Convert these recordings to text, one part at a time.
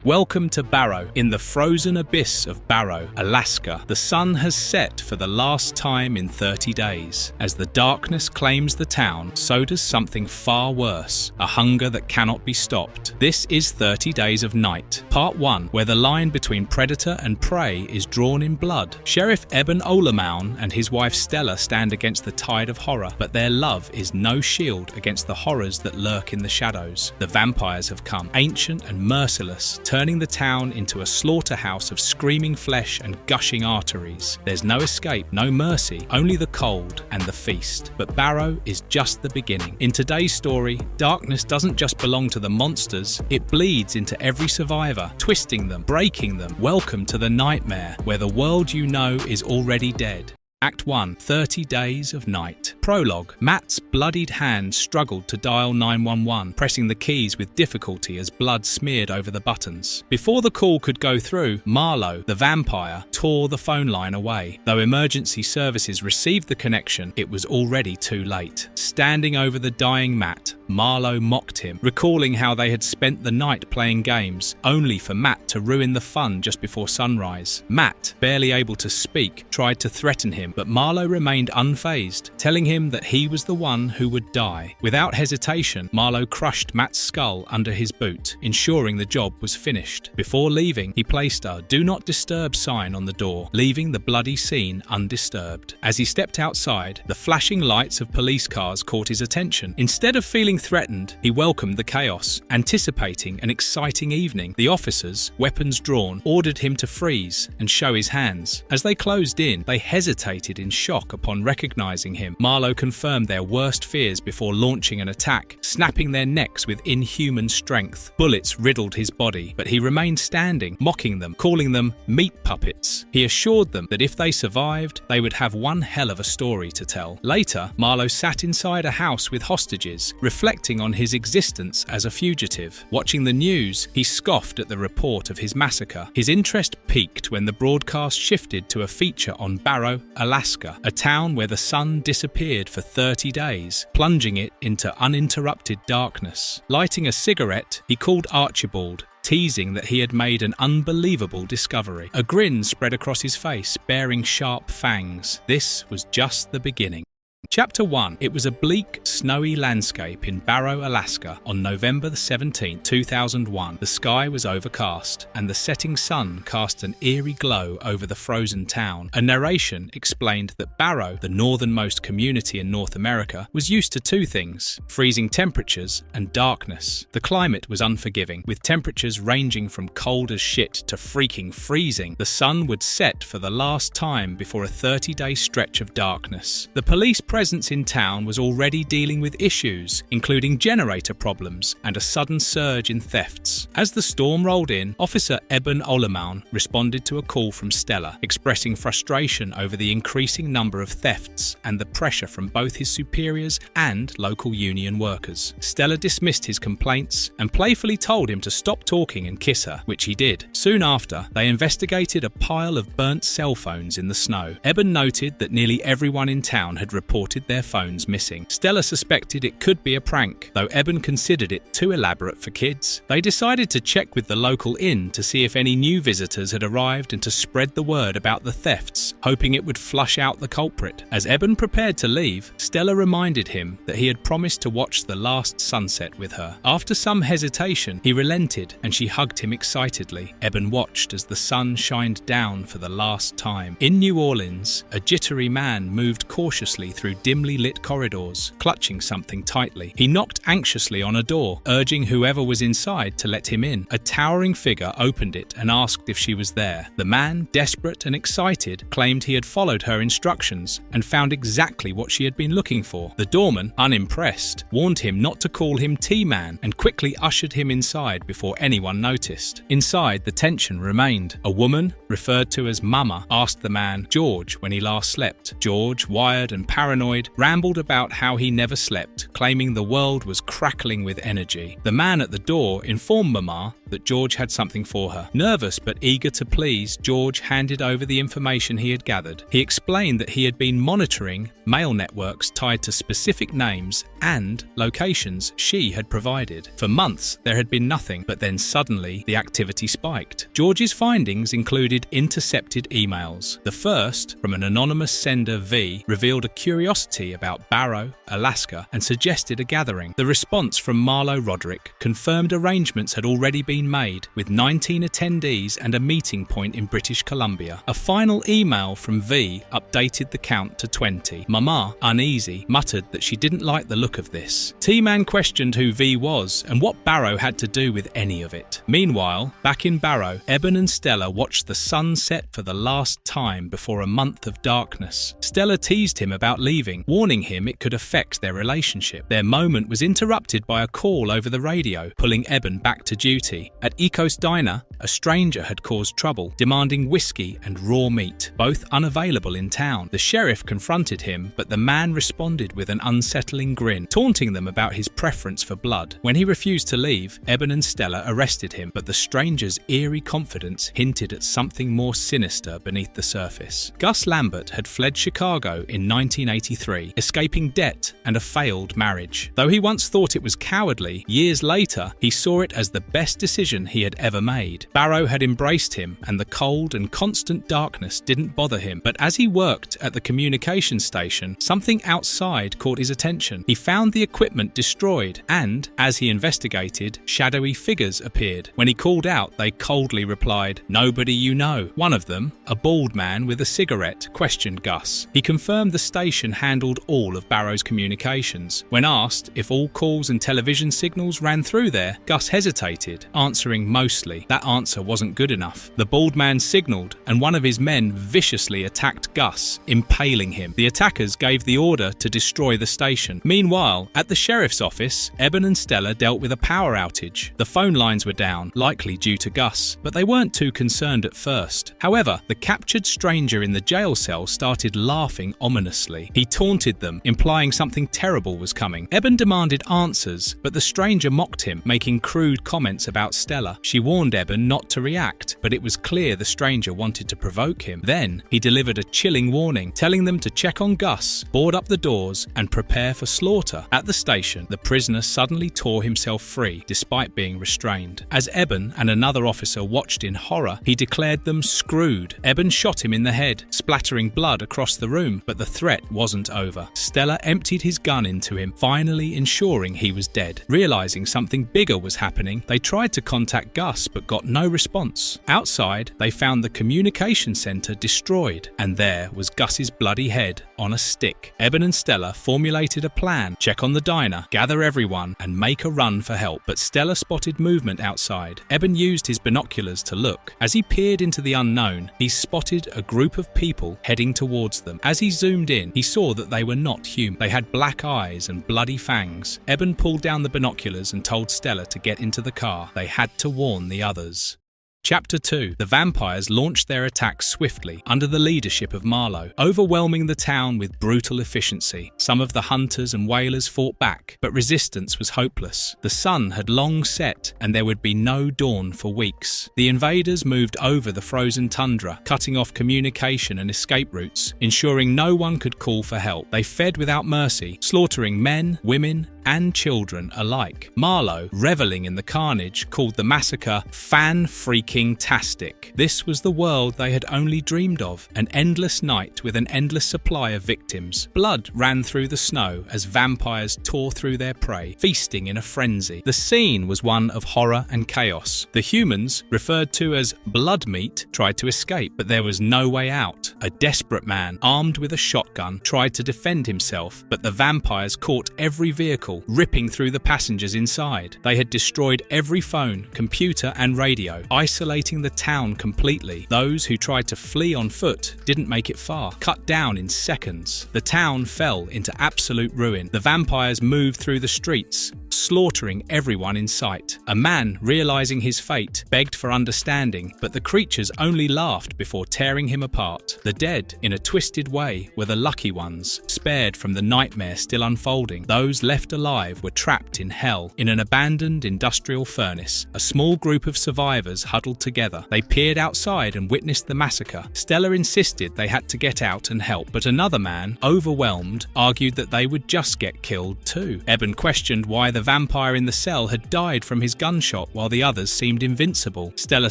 Welcome to Barrow. In the frozen abyss of Barrow, Alaska, the sun has set for the last time in 30 days. As the darkness claims the town, so does something far worse, a hunger that cannot be stopped. This is 30 Days of Night, Part 1, where the line between predator and prey is drawn in blood. Sheriff Eben Olemaun and his wife Stella stand against the tide of horror, but their love is no shield against the horrors that lurk in the shadows. The vampires have come, ancient and merciless, turning the town into a slaughterhouse of screaming flesh and gushing arteries. There's no escape, no mercy, only the cold and the feast. But Barrow is just the beginning. In today's story, darkness doesn't just belong to the monsters, it bleeds into every survivor, twisting them, breaking them. Welcome to the nightmare, where the world you know is already dead. Act 1, 30 Days of Night. Prologue. Matt's bloodied hand struggled to dial 911, pressing the keys with difficulty as blood smeared over the buttons. Before the call could go through, Marlowe, the vampire, tore the phone line away. Though emergency services received the connection, it was already too late. Standing over the dying Matt, Marlowe mocked him, recalling how they had spent the night playing games, only for Matt to ruin the fun just before sunrise. Matt, barely able to speak, tried to threaten him, but Marlowe remained unfazed, telling him that he was the one who would die. Without hesitation, Marlowe crushed Matt's skull under his boot, ensuring the job was finished. Before leaving, he placed a "Do Not Disturb" sign on the door, leaving the bloody scene undisturbed. As he stepped outside, the flashing lights of police cars caught his attention. Instead of feeling threatened, he welcomed the chaos, anticipating an exciting evening. The officers, weapons drawn, ordered him to freeze and show his hands. As they closed in, they hesitated in shock upon recognizing him. Marlowe confirmed their worst fears before launching an attack, snapping their necks with inhuman strength. Bullets riddled his body, but he remained standing, mocking them, calling them meat puppets. He assured them that if they survived, they would have one hell of a story to tell. Later, Marlowe sat inside a house with hostages, reflecting on his existence as a fugitive. Watching the news, he scoffed at the report of his massacre. His interest peaked when the broadcast shifted to a feature on Barrow, Alaska, a town where the sun disappeared for 30 days, plunging it into uninterrupted darkness. Lighting a cigarette, he called Archibald, teasing that he had made an unbelievable discovery. A grin spread across his face, bearing sharp fangs. This was just the beginning. Chapter 1. It was a bleak, snowy landscape in Barrow, Alaska on November 17, 2001. The sky was overcast, and the setting sun cast an eerie glow over the frozen town. A narration explained that Barrow, the northernmost community in North America, was used to two things: freezing temperatures and darkness. The climate was unforgiving, with temperatures ranging from cold as shit to freaking freezing. The sun would set for the last time before a 30-day stretch of darkness. The police presence in town was already dealing with issues, including generator problems and a sudden surge in thefts. As the storm rolled in, Officer Eben Olemaun responded to a call from Stella, expressing frustration over the increasing number of thefts and the pressure from both his superiors and local union workers. Stella dismissed his complaints and playfully told him to stop talking and kiss her, which he did. Soon after, they investigated a pile of burnt cell phones in the snow. Eben noted that nearly everyone in town had reported their phones missing. Stella suspected it could be a prank, though Eben considered it too elaborate for kids. They decided to check with the local inn to see if any new visitors had arrived and to spread the word about the thefts, hoping it would flush out the culprit. As Eben prepared to leave, Stella reminded him that he had promised to watch the last sunset with her. After some hesitation, he relented and she hugged him excitedly. Eben watched as the sun shined down for the last time. In New Orleans, a jittery man moved cautiously through dimly lit corridors, clutching something tightly. He knocked anxiously on a door, urging whoever was inside to let him in. A towering figure opened it and asked if she was there. The man, desperate and excited, claimed he had followed her instructions and found exactly what she had been looking for. The doorman, unimpressed, warned him not to call him T-Man and quickly ushered him inside before anyone noticed. Inside, the tension remained. A woman, referred to as Mama, asked the man, George, when he last slept. George, wired and paranoid, rambled about how he never slept, claiming the world was crackling with energy. The man at the door informed Mama that George had something for her. Nervous but eager to please, George handed over the information he had gathered. He explained that he had been monitoring mail networks tied to specific names and locations she had provided. For months, there had been nothing, but then suddenly the activity spiked. George's findings included intercepted emails. The first, from an anonymous sender V, revealed a curiosity about Barrow, Alaska, and suggested a gathering. The response from Marlo Roderick confirmed arrangements had already been made, with 19 attendees and a meeting point in British Columbia. A final email from V updated the count to 20. Mama, uneasy, muttered that she didn't like the look of this. T-Man questioned who V was and what Barrow had to do with any of it. Meanwhile, back in Barrow, Eben and Stella watched the sun set for the last time before a month of darkness. Stella teased him about leaving, warning him it could affect their relationship. Their moment was interrupted by a call over the radio, pulling Eben back to duty. At Ecos Diner, a stranger had caused trouble, demanding whiskey and raw meat, both unavailable in town. The sheriff confronted him, but the man responded with an unsettling grin, taunting them about his preference for blood. When he refused to leave, Eben and Stella arrested him, but the stranger's eerie confidence hinted at something more sinister beneath the surface. Gus Lambert had fled Chicago in 1983, escaping debt and a failed marriage. Though he once thought it was cowardly, years later he saw it as the best decision he had ever made. Barrow had embraced him, and the cold and constant darkness didn't bother him. But as he worked at the communications station, something outside caught his attention. He found the equipment destroyed, and, as he investigated, shadowy figures appeared. When he called out, they coldly replied, "Nobody you know." One of them, a bald man with a cigarette, questioned Gus. He confirmed the station handled all of Barrow's communications. When asked if all calls and television signals ran through there, Gus hesitated, answering mostly. That answer wasn't good enough. The bald man signaled, and one of his men viciously attacked Gus, impaling him. The attackers gave the order to destroy the station. Meanwhile, at the sheriff's office, Eben and Stella dealt with a power outage. The phone lines were down, likely due to Gus, but they weren't too concerned at first. However, the captured stranger in the jail cell started laughing ominously. He taunted them, implying something terrible was coming. Eben demanded answers, but the stranger mocked him, making crude comments about Stella. She warned Eben not to react, but it was clear the stranger wanted to provoke him. Then, he delivered a chilling warning, telling them to check on Gus, board up the doors, and prepare for slaughter. At the station, the prisoner suddenly tore himself free, despite being restrained. As Eben and another officer watched in horror, he declared them screwed. Eben shot him in the head, splattering blood across the room, but the threat wasn't over. Stella emptied his gun into him, finally ensuring he was dead. Realizing something bigger was happening, they tried to contact Gus, but got no response. Outside, they found the communication center destroyed, and there was Gus's bloody head on a stick. Eben and Stella formulated a plan: check on the diner, gather everyone, and make a run for help. But Stella spotted movement outside. Eben used his binoculars to look. As he peered into the unknown, he spotted a group of people heading towards them. As he zoomed in, he saw that they were not human. They had black eyes and bloody fangs. Eben pulled down the binoculars and told Stella to get into the car. They had to warn the others. Chapter 2. The vampires launched their attack swiftly, under the leadership of Marlo, overwhelming the town with brutal efficiency. Some of the hunters and whalers fought back, but resistance was hopeless. The sun had long set, and there would be no dawn for weeks. The invaders moved over the frozen tundra, cutting off communication and escape routes, ensuring no one could call for help. They fed without mercy, slaughtering men, women, and children alike. Marlo, reveling in the carnage, called the massacre fan-freaking-tastic. This was the world they had only dreamed of, an endless night with an endless supply of victims. Blood ran through the snow as vampires tore through their prey, feasting in a frenzy. The scene was one of horror and chaos. The humans, referred to as blood meat, tried to escape, but there was no way out. A desperate man, armed with a shotgun, tried to defend himself, but the vampires caught every vehicle, ripping through the passengers inside. They had destroyed every phone, computer, and radio, isolating the town completely. Those who tried to flee on foot didn't make it far, cut down in seconds. The town fell into absolute ruin. The vampires moved through the streets, slaughtering everyone in sight. A man, realizing his fate, begged for understanding, but the creatures only laughed before tearing him apart. The dead, in a twisted way, were the lucky ones, spared from the nightmare still unfolding. Those left alive were trapped in hell, in an abandoned industrial furnace. A small group of survivors huddled together. They peered outside and witnessed the massacre. Stella insisted they had to get out and help, but another man, overwhelmed, argued that they would just get killed too. Eben questioned why the vampire in the cell had died from his gunshot while the others seemed invincible. Stella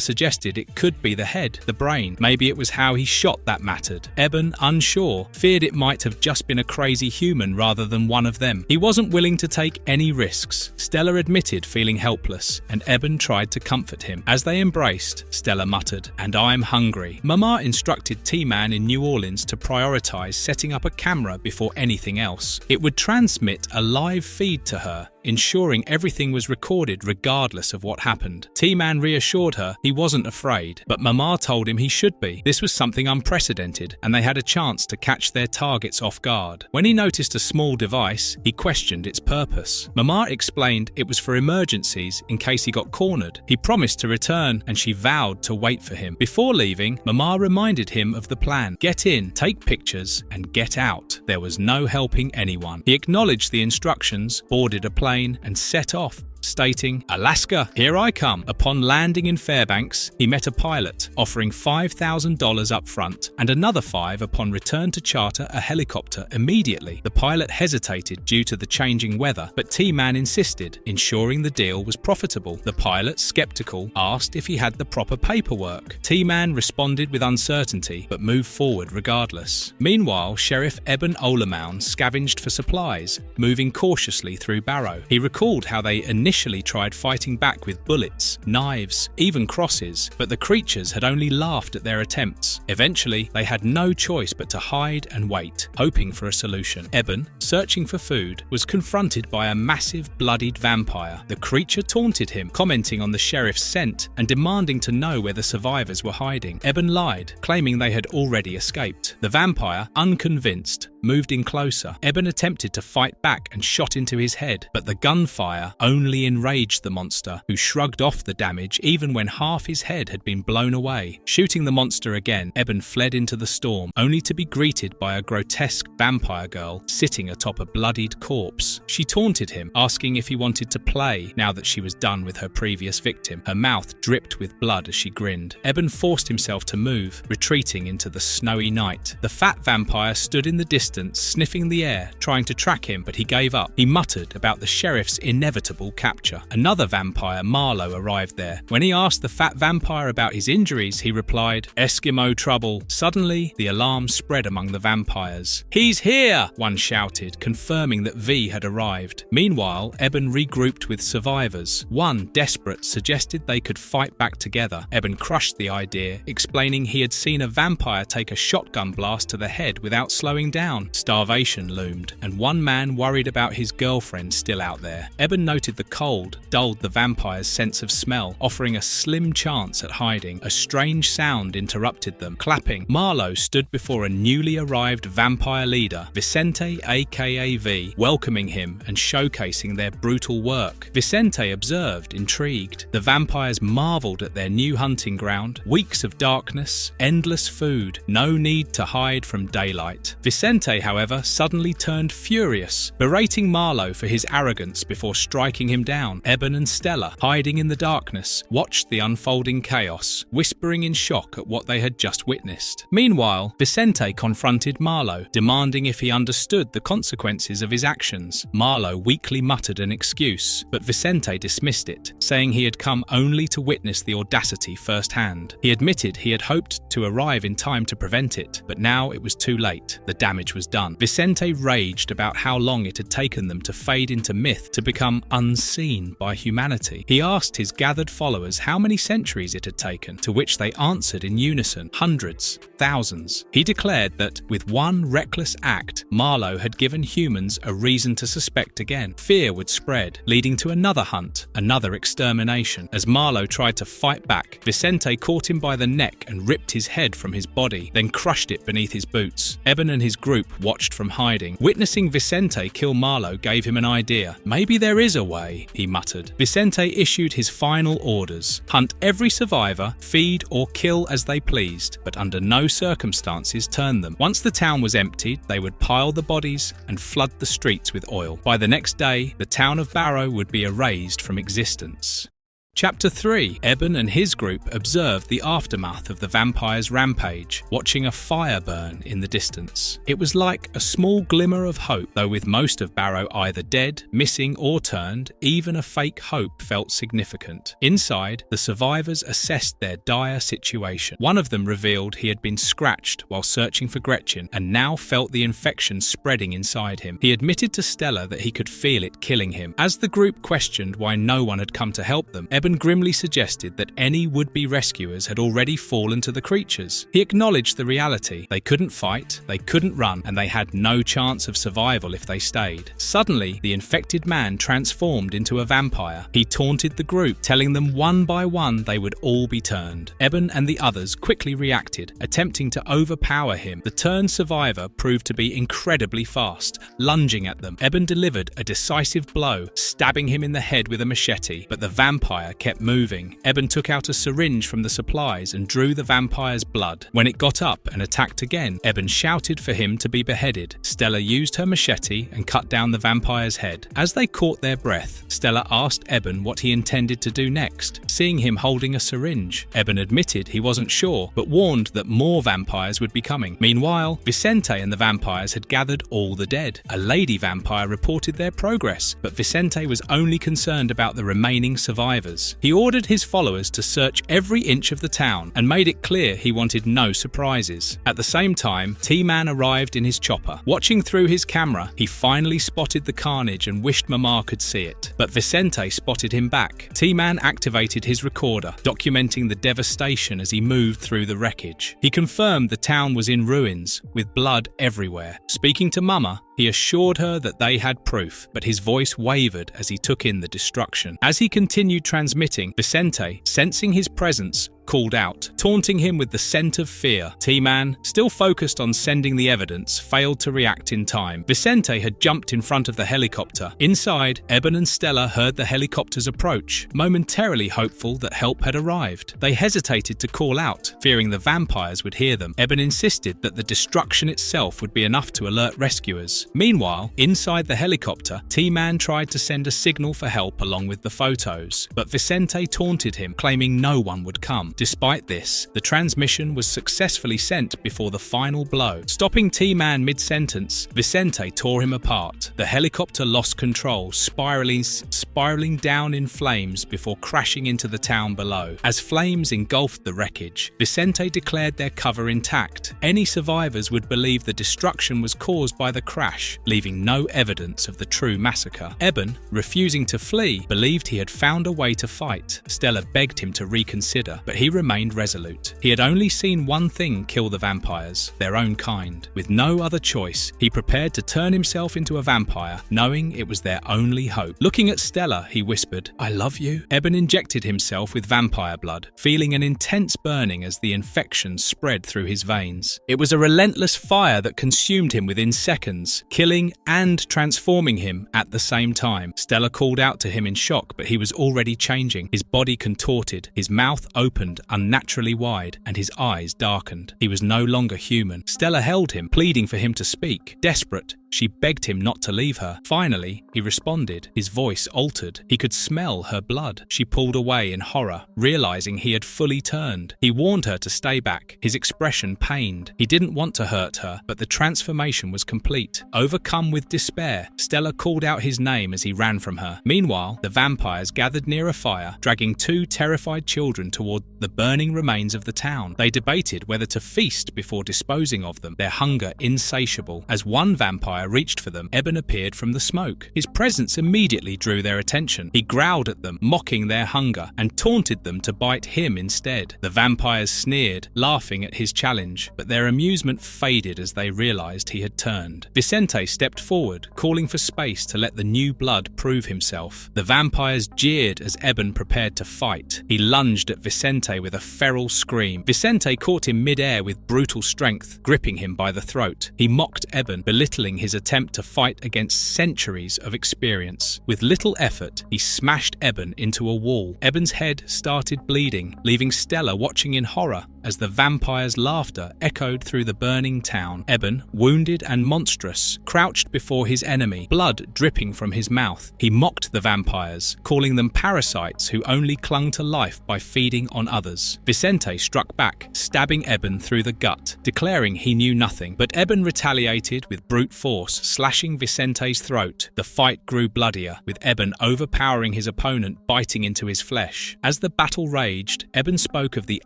suggested it could be the head, the brain. Maybe it was how he shot that mattered. Eben, unsure, feared it might have just been a crazy human rather than one of them. He wasn't willing to take any risks. Stella admitted feeling helpless, and Eben tried to comfort him. As they embraced, Stella muttered, "And I'm hungry." Mama instructed T-Man in New Orleans to prioritize setting up a camera before anything else. It would transmit a live feed to her, ensuring everything was recorded regardless of what happened. T-Man reassured her he wasn't afraid, but Mama told him he should be. This was something unprecedented, and they had a chance to catch their targets off guard. When he noticed a small device, he questioned its purpose. Mama explained it was for emergencies in case he got cornered. He promised to return, and she vowed to wait for him. Before leaving, Mama reminded him of the plan. Get in, take pictures, and get out. There was no helping anyone. He acknowledged the instructions, boarded a plane, and set off, stating, "Alaska, here I come." Upon landing in Fairbanks, he met a pilot, offering $5,000 up front and another $5,000 upon return to charter a helicopter immediately. The pilot hesitated due to the changing weather, but T-Man insisted, ensuring the deal was profitable. The pilot, skeptical, asked if he had the proper paperwork. T-Man responded with uncertainty, but moved forward regardless. Meanwhile, Sheriff Eben Olamoun scavenged for supplies, moving cautiously through Barrow. He recalled how they initially tried fighting back with bullets, knives, even crosses, but the creatures had only laughed at their attempts. Eventually, they had no choice but to hide and wait, hoping for a solution. Eben, searching for food, was confronted by a massive, bloodied vampire. The creature taunted him, commenting on the sheriff's scent and demanding to know where the survivors were hiding. Eben lied, claiming they had already escaped. The vampire, unconvinced, moved in closer. Eben attempted to fight back and shot into his head, but the gunfire only enraged the monster, who shrugged off the damage even when half his head had been blown away. Shooting the monster again, Eben fled into the storm, only to be greeted by a grotesque vampire girl sitting atop a bloodied corpse. She taunted him, asking if he wanted to play now that she was done with her previous victim. Her mouth dripped with blood as she grinned. Eben forced himself to move, retreating into the snowy night. The fat vampire stood in the distance, sniffing the air, trying to track him, but he gave up. He muttered about the sheriff's inevitable capture. Another vampire, Marlowe, arrived there. When he asked the fat vampire about his injuries, he replied, "Eskimo trouble." Suddenly, the alarm spread among the vampires. "He's here!" one shouted, confirming that V had arrived. Meanwhile, Eben regrouped with survivors. One, desperate, suggested they could fight back together. Eben crushed the idea, explaining he had seen a vampire take a shotgun blast to the head without slowing down. Starvation loomed, and one man worried about his girlfriend still out there. Eben noted the cold dulled the vampire's sense of smell, offering a slim chance at hiding. A strange sound interrupted them. Clapping, Marlowe stood before a newly arrived vampire leader, Vicente aka V, welcoming him and showcasing their brutal work. Vicente observed, intrigued. The vampires marveled at their new hunting ground. Weeks of darkness, endless food, no need to hide from daylight. Vicente, however, suddenly turned furious, berating Marlowe for his arrogance before striking him down. Eben and Stella, hiding in the darkness, watched the unfolding chaos, whispering in shock at what they had just witnessed. Meanwhile, Vicente confronted Marlowe, demanding if he understood the consequences of his actions. Marlowe weakly muttered an excuse, but Vicente dismissed it, saying he had come only to witness the audacity firsthand. He admitted he had hoped to arrive in time to prevent it, but now it was too late. The damage was done. Vicente raged about how long it had taken them to fade into myth, to become unseen unseen by humanity. He asked his gathered followers how many centuries it had taken, to which they answered in unison, hundreds, thousands. He declared that, with one reckless act, Marlowe had given humans a reason to suspect again. Fear would spread, leading to another hunt, another extermination. As Marlowe tried to fight back, Vicente caught him by the neck and ripped his head from his body, then crushed it beneath his boots. Eben and his group watched from hiding. Witnessing Vicente kill Marlowe gave him an idea. Maybe there is a way, he muttered. Vicente issued his final orders: hunt every survivor, feed or kill as they pleased, but under no circumstances turn them. Once the town was emptied, they would pile the bodies and flood the streets with oil. By the next day, the town of Barrow would be erased from existence. Chapter 3. Eben and his group observed the aftermath of the vampire's rampage, watching a fire burn in the distance. It was like a small glimmer of hope, though with most of Barrow either dead, missing or turned, even a fake hope felt significant. Inside, the survivors assessed their dire situation. One of them revealed he had been scratched while searching for Gretchen and now felt the infection spreading inside him. He admitted to Stella that he could feel it killing him. As the group questioned why no one had come to help them, Eben grimly suggested that any would-be rescuers had already fallen to the creatures. He acknowledged the reality. They couldn't fight, they couldn't run, and they had no chance of survival if they stayed. Suddenly, the infected man transformed into a vampire. He taunted the group, telling them one by one they would all be turned. Eben and the others quickly reacted, attempting to overpower him. The turned survivor proved to be incredibly fast, lunging at them. Eben delivered a decisive blow, stabbing him in the head with a machete, but the vampire kept moving. Eben took out a syringe from the supplies and drew the vampire's blood. When it got up and attacked again, Eben shouted for him to be beheaded. Stella used her machete and cut down the vampire's head. As they caught their breath, Stella asked Eben what he intended to do next. Seeing him holding a syringe, Eben admitted he wasn't sure, but warned that more vampires would be coming. Meanwhile, Vicente and the vampires had gathered all the dead. A lady vampire reported their progress, but Vicente was only concerned about the remaining survivors. He ordered his followers to search every inch of the town and made it clear he wanted no surprises. At the same time, T-Man arrived in his chopper. Watching through his camera, he finally spotted the carnage and wished Mama could see it. But Vicente spotted him back. T-Man activated his recorder, documenting the devastation as he moved through the wreckage. He confirmed the town was in ruins, with blood everywhere. Speaking to Mama, he assured her that they had proof, but his voice wavered as he took in the destruction. As he continued transmitting, Vicente, sensing his presence, called out, taunting him with the scent of fear. T-Man, still focused on sending the evidence, failed to react in time. Vicente had jumped in front of the helicopter. Inside, Eben and Stella heard the helicopter's approach, momentarily hopeful that help had arrived. They hesitated to call out, fearing the vampires would hear them. Eben insisted that the destruction itself would be enough to alert rescuers. Meanwhile, inside the helicopter, T-Man tried to send a signal for help along with the photos, but Vicente taunted him, claiming no one would come. Despite this, the transmission was successfully sent before the final blow. Stopping T-Man mid-sentence, Vicente tore him apart. The helicopter lost control, spiraling down in flames before crashing into the town below. As flames engulfed the wreckage, Vicente declared their cover intact. Any survivors would believe the destruction was caused by the crash, leaving no evidence of the true massacre. Eben, refusing to flee, believed he had found a way to fight. Stella begged him to reconsider, but he remained resolute. He had only seen one thing kill the vampires, their own kind. With no other choice, he prepared to turn himself into a vampire, knowing it was their only hope. Looking at Stella, he whispered, "I love you." Eben injected himself with vampire blood, feeling an intense burning as the infection spread through his veins. It was a relentless fire that consumed him within seconds, killing and transforming him at the same time. Stella called out to him in shock, but he was already changing. His body contorted, his mouth opened unnaturally wide, and his eyes darkened. He was no longer human. Stella held him, pleading for him to speak. Desperate, she begged him not to leave her. Finally, he responded. His voice altered. He could smell her blood. She pulled away in horror, realizing he had fully turned. He warned her to stay back, his expression pained. He didn't want to hurt her, but the transformation was complete. Overcome with despair, Stella called out his name as he ran from her. Meanwhile, the vampires gathered near a fire, dragging two terrified children toward the burning remains of the town. They debated whether to feast before disposing of them, their hunger insatiable. As one vampire vampire reached for them, Eben appeared from the smoke. His presence immediately drew their attention. He growled at them, mocking their hunger, and taunted them to bite him instead. The vampires sneered, laughing at his challenge, but their amusement faded as they realized he had turned. Vicente stepped forward, calling for space to let the new blood prove himself. The vampires jeered as Eben prepared to fight. He lunged at Vicente with a feral scream. Vicente caught him mid-air with brutal strength, gripping him by the throat. He mocked Eben, belittling his attempt to fight against centuries of experience. With little effort, he smashed Eben into a wall. Eben's head started bleeding, leaving Stella watching in horror as the vampire's laughter echoed through the burning town. Eben, wounded and monstrous, crouched before his enemy, blood dripping from his mouth. He mocked the vampires, calling them parasites who only clung to life by feeding on others. Vicente struck back, stabbing Eben through the gut, declaring he knew nothing. But Eben retaliated with brute force, slashing Vicente's throat. The fight grew bloodier, with Eben overpowering his opponent, biting into his flesh. As the battle raged, Eben spoke of the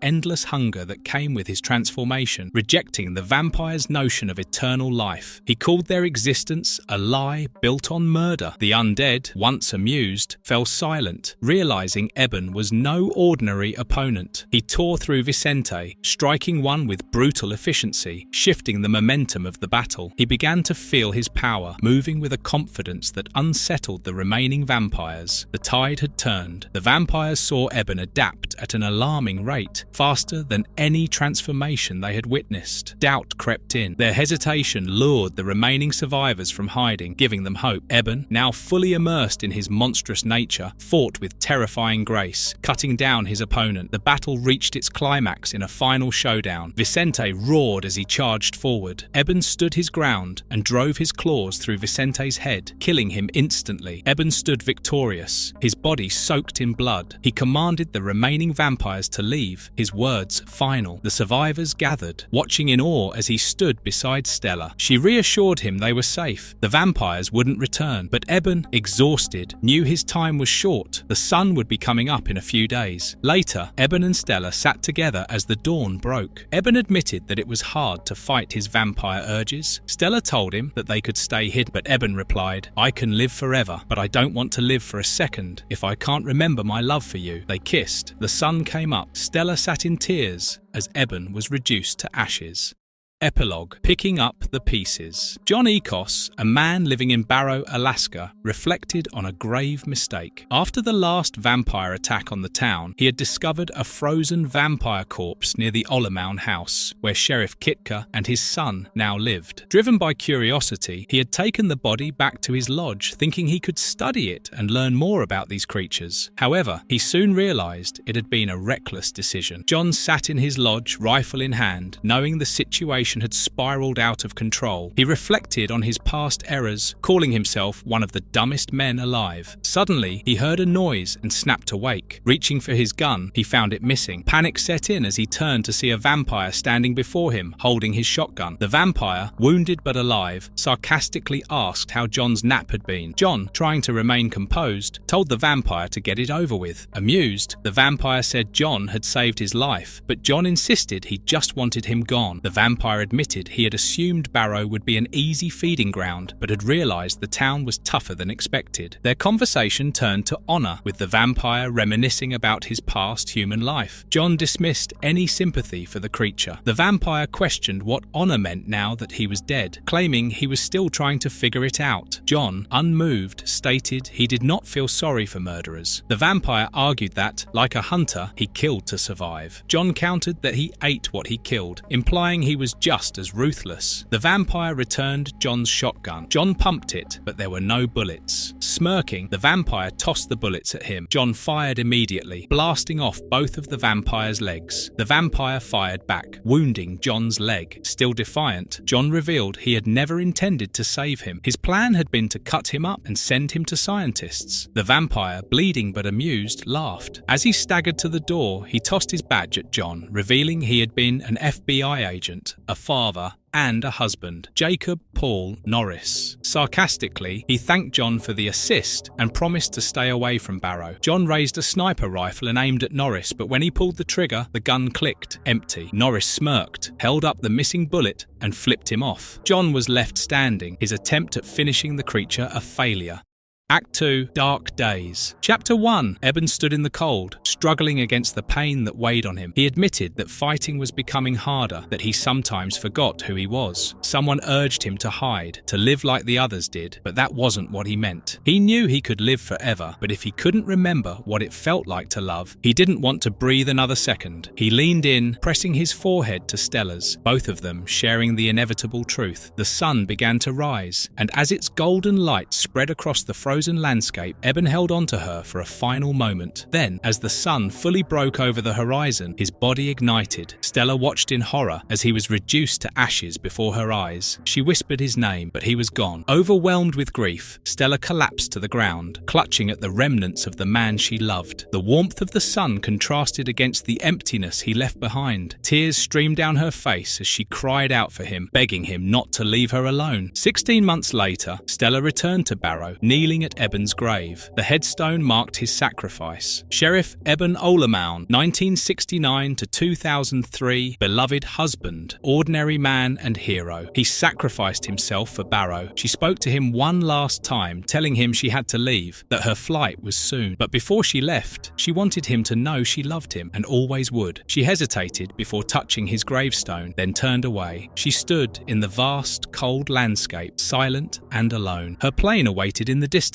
endless hunger that came with his transformation, rejecting the vampire's notion of eternal life. He called their existence a lie built on murder. The undead, once amused, fell silent, realizing Eben was no ordinary opponent. He tore through Vicente, striking one with brutal efficiency, shifting the momentum of the battle. He began to feel his power, moving with a confidence that unsettled the remaining vampires. The tide had turned. The vampires saw Eben adapt at an alarming rate, faster than any transformation they had witnessed. Doubt crept in. Their hesitation lured the remaining survivors from hiding, giving them hope. Eben, now fully immersed in his monstrous nature, fought with terrifying grace, cutting down his opponent. The battle reached its climax in a final showdown. Vicente roared as he charged forward. Eben stood his ground and drove his claws through Vicente's head, killing him instantly. Eben stood victorious, his body soaked in blood. He commanded the remaining vampires to leave, his words final. The survivors gathered, watching in awe as he stood beside Stella. She reassured him they were safe. The vampires wouldn't return, but Eben, exhausted, knew his time was short. The sun would be coming up in a few days. Later, Eben and Stella sat together as the dawn broke. Eben admitted that it was hard to fight his vampire urges. Stella told him that they could stay hidden, but Eben replied, "I can live forever, but I don't want to live for a second if I can't remember my love for you." They kissed. The sun came up. Stella sat in tears as Eben was reduced to ashes. Epilogue. Picking up the pieces. John Ecos, a man living in Barrow, Alaska, reflected on a grave mistake. After the last vampire attack on the town, he had discovered a frozen vampire corpse near the Ollermound house, where Sheriff Kitka and his son now lived. Driven by curiosity, he had taken the body back to his lodge, thinking he could study it and learn more about these creatures. However, he soon realized it had been a reckless decision. John sat in his lodge, rifle in hand, knowing the situation had spiraled out of control. He reflected on his past errors, calling himself one of the dumbest men alive. Suddenly, he heard a noise and snapped awake. Reaching for his gun, he found it missing. Panic set in as he turned to see a vampire standing before him, holding his shotgun. The vampire, wounded but alive, sarcastically asked how John's nap had been. John, trying to remain composed, told the vampire to get it over with. Amused, the vampire said John had saved his life, but John insisted he just wanted him gone. The vampire admitted he had assumed Barrow would be an easy feeding ground, but had realized the town was tougher than expected. Their conversation turned to honor, with the vampire reminiscing about his past human life. John dismissed any sympathy for the creature. The vampire questioned what honor meant now that he was dead, claiming he was still trying to figure it out. John, unmoved, stated he did not feel sorry for murderers. The vampire argued that, like a hunter, he killed to survive. John countered that he ate what he killed, implying he was just as ruthless. The vampire returned John's shotgun. John pumped it, but there were no bullets. Smirking, the vampire tossed the bullets at him. John fired immediately, blasting off both of the vampire's legs. The vampire fired back, wounding John's leg. Still defiant, John revealed he had never intended to save him. His plan had been to cut him up and send him to scientists. The vampire, bleeding but amused, laughed. As he staggered to the door, he tossed his badge at John, revealing he had been an FBI agent, a father, and a husband, Jacob Paul Norris. Sarcastically, he thanked John for the assist and promised to stay away from Barrow. John raised a sniper rifle and aimed at Norris, but when he pulled the trigger, the gun clicked, empty. Norris smirked, held up the missing bullet, and flipped him off. John was left standing, his attempt at finishing the creature a failure. Act 2, Dark Days. Chapter 1, Eben stood in the cold, struggling against the pain that weighed on him. He admitted that fighting was becoming harder, that he sometimes forgot who he was. Someone urged him to hide, to live like the others did, but that wasn't what he meant. He knew he could live forever, but if he couldn't remember what it felt like to love, he didn't want to breathe another second. He leaned in, pressing his forehead to Stella's, both of them sharing the inevitable truth. The sun began to rise, and as its golden light spread across the frozen landscape, Eben held on to her for a final moment. Then, as the sun fully broke over the horizon, his body ignited. Stella watched in horror as he was reduced to ashes before her eyes. She whispered his name, but he was gone. Overwhelmed with grief, Stella collapsed to the ground, clutching at the remnants of the man she loved. The warmth of the sun contrasted against the emptiness he left behind. Tears streamed down her face as she cried out for him, begging him not to leave her alone. 16 months later, Stella returned to Barrow, kneeling at Eben's grave. The headstone marked his sacrifice. Sheriff Eben Ollermoun, 1969 to 2003, beloved husband, ordinary man and hero. He sacrificed himself for Barrow. She spoke to him one last time, telling him she had to leave, that her flight was soon. But before she left, she wanted him to know she loved him and always would. She hesitated before touching his gravestone, then turned away. She stood in the vast, cold landscape, silent and alone. Her plane awaited in the distance,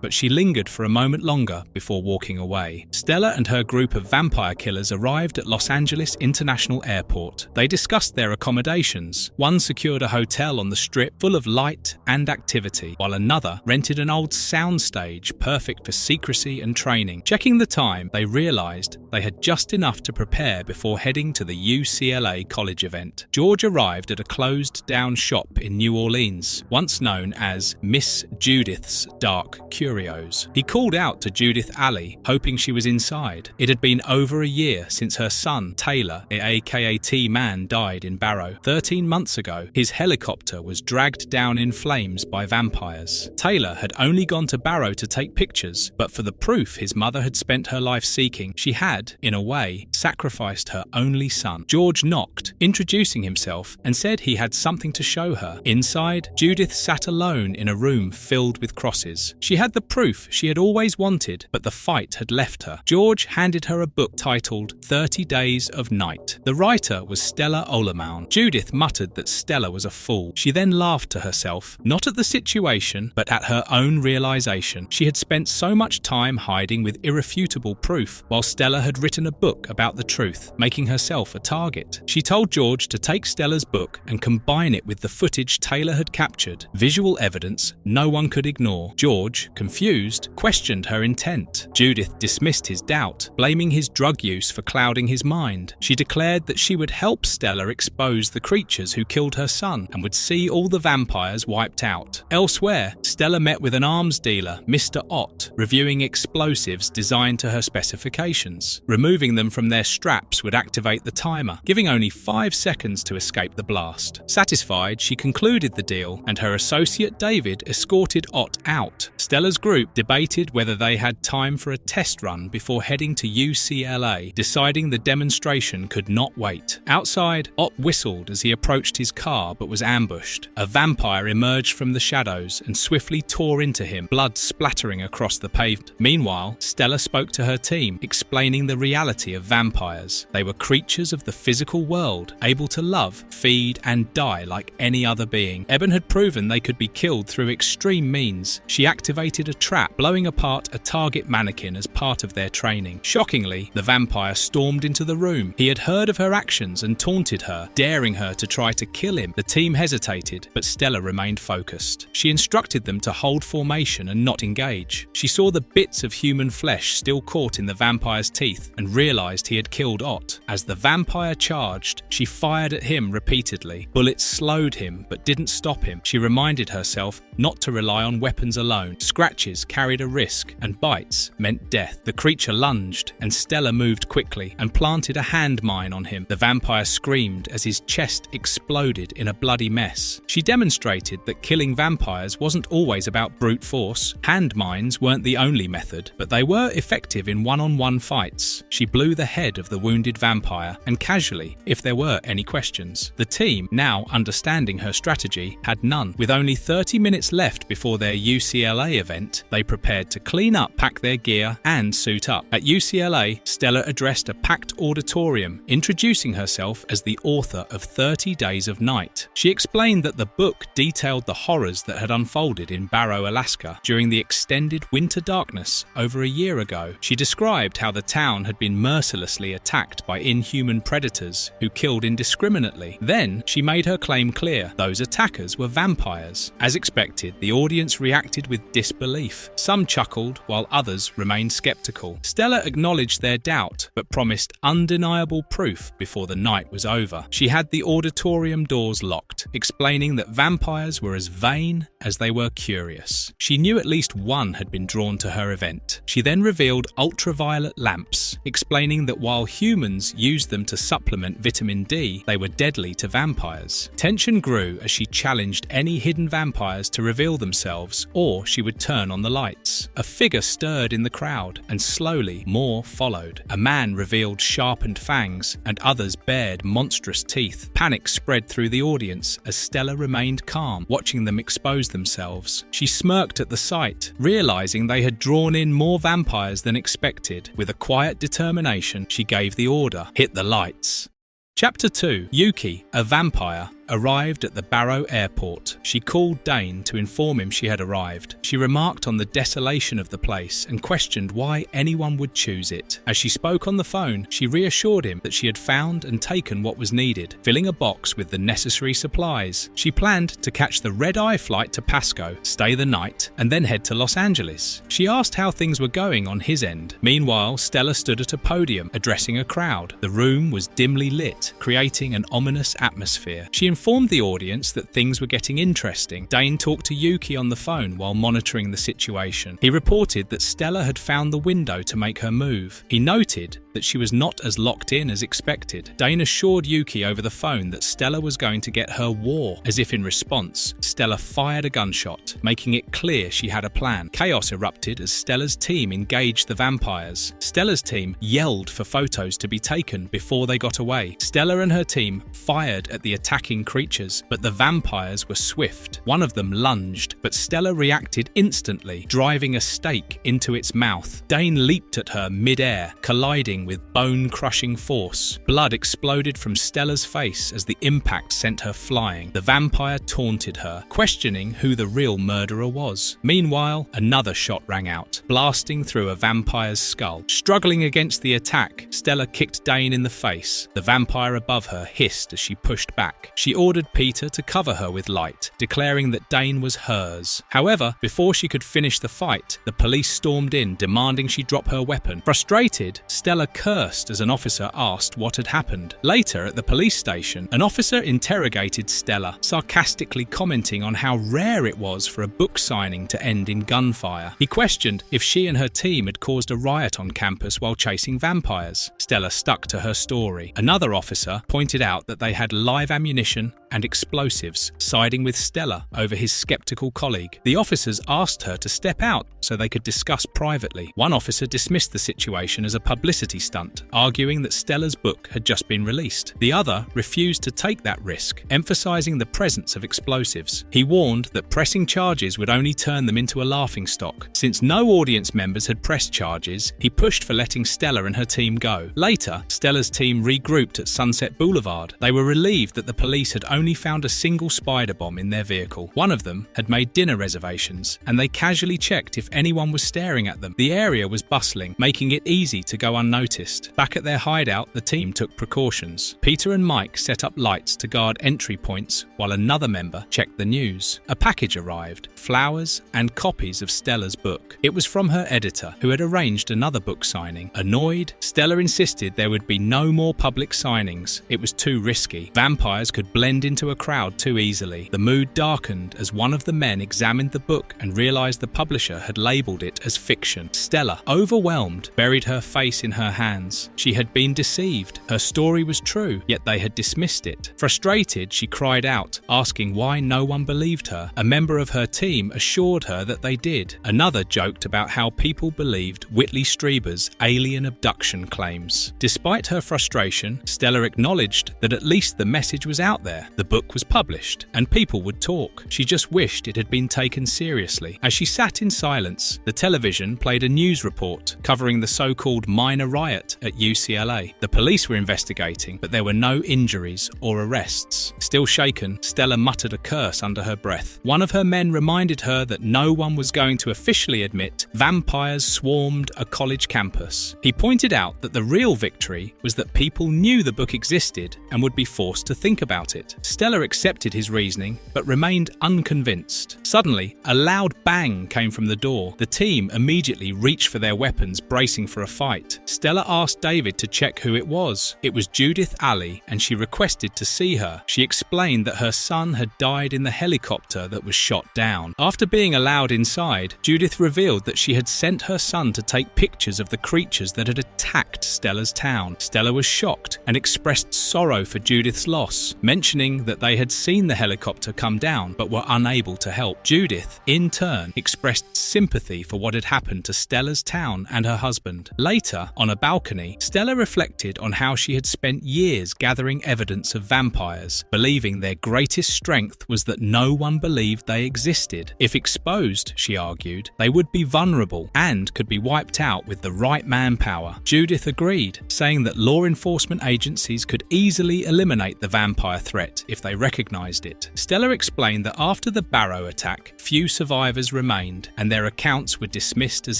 but she lingered for a moment longer before walking away. Stella and her group of vampire killers arrived at Los Angeles International Airport. They discussed their accommodations. One secured a hotel on the Strip full of light and activity, while another rented an old soundstage perfect for secrecy and training. Checking the time, they realized they had just enough to prepare before heading to the UCLA college event. George arrived at a closed-down shop in New Orleans, once known as Miss Judith's Dark Curios. He called out to Judith Alley, hoping she was inside. It had been over a year since her son, Taylor, aka T-Man, died in Barrow. 13 months ago, his helicopter was dragged down in flames by vampires. Taylor had only gone to Barrow to take pictures, but for the proof his mother had spent her life seeking, she had, in a way, sacrificed her only son. George knocked, introducing himself, and said he had something to show her. Inside, Judith sat alone in a room filled with crosses. She had the proof she had always wanted, but the fight had left her. George handed her a book titled 30 Days of Night. The writer was Stella Ollermoun. Judith muttered that Stella was a fool. She then laughed to herself, not at the situation, but at her own realization. She had spent so much time hiding with irrefutable proof, while Stella had written a book about the truth, making herself a target. She told George to take Stella's book and combine it with the footage Taylor had captured, visual evidence no one could ignore. George, confused, questioned her intent. Judith dismissed his doubt, blaming his drug use for clouding his mind. She declared that she would help Stella expose the creatures who killed her son and would see all the vampires wiped out. Elsewhere, Stella met with an arms dealer, Mr. Ott, reviewing explosives designed to her specifications. Removing them from their straps would activate the timer, giving only 5 seconds to escape the blast. Satisfied, she concluded the deal, and her associate David escorted Ott out. Stella's group debated whether they had time for a test run before heading to UCLA, deciding the demonstration could not wait. Outside, Ott whistled as he approached his car but was ambushed. A vampire emerged from the shadows and swiftly tore into him, blood splattering across the pavement. Meanwhile, Stella spoke to her team, explaining the reality of vampires. They were creatures of the physical world, able to love, feed, and die like any other being. Eben had proven they could be killed through extreme means. She activated a trap, blowing apart a target mannequin as part of their training. Shockingly, the vampire stormed into the room. He had heard of her actions and taunted her, daring her to try to kill him. The team hesitated, but Stella remained focused. She instructed them to hold formation and not engage. She saw the bits of human flesh still caught in the vampire's teeth and realized he had killed Ott. As the vampire charged, she fired at him repeatedly. Bullets slowed him but didn't stop him. She reminded herself not to rely on weapons alone, zone. Scratches carried a risk, and bites meant death. The creature lunged, and Stella moved quickly and planted a hand mine on him. The vampire screamed as his chest exploded in a bloody mess. She demonstrated that killing vampires wasn't always about brute force. Hand mines weren't the only method, but they were effective in one-on-one fights. She blew the head of the wounded vampire, and casually, if there were any questions. The team, now understanding her strategy, had none. With only 30 minutes left before their UCLA event, they prepared to clean up, pack their gear, and suit up. At UCLA, Stella addressed a packed auditorium, introducing herself as the author of 30 Days of Night. She explained that the book detailed the horrors that had unfolded in Barrow, Alaska, during the extended winter darkness over a year ago. She described how the town had been mercilessly attacked by inhuman predators who killed indiscriminately. Then, she made her claim clear: those attackers were vampires. As expected, the audience reacted with disbelief. Some chuckled, while others remained skeptical. Stella acknowledged their doubt, but promised undeniable proof before the night was over. She had the auditorium doors locked, explaining that vampires were as vain as they were curious. She knew at least one had been drawn to her event. She then revealed ultraviolet lamps, explaining that while humans used them to supplement vitamin D, they were deadly to vampires. Tension grew as she challenged any hidden vampires to reveal themselves, or she would turn on the lights. A figure stirred in the crowd, and slowly more followed. A man revealed sharpened fangs, and others bared monstrous teeth. Panic spread through the audience as Stella remained calm, watching them expose themselves. She smirked at the sight, realizing they had drawn in more vampires than expected. With a quiet determination, she gave the order: hit the lights. Chapter 2. Yuki, a vampire, arrived at the Barrow airport. She called Dane to inform him she had arrived. She remarked on the desolation of the place and questioned why anyone would choose it. As she spoke on the phone, she reassured him that she had found and taken what was needed, filling a box with the necessary supplies. She planned to catch the red-eye flight to Pasco, stay the night, and then head to Los Angeles. She asked how things were going on his end. Meanwhile, Stella stood at a podium, addressing a crowd. The room was dimly lit, creating an ominous atmosphere. She informed the audience that things were getting interesting. Dane talked to Yuki on the phone while monitoring the situation. He reported that Stella had found the window to make her move. He noted that she was not as locked in as expected. Dane assured Yuki over the phone that Stella was going to get her war. As if in response, Stella fired a gunshot, making it clear she had a plan. Chaos erupted as Stella's team engaged the vampires. Stella's team yelled for photos to be taken before they got away. Stella and her team fired at the attacking creatures, but the vampires were swift. One of them lunged, but Stella reacted instantly, driving a stake into its mouth. Dane leaped at her mid-air, colliding with bone-crushing force. Blood exploded from Stella's face as the impact sent her flying. The vampire taunted her, questioning who the real murderer was. Meanwhile, another shot rang out, blasting through a vampire's skull. Struggling against the attack, Stella kicked Dane in the face. The vampire above her hissed as she pushed back. She ordered Peter to cover her with light, declaring that Dane was hers. However, before she could finish the fight, the police stormed in, demanding she drop her weapon. Frustrated, Stella cursed as an officer asked what had happened. Later, at the police station, an officer interrogated Stella, sarcastically commenting on how rare it was for a book signing to end in gunfire. He questioned if she and her team had caused a riot on campus while chasing vampires. Stella stuck to her story. Another officer pointed out that they had live ammunition and explosives, siding with Stella over his skeptical colleague. The officers asked her to step out so they could discuss privately. One officer dismissed the situation as a publicity stunt, arguing that Stella's book had just been released. The other refused to take that risk, emphasizing the presence of explosives. He warned that pressing charges would only turn them into a laughingstock. Since no audience members had pressed charges, he pushed for letting Stella and her team go. Later, Stella's team regrouped at Sunset Boulevard. They were relieved that the police had only found a single spider bomb in their vehicle. One of them had made dinner reservations, and they casually checked if anyone was staring at them. The area was bustling, making it easy to go unnoticed. Back at their hideout, the team took precautions. Peter and Mike set up lights to guard entry points, while another member checked the news. A package arrived, flowers and copies of Stella's book. It was from her editor, who had arranged another book signing. Annoyed, Stella insisted there would be no more public signings. It was too risky. Vampires could blend into a crowd too easily. The mood darkened as one of the men examined the book and realized the publisher had labeled it as fiction. Stella, overwhelmed, buried her face in her hands. She had been deceived. Her story was true, yet they had dismissed it. Frustrated, she cried out, asking why no one believed her. A member of her team assured her that they did. Another joked about how people believed Whitley Strieber's alien abduction claims. Despite her frustration, Stella acknowledged that at least the message was out there. The book was published, and people would talk. She just wished it had been taken seriously. As she sat in silence, the television played a news report covering the so-called minor riot at UCLA. The police were investigating, but there were no injuries or arrests. Still shaken, Stella muttered a curse under her breath. One of her men reminded her that no one was going to officially admit vampires swarmed a college campus. He pointed out that the real victory was that people knew the book existed and would be forced to think about it. Stella accepted his reasoning, but remained unconvinced. Suddenly, a loud bang came from the door. The team immediately reached for their weapons, bracing for a fight. Stella asked David to check who it was. It was Judith Ali, and she requested to see her. She explained that her son had died in the helicopter that was shot down. After being allowed inside, Judith revealed that she had sent her son to take pictures of the creatures that had attacked Stella's town. Stella was shocked and expressed sorrow for Judith's loss, mentioning that they had seen the helicopter come down but were unable to help. Judith, in turn, expressed sympathy for what had happened to Stella's town and her husband. Later, on a balcony, Stella reflected on how she had spent years gathering evidence of vampires, believing their greatest strength was that no one believed they existed. If exposed, she argued, they would be vulnerable and could be wiped out with the right manpower. Judith agreed, saying that law enforcement agencies could easily eliminate the vampire threat if they recognized it. Stella explained that after the Barrow attack, few survivors remained, and their accounts were dismissed as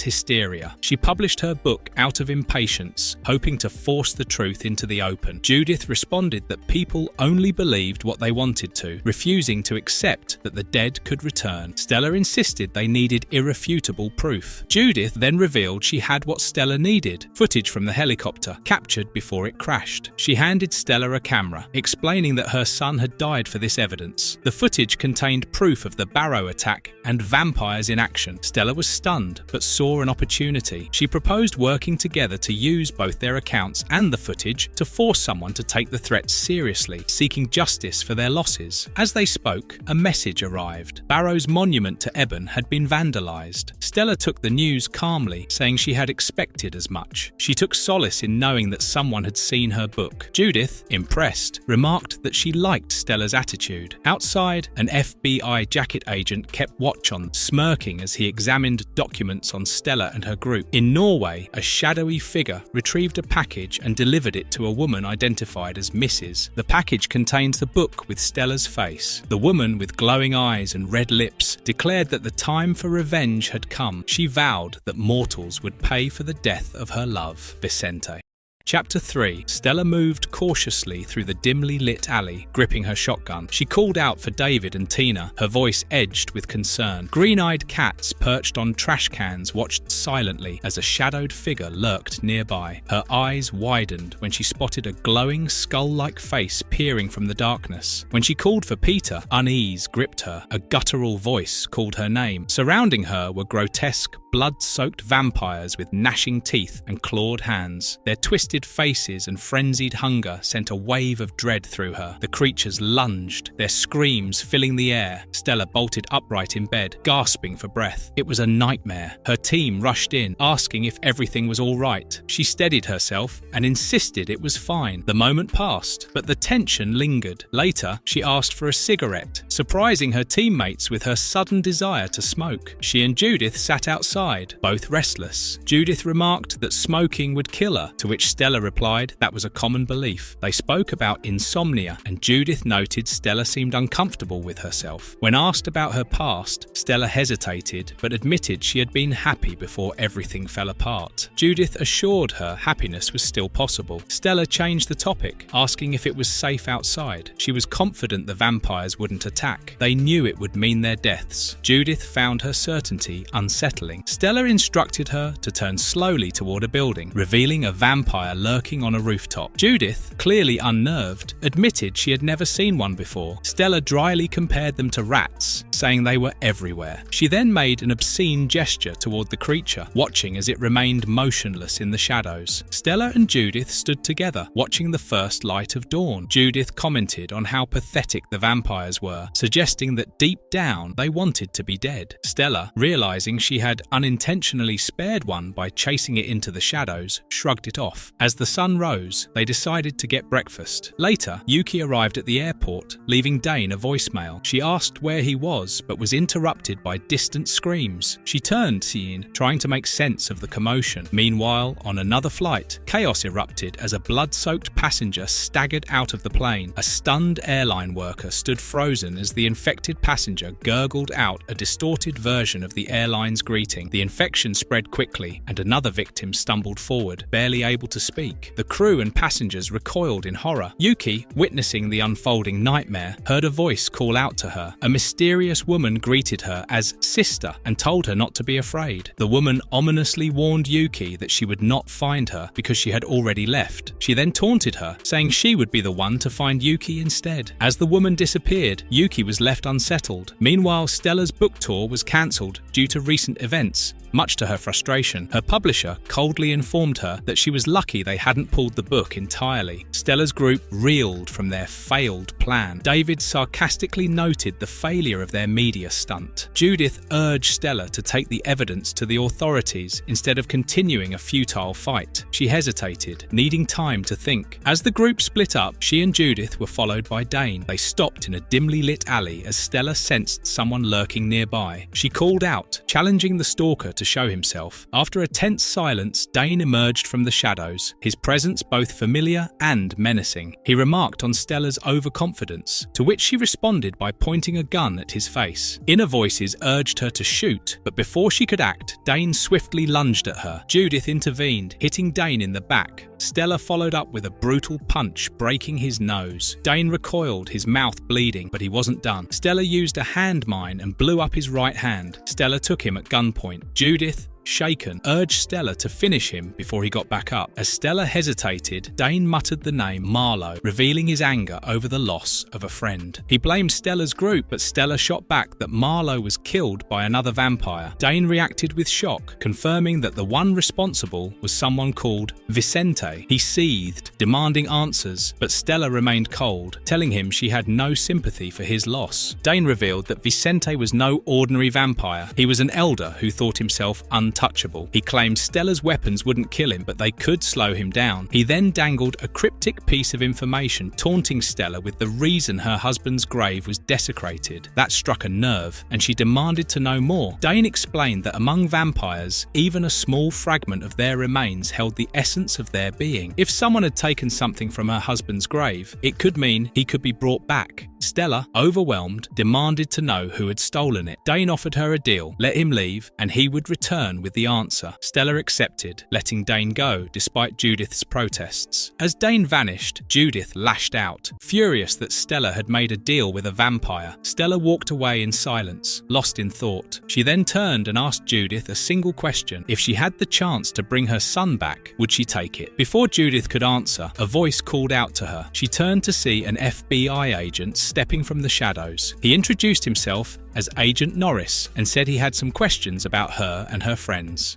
hysteria. She published her book out of impatience, hoping to force the truth into the open. Judith responded that people only believed what they wanted to, refusing to accept that the dead could return. Stella insisted they needed irrefutable proof. Judith then revealed she had what Stella needed, footage from the helicopter, captured before it crashed. She handed Stella a camera, explaining that her son had died for this evidence. The footage contained proof of the Barrow attack and vampires in action. Stella was stunned, but saw an opportunity. She proposed working together to use both their accounts and the footage to force someone to take the threats seriously, seeking justice for their losses. As they spoke, a message arrived. Barrow's monument to Eben had been vandalized. Stella took the news calmly, saying she had expected as much. She took solace in knowing that someone had seen her book. Judith, impressed, remarked that she liked Stella's attitude. Outside, an FBI jacket agent kept watch on, smirking as he examined documents on Stella and her group. In Norway, a shadowy figure retrieved a package and delivered it to a woman identified as Mrs. The package contains the book with Stella's face. The woman, with glowing eyes and red lips, declared that the time for revenge had come. She vowed that mortals would pay for the death of her love, Vicente. Chapter 3. Stella moved cautiously through the dimly lit alley, gripping her shotgun. She called out for David and Tina, her voice edged with concern. Green-eyed cats perched on trash cans watched silently as a shadowed figure lurked nearby. Her eyes widened when she spotted a glowing, skull-like face peering from the darkness. When she called for Peter, unease gripped her. A guttural voice called her name. Surrounding her were grotesque, blood-soaked vampires with gnashing teeth and clawed hands. Their twisted faces and frenzied hunger sent a wave of dread through her. The creatures lunged, their screams filling the air. Stella bolted upright in bed, gasping for breath. It was a nightmare. Her team rushed in, asking if everything was all right. She steadied herself and insisted it was fine. The moment passed, but the tension lingered. Later, she asked for a cigarette, surprising her teammates with her sudden desire to smoke. She and Judith sat outside, both restless. Judith remarked that smoking would kill her, to which Stella replied that was a common belief. They spoke about insomnia, and Judith noted Stella seemed uncomfortable with herself. When asked about her past, Stella hesitated, but admitted she had been happy before everything fell apart. Judith assured her happiness was still possible. Stella changed the topic, asking if it was safe outside. She was confident the vampires wouldn't attack. They knew it would mean their deaths. Judith found her certainty unsettling. Stella instructed her to turn slowly toward a building, revealing a vampire lurking on a rooftop. Judith, clearly unnerved, admitted she had never seen one before. Stella dryly compared them to rats, saying they were everywhere. She then made an obscene gesture toward the creature, watching as it remained motionless in the shadows. Stella and Judith stood together, watching the first light of dawn. Judith commented on how pathetic the vampires were, suggesting that deep down they wanted to be dead. Stella, realizing she had unintentionally spared one by chasing it into the shadows, shrugged it off. As the sun rose, they decided to get breakfast. Later, Yuki arrived at the airport, leaving Dane a voicemail. She asked where he was, but was interrupted by distant screams. She turned, trying to make sense of the commotion. Meanwhile, on another flight, chaos erupted as a blood-soaked passenger staggered out of the plane. A stunned airline worker stood frozen as the infected passenger gurgled out a distorted version of the airline's greeting. The infection spread quickly, and another victim stumbled forward, barely able to speak. The crew and passengers recoiled in horror. Yuki, witnessing the unfolding nightmare, heard a voice call out to her. A mysterious woman greeted her as sister and told her not to be afraid. The woman ominously warned Yuki that she would not find her because she had already left. She then taunted her, saying she would be the one to find Yuki instead. As the woman disappeared, Yuki was left unsettled. Meanwhile, Stella's book tour was cancelled due to recent events. Much to her frustration, her publisher coldly informed her that she was lucky they hadn't pulled the book entirely. Stella's group reeled from their failed plan. David sarcastically noted the failure of their media stunt. Judith urged Stella to take the evidence to the authorities instead of continuing a futile fight. She hesitated, needing time to think. As the group split up, she and Judith were followed by Dane. They stopped in a dimly lit alley as Stella sensed someone lurking nearby. She called out, challenging the stalker to show himself. After a tense silence, Dane emerged from the shadows, his presence both familiar and menacing. He remarked on Stella's overconfidence, to which she responded by pointing a gun at his face. Inner voices urged her to shoot, but before she could act, Dane swiftly lunged at her. Judith intervened, hitting Dane in the back. Stella followed up with a brutal punch, breaking his nose. Dane recoiled, his mouth bleeding, but he wasn't done. Stella used a hand mine and blew up his right hand. Stella took him at gunpoint. Judith, shaken, urged Stella to finish him before he got back up. As Stella hesitated, Dane muttered the name Marlowe, revealing his anger over the loss of a friend. He blamed Stella's group, but Stella shot back that Marlowe was killed by another vampire. Dane reacted with shock, confirming that the one responsible was someone called Vicente. He seethed, demanding answers, but Stella remained cold, telling him she had no sympathy for his loss. Dane revealed that Vicente was no ordinary vampire. He was an elder who thought himself untouchable. He claimed Stella's weapons wouldn't kill him, but they could slow him down. He then dangled a cryptic piece of information, taunting Stella with the reason her husband's grave was desecrated. That struck a nerve, and she demanded to know more. Dane explained that among vampires, even a small fragment of their remains held the essence of their being. If someone had taken something from her husband's grave, it could mean he could be brought back. Stella, overwhelmed, demanded to know who had stolen it. Dane offered her a deal, let him leave, and he would return with the answer. Stella accepted, letting Dane go despite Judith's protests. As Dane vanished, Judith lashed out. Furious that Stella had made a deal with a vampire, Stella walked away in silence, lost in thought. She then turned and asked Judith a single question. If she had the chance to bring her son back, would she take it? Before Judith could answer, a voice called out to her. She turned to see an FBI agent stepping from the shadows. He introduced himself as Agent Norris and said he had some questions about her and her friends.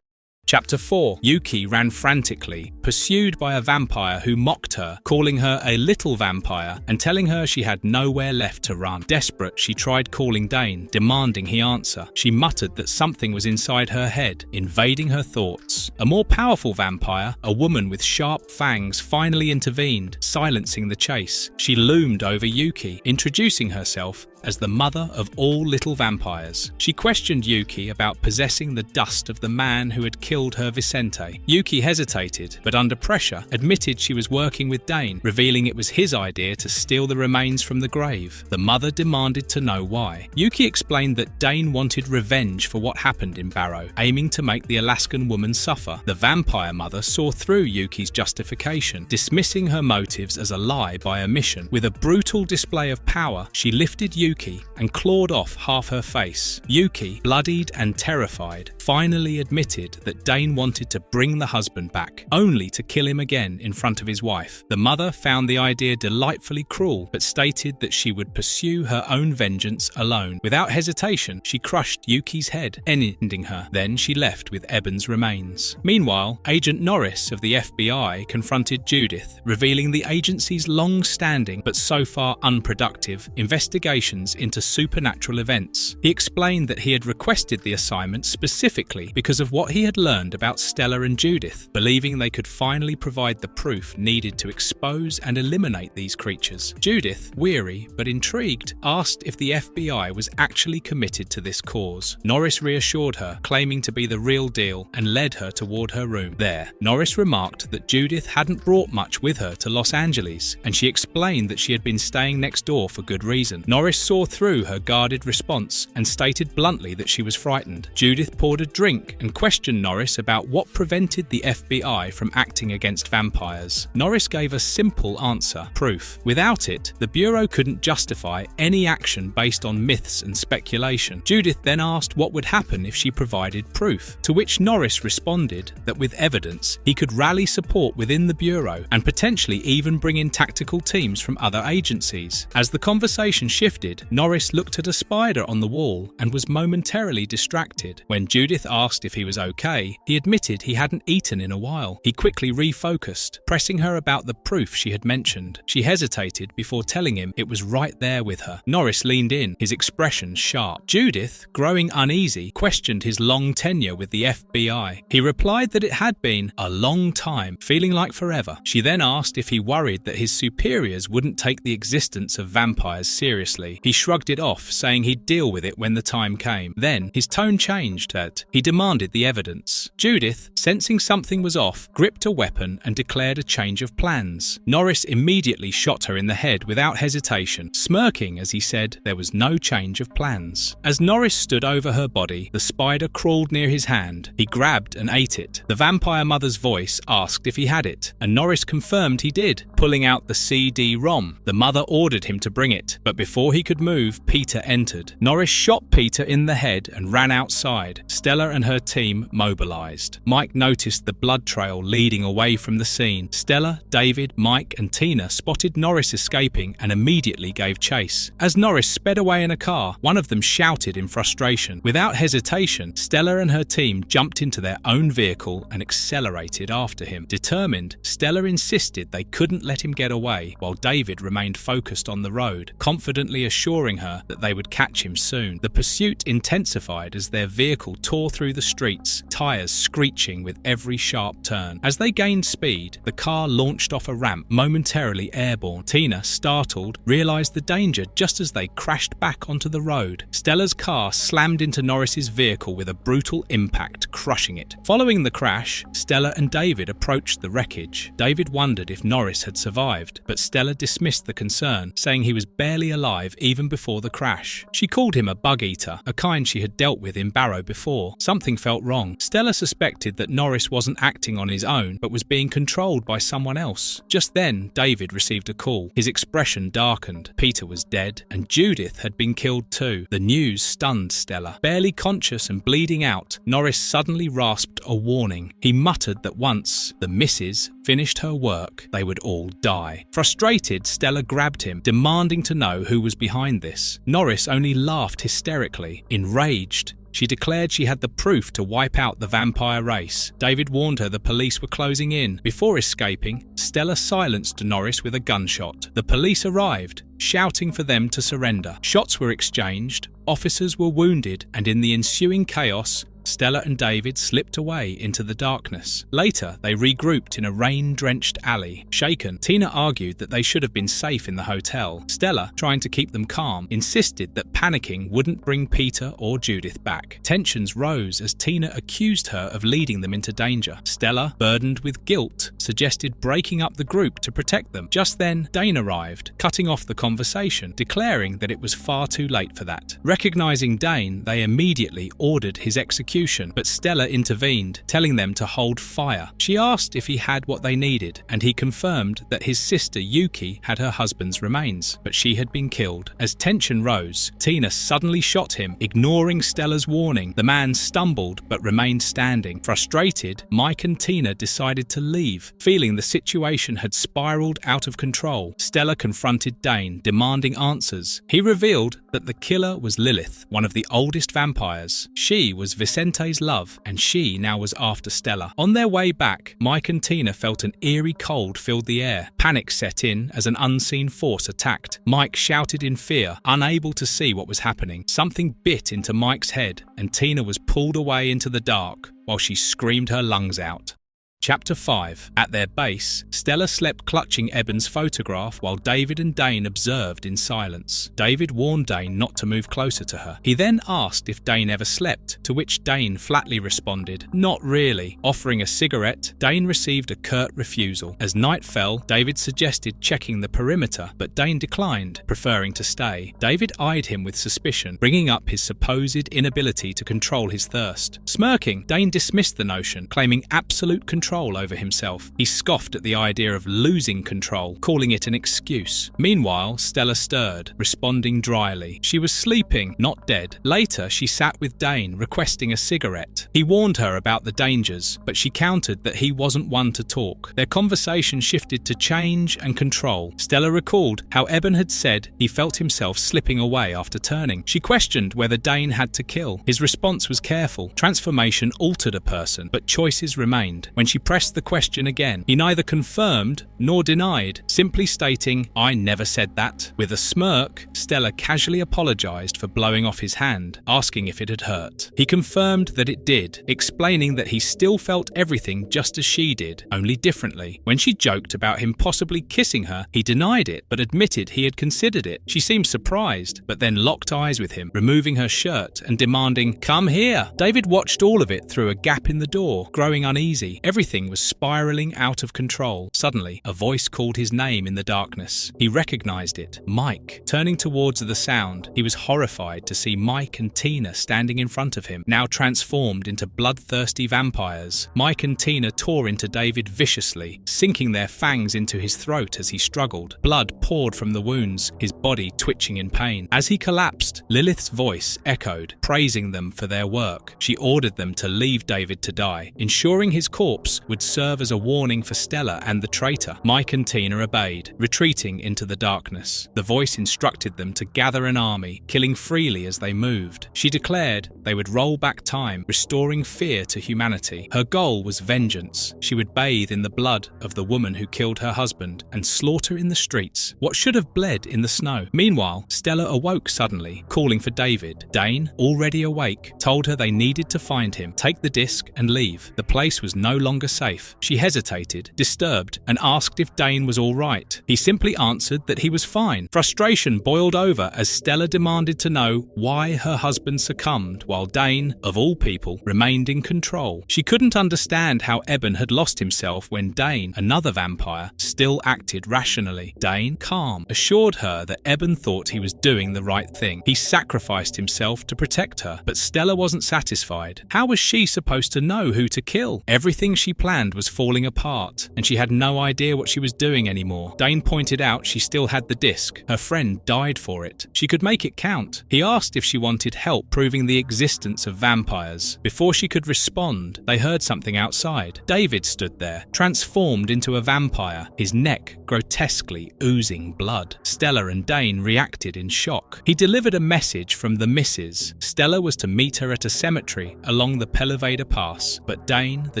Chapter 4. Yuki ran frantically, pursued by a vampire who mocked her, calling her a little vampire and telling her she had nowhere left to run. Desperate, she tried calling Dane, demanding he answer. She muttered that something was inside her head, invading her thoughts. A more powerful vampire, a woman with sharp fangs, finally intervened, silencing the chase. She loomed over Yuki, introducing herself as the mother of all little vampires. She questioned Yuki about possessing the dust of the man who had killed her Vicente. Yuki hesitated, but under pressure, admitted she was working with Dane, revealing it was his idea to steal the remains from the grave. The mother demanded to know why. Yuki explained that Dane wanted revenge for what happened in Barrow, aiming to make the Alaskan woman suffer. The vampire mother saw through Yuki's justification, dismissing her motives as a lie by omission. With a brutal display of power, she lifted Yuki Yuki and clawed off half her face. Yuki, bloodied and terrified, finally admitted that Dane wanted to bring the husband back, only to kill him again in front of his wife. The mother found the idea delightfully cruel, but stated that she would pursue her own vengeance alone. Without hesitation, she crushed Yuki's head, ending her. Then she left with Eben's remains. Meanwhile, Agent Norris of the FBI confronted Judith, revealing the agency's long-standing but so far unproductive investigations into supernatural events. He explained that he had requested the assignment specifically because of what he had learned about Stella and Judith, believing they could finally provide the proof needed to expose and eliminate these creatures. Judith, weary but intrigued, asked if the FBI was actually committed to this cause. Norris reassured her, claiming to be the real deal, and led her toward her room. There, Norris remarked that Judith hadn't brought much with her to Los Angeles, and she explained that she had been staying next door for good reason. Norris saw through her guarded response and stated bluntly that she was frightened. Judith poured a drink and questioned Norris about what prevented the FBI from acting against vampires. Norris gave a simple answer: proof. Without it, the Bureau couldn't justify any action based on myths and speculation. Judith then asked what would happen if she provided proof, to which Norris responded that with evidence, he could rally support within the Bureau and potentially even bring in tactical teams from other agencies. As the conversation shifted, Norris looked at a spider on the wall and was momentarily distracted. When Judith asked if he was okay, he admitted he hadn't eaten in a while. He quickly refocused, pressing her about the proof she had mentioned. She hesitated before telling him it was right there with her. Norris leaned in, his expression sharp. Judith, growing uneasy, questioned his long tenure with the FBI. He replied that it had been a long time, feeling like forever. She then asked if he worried that his superiors wouldn't take the existence of vampires seriously. He shrugged it off, saying he'd deal with it when the time came. Then, his tone changed that he demanded the evidence. Judith, sensing something was off, gripped a weapon and declared a change of plans. Norris immediately shot her in the head without hesitation, smirking as he said there was no change of plans. As Norris stood over her body, the spider crawled near his hand. He grabbed and ate it. The vampire mother's voice asked if he had it, and Norris confirmed he did, pulling out the CD-ROM. The mother ordered him to bring it, but before he could move, Peter entered. Norris shot Peter in the head and ran outside. Stella and her team mobilized. Mike noticed the blood trail leading away from the scene. Stella, David, Mike and Tina spotted Norris escaping and immediately gave chase. As Norris sped away in a car, one of them shouted in frustration. Without hesitation, Stella and her team jumped into their own vehicle and accelerated after him. Determined, Stella insisted they couldn't let him get away, while David remained focused on the road, confidently assuring her that they would catch him soon. The pursuit intensified as their vehicle tore through the streets, tires screeching with every sharp turn. As they gained speed, the car launched off a ramp, momentarily airborne. Tina, startled, realized the danger just as they crashed back onto the road. Stella's car slammed into Norris's vehicle with a brutal impact, crushing it. Following the crash, Stella and David approached the wreckage. David wondered if Norris had survived, but Stella dismissed the concern, saying he was barely alive even before the crash. She called him a bug-eater, a kind she had dealt with in Barrow before. Something felt wrong. Stella suspected that Norris wasn't acting on his own, but was being controlled by someone else. Just then, David received a call. His expression darkened. Peter was dead, and Judith had been killed too. The news stunned Stella. Barely conscious and bleeding out, Norris suddenly rasped a warning. He muttered that once the missus finished her work, they would all die. Frustrated, Stella grabbed him, demanding to know who was behind this. Norris only laughed hysterically. Enraged, she declared she had the proof to wipe out the vampire race. David warned her the police were closing in. Before escaping, Stella silenced Norris with a gunshot. The police arrived, shouting for them to surrender. Shots were exchanged, officers were wounded, and in the ensuing chaos, Stella and David slipped away into the darkness. Later, they regrouped in a rain-drenched alley. Shaken, Tina argued that they should have been safe in the hotel. Stella, trying to keep them calm, insisted that panicking wouldn't bring Peter or Judith back. Tensions rose as Tina accused her of leading them into danger. Stella, burdened with guilt, suggested breaking up the group to protect them. Just then, Dane arrived, cutting off the conversation, declaring that it was far too late for that. Recognizing Dane, they immediately ordered his execution execution, but Stella intervened, telling them to hold fire. She asked if he had what they needed, and he confirmed that his sister Yuki had her husband's remains, but she had been killed. As tension rose, Tina suddenly shot him, ignoring Stella's warning. The man stumbled but remained standing. Frustrated, Mike and Tina decided to leave, feeling the situation had spiraled out of control. Stella confronted Dane, demanding answers. He revealed that the killer was Lilith, one of the oldest vampires. She was Vicente's love, and she now was after Stella. On their way back, Mike and Tina felt an eerie cold filled the air. Panic set in as an unseen force attacked. Mike shouted in fear, unable to see what was happening. Something bit into Mike's head, and Tina was pulled away into the dark while she screamed her lungs out. Chapter 5. At their base, Stella slept clutching Eben's photograph while David and Dane observed in silence. David warned Dane not to move closer to her. He then asked if Dane ever slept, to which Dane flatly responded, "Not really." Offering a cigarette, Dane received a curt refusal. As night fell, David suggested checking the perimeter, but Dane declined, preferring to stay. David eyed him with suspicion, bringing up his supposed inability to control his thirst. Smirking, Dane dismissed the notion, claiming absolute control over himself. He scoffed at the idea of losing control, calling it an excuse. Meanwhile, Stella stirred, responding dryly. She was sleeping, not dead. Later, she sat with Dane, requesting a cigarette. He warned her about the dangers, but she countered that he wasn't one to talk. Their conversation shifted to change and control. Stella recalled how Eben had said he felt himself slipping away after turning. She questioned whether Dane had to kill. His response was careful. Transformation altered a person, but choices remained. When she pressed the question again, he neither confirmed nor denied, simply stating, "I never said that." With a smirk, Stella casually apologized for blowing off his hand, asking if it had hurt. He confirmed that it did, explaining that he still felt everything just as she did, only differently. When she joked about him possibly kissing her, he denied it, but admitted he had considered it. She seemed surprised, but then locked eyes with him, removing her shirt and demanding, "Come here." David watched all of it through a gap in the door, growing uneasy. Everything was spiraling out of control. Suddenly, a voice called his name in the darkness. He recognized it. Mike. Turning towards the sound, he was horrified to see Mike and Tina standing in front of him, now transformed into bloodthirsty vampires. Mike and Tina tore into David viciously, sinking their fangs into his throat as he struggled. Blood poured from the wounds, his body twitching in pain. As he collapsed, Lilith's voice echoed, praising them for their work. She ordered them to leave David to die, ensuring his corpse would serve as a warning for Stella and the traitor. Mike and Tina obeyed, retreating into the darkness. The voice instructed them to gather an army, killing freely as they moved. She declared they would roll back time, restoring fear to humanity. Her goal was vengeance. She would bathe in the blood of the woman who killed her husband and slaughter in the streets what should have bled in the snow. Meanwhile, Stella awoke suddenly, calling for David. Dane, already awake, told her they needed to find him, take the disc and leave. The place was no longer safe. She hesitated, disturbed, and asked if Dane was all right. He simply answered that he was fine. Frustration boiled over as Stella demanded to know why her husband succumbed while Dane, of all people, remained in control. She couldn't understand how Eben had lost himself when Dane, another vampire, still acted rationally. Dane, calm, assured her that Eben thought he was doing the right thing. He sacrificed himself to protect her, but Stella wasn't satisfied. How was she supposed to know who to kill? Everything she planned was falling apart, and she had no idea what she was doing anymore. Dane pointed out she still had the disc. Her friend died for it. She could make it count. He asked if she wanted help proving the existence of vampires. Before she could respond, they heard something outside. David stood there, transformed into a vampire, his neck grotesquely oozing blood. Stella and Dane reacted in shock. He delivered a message from the missus. Stella was to meet her at a cemetery along the Peleveda Pass, but Dane, the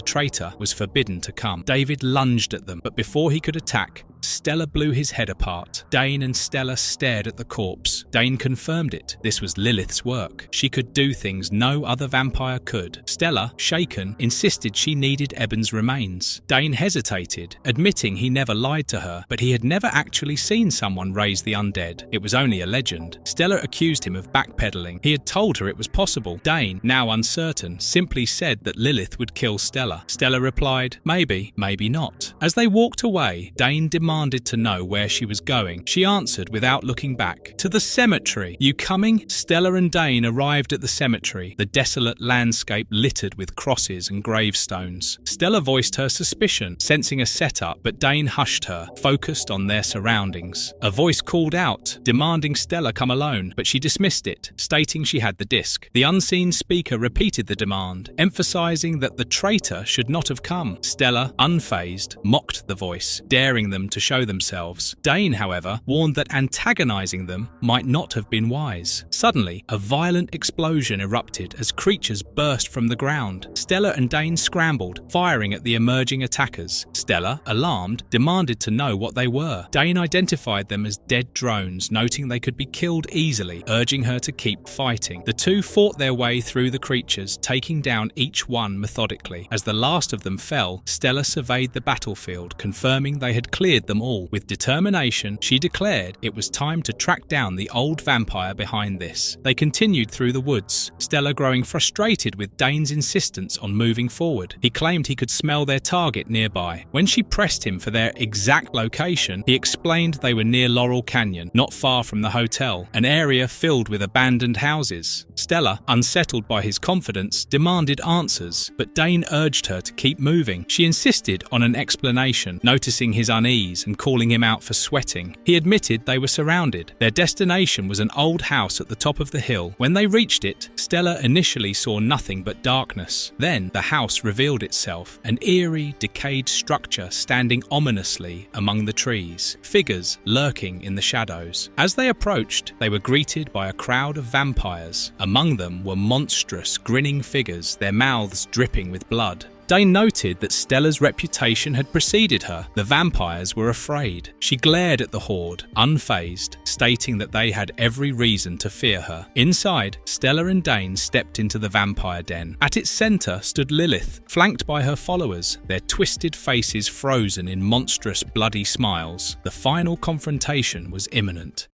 traitor, was forbidden to come. David lunged at them, but before he could attack, Stella blew his head apart. Dane and Stella stared at the corpse. Dane confirmed it. This was Lilith's work. She could do things no other vampire could. Stella, shaken, insisted she needed Eben's remains. Dane hesitated, admitting he never lied to her, but he had never actually seen someone raise the undead. It was only a legend. Stella accused him of backpedaling. He had told her it was possible. Dane, now uncertain, simply said that Lilith would kill Stella. Stella replied, maybe, maybe not. As they walked away, Dane demanded to know where she was going. She answered without looking back, to the cemetery. You coming?" Stella and Dane arrived at the cemetery, the desolate landscape littered with crosses and gravestones. Stella voiced her suspicion, sensing a setup, but Dane hushed her, focused on their surroundings. A voice called out, demanding Stella come alone, but she dismissed it, stating she had the disc. The unseen speaker repeated the demand, emphasizing that the traitor should not have come. Stella, unfazed, mocked the voice, daring them to show themselves. Dane, however, warned that antagonizing them might not have been wise. Suddenly, a violent explosion erupted as creatures burst from the ground. Stella and Dane scrambled, firing at the emerging attackers. Stella, alarmed, demanded to know what they were. Dane identified them as dead drones, noting they could be killed easily, urging her to keep fighting. The two fought their way through the creatures, taking down each one methodically. As the last of them fell, Stella surveyed the battlefield, confirming they had cleared them all. With determination, she declared it was time to track down the old vampire behind this. They continued through the woods, Stella growing frustrated with Dane's insistence on moving forward. He claimed he could smell their target nearby. When she pressed him for their exact location, he explained they were near Laurel Canyon, not far from the hotel, an area filled with abandoned houses. Stella, unsettled by his confidence, demanded answers, but Dane urged her to keep moving. She insisted on an explanation, noticing his unease and calling him out for sweating. He admitted they were surrounded. Their destination was an old house at the top of the hill. When they reached it, Stella initially saw nothing but darkness. Then the house revealed itself, an eerie, decayed structure standing ominously among the trees, figures lurking in the shadows. As they approached, they were greeted by a crowd of vampires. Among them were monstrous, grinning figures, their mouths dripping with blood. Dane noted that Stella's reputation had preceded her. The vampires were afraid. She glared at the horde, unfazed, stating that they had every reason to fear her. Inside, Stella and Dane stepped into the vampire den. At its center stood Lilith, flanked by her followers, their twisted faces frozen in monstrous, bloody smiles. The final confrontation was imminent.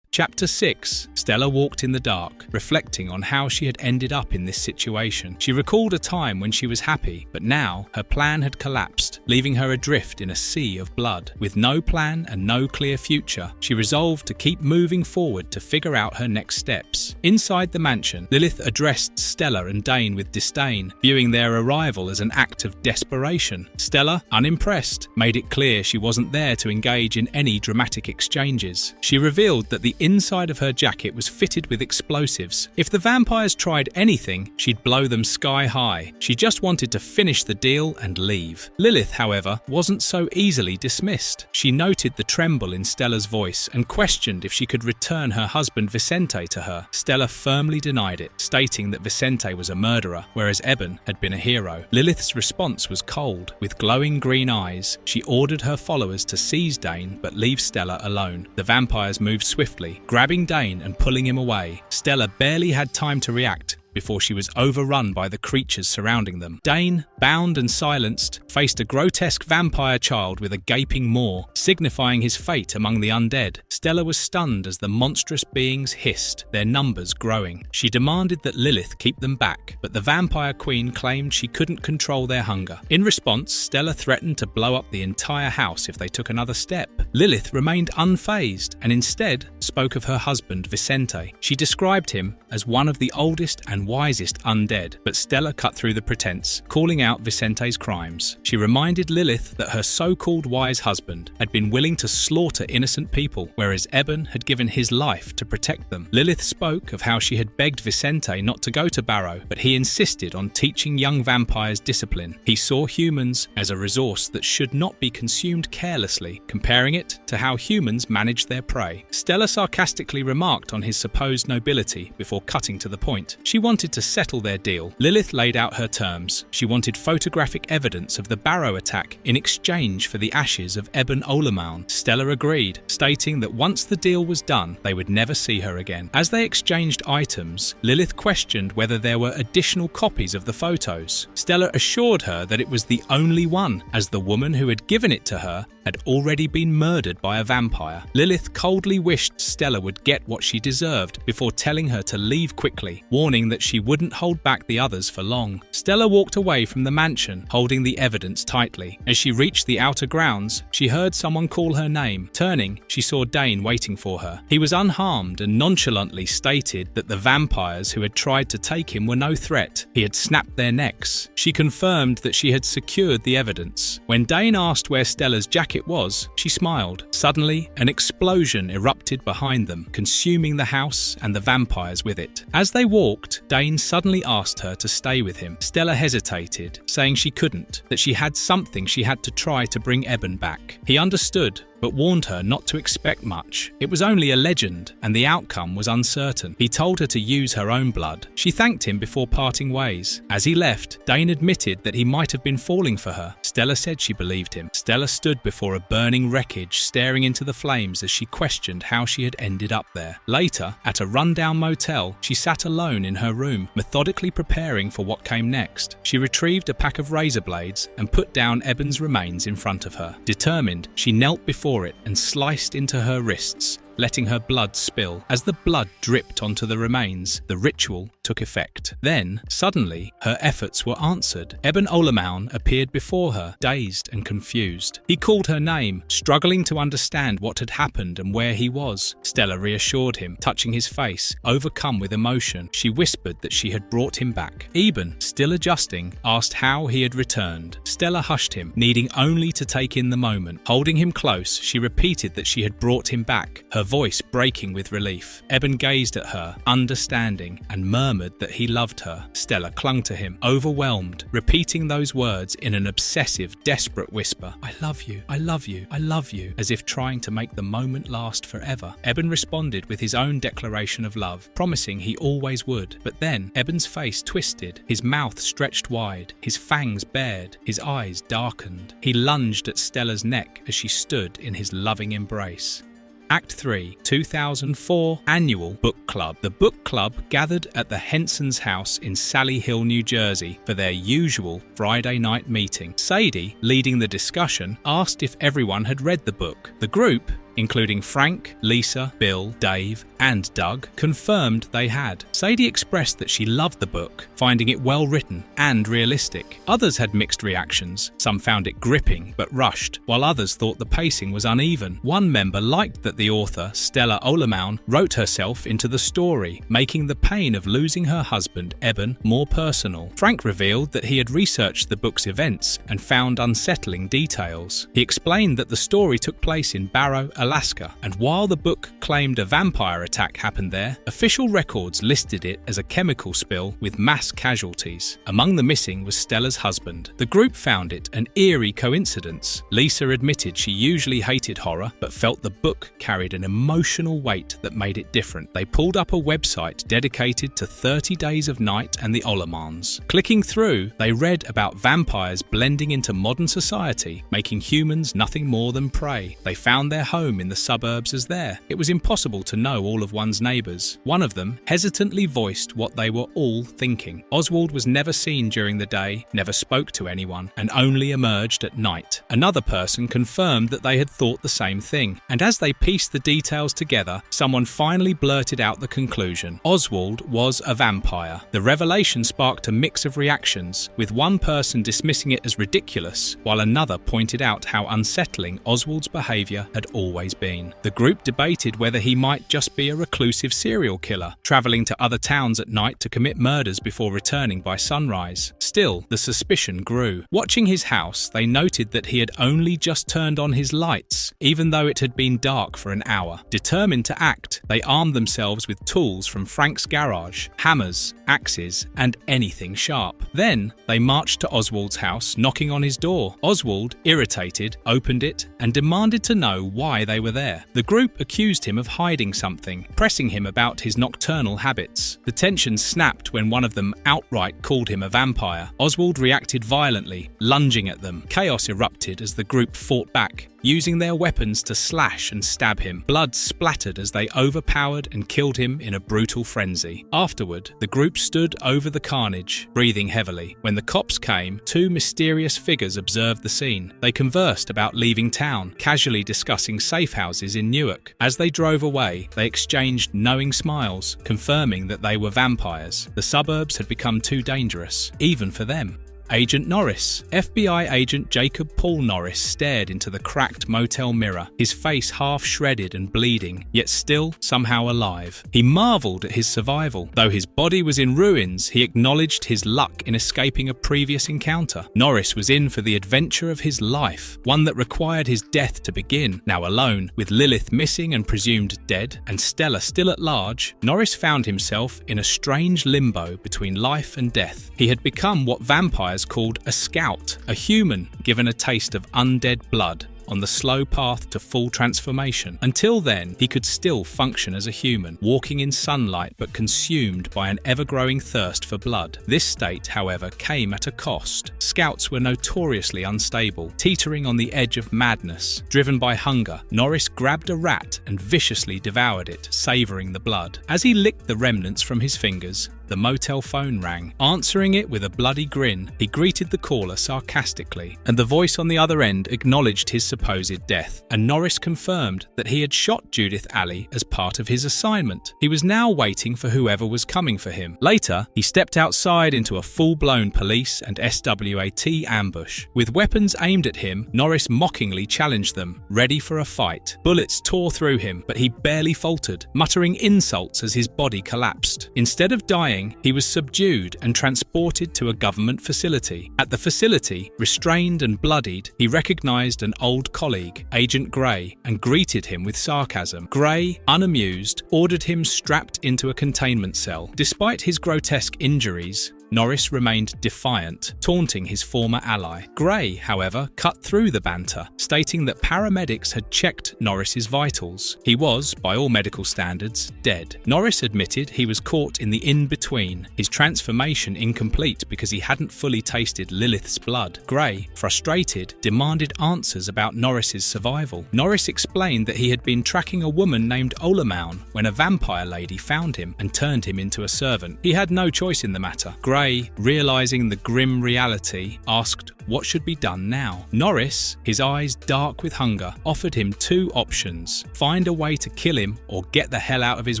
Chapter 6. Stella walked in the dark, reflecting on how she had ended up in this situation. She recalled a time when she was happy, but now her plan had collapsed, leaving her adrift in a sea of blood. With no plan and no clear future, she resolved to keep moving forward to figure out her next steps. Inside the mansion, Lilith addressed Stella and Dane with disdain, viewing their arrival as an act of desperation. Stella, unimpressed, made it clear she wasn't there to engage in any dramatic exchanges. She revealed that the inside of her jacket was fitted with explosives. If the vampires tried anything, she'd blow them sky high. She just wanted to finish the deal and leave. Lilith, however, wasn't so easily dismissed. She noted the tremble in Stella's voice and questioned if she could return her husband Vicente to her. Stella firmly denied it, stating that Vicente was a murderer, whereas Eben had been a hero. Lilith's response was cold. With glowing green eyes, she ordered her followers to seize Dane but leave Stella alone. The vampires moved swiftly, grabbing Dane and pulling him away. Stella barely had time to react before she was overrun by the creatures surrounding them. Dane, bound and silenced, faced a grotesque vampire child with a gaping maw, signifying his fate among the undead. Stella was stunned as the monstrous beings hissed, their numbers growing. She demanded that Lilith keep them back, but the vampire queen claimed she couldn't control their hunger. In response, Stella threatened to blow up the entire house if they took another step. Lilith remained unfazed and instead spoke of her husband Vicente. She described him as one of the oldest and wisest undead, but Stella cut through the pretense, calling out Vicente's crimes. She reminded Lilith that her so-called wise husband had been willing to slaughter innocent people, whereas Eben had given his life to protect them. Lilith spoke of how she had begged Vicente not to go to Barrow, but he insisted on teaching young vampires discipline. He saw humans as a resource that should not be consumed carelessly, comparing it to how humans manage their prey. Stella sarcastically remarked on his supposed nobility before cutting to the point. She wanted to settle their deal. Lilith laid out her terms. She wanted photographic evidence of the Barrow attack in exchange for the ashes of Eben Olamoun. Stella agreed, stating that once the deal was done, they would never see her again. As they exchanged items, Lilith questioned whether there were additional copies of the photos. Stella assured her that it was the only one, as the woman who had given it to her had already been murdered by a vampire. Lilith coldly wished Stella would get what she deserved before telling her to leave quickly, warning that she wouldn't hold back the others for long. Stella walked away from the mansion, holding the evidence tightly. As she reached the outer grounds, she heard someone call her name. Turning, she saw Dane waiting for her. He was unharmed and nonchalantly stated that the vampires who had tried to take him were no threat. He had snapped their necks. She confirmed that she had secured the evidence. When Dane asked where Stella's jacket was, she smiled. Suddenly, an explosion erupted behind them, consuming the house and the vampires with it. As they walked, Dane suddenly asked her to stay with him. Stella hesitated, saying she couldn't, that she had something she had to try to bring Eben back. He understood, but warned her not to expect much. It was only a legend, and the outcome was uncertain. He told her to use her own blood. She thanked him before parting ways. As he left, Dane admitted that he might have been falling for her. Stella said she believed him. Stella stood before a burning wreckage, staring into the flames as she questioned how she had ended up there. Later, at a rundown motel, she sat alone in her room, methodically preparing for what came next. She retrieved a pack of razor blades and put down Eben's remains in front of her. Determined, she knelt before it and sliced into her wrists, letting her blood spill. As the blood dripped onto the remains, the ritual took effect. Then, suddenly, her efforts were answered. Eben Olemaun appeared before her, dazed and confused. He called her name, struggling to understand what had happened and where he was. Stella reassured him, touching his face, overcome with emotion. She whispered that she had brought him back. Eben, still adjusting, asked how he had returned. Stella hushed him, needing only to take in the moment. Holding him close, she repeated that she had brought him back, her voice breaking with relief. Eben gazed at her, understanding, and murmured that he loved her. Stella clung to him, overwhelmed, repeating those words in an obsessive, desperate whisper. "I love you, I love you, I love you," as if trying to make the moment last forever. Eben responded with his own declaration of love, promising he always would. But then, Eben's face twisted, his mouth stretched wide, his fangs bared, his eyes darkened. He lunged at Stella's neck as she stood in his loving embrace. Act 3, 2004 Annual Book Club. The book club gathered at the Henson's house in Sally Hill, New Jersey for their usual Friday night meeting. Sadie, leading the discussion, asked if everyone had read the book. The group, including Frank, Lisa, Bill, Dave, and Doug, confirmed they had. Sadie expressed that she loved the book, finding it well written and realistic. Others had mixed reactions. Some found it gripping but rushed, while others thought the pacing was uneven. One member liked that the author, Stella Olemaun, wrote herself into the story, making the pain of losing her husband, Eben, more personal. Frank revealed that he had researched the book's events and found unsettling details. He explained that the story took place in Barrow, Alaska, and while the book claimed a vampire attack happened there, official records listed it as a chemical spill with mass casualties. Among the missing was Stella's husband. The group found it an eerie coincidence. Lisa admitted she usually hated horror, but felt the book carried an emotional weight that made it different. They pulled up a website dedicated to 30 Days of Night and the Ollemans. Clicking through, they read about vampires blending into modern society, making humans nothing more than prey. They found their home in the suburbs as there. It was impossible to know all of one's neighbours. One of them hesitantly voiced what they were all thinking. Oswald was never seen during the day, never spoke to anyone, and only emerged at night. Another person confirmed that they had thought the same thing, and as they pieced the details together, someone finally blurted out the conclusion. Oswald was a vampire. The revelation sparked a mix of reactions, with one person dismissing it as ridiculous, while another pointed out how unsettling Oswald's behaviour had always been. The group debated whether he might just be a reclusive serial killer, travelling to other towns at night to commit murders before returning by sunrise. Still, the suspicion grew. Watching his house, they noted that he had only just turned on his lights, even though it had been dark for an hour. Determined to act, they armed themselves with tools from Frank's garage, hammers, axes, and anything sharp. Then, they marched to Oswald's house, knocking on his door. Oswald, irritated, opened it and demanded to know why they were there. The group accused him of hiding something, pressing him about his nocturnal habits. The tension snapped when one of them outright called him a vampire. Oswald reacted violently, lunging at them. Chaos erupted as the group fought back, using their weapons to slash and stab him. Blood splattered as they overpowered and killed him in a brutal frenzy. Afterward, the group stood over the carnage, breathing heavily. When the cops came, two mysterious figures observed the scene. They conversed about leaving town, casually discussing safe houses in Newark. As they drove away, they exchanged knowing smiles, confirming that they were vampires. The suburbs had become too dangerous, even for them. Agent Norris. FBI agent Jacob Paul Norris stared into the cracked motel mirror, his face half shredded and bleeding, yet still somehow alive. He marveled at his survival. Though his body was in ruins, he acknowledged his luck in escaping a previous encounter. Norris was in for the adventure of his life, one that required his death to begin. Now alone, with Lilith missing and presumed dead, and Stella still at large, Norris found himself in a strange limbo between life and death. He had become what vampires called a scout, a human given a taste of undead blood on the slow path to full transformation. Until then, he could still function as a human, walking in sunlight but consumed by an ever-growing thirst for blood. This state, however, came at a cost. Scouts were notoriously unstable, teetering on the edge of madness. Driven by hunger, Norris grabbed a rat and viciously devoured it, savouring the blood. As he licked the remnants from his fingers, the motel phone rang. Answering it with a bloody grin, he greeted the caller sarcastically, and the voice on the other end acknowledged his supposed death, and Norris confirmed that he had shot Judith Alley as part of his assignment. He was now waiting for whoever was coming for him. Later, he stepped outside into a full-blown police and SWAT ambush. With weapons aimed at him, Norris mockingly challenged them, ready for a fight. Bullets tore through him, but he barely faltered, muttering insults as his body collapsed. Instead of dying, he was subdued and transported to a government facility. At the facility, restrained and bloodied, he recognized an old colleague, Agent Gray, and greeted him with sarcasm. Gray, unamused, ordered him strapped into a containment cell. Despite his grotesque injuries, Norris remained defiant, taunting his former ally. Gray, however, cut through the banter, stating that paramedics had checked Norris's vitals. He was, by all medical standards, dead. Norris admitted he was caught in the in-between, his transformation incomplete because he hadn't fully tasted Lilith's blood. Gray, frustrated, demanded answers about Norris's survival. Norris explained that he had been tracking a woman named Olamaun when a vampire lady found him and turned him into a servant. He had no choice in the matter. Gray, realizing the grim reality, asked what should be done now. Norris, his eyes dark with hunger, offered him two options: find a way to kill him or get the hell out of his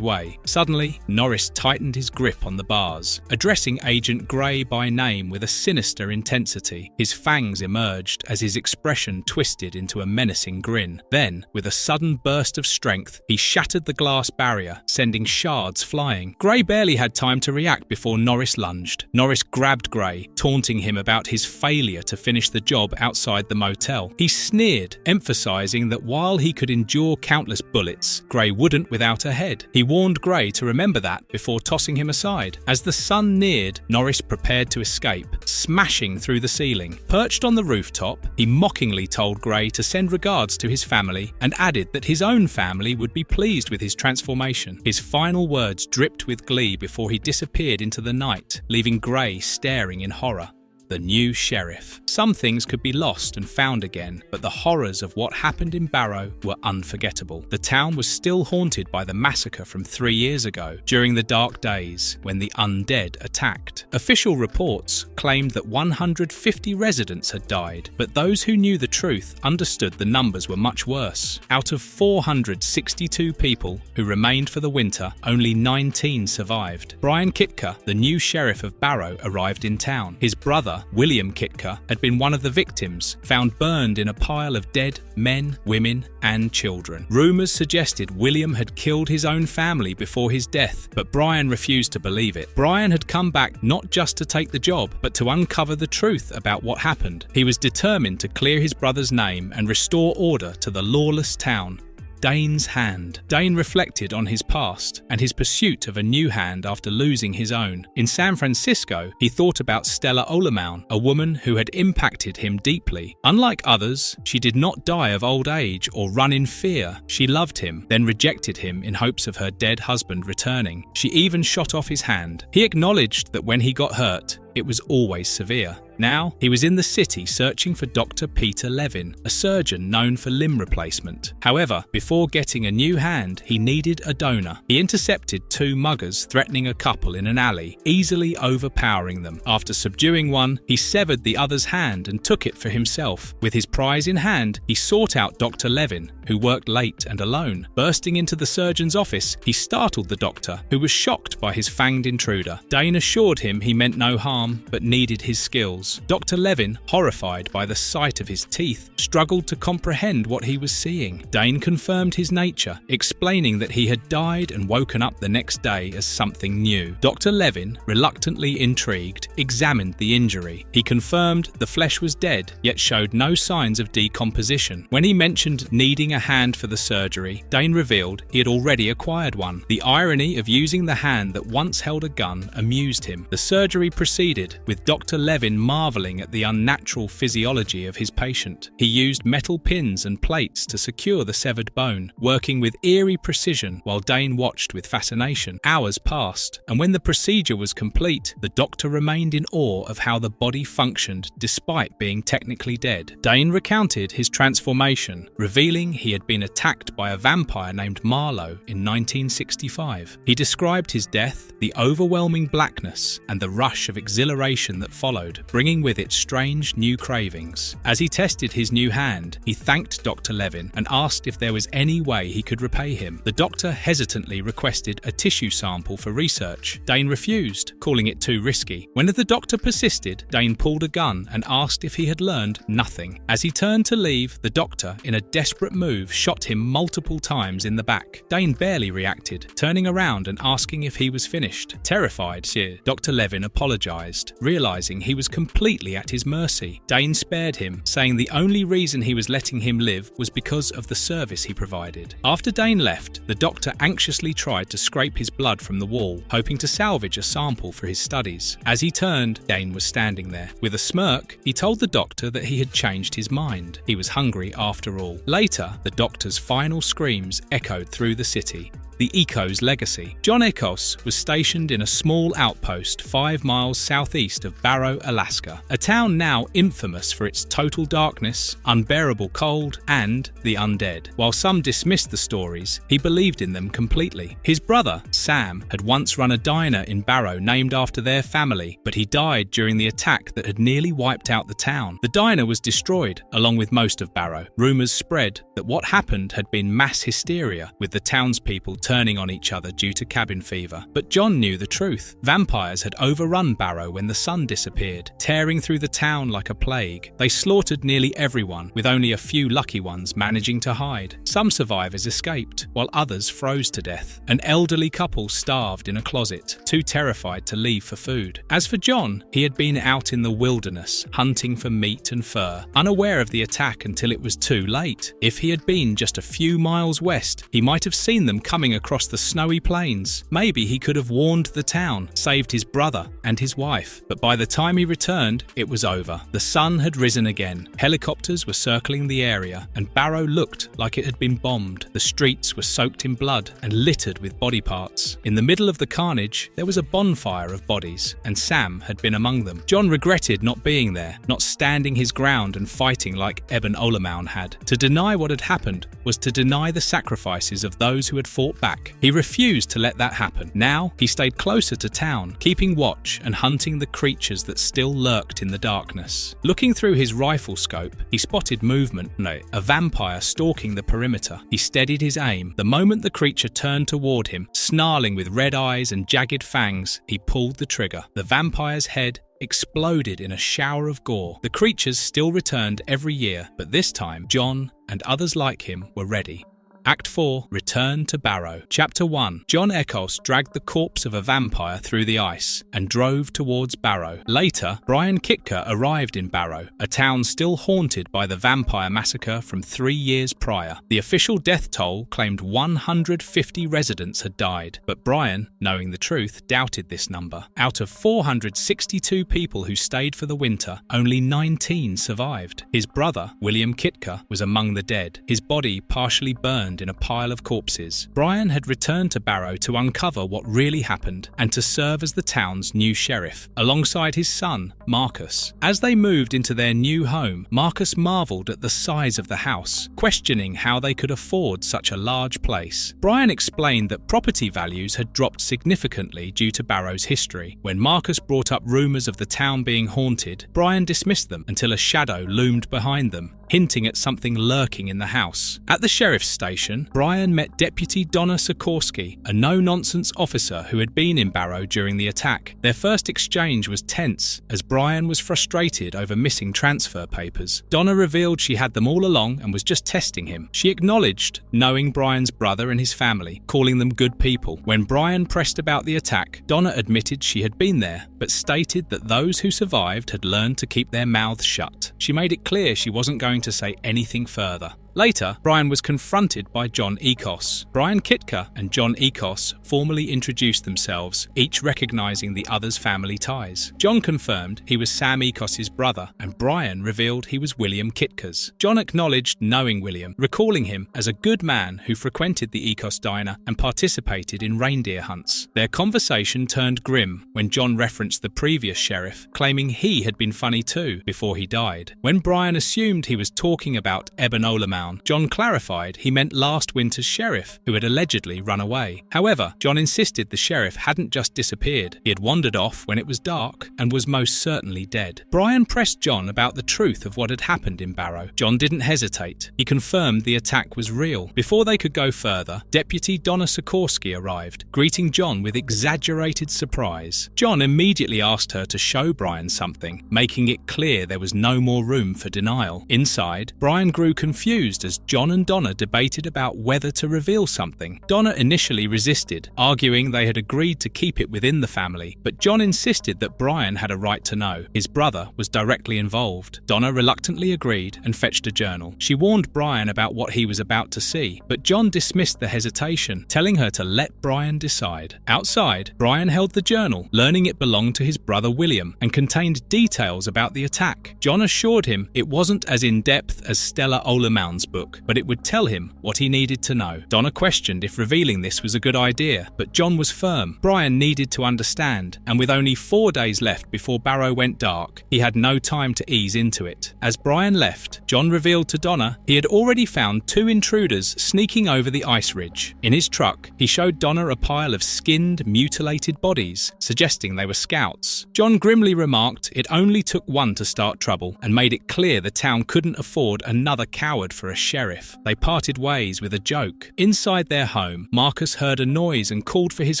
way. Suddenly, Norris tightened his grip on the bars, addressing Agent Gray by name with a sinister intensity. His fangs emerged as his expression twisted into a menacing grin. Then, with a sudden burst of strength, he shattered the glass barrier, sending shards flying. Gray barely had time to react before Norris lunged. Norris grabbed Gray, taunting him about his failure to finish the job outside the motel. He sneered, emphasizing that while he could endure countless bullets, Gray wouldn't without a head. He warned Gray to remember that before tossing him aside. As the sun neared, Norris prepared to escape, smashing through the ceiling. Perched on the rooftop, he mockingly told Gray to send regards to his family and added that his own family would be pleased with his transformation. His final words dripped with glee before he disappeared into the night, leaving Gray staring in horror. The new sheriff. Some things could be lost and found again, but the horrors of what happened in Barrow were unforgettable. The town was still haunted by the massacre from 3 years ago, during the dark days when the undead attacked. Official reports claimed that 150 residents had died, but those who knew the truth understood the numbers were much worse. Out of 462 people who remained for the winter, only 19 survived. Brian Kitka, the new sheriff of Barrow, arrived in town. His brother, William Kitka, had been one of the victims, found burned in a pile of dead men, women, and children. Rumours suggested William had killed his own family before his death, but Brian refused to believe it. Brian had come back not just to take the job, but to uncover the truth about what happened. He was determined to clear his brother's name and restore order to the lawless town. Dane's hand. Dane reflected on his past and his pursuit of a new hand after losing his own. In San Francisco, he thought about Stella Olamaun, a woman who had impacted him deeply. Unlike others, she did not die of old age or run in fear. She loved him, then rejected him in hopes of her dead husband returning. She even shot off his hand. He acknowledged that when he got hurt, it was always severe. Now, he was in the city searching for Dr. Peter Levin, a surgeon known for limb replacement. However, before getting a new hand, he needed a donor. He intercepted two muggers threatening a couple in an alley, easily overpowering them. After subduing one, he severed the other's hand and took it for himself. With his prize in hand, he sought out Dr. Levin, who worked late and alone. Bursting into the surgeon's office, he startled the doctor, who was shocked by his fanged intruder. Dane assured him he meant no harm, but needed his skills. Dr. Levin, horrified by the sight of his teeth, struggled to comprehend what he was seeing. Dane confirmed his nature, explaining that he had died and woken up the next day as something new. Dr. Levin, reluctantly intrigued, examined the injury. He confirmed the flesh was dead, yet showed no signs of decomposition. When he mentioned needing a hand for the surgery, Dane revealed he had already acquired one. The irony of using the hand that once held a gun amused him. The surgery proceeded, with Dr. Levin marveling at the unnatural physiology of his patient. He used metal pins and plates to secure the severed bone, working with eerie precision while Dane watched with fascination. Hours passed, and when the procedure was complete, the doctor remained in awe of how the body functioned despite being technically dead. Dane recounted his transformation, revealing he had been attacked by a vampire named Marlowe in 1965. He described his death, the overwhelming blackness, and the rush of exhilaration that followed, bringing with it strange new cravings. As he tested his new hand, he thanked Dr. Levin and asked if there was any way he could repay him. The doctor hesitantly requested a tissue sample for research. Dane refused, calling it too risky. When the doctor persisted, Dane pulled a gun and asked if he had learned nothing. As he turned to leave, the doctor, in a desperate move, shot him multiple times in the back. Dane barely reacted, turning around and asking if he was finished. Terrified, Dr. Levin apologized, realizing he was completely at his mercy. Dane spared him, saying the only reason he was letting him live was because of the service he provided. After Dane left, the doctor anxiously tried to scrape his blood from the wall, hoping to salvage a sample for his studies. As he turned, Dane was standing there. With a smirk, he told the doctor that he had changed his mind. He was hungry after all. Later, the doctor's final screams echoed through the city. The Eco's legacy. John Ecos was stationed in a small outpost 5 miles southeast of Barrow, Alaska, a town now infamous for its total darkness, unbearable cold, and the undead. While some dismissed the stories, he believed in them completely. His brother, Sam, had once run a diner in Barrow named after their family, but he died during the attack that had nearly wiped out the town. The diner was destroyed, along with most of Barrow. Rumours spread that what happened had been mass hysteria, with the townspeople turning on each other due to cabin fever. But John knew the truth. Vampires had overrun Barrow when the sun disappeared, tearing through the town like a plague. They slaughtered nearly everyone, with only a few lucky ones managing to hide. Some survivors escaped, while others froze to death. An elderly couple starved in a closet, too terrified to leave for food. As for John, he had been out in the wilderness, hunting for meat and fur, unaware of the attack until it was too late. If he had been just a few miles west, he might have seen them coming across the snowy plains. Maybe he could have warned the town, saved his brother and his wife. But by the time he returned, it was over. The sun had risen again. Helicopters were circling the area, and Barrow looked like it had been bombed. The streets were soaked in blood and littered with body parts. In the middle of the carnage, there was a bonfire of bodies, and Sam had been among them. John regretted not being there, not standing his ground and fighting like Eben Olamaun had. To deny what had happened was to deny the sacrifices of those who had fought back. He refused to let that happen. Now, he stayed closer to town, keeping watch and hunting the creatures that still lurked in the darkness. Looking through his rifle scope, he spotted movement. A vampire stalking the perimeter. He steadied his aim. The moment the creature turned toward him, snarling with red eyes and jagged fangs, he pulled the trigger. The vampire's head exploded in a shower of gore. The creatures still returned every year, but this time, John and others like him were ready. Act 4, Return to Barrow. Chapter 1. John Ecos dragged the corpse of a vampire through the ice and drove towards Barrow. Later, Brian Kitka arrived in Barrow, a town still haunted by the vampire massacre from 3 years prior. The official death toll claimed 150 residents had died, but Brian, knowing the truth, doubted this number. Out of 462 people who stayed for the winter, only 19 survived. His brother, William Kitka, was among the dead, his body partially burned burned in a pile of corpses. Brian had returned to Barrow to uncover what really happened and to serve as the town's new sheriff, alongside his son, Marcus. As they moved into their new home, Marcus marvelled at the size of the house, questioning how they could afford such a large place. Brian explained that property values had dropped significantly due to Barrow's history. When Marcus brought up rumours of the town being haunted, Brian dismissed them until a shadow loomed behind them, hinting at something lurking in the house. At the sheriff's station, Brian met Deputy Donna Sikorsky, a no-nonsense officer who had been in Barrow during the attack. Their first exchange was tense, as Brian was frustrated over missing transfer papers. Donna revealed she had them all along and was just testing him. She acknowledged knowing Brian's brother and his family, calling them good people. When Brian pressed about the attack, Donna admitted she had been there, but stated that those who survived had learned to keep their mouths shut. She made it clear she wasn't going to say anything further. Later, Brian was confronted by John Ekos. Brian Kitka and John Ekos formally introduced themselves, each recognising the other's family ties. John confirmed he was Sam Ekos's brother, and Brian revealed he was William Kitka's. John acknowledged knowing William, recalling him as a good man who frequented the Ekos diner and participated in reindeer hunts. Their conversation turned grim when John referenced the previous sheriff, claiming he had been funny too before he died. When Brian assumed he was talking about Eben Olaman, John clarified he meant last winter's sheriff, who had allegedly run away. However, John insisted the sheriff hadn't just disappeared. He had wandered off when it was dark and was most certainly dead. Brian pressed John about the truth of what had happened in Barrow. John didn't hesitate. He confirmed the attack was real. Before they could go further, Deputy Donna Sikorsky arrived, greeting John with exaggerated surprise. John immediately asked her to show Brian something, making it clear there was no more room for denial. Inside, Brian grew confused as John and Donna debated about whether to reveal something. Donna initially resisted, arguing they had agreed to keep it within the family, but John insisted that Brian had a right to know. His brother was directly involved. Donna reluctantly agreed and fetched a journal. She warned Brian about what he was about to see, but John dismissed the hesitation, telling her to let Brian decide. Outside, Brian held the journal, learning it belonged to his brother William and contained details about the attack. John assured him it wasn't as in-depth as Stella Olaman's book, but it would tell him what he needed to know. Donna questioned if revealing this was a good idea, but John was firm. Brian needed to understand, and with only 4 days left before Barrow went dark, he had no time to ease into it. As Brian left, John revealed to Donna he had already found 2 intruders sneaking over the ice ridge. In his truck, he showed Donna a pile of skinned, mutilated bodies, suggesting they were scouts. John grimly remarked it only took one to start trouble, and made it clear the town couldn't afford another coward for a sheriff. They parted ways with a joke. Inside their home, Marcus heard a noise and called for his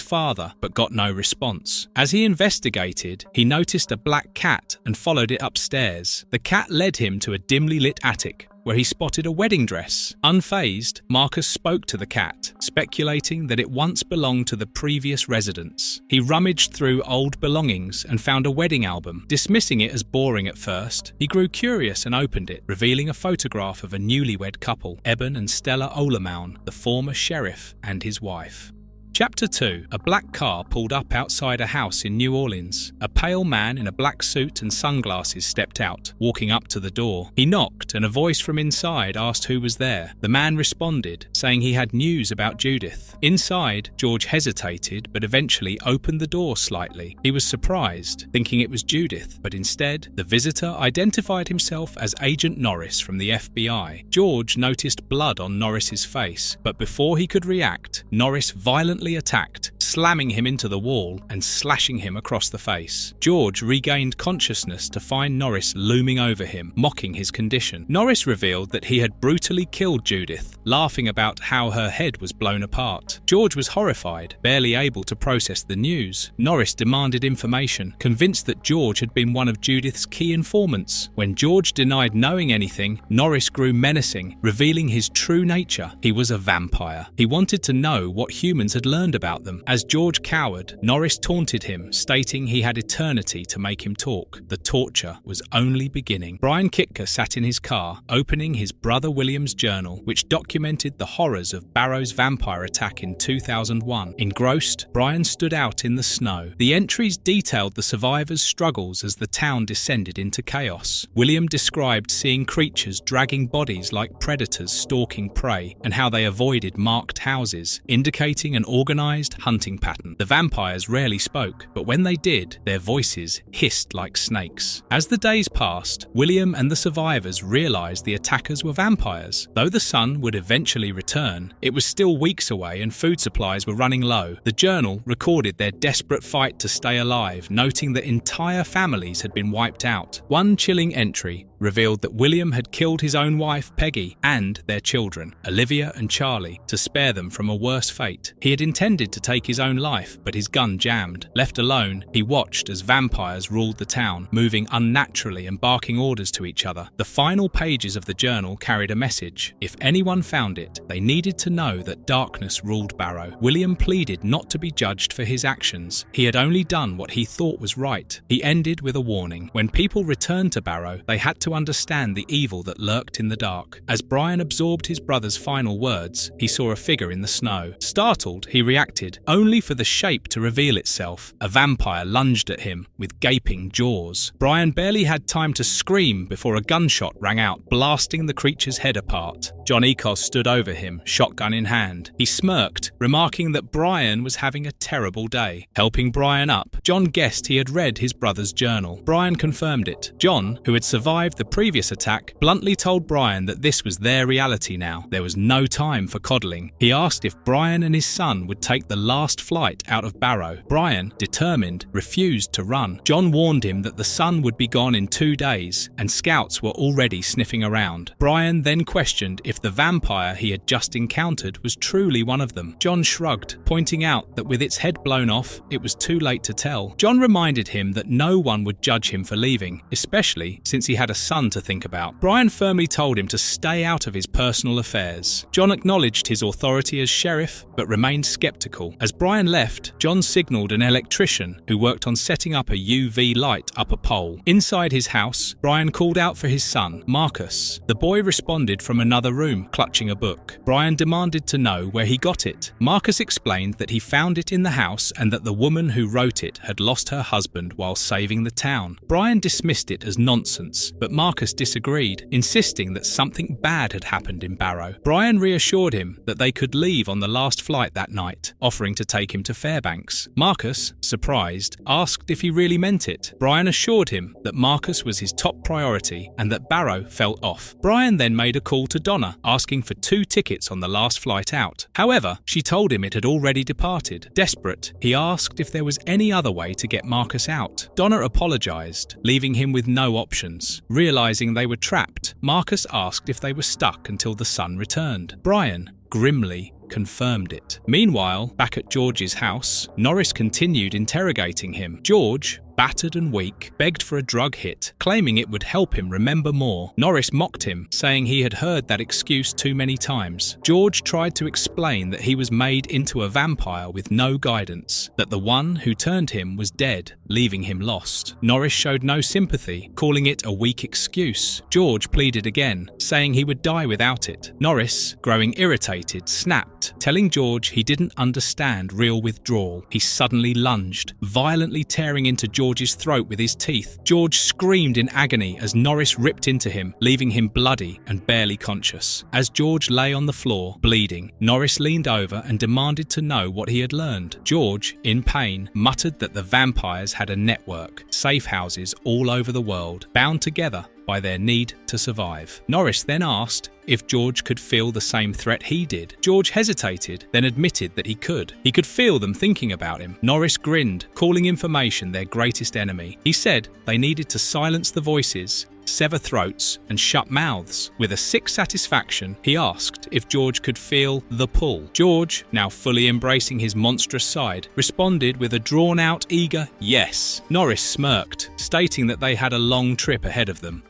father, but got no response. As he investigated, he noticed a black cat and followed it upstairs. The cat led him to a dimly lit attic, where he spotted a wedding dress. Unfazed, Marcus spoke to the cat, speculating that it once belonged to the previous residents. He rummaged through old belongings and found a wedding album. Dismissing it as boring at first, he grew curious and opened it, revealing a photograph of a newlywed couple, Eben and Stella Olamaun, the former sheriff, and his wife. Chapter 2. A black car pulled up outside a house in New Orleans. A pale man in a black suit and sunglasses stepped out, walking up to the door. He knocked, and a voice from inside asked who was there. The man responded, saying he had news about Judith. Inside, George hesitated, but eventually opened the door slightly. He was surprised, thinking it was Judith, but instead, the visitor identified himself as Agent Norris from the FBI. George noticed blood on Norris's face, but before he could react, Norris violently attacked, slamming him into the wall and slashing him across the face. George regained consciousness to find Norris looming over him, mocking his condition. Norris revealed that he had brutally killed Judith, laughing about how her head was blown apart. George was horrified, barely able to process the news. Norris demanded information, convinced that George had been one of Judith's key informants. When George denied knowing anything, Norris grew menacing, revealing his true nature. He was a vampire. He wanted to know what humans had learned about them. As As George cowered, Norris taunted him, stating he had eternity to make him talk. The torture was only beginning. Brian Kitka sat in his car, opening his brother William's journal, which documented the horrors of Barrow's vampire attack in 2001. Engrossed, Brian stood out in the snow. The entries detailed the survivors' struggles as the town descended into chaos. William described seeing creatures dragging bodies like predators stalking prey, and how they avoided marked houses, indicating an organized hunting pattern. The vampires rarely spoke, but when they did, their voices hissed like snakes. As the days passed, William and the survivors realized the attackers were vampires. Though the sun would eventually return, it was still weeks away and food supplies were running low. The journal recorded their desperate fight to stay alive, noting that entire families had been wiped out. One chilling entry revealed that William had killed his own wife, Peggy, and their children, Olivia and Charlie, to spare them from a worse fate. He had intended to take his own life, but his gun jammed. Left alone, he watched as vampires ruled the town, moving unnaturally and barking orders to each other. The final pages of the journal carried a message. If anyone found it, they needed to know that darkness ruled Barrow. William pleaded not to be judged for his actions. He had only done what he thought was right. He ended with a warning. When people returned to Barrow, they had to understand the evil that lurked in the dark. As Brian absorbed his brother's final words, he saw a figure in the snow. Startled, he reacted, only for the shape to reveal itself. A vampire lunged at him with gaping jaws. Brian barely had time to scream before a gunshot rang out, blasting the creature's head apart. John Ecos stood over him, shotgun in hand. He smirked, remarking that Brian was having a terrible day. Helping Brian up, John guessed he had read his brother's journal. Brian confirmed it. John, who had survived the previous attack, bluntly told Brian that this was their reality now. There was no time for coddling. He asked if Brian and his son would take the last flight out of Barrow. Brian, determined, refused to run. John warned him that the sun would be gone in 2 days, and scouts were already sniffing around. Brian then questioned if the vampire he had just encountered was truly one of them. John shrugged, pointing out that with its head blown off, it was too late to tell. John reminded him that no one would judge him for leaving, especially since he had a son to think about. Brian firmly told him to stay out of his personal affairs. John acknowledged his authority as sheriff, but remained skeptical. As Brian left, John signaled an electrician who worked on setting up a UV light up a pole. Inside his house, Brian called out for his son, Marcus. The boy responded from another room, clutching a book. Brian demanded to know where he got it. Marcus explained that he found it in the house and that the woman who wrote it had lost her husband while saving the town. Brian dismissed it as nonsense, but Marcus disagreed, insisting that something bad had happened in Barrow. Brian reassured him that they could leave on the last flight that night, offering to take him to Fairbanks. Marcus, surprised, asked if he really meant it. Brian assured him that Marcus was his top priority and that Barrow felt off. Brian then made a call to Donna, asking for 2 tickets on the last flight out. However, she told him it had already departed. Desperate, he asked if there was any other way to get Marcus out. Donna apologized, leaving him with no options. Realizing they were trapped, Marcus asked if they were stuck until the sun returned. Brian grimly confirmed it. Meanwhile, back at George's house, Norris continued interrogating him. George, battered and weak, begged for a drug hit, claiming it would help him remember more. Norris mocked him, saying he had heard that excuse too many times. George tried to explain that he was made into a vampire with no guidance, that the one who turned him was dead, leaving him lost. Norris showed no sympathy, calling it a weak excuse. George pleaded again, saying he would die without it. Norris, growing irritated, snapped, telling George he didn't understand real withdrawal. He suddenly lunged, violently tearing into George's throat with his teeth. George screamed in agony as Norris ripped into him, leaving him bloody and barely conscious. As George lay on the floor, bleeding, Norris leaned over and demanded to know what he had learned. George, in pain, muttered that the vampires had a network, safe houses all over the world, bound together by their need to survive. Norris then asked if George could feel the same threat he did. George hesitated, then admitted that he could. He could feel them thinking about him. Norris grinned, calling information their greatest enemy. He said they needed to silence the voices, sever throats, and shut mouths. With a sick satisfaction, he asked if George could feel the pull. George, now fully embracing his monstrous side, responded with a drawn-out, eager yes. Norris smirked, stating that they had a long trip ahead of them.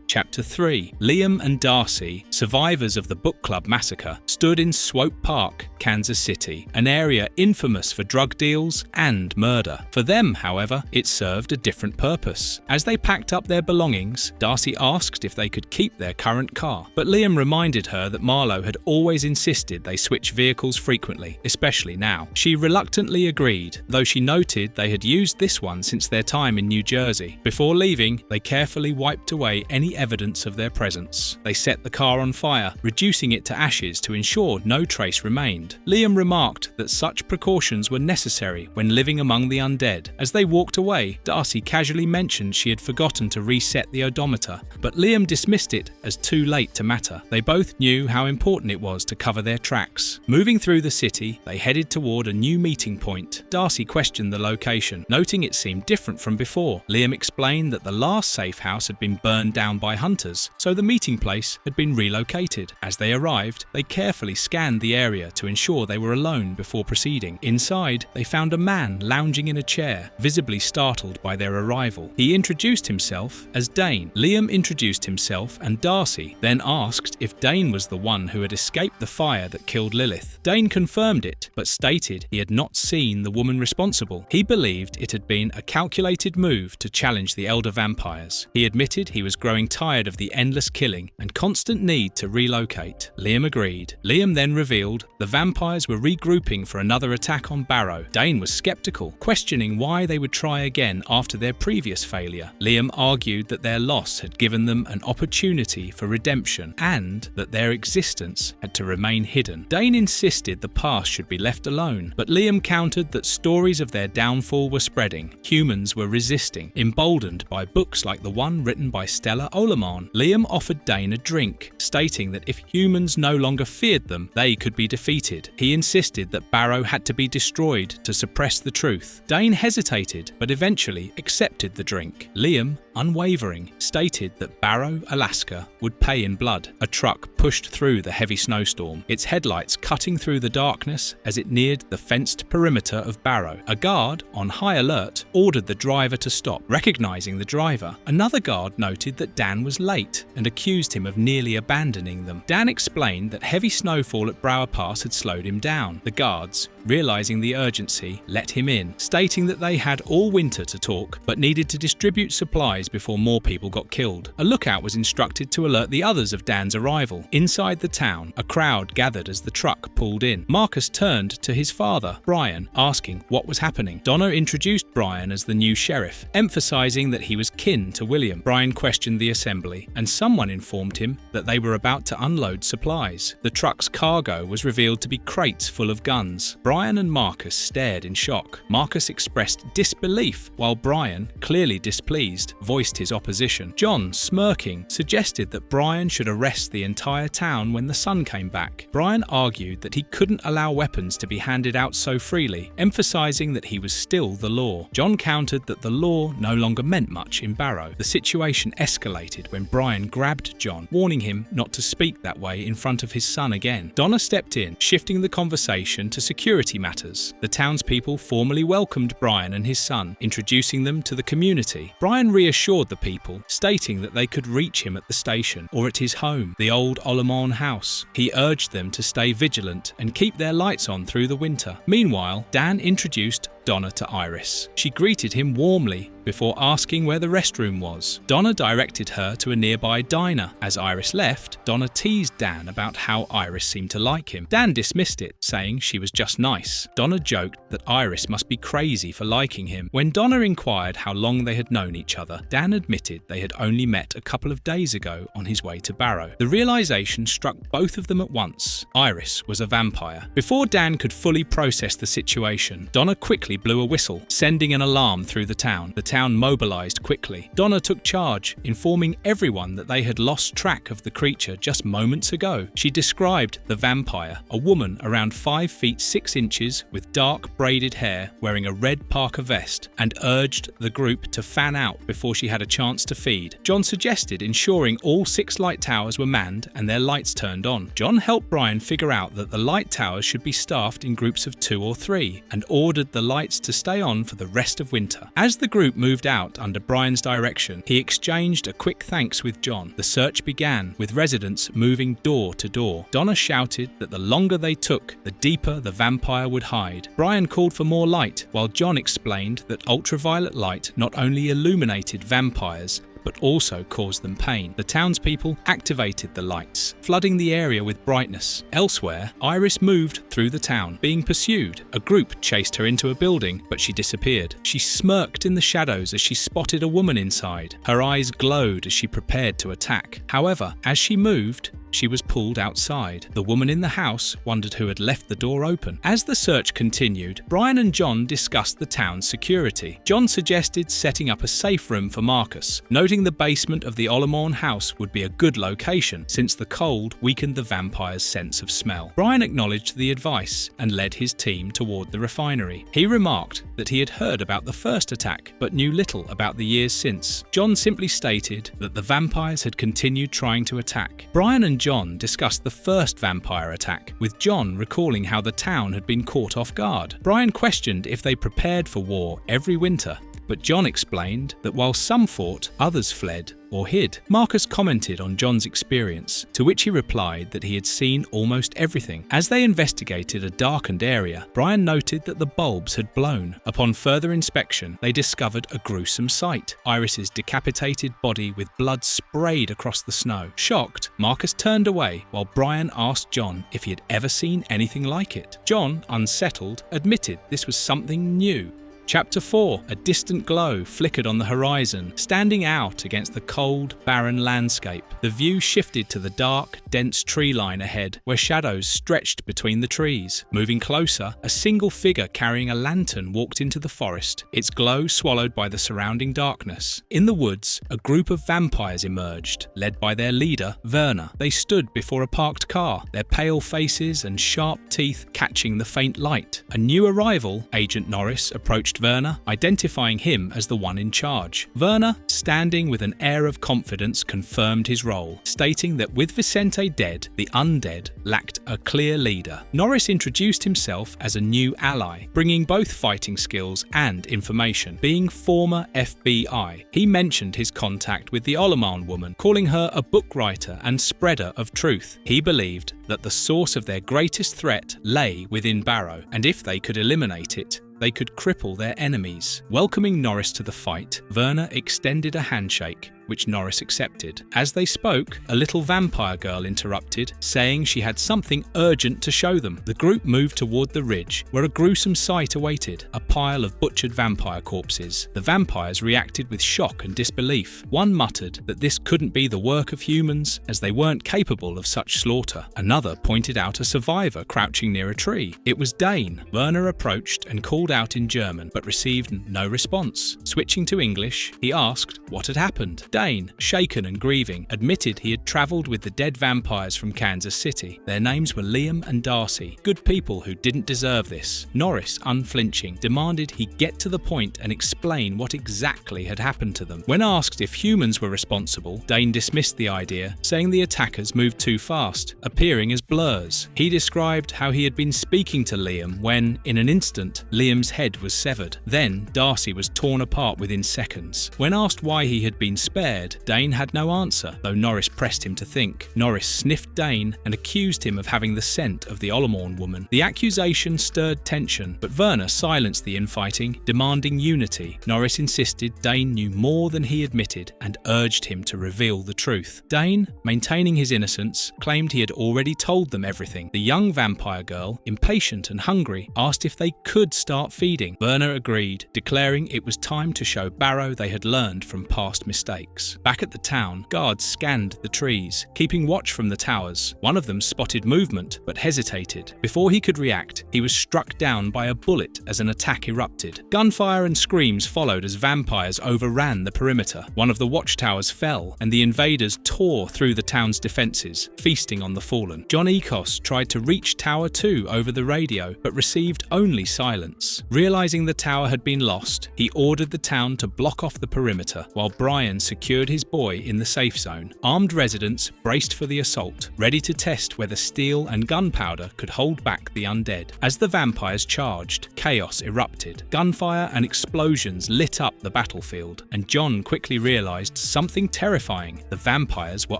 Chapter 3. Liam and Darcy, survivors of the book club massacre, stood in Swope Park, Kansas City, an area infamous for drug deals and murder. For them, however, it served a different purpose. As they packed up their belongings, Darcy asked if they could keep their current car, but Liam reminded her that Marlowe had always insisted they switch vehicles frequently, especially now. She reluctantly agreed, though she noted they had used this one since their time in New Jersey. Before leaving, they carefully wiped away any evidence of their presence. They set the car on fire, reducing it to ashes to ensure no trace remained. Liam remarked that such precautions were necessary when living among the undead. As they walked away, Darcy casually mentioned she had forgotten to reset the odometer, but Liam dismissed it as too late to matter. They both knew how important it was to cover their tracks. Moving through the city, they headed toward a new meeting point. Darcy questioned the location, noting it seemed different from before. Liam explained that the last safe house had been burned down by hunters, so the meeting place had been relocated. As they arrived, they carefully scanned the area to ensure they were alone before proceeding. Inside, they found a man lounging in a chair, visibly startled by their arrival. He introduced himself as Dane. Liam introduced himself and Darcy, then asked if Dane was the one who had escaped the fire that killed Lilith. Dane confirmed it, but stated he had not seen the woman responsible. He believed it had been a calculated move to challenge the elder vampires. He admitted he was growing tired of the endless killing and constant need to relocate. Liam agreed. Liam then revealed the vampires were regrouping for another attack on Barrow. Dane was skeptical, questioning why they would try again after their previous failure. Liam argued that their loss had given them an opportunity for redemption and that their existence had to remain hidden. Dane insisted the past should be left alone, but Liam countered that stories of their downfall were spreading. Humans were resisting, emboldened by books like the one written by Stella Olamon. Liam offered Dane a drink, stating that if humans no longer feared them, they could be defeated. He insisted that Barrow had to be destroyed to suppress the truth. Dane hesitated, but eventually accepted the drink. Liam, unwavering, stated that Barrow, Alaska, would pay in blood. A truck pushed through the heavy snowstorm, its headlights cutting through the darkness as it neared the fenced perimeter of Barrow. A guard, on high alert, ordered the driver to stop. Recognizing the driver, another guard noted that Dan was late and accused him of nearly abandoning them. Dan explained that heavy snowfall at Brower Pass had slowed him down. The guards, realizing the urgency, let him in, stating that they had all winter to talk but needed to distribute supplies before more people got killed. A lookout was instructed to alert the others of Dan's arrival. Inside the town, a crowd gathered as the truck pulled in. Marcus turned to his father, Brian, asking what was happening. Donna introduced Brian as the new sheriff, emphasizing that he was kin to William. Brian questioned the assembly, and someone informed him that they were about to unload supplies. The truck's cargo was revealed to be crates full of guns. Brian and Marcus stared in shock. Marcus expressed disbelief, while Brian, clearly displeased, voiced his opposition. John, smirking, suggested that Brian should arrest the entire town when the sun came back. Brian argued that he couldn't allow weapons to be handed out so freely, emphasizing that he was still the law. John countered that the law no longer meant much in Barrow. The situation escalated when Brian grabbed John, warning him not to speak that way in front of his son again. Donna stepped in, shifting the conversation to security matters. The townspeople formally welcomed Brian and his son, introducing them to the community. Brian reassured the people, stating that they could reach him at the station or at his home, the old Olamon house. He urged them to stay vigilant and keep their lights on through the winter. Meanwhile, Dan introduced Donna to Iris. She greeted him warmly before asking where the restroom was. Donna directed her to a nearby diner. As Iris left, Donna teased Dan about how Iris seemed to like him. Dan dismissed it, saying she was just nice. Donna joked that Iris must be crazy for liking him. When Donna inquired how long they had known each other, Dan admitted they had only met a couple of days ago on his way to Barrow. The realization struck both of them at once. Iris was a vampire. Before Dan could fully process the situation, Donna quickly blew a whistle, sending an alarm through the town. The town mobilized quickly. Donna took charge, informing everyone that they had lost track of the creature just moments ago. She described the vampire, a woman around 5 feet 6 inches with dark braided hair, wearing a red parka vest, and urged the group to fan out before she had a chance to feed. John suggested ensuring all 6 light towers were manned and their lights turned on. John helped Brian figure out that the light towers should be staffed in groups of 2 or 3 and ordered the light lights to stay on for the rest of winter. As the group moved out under Brian's direction, he exchanged a quick thanks with John. The search began, with residents moving door to door. Donna shouted that the longer they took, the deeper the vampire would hide. Brian called for more light, while John explained that ultraviolet light not only illuminated vampires, but also caused them pain. The townspeople activated the lights, flooding the area with brightness. Elsewhere, Iris moved through the town, being pursued. A group chased her into a building, but she disappeared. She smirked in the shadows as she spotted a woman inside. Her eyes glowed as she prepared to attack. However, as she moved, she was pulled outside. The woman in the house wondered who had left the door open. As the search continued, Brian and John discussed the town's security. John suggested setting up a safe room for Marcus, noting the basement of the Olamorn house would be a good location since the cold weakened the vampire's sense of smell. Brian acknowledged the advice and led his team toward the refinery. He remarked that he had heard about the first attack but knew little about the years since. John simply stated that the vampires had continued trying to attack. Brian and John discussed the first vampire attack, with John recalling how the town had been caught off guard. Brian questioned if they prepared for war every winter, but John explained that while some fought, others fled or hid. Marcus commented on John's experience, to which he replied that he had seen almost everything. As they investigated a darkened area, Brian noted that the bulbs had blown. Upon further inspection, they discovered a gruesome sight: Iris's decapitated body with blood sprayed across the snow. Shocked, Marcus turned away while Brian asked John if he had ever seen anything like it. John, unsettled, admitted this was something new. Chapter 4. A distant glow flickered on the horizon, standing out against the cold, barren landscape. The view shifted to the dark, dense tree line ahead, where shadows stretched between the trees. Moving closer, a single figure carrying a lantern walked into the forest, its glow swallowed by the surrounding darkness. In the woods, a group of vampires emerged, led by their leader, Werner. They stood before a parked car, their pale faces and sharp teeth catching the faint light. A new arrival, Agent Norris, approached Werner, identifying him as the one in charge. Werner, standing with an air of confidence, confirmed his role, stating that with Vicente dead, the undead lacked a clear leader. Norris introduced himself as a new ally, bringing both fighting skills and information. Being former FBI, he mentioned his contact with the Olamorn woman, calling her a book writer and spreader of truth. He believed that the source of their greatest threat lay within Barrow, and if they could eliminate it, they could cripple their enemies. Welcoming Norris to the fight, Werner extended a handshake, which Norris accepted. As they spoke, a little vampire girl interrupted, saying she had something urgent to show them. The group moved toward the ridge, where a gruesome sight awaited: a pile of butchered vampire corpses. The vampires reacted with shock and disbelief. One muttered that this couldn't be the work of humans, as they weren't capable of such slaughter. Another pointed out a survivor crouching near a tree. It was Dane. Werner approached and called out in German, but received no response. Switching to English, he asked what had happened. Dane, shaken and grieving, admitted he had travelled with the dead vampires from Kansas City. Their names were Liam and Darcy, good people who didn't deserve this. Norris, unflinching, demanded he get to the point and explain what exactly had happened to them. When asked if humans were responsible, Dane dismissed the idea, saying the attackers moved too fast, appearing as blurs. He described how he had been speaking to Liam when, in an instant, Liam's head was severed. Then, Darcy was torn apart within seconds. When asked why he had been spared, Dane had no answer, though Norris pressed him to think. Norris sniffed Dane and accused him of having the scent of the Olamorn woman. The accusation stirred tension, but Werner silenced the infighting, demanding unity. Norris insisted Dane knew more than he admitted and urged him to reveal the truth. Dane, maintaining his innocence, claimed he had already told them everything. The young vampire girl, impatient and hungry, asked if they could start feeding. Werner agreed, declaring it was time to show Barrow they had learned from past mistakes. Back at the town, guards scanned the trees, keeping watch from the towers. One of them spotted movement, but hesitated. Before he could react, he was struck down by a bullet as an attack erupted. Gunfire and screams followed as vampires overran the perimeter. One of the watchtowers fell, and the invaders tore through the town's defences, feasting on the fallen. John Ecos tried to reach Tower 2 over the radio, but received only silence. Realising the tower had been lost, he ordered the town to block off the perimeter, while Brian secured secured his boy in the safe zone. Armed residents braced for the assault, ready to test whether steel and gunpowder could hold back the undead. As the vampires charged, chaos erupted. Gunfire and explosions lit up the battlefield, and John quickly realized something terrifying. The vampires were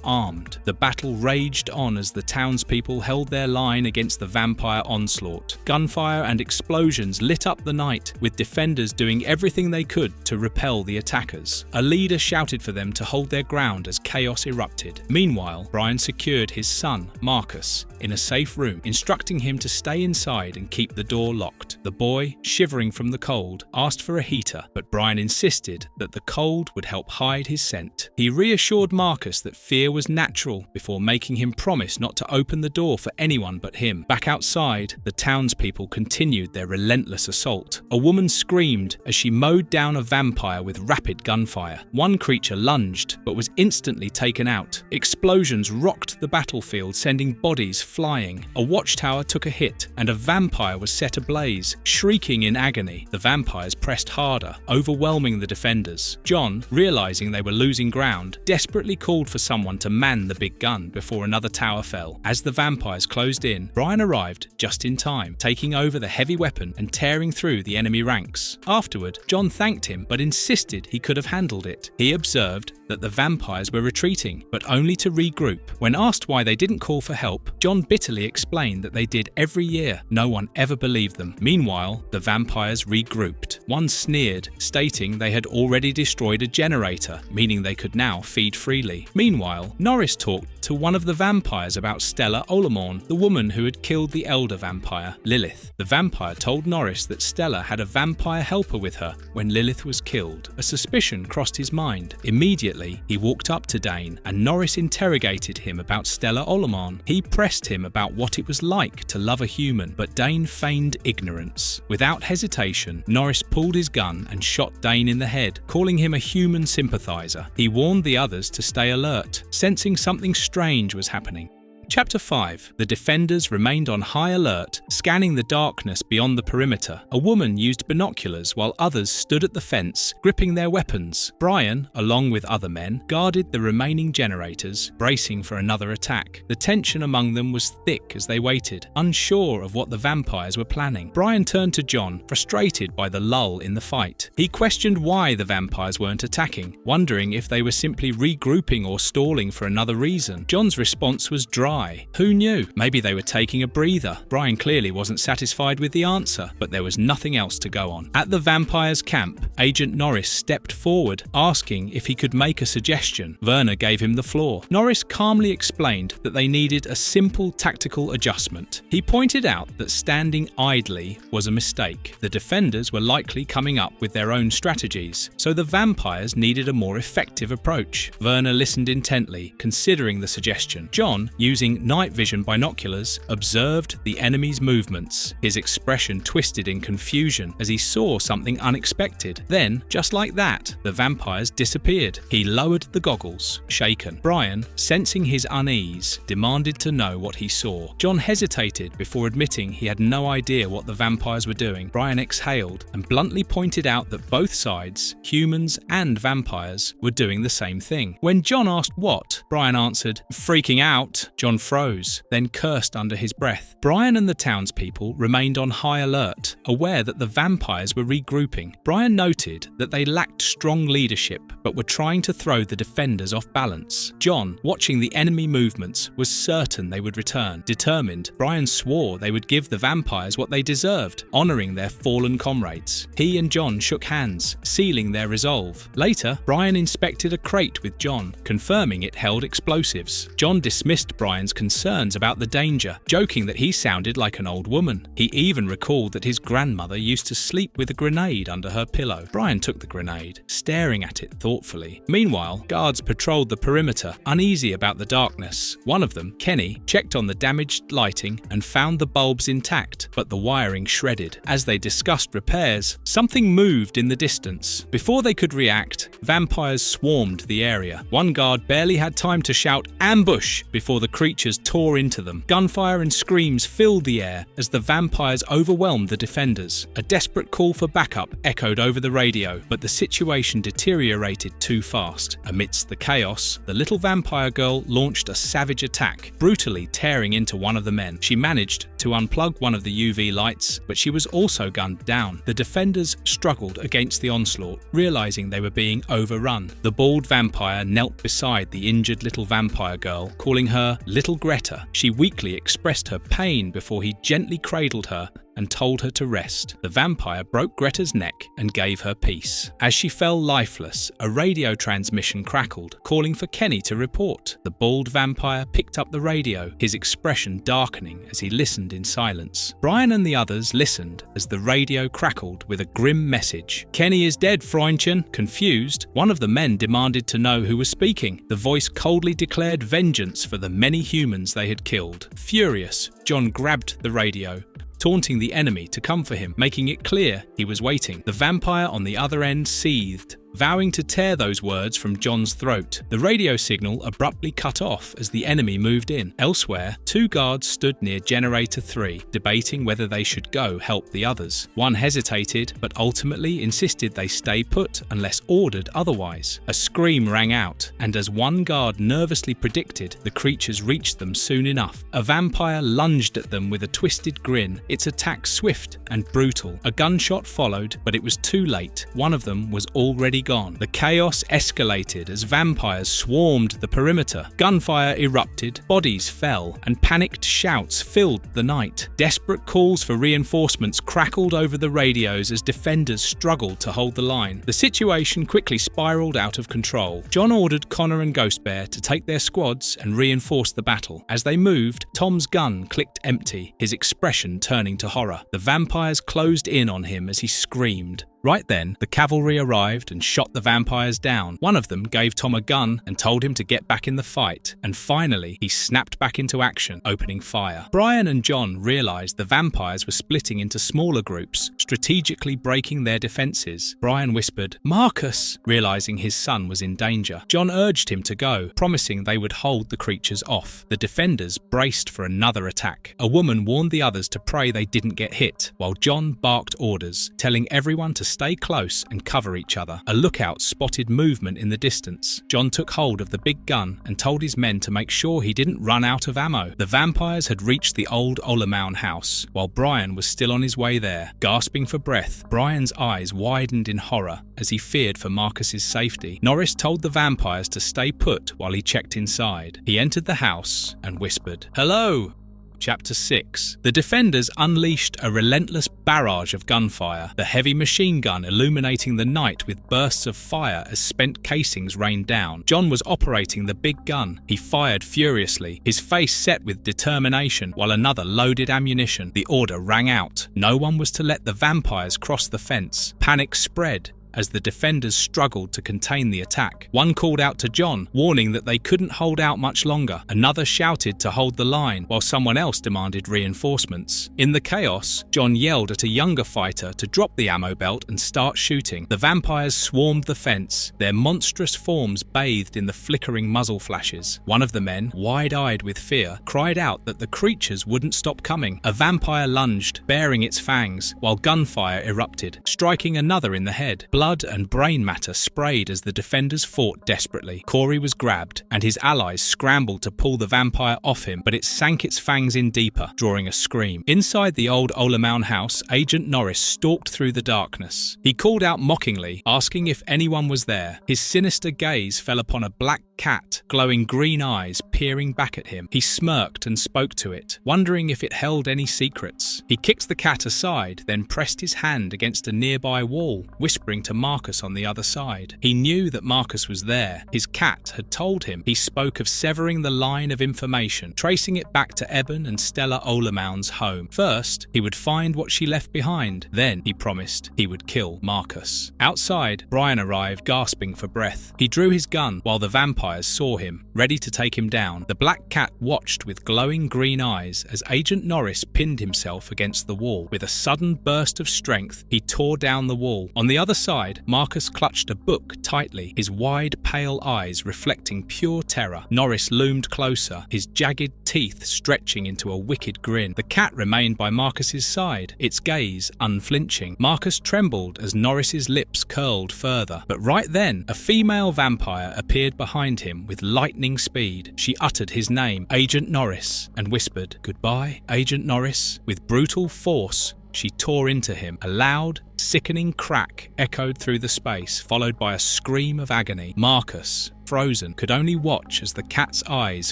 armed. The battle raged on as the townspeople held their line against the vampire onslaught. Gunfire and explosions lit up the night, with defenders doing everything they could to repel the attackers. A leader shouted for them to hold their ground as chaos erupted. Meanwhile, Brian secured his son, Marcus, in a safe room, instructing him to stay inside and keep the door locked. The boy, shivering from the cold, asked for a heater, but Brian insisted that the cold would help hide his scent. He reassured Marcus that fear was natural before making him promise not to open the door for anyone but him. Back outside, the townspeople continued their relentless assault. A woman screamed as she mowed down a vampire with rapid gunfire. One creature lunged, but was instantly taken out. Explosions rocked the battlefield, sending bodies flying. A watchtower took a hit, and a vampire was set ablaze. Shrieking in agony, the vampires pressed harder, overwhelming the defenders. John, realizing they were losing ground, desperately called for someone to man the big gun before another tower fell. As the vampires closed in, Brian arrived just in time, taking over the heavy weapon and tearing through the enemy ranks. Afterward, John thanked him but insisted he could have handled it. He observed that the vampires were retreating, but only to regroup. When asked why they didn't call for help, John bitterly explained that they did every year. No one ever believed them. Meanwhile, the vampires regrouped. One sneered, stating they had already destroyed a generator, meaning they could now feed freely. Meanwhile, Norris talked to one of the vampires about Stella Olamorn, the woman who had killed the elder vampire, Lilith. The vampire told Norris that Stella had a vampire helper with her when Lilith was killed. A suspicion crossed his mind. Immediately, he walked up to Dane, and Norris interrogated him about Stella Olamorn. He pressed him about what it was like to love a human, but Dane feigned ignorance. Without hesitation, Norris pulled his gun and shot Dane in the head, calling him a human sympathizer. He warned the others to stay alert, sensing something strange was happening. Chapter 5. The defenders remained on high alert, scanning the darkness beyond the perimeter. A woman used binoculars while others stood at the fence, gripping their weapons. Brian, along with other men, guarded the remaining generators, bracing for another attack. The tension among them was thick as they waited, unsure of what the vampires were planning. Brian turned to John, frustrated by the lull in the fight. He questioned why the vampires weren't attacking, wondering if they were simply regrouping or stalling for another reason. John's response was dry. Who knew? Maybe they were taking a breather. Brian clearly wasn't satisfied with the answer, but there was nothing else to go on. At the vampires' camp, Agent Norris stepped forward, asking if he could make a suggestion. Werner gave him the floor. Norris calmly explained that they needed a simple tactical adjustment. He pointed out that standing idly was a mistake. The defenders were likely coming up with their own strategies, so the vampires needed a more effective approach. Werner listened intently, considering the suggestion. John, using night vision binoculars, observed the enemy's movements. His expression twisted in confusion as he saw something unexpected. Then, just like that, the vampires disappeared. He lowered the goggles, shaken. Brian, sensing his unease, demanded to know what he saw. John hesitated before admitting he had no idea what the vampires were doing. Brian exhaled and bluntly pointed out that both sides, humans and vampires, were doing the same thing. When John asked what, Brian answered, "Freaking out." John froze, then cursed under his breath. Brian and the townspeople remained on high alert, aware that the vampires were regrouping. Brian noted that they lacked strong leadership, but were trying to throw the defenders off balance. John, watching the enemy movements, was certain they would return. Determined, Brian swore they would give the vampires what they deserved, honoring their fallen comrades. He and John shook hands, sealing their resolve. Later, Brian inspected a crate with John, confirming it held explosives. John dismissed Brian's concerns about the danger, joking that he sounded like an old woman. He even recalled that his grandmother used to sleep with a grenade under her pillow. Brian took the grenade, staring at it thoughtfully. Meanwhile, guards patrolled the perimeter, uneasy about the darkness. One of them, Kenny, checked on the damaged lighting and found the bulbs intact, but the wiring shredded. As they discussed repairs, something moved in the distance. Before they could react, vampires swarmed the area. One guard barely had time to shout "ambush" before the creature creatures tore into them. Gunfire and screams filled the air as the vampires overwhelmed the defenders. A desperate call for backup echoed over the radio, but the situation deteriorated too fast. Amidst the chaos, the little vampire girl launched a savage attack, brutally tearing into one of the men. She managed to unplug one of the UV lights, but she was also gunned down. The defenders struggled against the onslaught, realizing they were being overrun. The bald vampire knelt beside the injured little vampire girl, calling her Little Greta. She weakly expressed her pain before he gently cradled her and told her to rest. The vampire broke Greta's neck and gave her peace. As she fell lifeless, a radio transmission crackled, calling for Kenny to report. The bald vampire picked up the radio, his expression darkening as he listened in silence. Brian and the others listened as the radio crackled with a grim message. "Kenny is dead, Freundchen." Confused, one of the men demanded to know who was speaking. The voice coldly declared vengeance for the many humans they had killed. Furious, John grabbed the radio, taunting the enemy to come for him, making it clear he was waiting. The vampire on the other end seethed, vowing to tear those words from John's throat. The radio signal abruptly cut off as the enemy moved in. Elsewhere, 2 guards stood near Generator 3, debating whether they should go help the others. One hesitated, but ultimately insisted they stay put unless ordered otherwise. A scream rang out, and as one guard nervously predicted, the creatures reached them soon enough. A vampire lunged at them with a twisted grin, its attack swift and brutal. A gunshot followed, but it was too late. One of them was already gone. The chaos escalated as vampires swarmed the perimeter. Gunfire erupted, bodies fell, and panicked shouts filled the night. Desperate calls for reinforcements crackled over the radios as defenders struggled to hold the line. The situation quickly spiraled out of control. John ordered Connor and Ghost Bear to take their squads and reinforce the battle. As they moved, Tom's gun clicked empty, his expression turning to horror. The vampires closed in on him as he screamed. Right then, the cavalry arrived and shot the vampires down. One of them gave Tom a gun and told him to get back in the fight, and finally he snapped back into action, opening fire. Brian and John realized the vampires were splitting into smaller groups, strategically breaking their defenses. Brian whispered, "Marcus," realizing his son was in danger. John urged him to go, promising they would hold the creatures off. The defenders braced for another attack. A woman warned the others to pray they didn't get hit, while John barked orders, telling everyone to stay close and cover each other. A lookout spotted movement in the distance. John took hold of the big gun and told his men to make sure he didn't run out of ammo. The vampires had reached the old Ollermoun house, while Brian was still on his way there. Gasping for breath, Brian's eyes widened in horror as he feared for Marcus's safety. Norris told the vampires to stay put while he checked inside. He entered the house and whispered, "Hello." Chapter 6. The defenders unleashed a relentless barrage of gunfire, the heavy machine gun illuminating the night with bursts of fire as spent casings rained down. John was operating the big gun. He fired furiously, his face set with determination, while another loaded ammunition. The order rang out. No one was to let the vampires cross the fence. Panic spread as the defenders struggled to contain the attack. One called out to John, warning that they couldn't hold out much longer. Another shouted to hold the line, while someone else demanded reinforcements. In the chaos, John yelled at a younger fighter to drop the ammo belt and start shooting. The vampires swarmed the fence, their monstrous forms bathed in the flickering muzzle flashes. One of the men, wide-eyed with fear, cried out that the creatures wouldn't stop coming. A vampire lunged, baring its fangs, while gunfire erupted, striking another in the head. Blood and brain matter sprayed as the defenders fought desperately. Corey was grabbed, and his allies scrambled to pull the vampire off him, but it sank its fangs in deeper, drawing a scream. Inside the old Ollermoun house, Agent Norris stalked through the darkness. He called out mockingly, asking if anyone was there. His sinister gaze fell upon a black cat, glowing green eyes peering back at him. He smirked and spoke to it, wondering if it held any secrets. He kicked the cat aside, then pressed his hand against a nearby wall, whispering to Marcus on the other side. He knew that Marcus was there. His cat had told him. He spoke of severing the line of information, tracing it back to Eben and Stella Ollermoun's home. First, he would find what she left behind. Then, he promised, he would kill Marcus. Outside, Brian arrived, gasping for breath. He drew his gun while the vampire vampires saw him, ready to take him down. The black cat watched with glowing green eyes as Agent Norris pinned himself against the wall. With a sudden burst of strength, he tore down the wall. On the other side, Marcus clutched a book tightly, his wide, pale eyes reflecting pure terror. Norris loomed closer, his jagged teeth stretching into a wicked grin. The cat remained by Marcus's side, its gaze unflinching. Marcus trembled as Norris's lips curled further. But right then, a female vampire appeared behind him with lightning speed. She uttered his name, Agent Norris, and whispered, "Goodbye, Agent Norris." With brutal force, she tore into him. A loud, sickening crack echoed through the space, followed by a scream of agony. Marcus, frozen, could only watch as the cat's eyes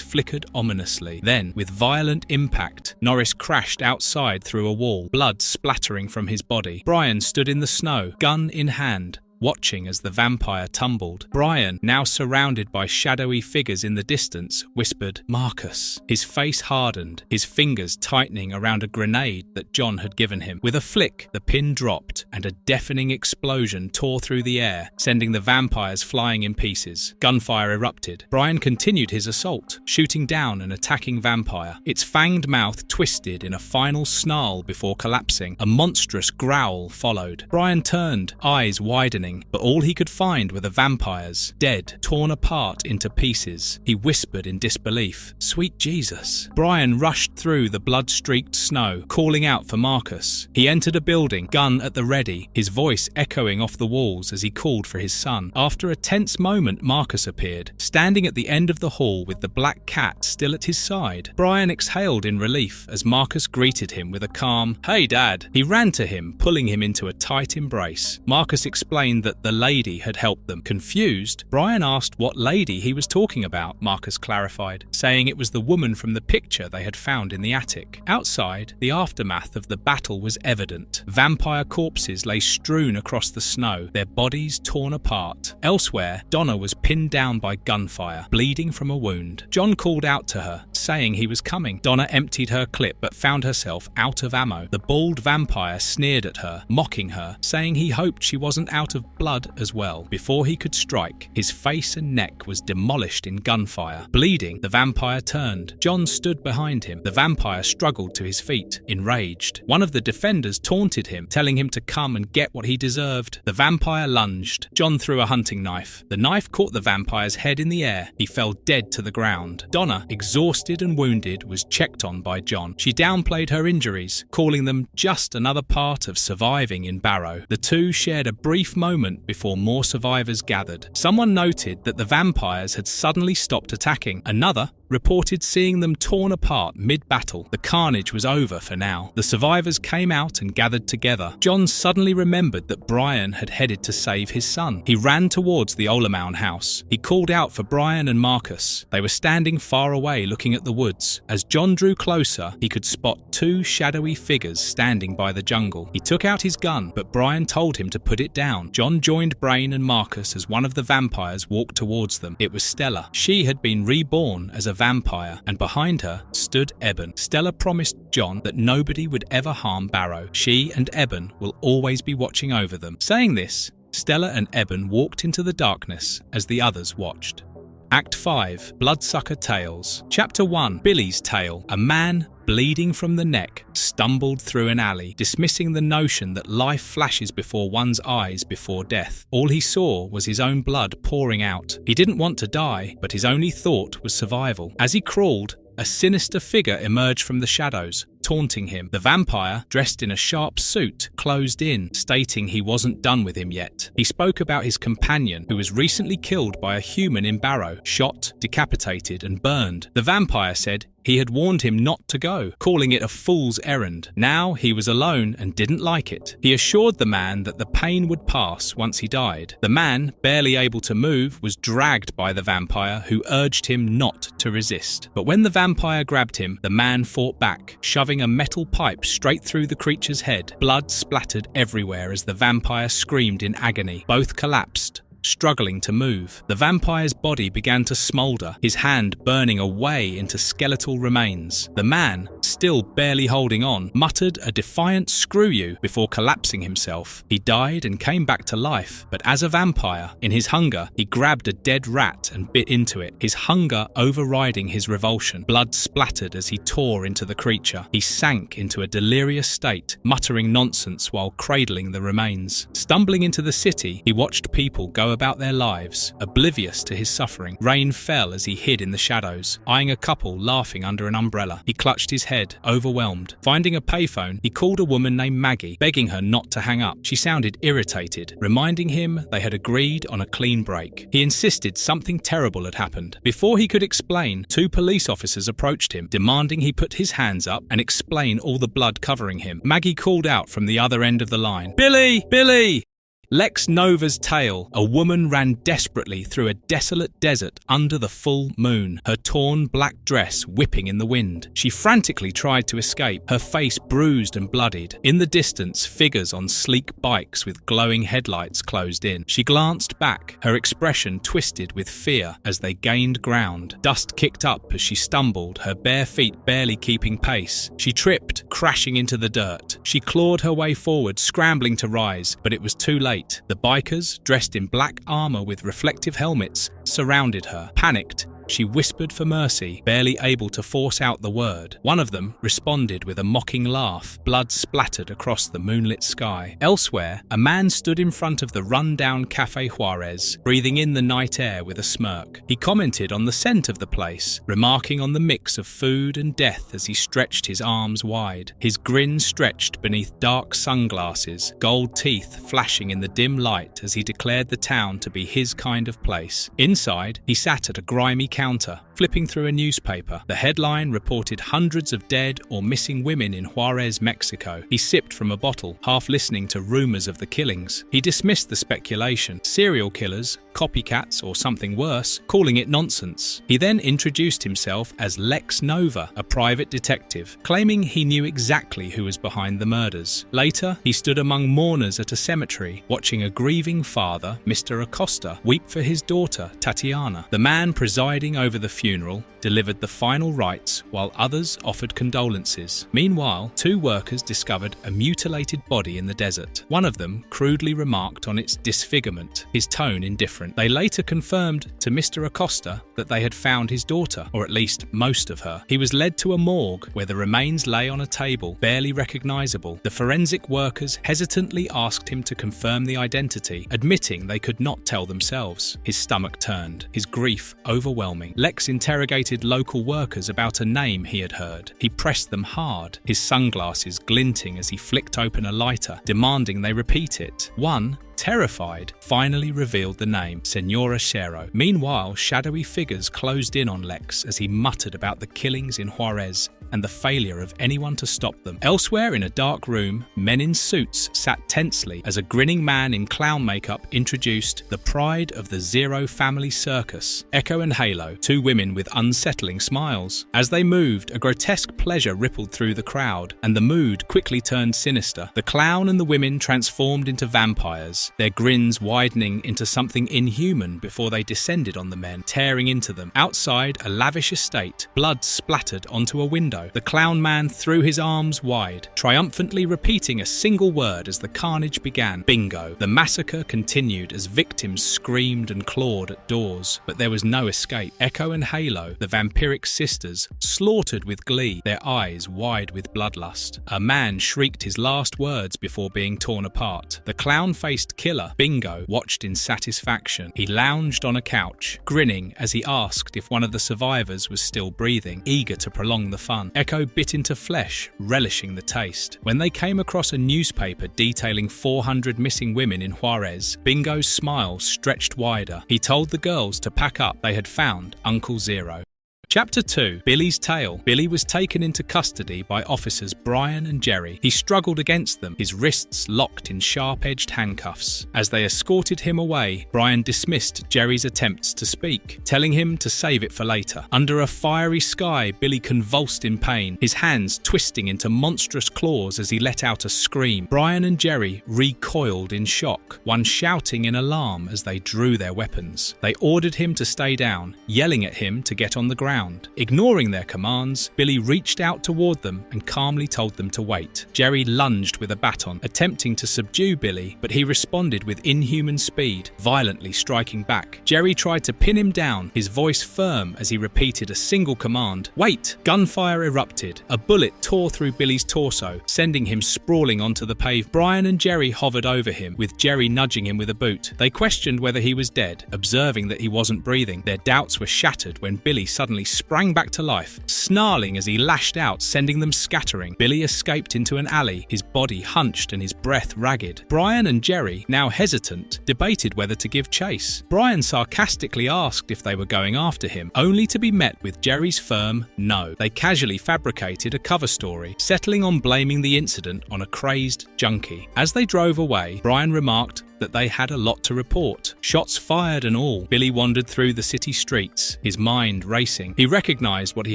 flickered ominously. Then, with violent impact, Norris crashed outside through a wall, blood splattering from his body. Brian stood in the snow, gun in hand, watching as the vampire tumbled. Brian, now surrounded by shadowy figures in the distance, whispered, "Marcus." His face hardened, his fingers tightening around a grenade that John had given him. With a flick, the pin dropped, and a deafening explosion tore through the air, sending the vampires flying in pieces. Gunfire erupted. Brian continued his assault, shooting down an attacking vampire. Its fanged mouth twisted in a final snarl before collapsing. A monstrous growl followed. Brian turned, eyes widening, but all he could find were the vampires, dead, torn apart into pieces. He whispered in disbelief, "Sweet Jesus." Brian rushed through the blood-streaked snow, calling out for Marcus. He entered a building, gun at the ready, his voice echoing off the walls as he called for his son. After a tense moment, Marcus appeared, standing at the end of the hall with the black cat still at his side. Brian exhaled in relief as Marcus greeted him with a calm, "Hey, Dad." He ran to him, pulling him into a tight embrace. Marcus explained that the lady had helped them. Confused, Brian asked what lady he was talking about. Marcus clarified, saying it was the woman from the picture they had found in the attic. Outside, the aftermath of the battle was evident. Vampire corpses lay strewn across the snow, their bodies torn apart. Elsewhere, Donna was pinned down by gunfire, bleeding from a wound. John called out to her, saying he was coming. Donna emptied her clip but found herself out of ammo. The bald vampire sneered at her, mocking her, saying he hoped she wasn't out of blood as well. Before he could strike, his face and neck was demolished in gunfire. Bleeding, the vampire turned. John stood behind him. The vampire struggled to his feet, enraged. One of the defenders taunted him, telling him to come and get what he deserved. The vampire lunged. John threw a hunting knife. The knife caught the vampire's head in the air. He fell dead to the ground. Donna, exhausted and wounded, was checked on by John. She downplayed her injuries, calling them just another part of surviving in Barrow. The two shared a brief moment before more survivors gathered. Someone noted that the vampires had suddenly stopped attacking. Another reported seeing them torn apart mid-battle. The carnage was over for now. The survivors came out and gathered together. John suddenly remembered that Brian had headed to save his son. He ran towards the Olamoun house. He called out for Brian and Marcus. They were standing far away looking at the woods. As John drew closer, he could spot two shadowy figures standing by the jungle. He took out his gun, but Brian told him to put it down. John joined Brain and Marcus as one of the vampires walked towards them. It was Stella. She had been reborn as a vampire, and behind her stood Eben. Stella promised John that nobody would ever harm Barrow. She and Eben will always be watching over them. Saying this, Stella and Eben walked into the darkness as the others watched. Act 5, Bloodsucker Tales. Chapter 1, Billy's Tale. A man, bleeding from the neck, stumbled through an alley, dismissing the notion that life flashes before one's eyes before death. All he saw was his own blood pouring out. He didn't want to die, but his only thought was survival. As he crawled, a sinister figure emerged from the shadows, taunting him. The vampire, dressed in a sharp suit, closed in, stating he wasn't done with him yet. He spoke about his companion, who was recently killed by a human in Barrow, shot, decapitated, and burned. The vampire said he had warned him not to go, calling it a fool's errand. Now he was alone and didn't like it. He assured the man that the pain would pass once he died. The man, barely able to move, was dragged by the vampire, who urged him not to resist. But when the vampire grabbed him, the man fought back, shoving a metal pipe straight through the creature's head. Blood splattered everywhere as the vampire screamed in agony. Both collapsed, struggling to move. The vampire's body began to smolder, his hand burning away into skeletal remains. The man, still barely holding on, muttered a defiant "screw you" before collapsing himself. He died and came back to life, but as a vampire, in his hunger, he grabbed a dead rat and bit into it, his hunger overriding his revulsion. Blood splattered as he tore into the creature. He sank into a delirious state, muttering nonsense while cradling the remains. Stumbling into the city, he watched people go about their lives, oblivious to his suffering. Rain fell as he hid in the shadows, eyeing a couple laughing under an umbrella. He clutched his head, overwhelmed. Finding a payphone, he called a woman named Maggie, begging her not to hang up. She sounded irritated, reminding him they had agreed on a clean break. He insisted something terrible had happened. Before he could explain, 2 police officers approached him, demanding he put his hands up and explain all the blood covering him. Maggie called out from the other end of the line, "Billy! Billy!" Lex Nova's tale. A woman ran desperately through a desolate desert under the full moon, her torn black dress whipping in the wind. She frantically tried to escape, her face bruised and bloodied. In the distance, figures on sleek bikes with glowing headlights closed in. She glanced back, her expression twisted with fear as they gained ground. Dust kicked up as she stumbled, her bare feet barely keeping pace. She tripped, crashing into the dirt. She clawed her way forward, scrambling to rise, but it was too late. The bikers, dressed in black armor with reflective helmets, surrounded her. Panicked, she whispered for mercy, barely able to force out the word. One of them responded with a mocking laugh. Blood splattered across the moonlit sky. Elsewhere, a man stood in front of the run-down Café Juarez, breathing in the night air with a smirk. He commented on the scent of the place, remarking on the mix of food and death as he stretched his arms wide. His grin stretched beneath dark sunglasses, gold teeth flashing in the dim light as he declared the town to be his kind of place. Inside, he sat at a grimy counter, flipping through a newspaper. The headline reported hundreds of dead or missing women in Juarez, Mexico. He sipped from a bottle, half listening to rumors of the killings. He dismissed the speculation. Serial killers, copycats, or something worse, calling it nonsense. He then introduced himself as Lex Nova, a private detective, claiming he knew exactly who was behind the murders. Later, he stood among mourners at a cemetery, watching a grieving father, Mr. Acosta, weep for his daughter, Tatiana. The man presiding over the funeral delivered the final rites while others offered condolences. Meanwhile, 2 workers discovered a mutilated body in the desert. One of them crudely remarked on its disfigurement, his tone indifferent. They later confirmed to Mr. Acosta that they had found his daughter, or at least most of her. He was led to a morgue where the remains lay on a table, barely recognizable. The forensic workers hesitantly asked him to confirm the identity, admitting they could not tell themselves. His stomach turned, his grief overwhelming. Lex interrogated local workers about a name he had heard. He pressed them hard, his sunglasses glinting as he flicked open a lighter, demanding they repeat it. One, terrified, finally revealed the name, Senora Shero. Meanwhile, shadowy figures closed in on Lex as he muttered about the killings in Juarez and the failure of anyone to stop them. Elsewhere in a dark room, men in suits sat tensely as a grinning man in clown makeup introduced the pride of the Zero Family Circus, Echo and Halo, 2 women with unsettling smiles. As they moved, a grotesque pleasure rippled through the crowd, and the mood quickly turned sinister. The clown and the women transformed into vampires, their grins widening into something inhuman before they descended on the men, tearing into them. Outside a lavish estate, blood splattered onto a window. The clown man threw his arms wide, triumphantly repeating a single word as the carnage began. Bingo. The massacre continued as victims screamed and clawed at doors, but there was no escape. Echo and Halo, the vampiric sisters, slaughtered with glee, their eyes wide with bloodlust. A man shrieked his last words before being torn apart. The clown-faced killer, Bingo, watched in satisfaction. He lounged on a couch, grinning as he asked if one of the survivors was still breathing, eager to prolong the fun. Echo bit into flesh, relishing the taste. When they came across a newspaper detailing 400 missing women in Juarez, Bingo's smile stretched wider. He told the girls to pack up. They had found Uncle Zero. Chapter 2. Billy's Tale. Billy was taken into custody by officers Brian and Jerry. He struggled against them, his wrists locked in sharp-edged handcuffs. As they escorted him away, Brian dismissed Jerry's attempts to speak, telling him to save it for later. Under a fiery sky, Billy convulsed in pain, his hands twisting into monstrous claws as he let out a scream. Brian and Jerry recoiled in shock, one shouting in alarm as they drew their weapons. They ordered him to stay down, yelling at him to get on the ground. Ignoring their commands, Billy reached out toward them and calmly told them to wait. Jerry lunged with a baton, attempting to subdue Billy, but he responded with inhuman speed, violently striking back. Jerry tried to pin him down, his voice firm as he repeated a single command. Wait! Gunfire erupted. A bullet tore through Billy's torso, sending him sprawling onto the pavement. Brian and Jerry hovered over him, with Jerry nudging him with a boot. They questioned whether he was dead, observing that he wasn't breathing. Their doubts were shattered when Billy suddenly sprang back to life, snarling as he lashed out, sending them scattering. Billy escaped into an alley, his body hunched and his breath ragged. Brian and Jerry, now hesitant, debated whether to give chase. Brian sarcastically asked if they were going after him, only to be met with Jerry's firm no. They casually fabricated a cover story, settling on blaming the incident on a crazed junkie. As they drove away, Brian remarked that they had a lot to report. Shots fired and all, Billy wandered through the city streets, his mind racing. He recognized what he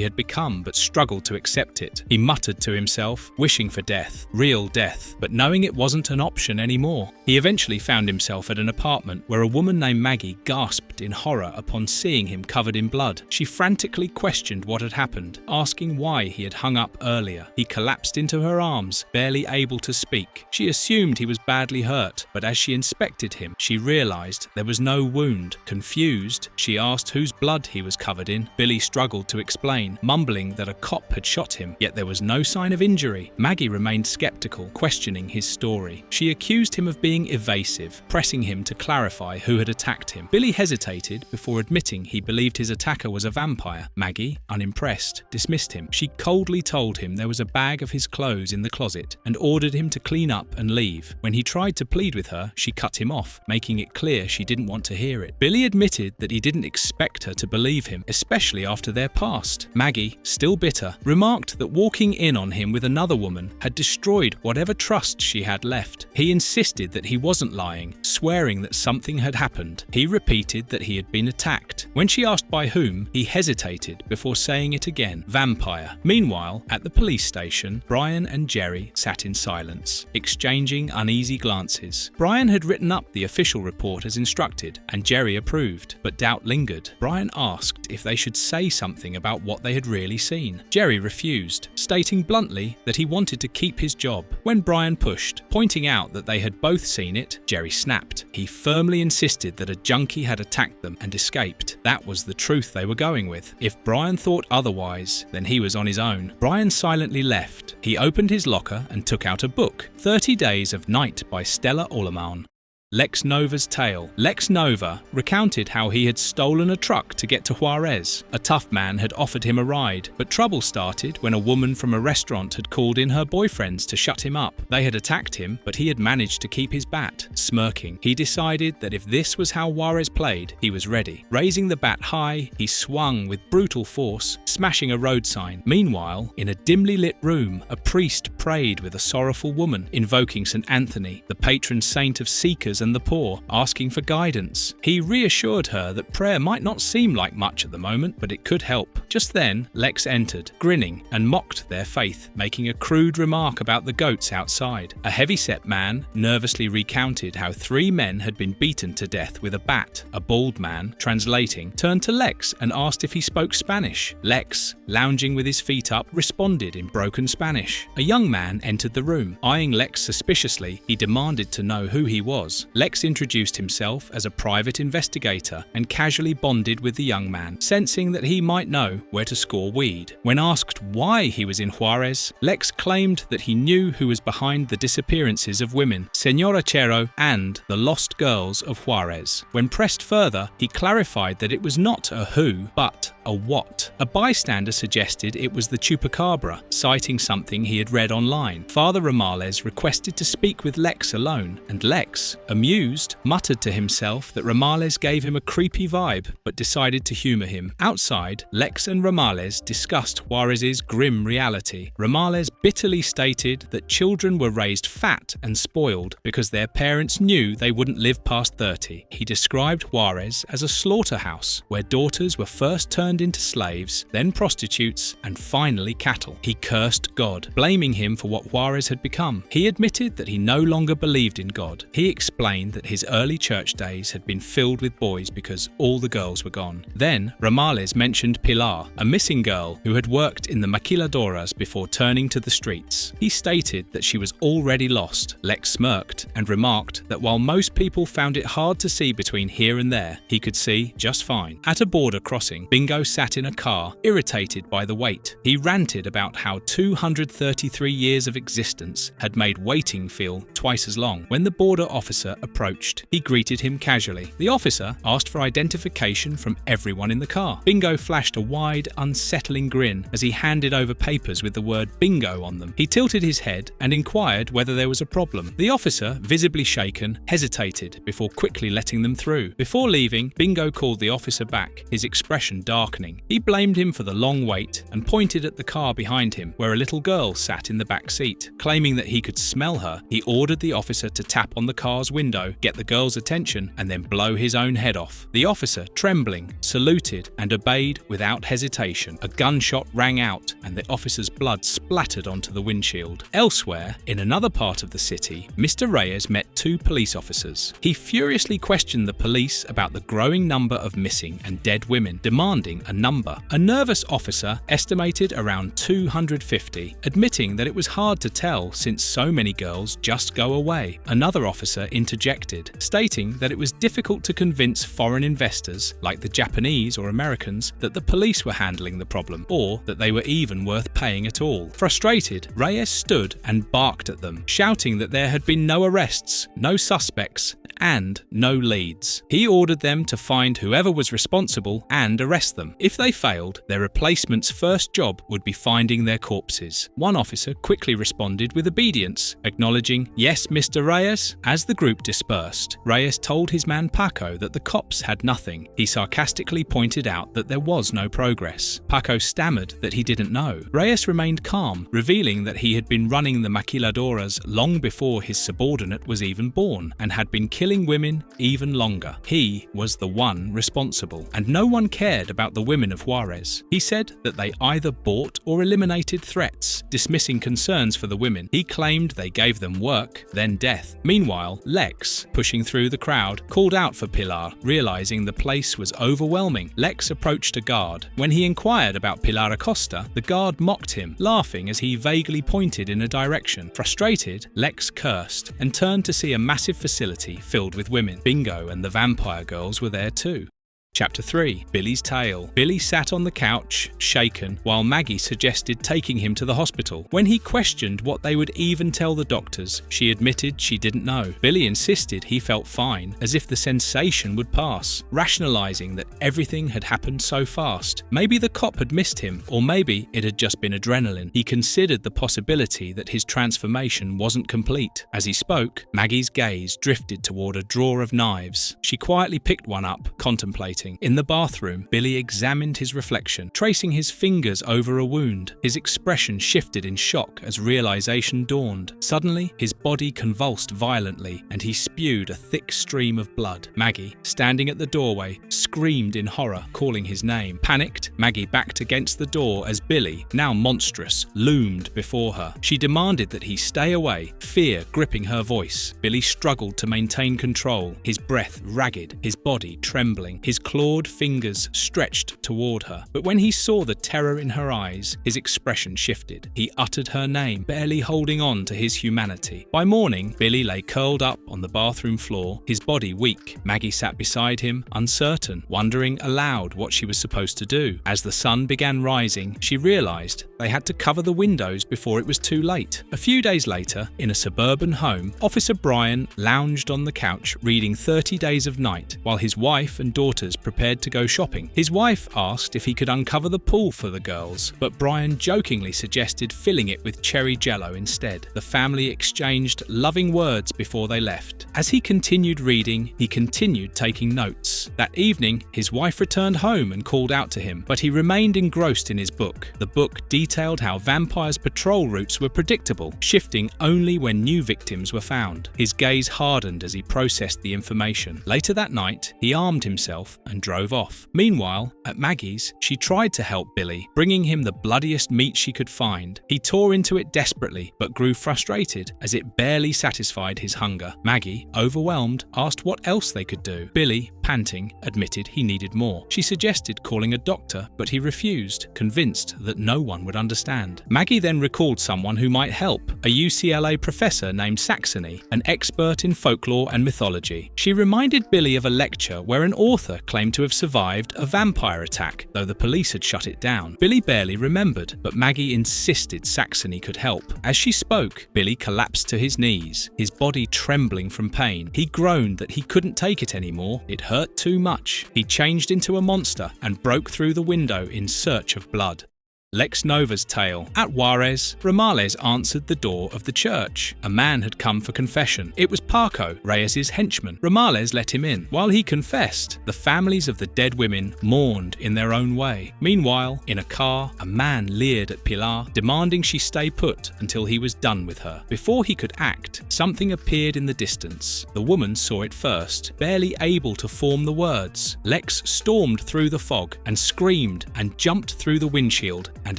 had become, but struggled to accept it. He muttered to himself, wishing for death, real death, but knowing it wasn't an option anymore. He eventually found himself at an apartment where a woman named Maggie gasped in horror upon seeing him covered in blood. She frantically questioned what had happened, asking why he had hung up earlier. He collapsed into her arms, barely able to speak. She assumed he was badly hurt, but as she inspected him, she realized there was no wound. Confused, she asked whose blood he was covered in. Billy struggled to explain, mumbling that a cop had shot him, yet there was no sign of injury. Maggie remained skeptical, questioning his story. She accused him of being evasive, pressing him to clarify who had attacked him. Billy hesitated before admitting he believed his attacker was a vampire. Maggie, unimpressed, dismissed him. She coldly told him there was a bag of his clothes in the closet and ordered him to clean up and leave. When he tried to plead with her, she cut him off, making it clear she didn't want to hear it. Billy admitted that he didn't expect her to believe him, especially after their past. Maggie, still bitter, remarked that walking in on him with another woman had destroyed whatever trust she had left. He insisted that he wasn't lying, swearing that something had happened. He repeated that he had been attacked. When she asked by whom, he hesitated before saying it again, vampire. Meanwhile, at the police station, Brian and Jerry sat in silence, exchanging uneasy glances. Brian had written up the official report as instructed, and Jerry approved, but doubt lingered. Brian asked if they should say something about what they had really seen. Jerry refused, stating bluntly that he wanted to keep his job. When Brian pushed, pointing out that they had both seen it, Jerry snapped. He firmly insisted that a junkie had attacked them and escaped. That was the truth they were going with. If Brian thought otherwise, then he was on his own. Brian silently left. He opened his locker and took out a book, 30 Days of Night by Stella Ollerman. Lex Nova's Tale. Lex Nova recounted how he had stolen a truck to get to Juarez. A tough man had offered him a ride, but trouble started when a woman from a restaurant had called in her boyfriends to shut him up. They had attacked him, but he had managed to keep his bat. Smirking, he decided that if this was how Juarez played, he was ready. Raising the bat high, he swung with brutal force, smashing a road sign. Meanwhile, in a dimly lit room, a priest prayed with a sorrowful woman, invoking St. Anthony, the patron saint of seekers and the poor, asking for guidance. He reassured her that prayer might not seem like much at the moment, but it could help. Just then, Lex entered, grinning, and mocked their faith, making a crude remark about the goats outside. A heavy-set man nervously recounted how 3 men had been beaten to death with a bat. A bald man, translating, turned to Lex and asked if he spoke Spanish. Lex, lounging with his feet up, responded in broken Spanish. A young man entered the room. Eyeing Lex suspiciously, he demanded to know who he was. Lex introduced himself as a private investigator and casually bonded with the young man, sensing that he might know where to score weed. When asked why he was in Juarez, Lex claimed that he knew who was behind the disappearances of women, Senora Chero and the lost girls of Juarez. When pressed further, he clarified that it was not a who, but a what. A bystander suggested it was the Chupacabra, citing something he had read online. Father Ramales requested to speak with Lex alone, and Lex, amused Amused, muttered to himself that Ramales gave him a creepy vibe, but decided to humor him. Outside, Lex and Ramales discussed Juarez's grim reality. Ramales bitterly stated that children were raised fat and spoiled because their parents knew they wouldn't live past 30. He described Juarez as a slaughterhouse, where daughters were first turned into slaves, then prostitutes, and finally cattle. He cursed God, blaming him for what Juarez had become. He admitted that he no longer believed in God. He explained that his early church days had been filled with boys because all the girls were gone. Then, Ramales mentioned Pilar, a missing girl who had worked in the maquiladoras before turning to the streets. He stated that she was already lost. Lex smirked and remarked that while most people found it hard to see between here and there, he could see just fine. At a border crossing, Bingo sat in a car, irritated by the wait. He ranted about how 233 years of existence had made waiting feel twice as long. When the border officer approached, he greeted him casually. The officer asked for identification from everyone in the car. Bingo flashed a wide, unsettling grin as he handed over papers with the word bingo on them. He tilted his head and inquired whether there was a problem. The officer, visibly shaken, hesitated before quickly letting them through. Before leaving, Bingo called the officer back, his expression darkening. He blamed him for the long wait and pointed at the car behind him, where a little girl sat in the back seat. Claiming that he could smell her, he ordered the officer to tap on the car's window, get the girl's attention, and then blow his own head off. The officer, trembling, saluted and obeyed without hesitation. A gunshot rang out and the officer's blood splattered onto the windshield. Elsewhere, in another part of the city, Mr. Reyes met two police officers. He furiously questioned the police about the growing number of missing and dead women, demanding a number. A nervous officer estimated around 250, admitting that it was hard to tell since so many girls just go away. Another officer interjected, stating that it was difficult to convince foreign investors, like the Japanese or Americans, that the police were handling the problem, or that they were even worth paying at all. Frustrated, Reyes stood and barked at them, shouting that there had been no arrests, no suspects, and no leads. He ordered them to find whoever was responsible and arrest them. If they failed, their replacement's first job would be finding their corpses. One officer quickly responded with obedience, acknowledging, "Yes, Mr. Reyes." As the group dispersed, Reyes told his man Paco that the cops had nothing. He sarcastically pointed out that there was no progress. Paco stammered that he didn't know. Reyes remained calm, revealing that he had been running the maquiladoras long before his subordinate was even born, and had been killing women even longer. He was the one responsible, and no one cared about the women of Juarez. He said that they either bought or eliminated threats, dismissing concerns for the women. He claimed they gave them work, then death. Meanwhile, Lex, pushing through the crowd, called out for Pilar, realizing the place was overwhelming. Lex approached a guard. When he inquired about Pilar Acosta, the guard mocked him, laughing as he vaguely pointed in a direction. Frustrated, Lex cursed and turned to see a massive facility filled with women. Bingo and the vampire girls were there too. Chapter 3. Billy's Tale. Billy sat on the couch, shaken, while Maggie suggested taking him to the hospital. When he questioned what they would even tell the doctors, she admitted she didn't know. Billy insisted he felt fine, as if the sensation would pass, rationalizing that everything had happened so fast. Maybe the cop had missed him, or maybe it had just been adrenaline. He considered the possibility that his transformation wasn't complete. As he spoke, Maggie's gaze drifted toward a drawer of knives. She quietly picked one up, contemplating. In the bathroom, Billy examined his reflection, tracing his fingers over a wound. His expression shifted in shock as realization dawned. Suddenly, his body convulsed violently, and he spewed a thick stream of blood. Maggie, standing at the doorway, screamed in horror, calling his name. Panicked, Maggie backed against the door as Billy, now monstrous, loomed before her. She demanded that he stay away, fear gripping her voice. Billy struggled to maintain control, his breath ragged, his body trembling, his clawed fingers stretched toward her. But when he saw the terror in her eyes, his expression shifted. He uttered her name, barely holding on to his humanity. By morning, Billy lay curled up on the bathroom floor, his body weak. Maggie sat beside him, uncertain, wondering aloud what she was supposed to do. As the sun began rising, she realized they had to cover the windows before it was too late. A few days later, in a suburban home, Officer Brian lounged on the couch reading 30 Days of Night, while his wife and daughters prepared to go shopping. His wife asked if he could uncover the pool for the girls, but Brian jokingly suggested filling it with cherry jello instead. The family exchanged loving words before they left. As he continued reading, he continued taking notes. That evening, his wife returned home and called out to him, but he remained engrossed in his book. The book detailed how vampires' patrol routes were predictable, shifting only when new victims were found. His gaze hardened as he processed the information. Later that night, he armed himself and drove off. Meanwhile, at Maggie's, she tried to help Billy, bringing him the bloodiest meat she could find. He tore into it desperately, but grew frustrated as it barely satisfied his hunger. Maggie, overwhelmed, asked what else they could do. Billy, panting, admitted he needed more. She suggested calling a doctor, but he refused, convinced that no one would understand. Maggie then recalled someone who might help, a UCLA professor named Saxony, an expert in folklore and mythology. She reminded Billy of a lecture where an author claimed to have survived a vampire attack, though the police had shut it down. Billy barely remembered, but Maggie insisted Saxony could help. As she spoke, Billy collapsed to his knees, his body trembling from pain. He groaned that he couldn't take it anymore. It hurt too much. He changed into a monster and broke through the window in search of blood. Lex Nova's tale. At Juarez, Ramales answered the door of the church. A man had come for confession. It was Paco, Reyes's henchman. Ramales let him in. While he confessed, the families of the dead women mourned in their own way. Meanwhile, in a car, a man leered at Pilar, demanding she stay put until he was done with her. Before he could act, something appeared in the distance. The woman saw it first, barely able to form the words. Lex stormed through the fog and screamed and jumped through the windshield and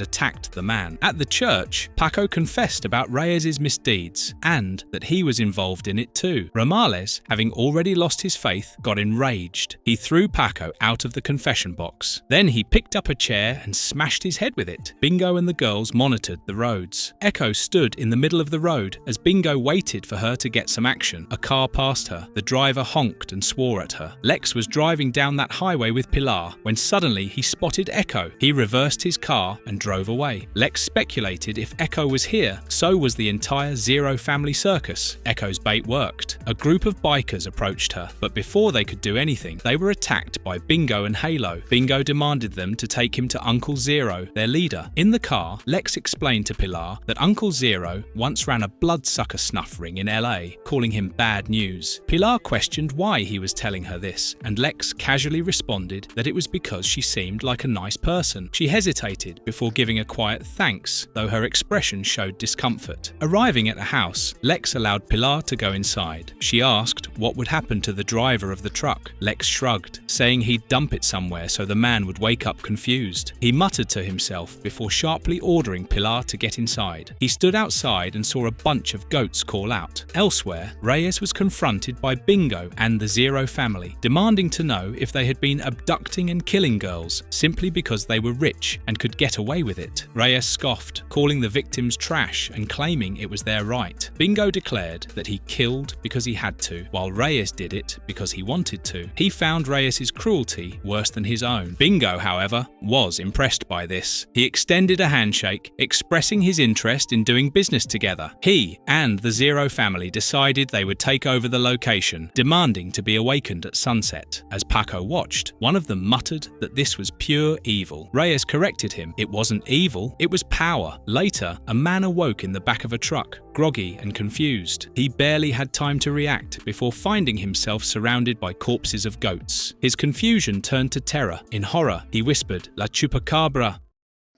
attacked the man. At the church, Paco confessed about Reyes's misdeeds and that he was involved in it too. Ramales, having already lost his faith, got enraged. He threw Paco out of the confession box. Then he picked up a chair and smashed his head with it. Bingo and the girls monitored the roads. Echo stood in the middle of the road as Bingo waited for her to get some action. A car passed her. The driver honked and swore at her. Lex was driving down that highway with Pilar when suddenly he spotted Echo. He reversed his car and drove away. Lex speculated if Echo was here, so was the entire Zero family circus. Echo's bait worked. A group of bikers approached her, but before they could do anything, they were attacked by Bingo and Halo. Bingo demanded them to take him to Uncle Zero, their leader. In the car, Lex explained to Pilar that Uncle Zero once ran a bloodsucker snuff ring in LA, calling him bad news. Pilar questioned why he was telling her this, and Lex casually responded that it was because she seemed like a nice person. She hesitated before giving a quiet thanks, though her expression showed discomfort. Arriving at the house, Lex allowed Pilar to go inside. She asked what would happen to the driver of the truck. Lex shrugged, saying he'd dump it somewhere so the man would wake up confused. He muttered to himself before sharply ordering Pilar to get inside. He stood outside and saw a bunch of goats call out. Elsewhere, Reyes was confronted by Bingo and the Zero family, demanding to know if they had been abducting and killing girls simply because they were rich and could get away with it. Reyes scoffed, calling the victims trash and claiming it was their right. Bingo declared that he killed because he had to, while Reyes did it because he wanted to. He found Reyes's cruelty worse than his own. Bingo, however, was impressed by this. He extended a handshake, expressing his interest in doing business together. He and the Zero family decided they would take over the location, demanding to be awakened at sunset. As Paco watched, one of them muttered that this was pure evil. Reyes corrected him. It wasn't evil, it was power. Later, a man awoke in the back of a truck, groggy and confused. He barely had time to react before finding himself surrounded by corpses of goats. His confusion turned to terror. In horror, he whispered, "La chupacabra."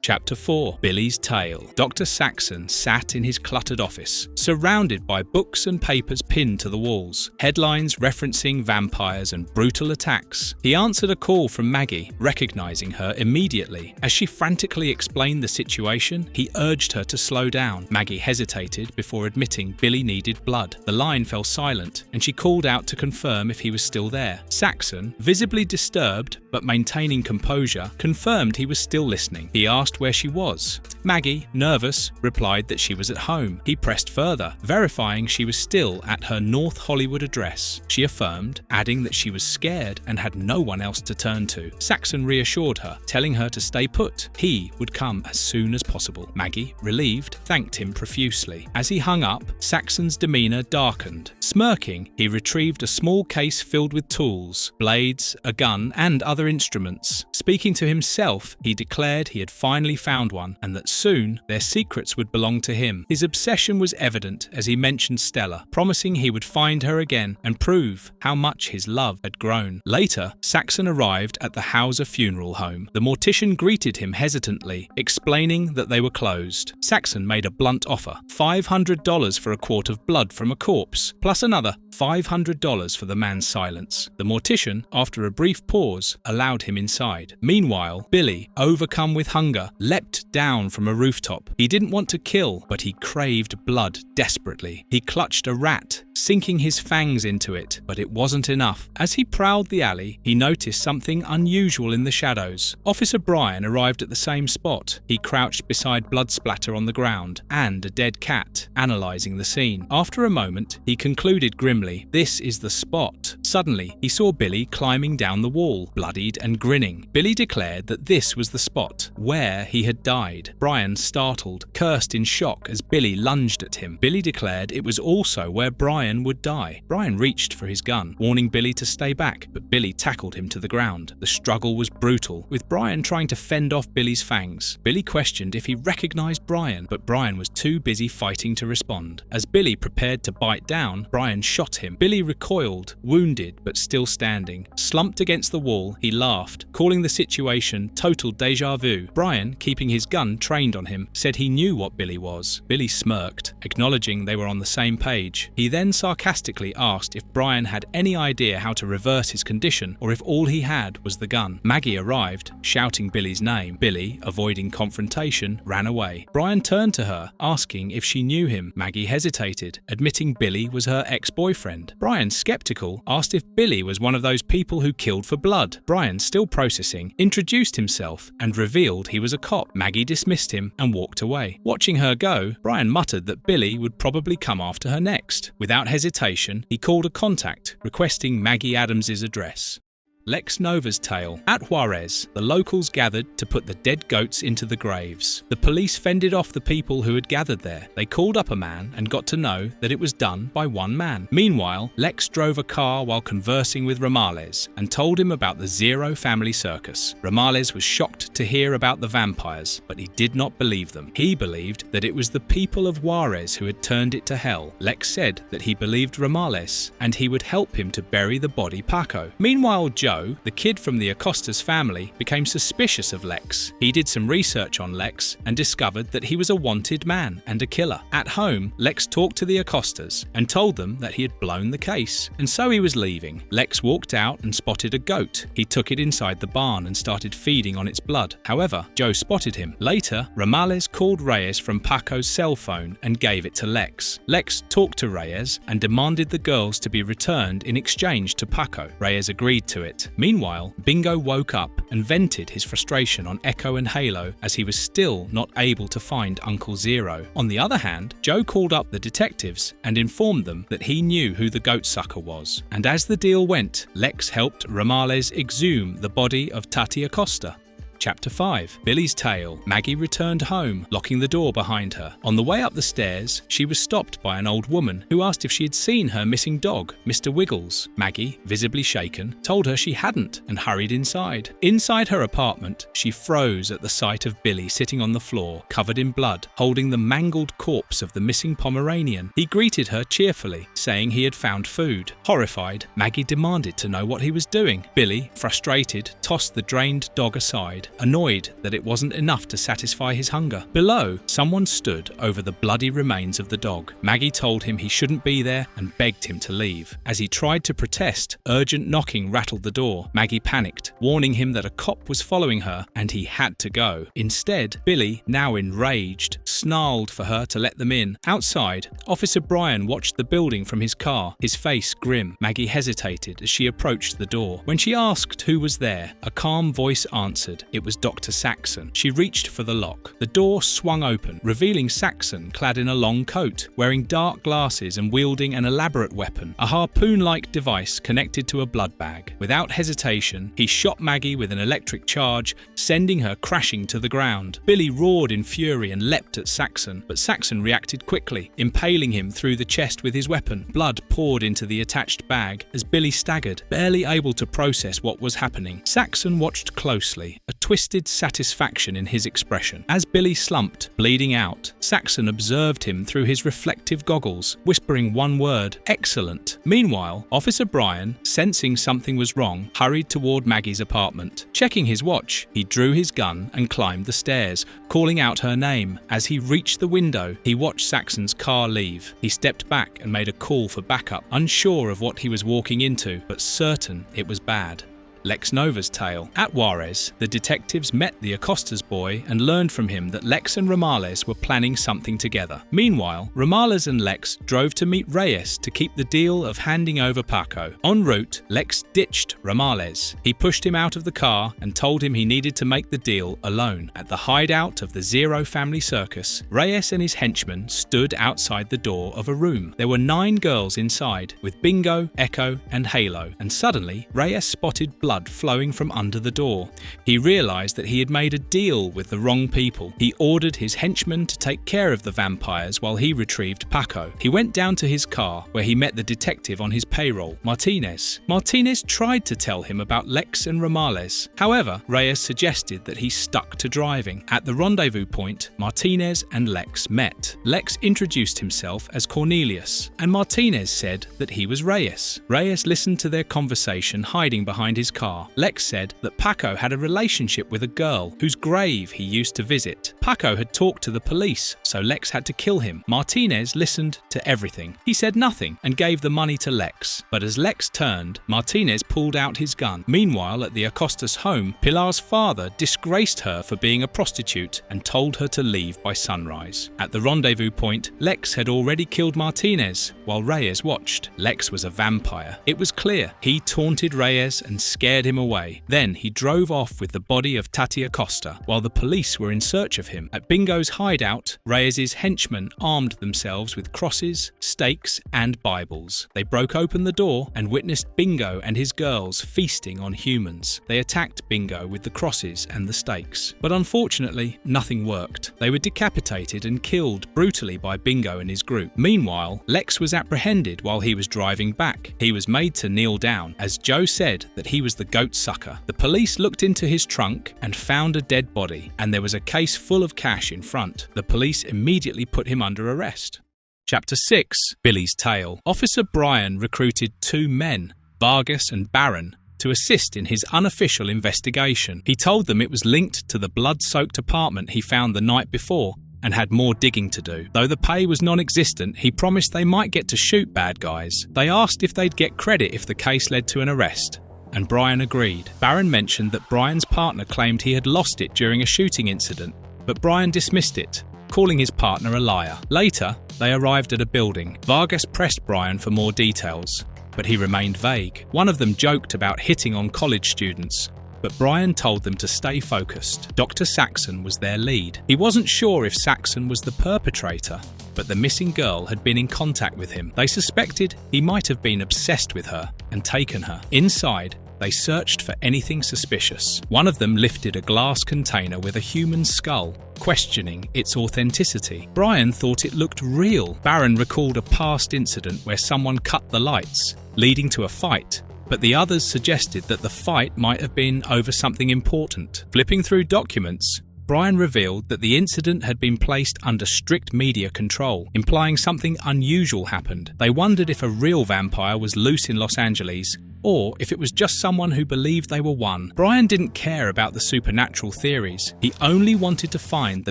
Chapter 4. Billy's Tale. Dr. Saxon sat in his cluttered office, surrounded by books and papers pinned to the walls, headlines referencing vampires and brutal attacks. He answered a call from Maggie, recognizing her immediately. As she frantically explained the situation, he urged her to slow down. Maggie hesitated before admitting Billy needed blood. The line fell silent, and she called out to confirm if he was still there. Saxon, visibly disturbed but maintaining composure, confirmed he was still listening. He asked asked where she was. Maggie, nervous, replied that she was at home. He pressed further, verifying she was still at her North Hollywood address. She affirmed, adding that she was scared and had no one else to turn to. Saxon reassured her, telling her to stay put. He would come as soon as possible. Maggie, relieved, thanked him profusely. As he hung up, Saxon's demeanor darkened. Smirking, he retrieved a small case filled with tools, blades, a gun, and other instruments. Speaking to himself, he declared he had finally found one and that soon their secrets would belong to him. His obsession was evident as he mentioned Stella, promising he would find her again and prove how much his love had grown. Later, Saxon arrived at the Hauser funeral home. The mortician greeted him hesitantly, explaining that they were closed. Saxon made a blunt offer, $500 for a quart of blood from a corpse, plus another $500 for the man's silence. The mortician, after a brief pause, allowed him inside. Meanwhile, Billy, overcome with hunger, leapt down from a rooftop. He didn't want to kill, but he craved blood desperately. He clutched a rat, sinking his fangs into it, but it wasn't enough. As he prowled the alley, he noticed something unusual in the shadows. Officer Brian arrived at the same spot. He crouched beside blood splatter on the ground and a dead cat, analysing the scene. After a moment, he concluded grimly, "This is the spot." Suddenly, he saw Billy climbing down the wall, bloodied and grinning. Billy declared that this was the spot where he had died. Brian, startled, cursed in shock as Billy lunged at him. Billy declared it was also where Brian would die. Brian reached for his gun, warning Billy to stay back, but Billy tackled him to the ground. The struggle was brutal, with Brian trying to fend off Billy's fangs. Billy questioned if he recognized Brian, but Brian was too busy fighting to respond. As Billy prepared to bite down, Brian shot him. Billy recoiled, wounded but still standing. Slumped against the wall, he laughed, calling the situation total deja vu. Brian, keeping his gun trained on him, said he knew what Billy was. Billy smirked, acknowledging they were on the same page. He then sarcastically asked if Brian had any idea how to reverse his condition or if all he had was the gun. Maggie arrived, shouting Billy's name. Billy, avoiding confrontation, ran away. Brian turned to her, asking if she knew him. Maggie hesitated, admitting Billy was her ex-boyfriend. Brian, skeptical, asked if Billy was one of those people who killed for blood. Brian, still processing, introduced himself and revealed he was a cop. Maggie dismissed him and walked away. Watching her go, Brian muttered that Billy would probably come after her next. Without hesitation, he called a contact, requesting Maggie Adams's address. Lex Nova's tale. At Juarez, the locals gathered to put the dead goats into the graves. The police fended off the people who had gathered there. They called up a man and got to know that it was done by one man. Meanwhile, Lex drove a car while conversing with Ramales and told him about the Zero family circus. Ramales was shocked to hear about the vampires, but he did not believe them. He believed that it was the people of Juarez who had turned it to hell. Lex said that he believed Ramales and he would help him to bury the body Paco. Meanwhile, Joe, the kid from the Acosta's family, became suspicious of Lex. He did some research on Lex and discovered that he was a wanted man and a killer. At home, Lex talked to the Acostas and told them that he had blown the case, and so he was leaving. Lex walked out and spotted a goat. He took it inside the barn and started feeding on its blood. However, Joe spotted him. Later, Ramales called Reyes from Paco's cell phone and gave it to Lex. Lex talked to Reyes and demanded the girls to be returned in exchange to Paco. Reyes agreed to it. Meanwhile, Bingo woke up and vented his frustration on Echo and Halo as he was still not able to find Uncle Zero. On the other hand, Joe called up the detectives and informed them that he knew who the goat sucker was. And as the deal went, Lex helped Ramales exhume the body of Tati Acosta. Chapter 5. Billy's Tale. Maggie returned home, locking the door behind her. On the way up the stairs, she was stopped by an old woman who asked if she had seen her missing dog, Mr. Wiggles. Maggie, visibly shaken, told her she hadn't and hurried inside. Inside her apartment, she froze at the sight of Billy sitting on the floor, covered in blood, holding the mangled corpse of the missing Pomeranian. He greeted her cheerfully, saying he had found food. Horrified, Maggie demanded to know what he was doing. Billy, frustrated, tossed the drained dog aside, annoyed that it wasn't enough to satisfy his hunger. Below, someone stood over the bloody remains of the dog. Maggie told him he shouldn't be there and begged him to leave. As he tried to protest, urgent knocking rattled the door. Maggie panicked, warning him that a cop was following her and he had to go. Instead, Billy, now enraged, snarled for her to let them in. Outside, Officer Brian watched the building from his car, his face grim. Maggie hesitated as she approached the door. When she asked who was there, a calm voice answered. It was Dr. Saxon. She reached for the lock. The door swung open, revealing Saxon clad in a long coat, wearing dark glasses and wielding an elaborate weapon, a harpoon-like device connected to a blood bag. Without hesitation, he shot Maggie with an electric charge, sending her crashing to the ground. Billy roared in fury and leapt at Saxon, but Saxon reacted quickly, impaling him through the chest with his weapon. Blood poured into the attached bag as Billy staggered, barely able to process what was happening. Saxon watched closely, a twisted satisfaction in his expression. As Billy slumped, bleeding out, Saxon observed him through his reflective goggles, whispering one word, "Excellent." Meanwhile, Officer Brian, sensing something was wrong, hurried toward Maggie's apartment. Checking his watch, he drew his gun and climbed the stairs, calling out her name. As he reached the window, he watched Saxon's car leave. He stepped back and made a call for backup, unsure of what he was walking into, but certain it was bad. Lex Nova's tale. At Juarez, the detectives met the Acosta's boy and learned from him that Lex and Romales were planning something together. Meanwhile, Romales and Lex drove to meet Reyes to keep the deal of handing over Paco. En route, Lex ditched Romales. He pushed him out of the car and told him he needed to make the deal alone. At the hideout of the Zero family circus, Reyes and his henchmen stood outside the door of a room. There were 9 girls inside, with Bingo, Echo, and Halo, and suddenly Reyes spotted blood flowing from under the door. He realized that he had made a deal with the wrong people. He ordered his henchmen to take care of the vampires while he retrieved Paco. He went down to his car, where he met the detective on his payroll, Martinez. Martinez tried to tell him about Lex and Romales. However, Reyes suggested that he stuck to driving. At the rendezvous point, Martinez and Lex met. Lex introduced himself as Cornelius, and Martinez said that he was Reyes. Reyes listened to their conversation hiding behind his car. Lex said that Paco had a relationship with a girl whose grave he used to visit. Paco had talked to the police, so Lex had to kill him. Martinez listened to everything. He said nothing and gave the money to Lex. But as Lex turned, Martinez pulled out his gun. Meanwhile, at the Acosta's home, Pilar's father disgraced her for being a prostitute and told her to leave by sunrise. At the rendezvous point, Lex had already killed Martinez, while Reyes watched. Lex was a vampire. It was clear. He taunted Reyes and scared him away. Then he drove off with the body of Tati Acosta, while the police were in search of him. At Bingo's hideout, Reyes's henchmen armed themselves with crosses, stakes, and Bibles. They broke open the door and witnessed Bingo and his girls feasting on humans. They attacked Bingo with the crosses and the stakes. But unfortunately, nothing worked. They were decapitated and killed brutally by Bingo and his group. Meanwhile, Lex was apprehended while he was driving back. He was made to kneel down, as Joe said that he was the goat sucker. The police looked into his trunk and found a dead body, and there was a case full of cash in front. The police immediately put him under arrest. Chapter 6. Billy's Tale. Officer Brian recruited 2 men, Vargas and Barron, to assist in his unofficial investigation. He told them it was linked to the blood-soaked apartment he found the night before and had more digging to do. Though the pay was non-existent, he promised they might get to shoot bad guys. They asked if they'd get credit if the case led to an arrest, and Brian agreed. Barron mentioned that Brian's partner claimed he had lost it during a shooting incident, but Brian dismissed it, calling his partner a liar. Later, they arrived at a building. Vargas pressed Brian for more details, but he remained vague. One of them joked about hitting on college students, but Brian told them to stay focused. Dr. Saxon was their lead. He wasn't sure if Saxon was the perpetrator, but the missing girl had been in contact with him. They suspected he might have been obsessed with her and taken her. Inside, they searched for anything suspicious. One of them lifted a glass container with a human skull, questioning its authenticity. Brian thought it looked real. Barron recalled a past incident where someone cut the lights, leading to a fight, but the others suggested that the fight might have been over something important. Flipping through documents, Brian revealed that the incident had been placed under strict media control, implying something unusual happened. They wondered if a real vampire was loose in Los Angeles, or if it was just someone who believed they were one. Brian didn't care about the supernatural theories. He only wanted to find the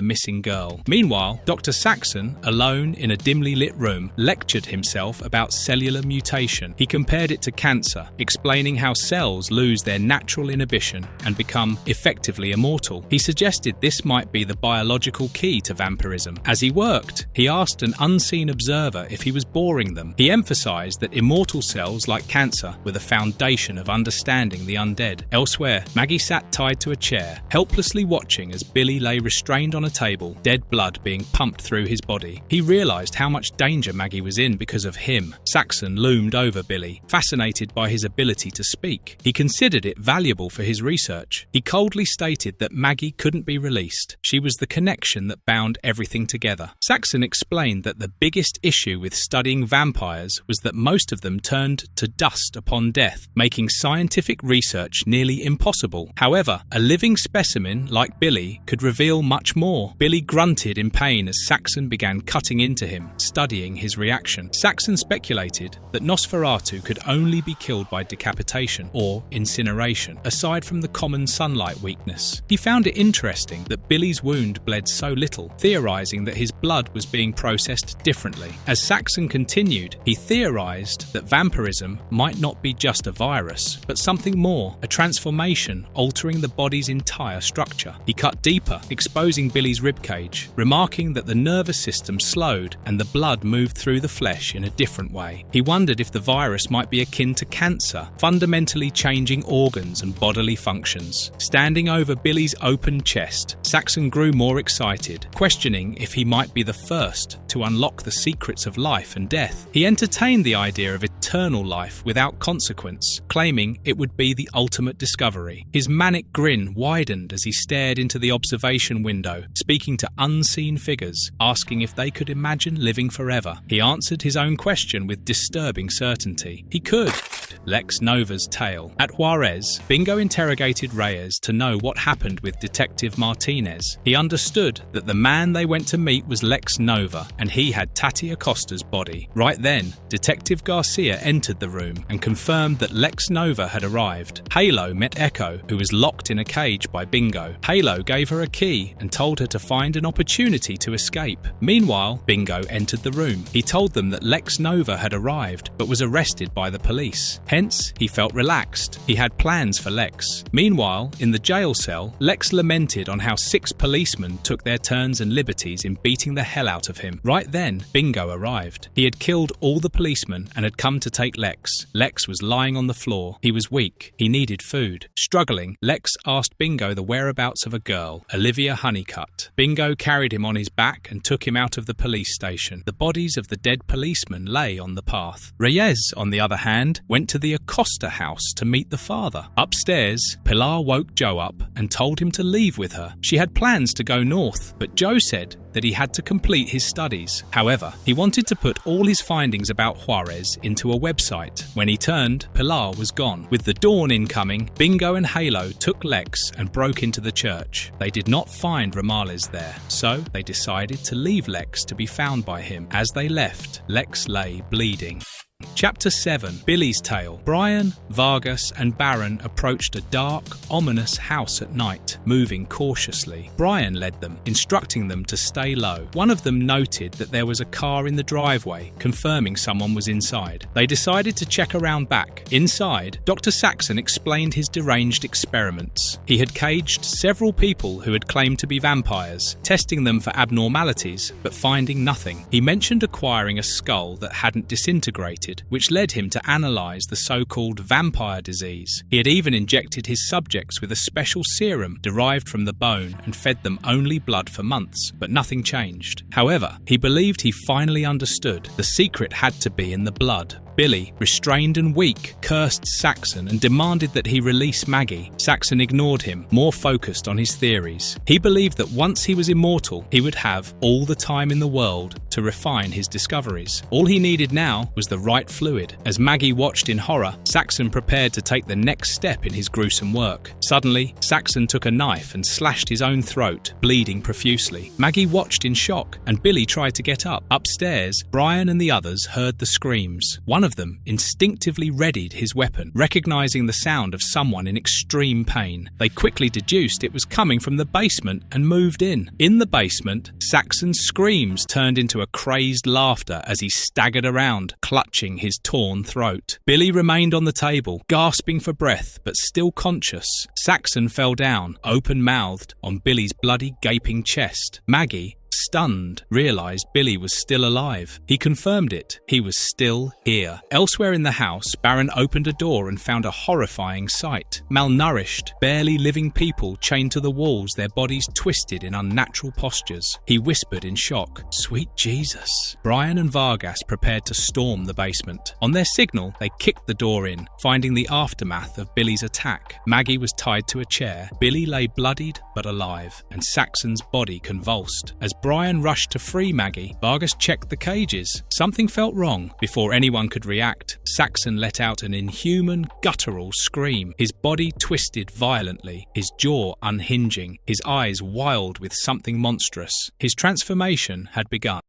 missing girl. Meanwhile, Dr. Saxon, alone in a dimly lit room, lectured himself about cellular mutation. He compared it to cancer, explaining how cells lose their natural inhibition and become effectively immortal. He suggested this might be the biological key to vampirism. As he worked, he asked an unseen observer if he was boring them. He emphasized that immortal cells, like cancer, were the foundation of understanding the undead. Elsewhere, Maggie sat tied to a chair, helplessly watching as Billy lay restrained on a table, dead blood being pumped through his body. He realized how much danger Maggie was in because of him. Saxon loomed over Billy, fascinated by his ability to speak. He considered it valuable for his research. He coldly stated that Maggie couldn't be released. She was the connection that bound everything together. Saxon explained that the biggest issue with studying vampires was that most of them turned to dust upon death, making scientific research nearly impossible. However, a living specimen like Billy could reveal much more. Billy grunted in pain as Saxon began cutting into him, studying his reaction. Saxon speculated that Nosferatu could only be killed by decapitation or incineration, aside from the common sunlight weakness. He found it interesting that Billy's wound bled so little, theorizing that his blood was being processed differently. As Saxon continued, he theorized that vampirism might not be just a virus, but something more, a transformation altering the body's entire structure. He cut deeper, exposing Billy's ribcage, remarking that the nervous system slowed and the blood moved through the flesh in a different way. He wondered if the virus might be akin to cancer, fundamentally changing organs and bodily functions. Standing over Billy's open chest, Saxon grew more excited, questioning if he might be the first to unlock the secrets of life and death. He entertained the idea of eternal life without consequence, claiming it would be the ultimate discovery. His manic grin widened as he stared into the observation window, speaking to unseen figures, asking if they could imagine living forever. He answered his own question with disturbing certainty. He could. Lex Nova's tale. At Juarez, Bingo interrogated Reyes to know what happened with Detective Martinez. He understood that the man they went to meet was Lex Nova, and he had Tati Acosta's body. Right then, Detective Garcia entered the room and confirmed that Lex Nova had arrived. Halo met Echo, who was locked in a cage by Bingo. Halo gave her a key and told her to find an opportunity to escape. Meanwhile, Bingo entered the room. He told them that Lex Nova had arrived, but was arrested by the police. Hence, he felt relaxed. He had plans for Lex. Meanwhile, in the jail cell, Lex lamented on how 6 policemen took their turns and liberties in beating the hell out of him. Right then, Bingo arrived. He had killed all the policemen and had come to take Lex. Lex was lying on the floor. He was weak. He needed food. Struggling, Lex asked Bingo the whereabouts of a girl, Olivia Honeycutt. Bingo carried him on his back and took him out of the police station. The bodies of the dead policemen lay on the path. Reyes, on the other hand, went to the Acosta house to meet the father. Upstairs, Pilar woke Joe up and told him to leave with her. She had plans to go north, but Joe said that he had to complete his studies. However, he wanted to put all his findings about Juarez into a website. When he turned, Pilar was gone. With the dawn incoming, Bingo and Halo took Lex and broke into the church. They did not find Ramales there, so they decided to leave Lex to be found by him. As they left, Lex lay bleeding. Chapter 7. Billy's Tale. Brian, Vargas and Baron approached a dark, ominous house at night, moving cautiously. Brian led them, instructing them to stay low. One of them noted that there was a car in the driveway, confirming someone was inside. They decided to check around back. Inside, Dr. Saxon explained his deranged experiments. He had caged several people who had claimed to be vampires, testing them for abnormalities, but finding nothing. He mentioned acquiring a skull that hadn't disintegrated, which led him to analyse the so-called vampire disease. He had even injected his subjects with a special serum derived from the bone and fed them only blood for months, but nothing changed. However, he believed he finally understood. The secret had to be in the blood. Billy, restrained and weak, cursed Saxon and demanded that he release Maggie. Saxon ignored him, more focused on his theories. He believed that once he was immortal, he would have all the time in the world to refine his discoveries. All he needed now was the right fluid. As Maggie watched in horror, Saxon prepared to take the next step in his gruesome work. Suddenly, Saxon took a knife and slashed his own throat, bleeding profusely. Maggie watched in shock, and Billy tried to get up. Upstairs, Brian and the others heard the screams. One of them instinctively readied his weapon, recognizing the sound of someone in extreme pain. They quickly deduced it was coming from the basement and moved in. In the basement, Saxon's screams turned into a crazed laughter as he staggered around, clutching his torn throat. Billy remained on the table, gasping for breath, but still conscious. Saxon fell down, open-mouthed, on Billy's bloody, gaping chest. Maggie, stunned, realized Billy was still alive. He confirmed it. He was still here. Elsewhere in the house, Baron opened a door and found a horrifying sight. Malnourished, barely living people chained to the walls, their bodies twisted in unnatural postures. He whispered in shock, "Sweet Jesus." Brian and Vargas prepared to storm the basement. On their signal, they kicked the door in, finding the aftermath of Billy's attack. Maggie was tied to a chair. Billy lay bloodied but alive, and Saxon's body convulsed. As Brian rushed to free Maggie, Vargas checked the cages. Something felt wrong. Before anyone could react, Saxon let out an inhuman, guttural scream. His body twisted violently, his jaw unhinging, his eyes wild with something monstrous. His transformation had begun.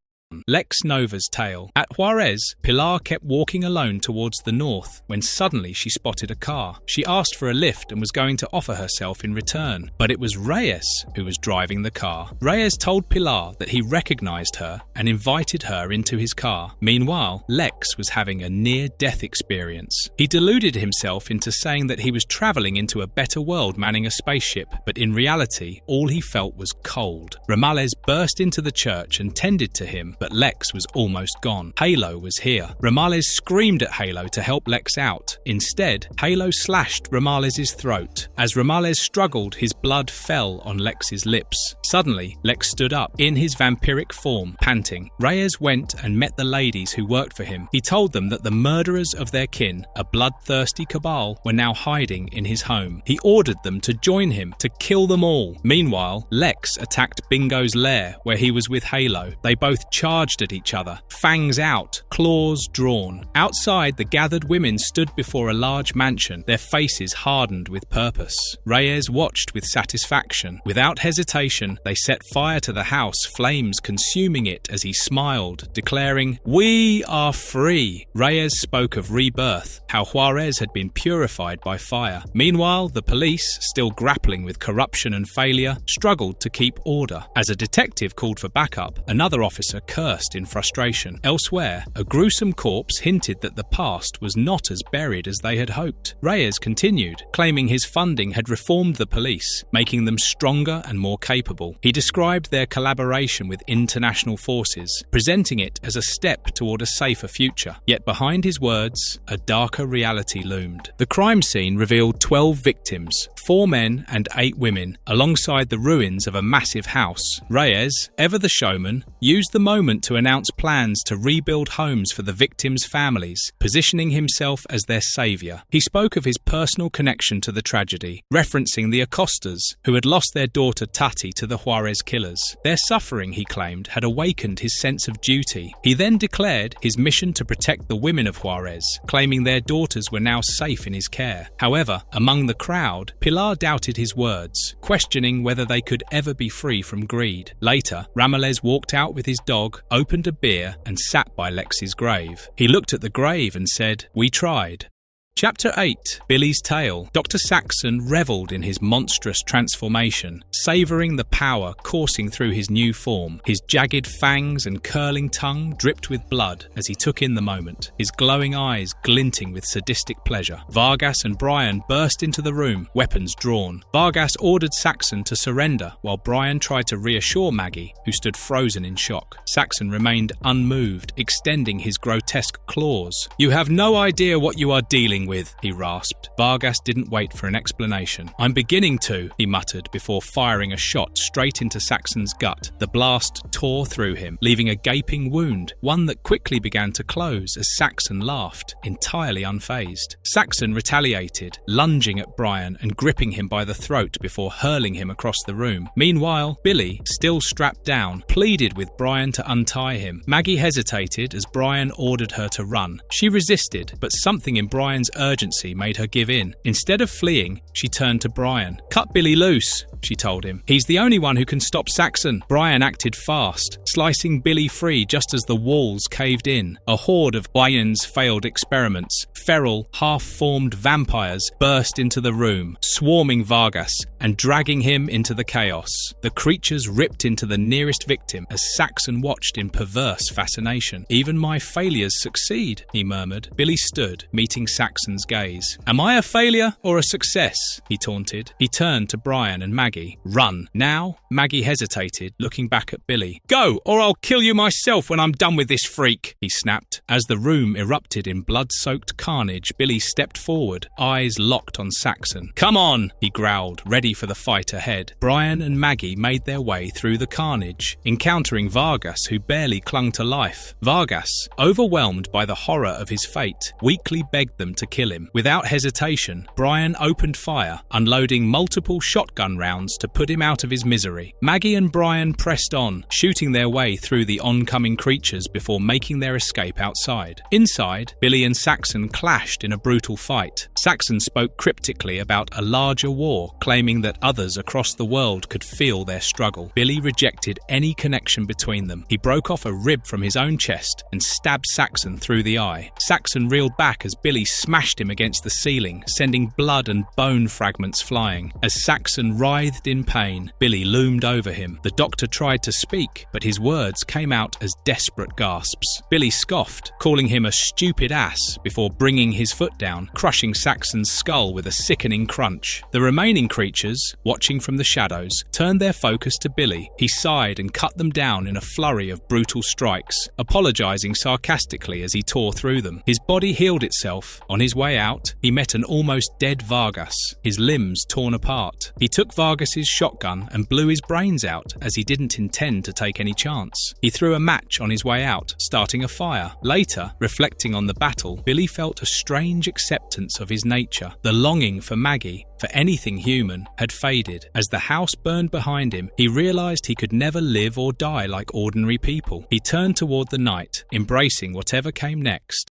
Lex Nova's tale. At Juarez, Pilar kept walking alone towards the north when suddenly she spotted a car. She asked for a lift and was going to offer herself in return, but it was Reyes who was driving the car. Reyes told Pilar that he recognized her and invited her into his car. Meanwhile, Lex was having a near-death experience. He deluded himself into saying that he was traveling into a better world manning a spaceship, but in reality, all he felt was cold. Ramales burst into the church and tended to him, but Lex was almost gone. Halo was here. Ramales screamed at Halo to help Lex out. Instead, Halo slashed Ramales' throat. As Ramales struggled, his blood fell on Lex's lips. Suddenly, Lex stood up, in his vampiric form, panting. Reyes went and met the ladies who worked for him. He told them that the murderers of their kin, a bloodthirsty cabal, were now hiding in his home. He ordered them to join him, to kill them all. Meanwhile, Lex attacked Bingo's lair, where he was with Halo. They both charged at each other, fangs out, claws drawn. Outside, the gathered women stood before a large mansion, their faces hardened with purpose. Reyes watched with satisfaction. Without hesitation, they set fire to the house, flames consuming it as he smiled, declaring, "We are free." Reyes spoke of rebirth, how Juarez had been purified by fire. Meanwhile, the police, still grappling with corruption and failure, struggled to keep order. As a detective called for backup, another officer cursed in frustration. Elsewhere, a gruesome corpse hinted that the past was not as buried as they had hoped. Reyes continued, claiming his funding had reformed the police, making them stronger and more capable. He described their collaboration with international forces, presenting it as a step toward a safer future. Yet behind his words, a darker reality loomed. The crime scene revealed 12 victims, 4 men and 8 women, alongside the ruins of a massive house. Reyes, ever the showman, used the moment to announce plans to rebuild homes for the victims' families, positioning himself as their savior. He spoke of his personal connection to the tragedy, referencing the Acostas, who had lost their daughter Tati to the Juarez killers. Their suffering, he claimed, had awakened his sense of duty. He then declared his mission to protect the women of Juarez, claiming their daughters were now safe in his care. However, among the crowd, Pilar doubted his words, questioning whether they could ever be free from greed. Later, Ramales walked out with his dog, opened a beer and sat by Lex's grave. He looked at the grave and said, "We tried." Chapter 8. Billy's Tale. Dr. Saxon revelled in his monstrous transformation, savouring the power coursing through his new form. His jagged fangs and curling tongue dripped with blood as he took in the moment, his glowing eyes glinting with sadistic pleasure. Vargas and Brian burst into the room, weapons drawn. Vargas ordered Saxon to surrender, while Brian tried to reassure Maggie, who stood frozen in shock. Saxon remained unmoved, extending his grotesque claws. "You have no idea what you are dealing with," he rasped. Vargas didn't wait for an explanation. "I'm beginning to," he muttered before firing a shot straight into Saxon's gut. The blast tore through him, leaving a gaping wound, one that quickly began to close as Saxon laughed, entirely unfazed. Saxon retaliated, lunging at Brian and gripping him by the throat before hurling him across the room. Meanwhile, Billy, still strapped down, pleaded with Brian to untie him. Maggie hesitated as Brian ordered her to run. She resisted, but something in Brian's urgency made her give in. Instead of fleeing, she turned to Brian. "Cut Billy loose," she told him. "He's the only one who can stop Saxon." Brian acted fast, slicing Billy free just as the walls caved in. A horde of Brian's failed experiments, feral, half-formed vampires burst into the room, swarming Vargas and dragging him into the chaos. The creatures ripped into the nearest victim as Saxon watched in perverse fascination. "Even my failures succeed," he murmured. Billy stood, meeting Saxon's gaze. "Am I a failure or a success?" he taunted. He turned to Brian and Maggie. "Run." Now, Maggie hesitated, looking back at Billy. "Go, or I'll kill you myself when I'm done with this freak," he snapped. As the room erupted in blood-soaked carnage, Billy stepped forward, eyes locked on Saxon. "Come on," he growled, ready for the fight ahead. Brian and Maggie made their way through the carnage, encountering Vargas, who barely clung to life. Vargas, overwhelmed by the horror of his fate, weakly begged them to kill him. Without hesitation, Brian opened fire, unloading multiple shotgun rounds to put him out of his misery. Maggie and Brian pressed on, shooting their way through the oncoming creatures before making their escape outside. Inside, Billy and Saxon clashed in a brutal fight. Saxon spoke cryptically about a larger war, claiming that others across the world could feel their struggle. Billy rejected any connection between them. He broke off a rib from his own chest and stabbed Saxon through the eye. Saxon reeled back as Billy smashed him against the ceiling, sending blood and bone fragments flying. As Saxon writhed in pain, Billy loomed over him. The doctor tried to speak, but his words came out as desperate gasps. Billy scoffed, calling him a stupid ass, before bringing his foot down, crushing Saxon's skull with a sickening crunch. The remaining creatures, watching from the shadows, turned their focus to Billy. He sighed and cut them down in a flurry of brutal strikes, apologizing sarcastically as he tore through them. His body healed itself. On his way out, he met an almost dead Vargas, his limbs torn apart. He took Vargas's shotgun and blew his brains out, as he didn't intend to take any chance. He threw a match on his way out, starting a fire. Later, reflecting on the battle, Billy felt a strange acceptance of his nature. The longing for Maggie, for anything human, had faded. As the house burned behind him, he realized he could never live or die like ordinary people. He turned toward the night, embracing whatever came next.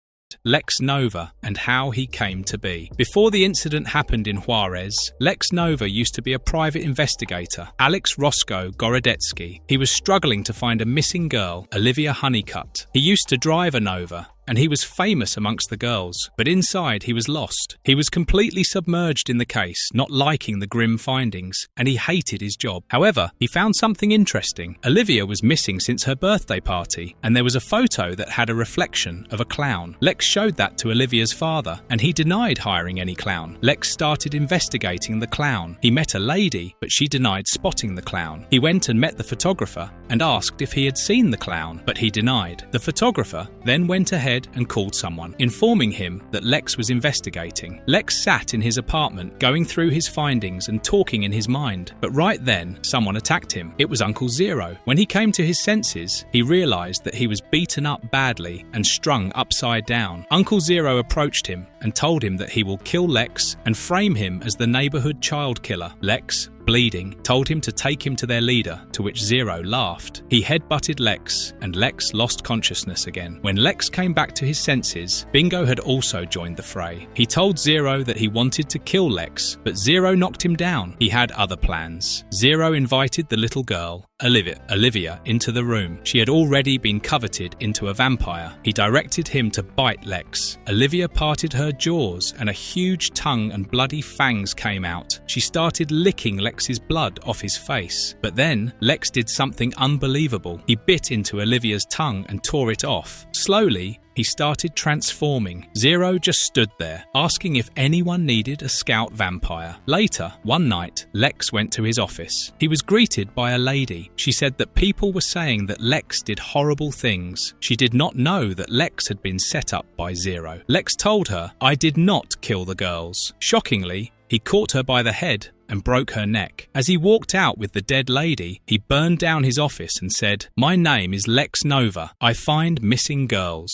Lex Nova and how he came to be. Before the incident happened in Juarez, Lex Nova used to be a private investigator, Alex Roscoe Gorodetsky. He was struggling to find a missing girl, Olivia Honeycutt. He used to drive a Nova, and he was famous amongst the girls, but inside he was lost. He was completely submerged in the case, not liking the grim findings, and he hated his job. However, he found something interesting. Olivia was missing since her birthday party, and there was a photo that had a reflection of a clown. Lex showed that to Olivia's father, and he denied hiring any clown. Lex started investigating the clown. He met a lady, but she denied spotting the clown. He went and met the photographer and asked if he had seen the clown, but he denied. The photographer then went ahead and called someone, informing him that Lex was investigating. Lex sat in his apartment, going through his findings and talking in his mind, but right then, someone attacked him. It was Uncle Zero. When he came to his senses, he realized that he was beaten up badly and strung upside down. Uncle Zero approached him and told him that he will kill Lex and frame him as the neighborhood child killer. Lex, bleeding, told him to take him to their leader, to which Zero laughed. He headbutted Lex, and Lex lost consciousness again. When Lex came back to his senses, Bingo had also joined the fray. He told Zero that he wanted to kill Lex, but Zero knocked him down. He had other plans. Zero invited the little girl, Olivia, into the room. She had already been coveted into a vampire. He directed him to bite Lex. Olivia parted her jaws, and a huge tongue and bloody fangs came out. She started licking Lex's blood off his face. But then, Lex did something unbelievable. He bit into Olivia's tongue and tore it off. Slowly, he started transforming. Zero just stood there, asking if anyone needed a scout vampire. Later, one night, Lex went to his office. He was greeted by a lady. She said that people were saying that Lex did horrible things. She did not know that Lex had been set up by Zero. Lex told her, "I did not kill the girls." Shockingly, he caught her by the head and broke her neck. As he walked out with the dead lady, he burned down his office and said, "My name is Lex Nova. I find missing girls."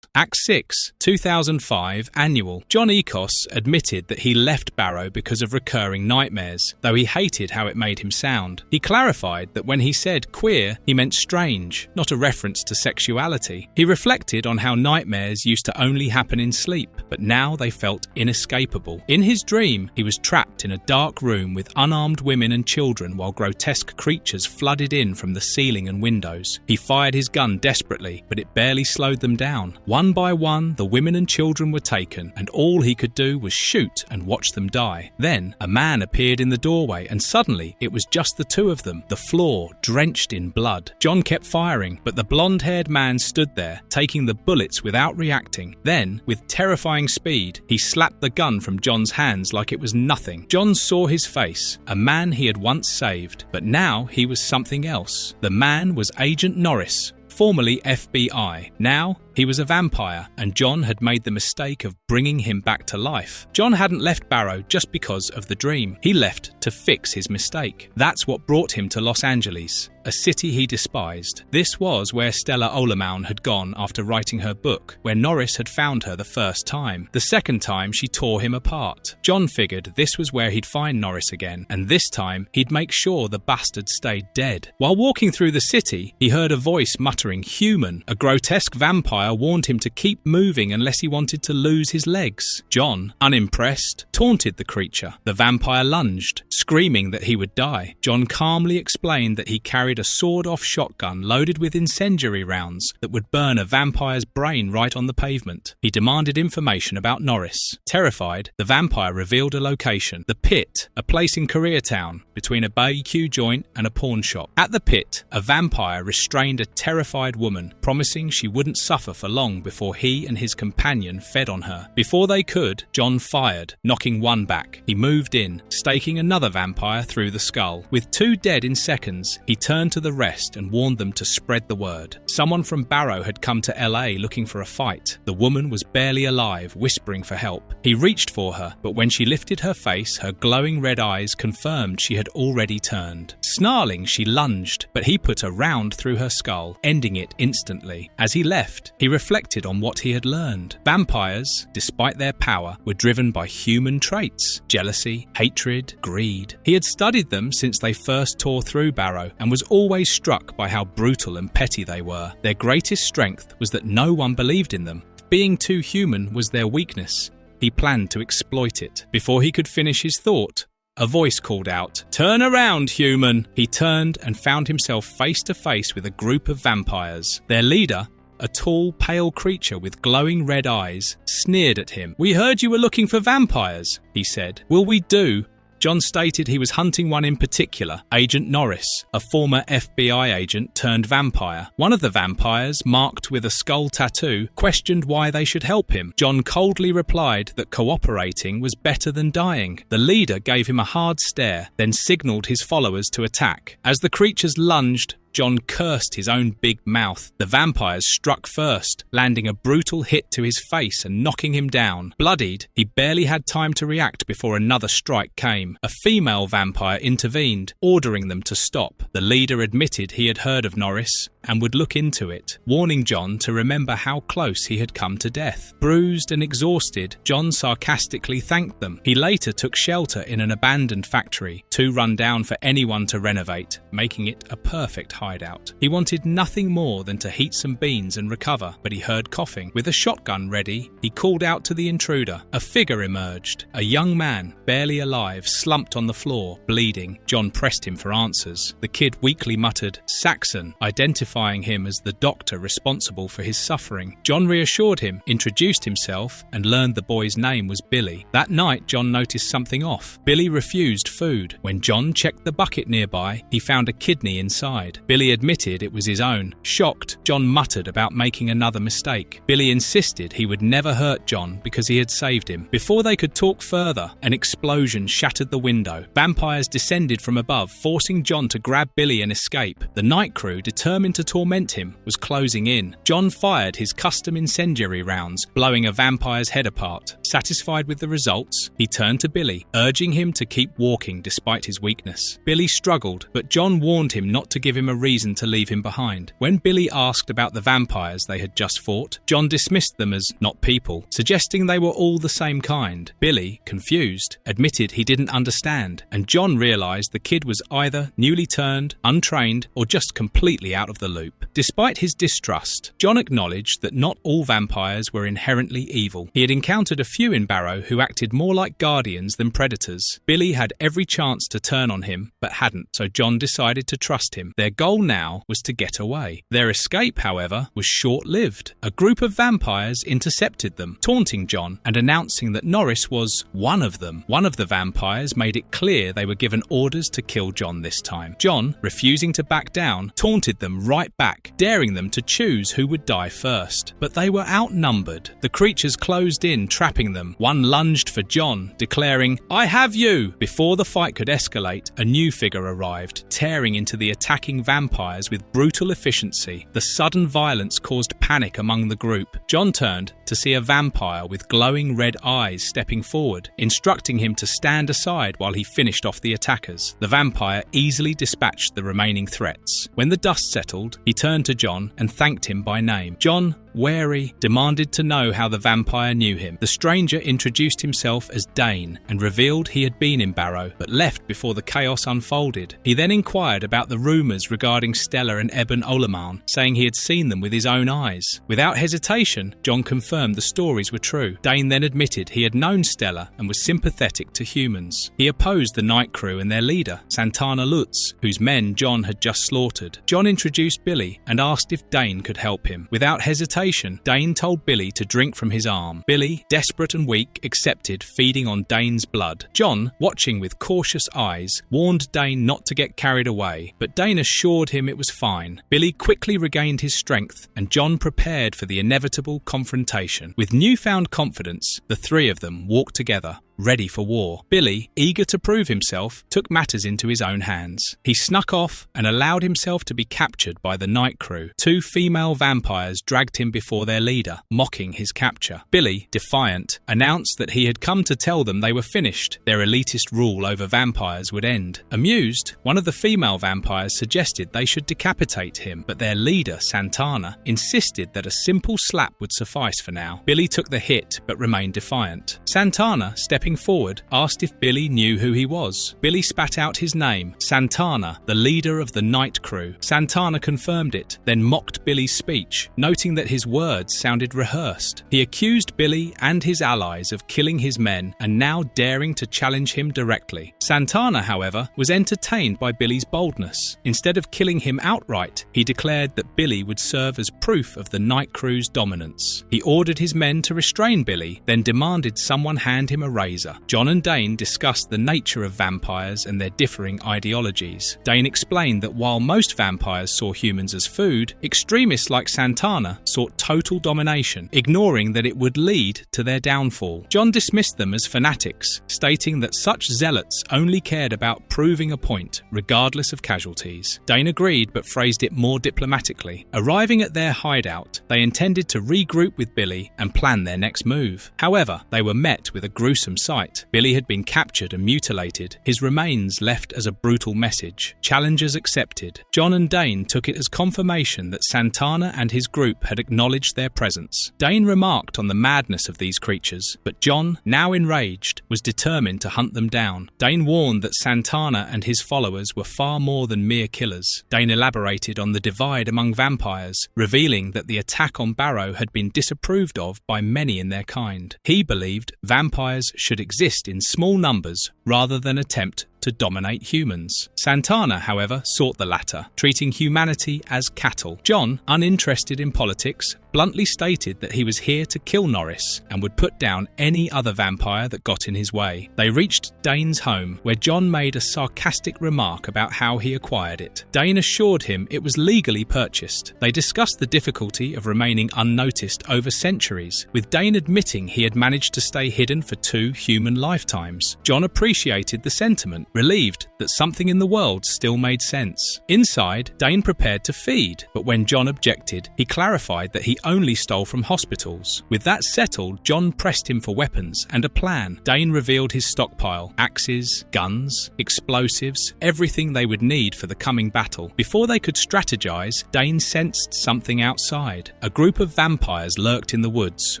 Act 6, 2005, Annual. John Ecos admitted that he left Barrow because of recurring nightmares, though he hated how it made him sound. He clarified that when he said queer, he meant strange, not a reference to sexuality. He reflected on how nightmares used to only happen in sleep, but now they felt inescapable. In his dream, he was trapped in a dark room with unarmed women and children while grotesque creatures flooded in from the ceiling and windows. He fired his gun desperately, but it barely slowed them down. One One by one, the women and children were taken, and all he could do was shoot and watch them die. Then, a man appeared in the doorway, and suddenly it was just the two of them, the floor drenched in blood. John kept firing, but the blonde-haired man stood there, taking the bullets without reacting. Then, with terrifying speed, he slapped the gun from John's hands like it was nothing. John saw his face, a man he had once saved, but now he was something else. The man was Agent Norris, formerly FBI. Now, he was a vampire, and John had made the mistake of bringing him back to life. John hadn't left Barrow just because of the dream. He left to fix his mistake. That's what brought him to Los Angeles, a city he despised. This was where Stella Olamaun had gone after writing her book, where Norris had found her the first time. The second time, she tore him apart. John figured this was where he'd find Norris again, and this time, he'd make sure the bastard stayed dead. While walking through the city, he heard a voice muttering, "Human." A grotesque vampire warned him to keep moving unless he wanted to lose his legs. John, unimpressed, taunted the creature. The vampire lunged, screaming that he would die. John calmly explained that he carried a sawed-off shotgun loaded with incendiary rounds that would burn a vampire's brain right on the pavement. He demanded information about Norris. Terrified, the vampire revealed a location, the Pit, a place in Koreatown, between a barbecue joint and a pawn shop. At the Pit, a vampire restrained a terrified woman, promising she wouldn't suffer for long before he and his companion fed on her. Before they could, John fired, knocking one back. He moved in, staking another vampire through the skull. With two dead in seconds, he turned to the rest and warned them to spread the word. Someone from Barrow had come to LA looking for a fight. The woman was barely alive, whispering for help. He reached for her, but when she lifted her face, her glowing red eyes confirmed she had already turned. Snarling, she lunged, but he put a round through her skull, ending it instantly. As he left, he reflected on what he had learned. Vampires, despite their power, were driven by human traits: jealousy, hatred, greed. He had studied them since they first tore through Barrow and was always struck by how brutal and petty they were. Their greatest strength was that no one believed in them. Being too human was their weakness. He planned to exploit it. Before he could finish his thought, a voice called out, "Turn around, human!" He turned and found himself face to face with a group of vampires. Their leader, a tall, pale creature with glowing red eyes, sneered at him. "We heard you were looking for vampires," he said. "Will we do?" John stated he was hunting one in particular, Agent Norris, a former FBI agent turned vampire. One of the vampires, marked with a skull tattoo, questioned why they should help him. John coldly replied that cooperating was better than dying. The leader gave him a hard stare, then signaled his followers to attack. As the creatures lunged, John cursed his own big mouth. The vampires struck first, landing a brutal hit to his face and knocking him down. Bloodied, he barely had time to react before another strike came. A female vampire intervened, ordering them to stop. The leader admitted he had heard of Norris and would look into it, warning John to remember how close he had come to death. Bruised and exhausted, John sarcastically thanked them. He later took shelter in an abandoned factory, too run down for anyone to renovate, making it a perfect hideout. He wanted nothing more than to heat some beans and recover, but he heard coughing. With a shotgun ready, he called out to the intruder. A figure emerged. A young man, barely alive, slumped on the floor, bleeding. John pressed him for answers. The kid weakly muttered, "Saxon," identifying him as the doctor responsible for his suffering. John reassured him, introduced himself, and learned the boy's name was Billy. That night, John noticed something off. Billy refused food. When John checked the bucket nearby, he found a kidney inside. Billy admitted it was his own. Shocked, John muttered about making another mistake. Billy insisted he would never hurt John because he had saved him. Before they could talk further, an explosion shattered the window. Vampires descended from above, forcing John to grab Billy and escape. The night crew, determined to torment him, was closing in. John fired his custom incendiary rounds, blowing a vampire's head apart. Satisfied with the results, he turned to Billy, urging him to keep walking despite his weakness. Billy struggled, but John warned him not to give him a reason to leave him behind. When Billy asked about the vampires they had just fought, John dismissed them as not people, suggesting they were all the same kind. Billy, confused, admitted he didn't understand, and John realized the kid was either newly turned, untrained, or just completely out of the loop. Despite his distrust, John acknowledged that not all vampires were inherently evil. He had encountered a few in Barrow who acted more like guardians than predators. Billy had every chance to turn on him, but hadn't, so John decided to trust him. Their goal now was to get away. Their escape, however, was short-lived. A group of vampires intercepted them, taunting John and announcing that Norris was one of them. One of the vampires made it clear they were given orders to kill John this time. John, refusing to back down, taunted them right back, daring them to choose who would die first. But they were outnumbered. The creatures closed in, trapping them. One lunged for John, declaring, "I have you!" Before the fight could escalate, a new figure arrived, tearing into the attacking vampires with brutal efficiency. The sudden violence caused panic among the group. John turned to see a vampire with glowing red eyes stepping forward, instructing him to stand aside while he finished off the attackers. The vampire easily dispatched the remaining threats. When the dust settled, he turned to John and thanked him by name. John, wary, demanded to know how the vampire knew him. The stranger introduced himself as Dane and revealed he had been in Barrow, but left before the chaos unfolded. He then inquired about the rumours regarding Stella and Eben Oleman, saying he had seen them with his own eyes. Without hesitation, John confirmed the stories were true. Dane then admitted he had known Stella and was sympathetic to humans. He opposed the night crew and their leader, Santana Lutz, whose men John had just slaughtered. John introduced Billy and asked if Dane could help him. Without hesitation, Dane told Billy to drink from his arm. Billy, desperate and weak, accepted, feeding on Dane's blood. John, watching with cautious eyes, warned Dane not to get carried away, but Dane assured him it was fine. Billy quickly regained his strength, and John prepared for the inevitable confrontation. With newfound confidence, the three of them walked together, ready for war. Billy, eager to prove himself, took matters into his own hands. He snuck off and allowed himself to be captured by the night crew. Two female vampires dragged him before their leader, mocking his capture. Billy, defiant, announced that he had come to tell them they were finished. Their elitist rule over vampires would end. Amused, one of the female vampires suggested they should decapitate him, but their leader, Santana, insisted that a simple slap would suffice for now. Billy took the hit, but remained defiant. Santana, stepping forward, asked if Billy knew who he was. Billy spat out his name, Santana, the leader of the night crew. Santana confirmed it, then mocked Billy's speech, noting that his words sounded rehearsed. He accused Billy and his allies of killing his men and now daring to challenge him directly. Santana, however, was entertained by Billy's boldness. Instead of killing him outright, he declared that Billy would serve as proof of the night crew's dominance. He ordered his men to restrain Billy, then demanded someone hand him a razor. John and Dane discussed the nature of vampires and their differing ideologies. Dane explained that while most vampires saw humans as food, extremists like Santana sought total domination, ignoring that it would lead to their downfall. John dismissed them as fanatics, stating that such zealots only cared about proving a point, regardless of casualties. Dane agreed but phrased it more diplomatically. Arriving at their hideout, they intended to regroup with Billy and plan their next move. However, they were met with a gruesome sight. Billy had been captured and mutilated, his remains left as a brutal message. Challengers accepted. John and Dane took it as confirmation that Santana and his group had acknowledged their presence. Dane remarked on the madness of these creatures, but John, now enraged, was determined to hunt them down. Dane warned that Santana and his followers were far more than mere killers. Dane elaborated on the divide among vampires, revealing that the attack on Barrow had been disapproved of by many in their kind. He believed vampires should exist in small numbers rather than attempt to dominate humans. Santana, however, sought the latter, treating humanity as cattle. John, uninterested in politics, bluntly stated that he was here to kill Norris and would put down any other vampire that got in his way. They reached Dane's home, where John made a sarcastic remark about how he acquired it. Dane assured him it was legally purchased. They discussed the difficulty of remaining unnoticed over centuries, with Dane admitting he had managed to stay hidden for 2 human lifetimes. John appreciated the sentiment, relieved that something in the world still made sense. Inside, Dane prepared to feed, but when John objected, he clarified that he only stole from hospitals. With that settled, John pressed him for weapons and a plan. Dane revealed his stockpile: axes, guns, explosives, everything they would need for the coming battle. Before they could strategize, Dane sensed something outside. A group of vampires lurked in the woods,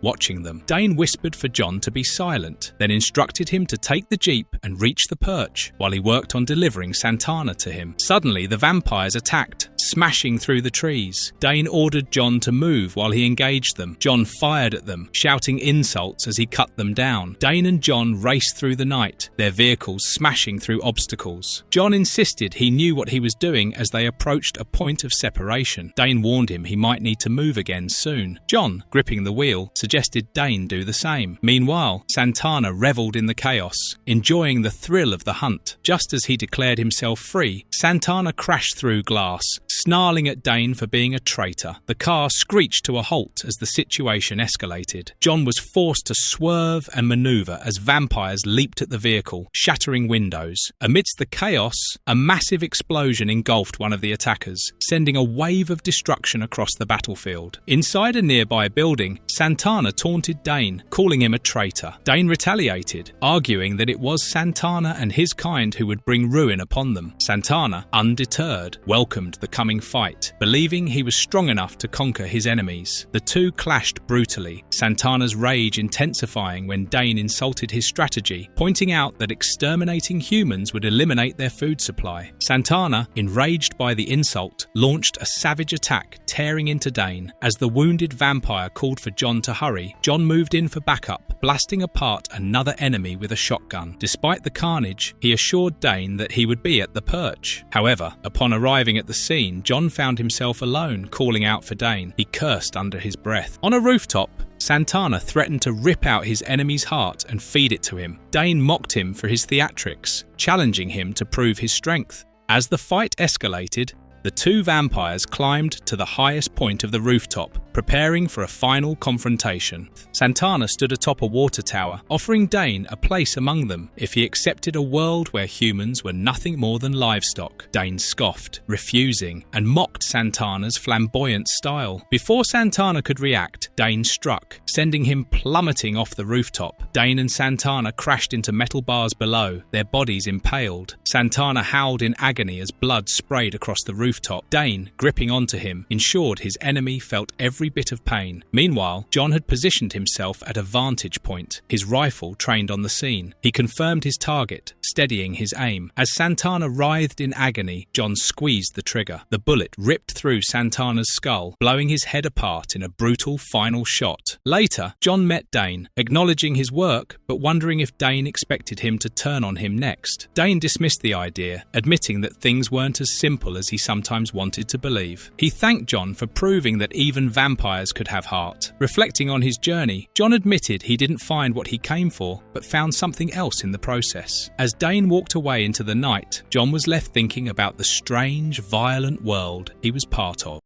watching them. Dane whispered for John to be silent, then instructed him to take the jeep and reach the perch. while he worked on delivering Santana to him. Suddenly, the vampires attacked, smashing through the trees. Dane ordered John to move while he engaged them. John fired at them, shouting insults as he cut them down. Dane and John raced through the night, their vehicles smashing through obstacles. John insisted he knew what he was doing as they approached a point of separation. Dane warned him he might need to move again soon. John, gripping the wheel, suggested Dane do the same. Meanwhile, Santana revelled in the chaos, enjoying the thrill of the hunt. Just as he declared himself free, Santana crashed through glass, snarling at Dane for being a traitor. The car screeched to a halt as the situation escalated. John was forced to swerve and maneuver as vampires leaped at the vehicle, shattering windows. Amidst the chaos, a massive explosion engulfed one of the attackers, sending a wave of destruction across the battlefield. Inside a nearby building, Santana taunted Dane, calling him a traitor. Dane retaliated, arguing that it was Santana and his kind who would bring ruin upon them. Santana, undeterred, welcomed the coming fight, believing he was strong enough to conquer his enemies. The two clashed brutally, Santana's rage intensifying when Dane insulted his strategy, pointing out that exterminating humans would eliminate their food supply. Santana, enraged by the insult, launched a savage attack, tearing into Dane. As the wounded vampire called for John to hurry, John moved in for backup, blasting apart another enemy with a shotgun. Despite the carnage, he assured Dane that he would be at the perch. However, upon arriving at the scene, John found himself alone, calling out for Dane. He cursed under his breath. On a rooftop, Santana threatened to rip out his enemy's heart and feed it to him. Dane mocked him for his theatrics, challenging him to prove his strength. As the fight escalated, the two vampires climbed to the highest point of the rooftop, preparing for a final confrontation. Santana stood atop a water tower, offering Dane a place among them if he accepted a world where humans were nothing more than livestock. Dane scoffed, refusing, and mocked Santana's flamboyant style. Before Santana could react, Dane struck, sending him plummeting off the rooftop. Dane and Santana crashed into metal bars below, their bodies impaled. Santana howled in agony as blood sprayed across the rooftop. Dane, gripping onto him, ensured his enemy felt every bit of pain. Meanwhile, John had positioned himself at a vantage point, his rifle trained on the scene. He confirmed his target, steadying his aim. As Santana writhed in agony, John squeezed the trigger. The bullet ripped through Santana's skull, blowing his head apart in a brutal final shot. Later, John met Dane, acknowledging his work, but wondering if Dane expected him to turn on him next. Dane dismissed the idea, admitting that things weren't as simple as he sometimes wanted to believe. He thanked John for proving that even vampires could have heart. Reflecting on his journey, John admitted he didn't find what he came for, but found something else in the process. As Dane walked away into the night, John was left thinking about the strange, violent world he was part of.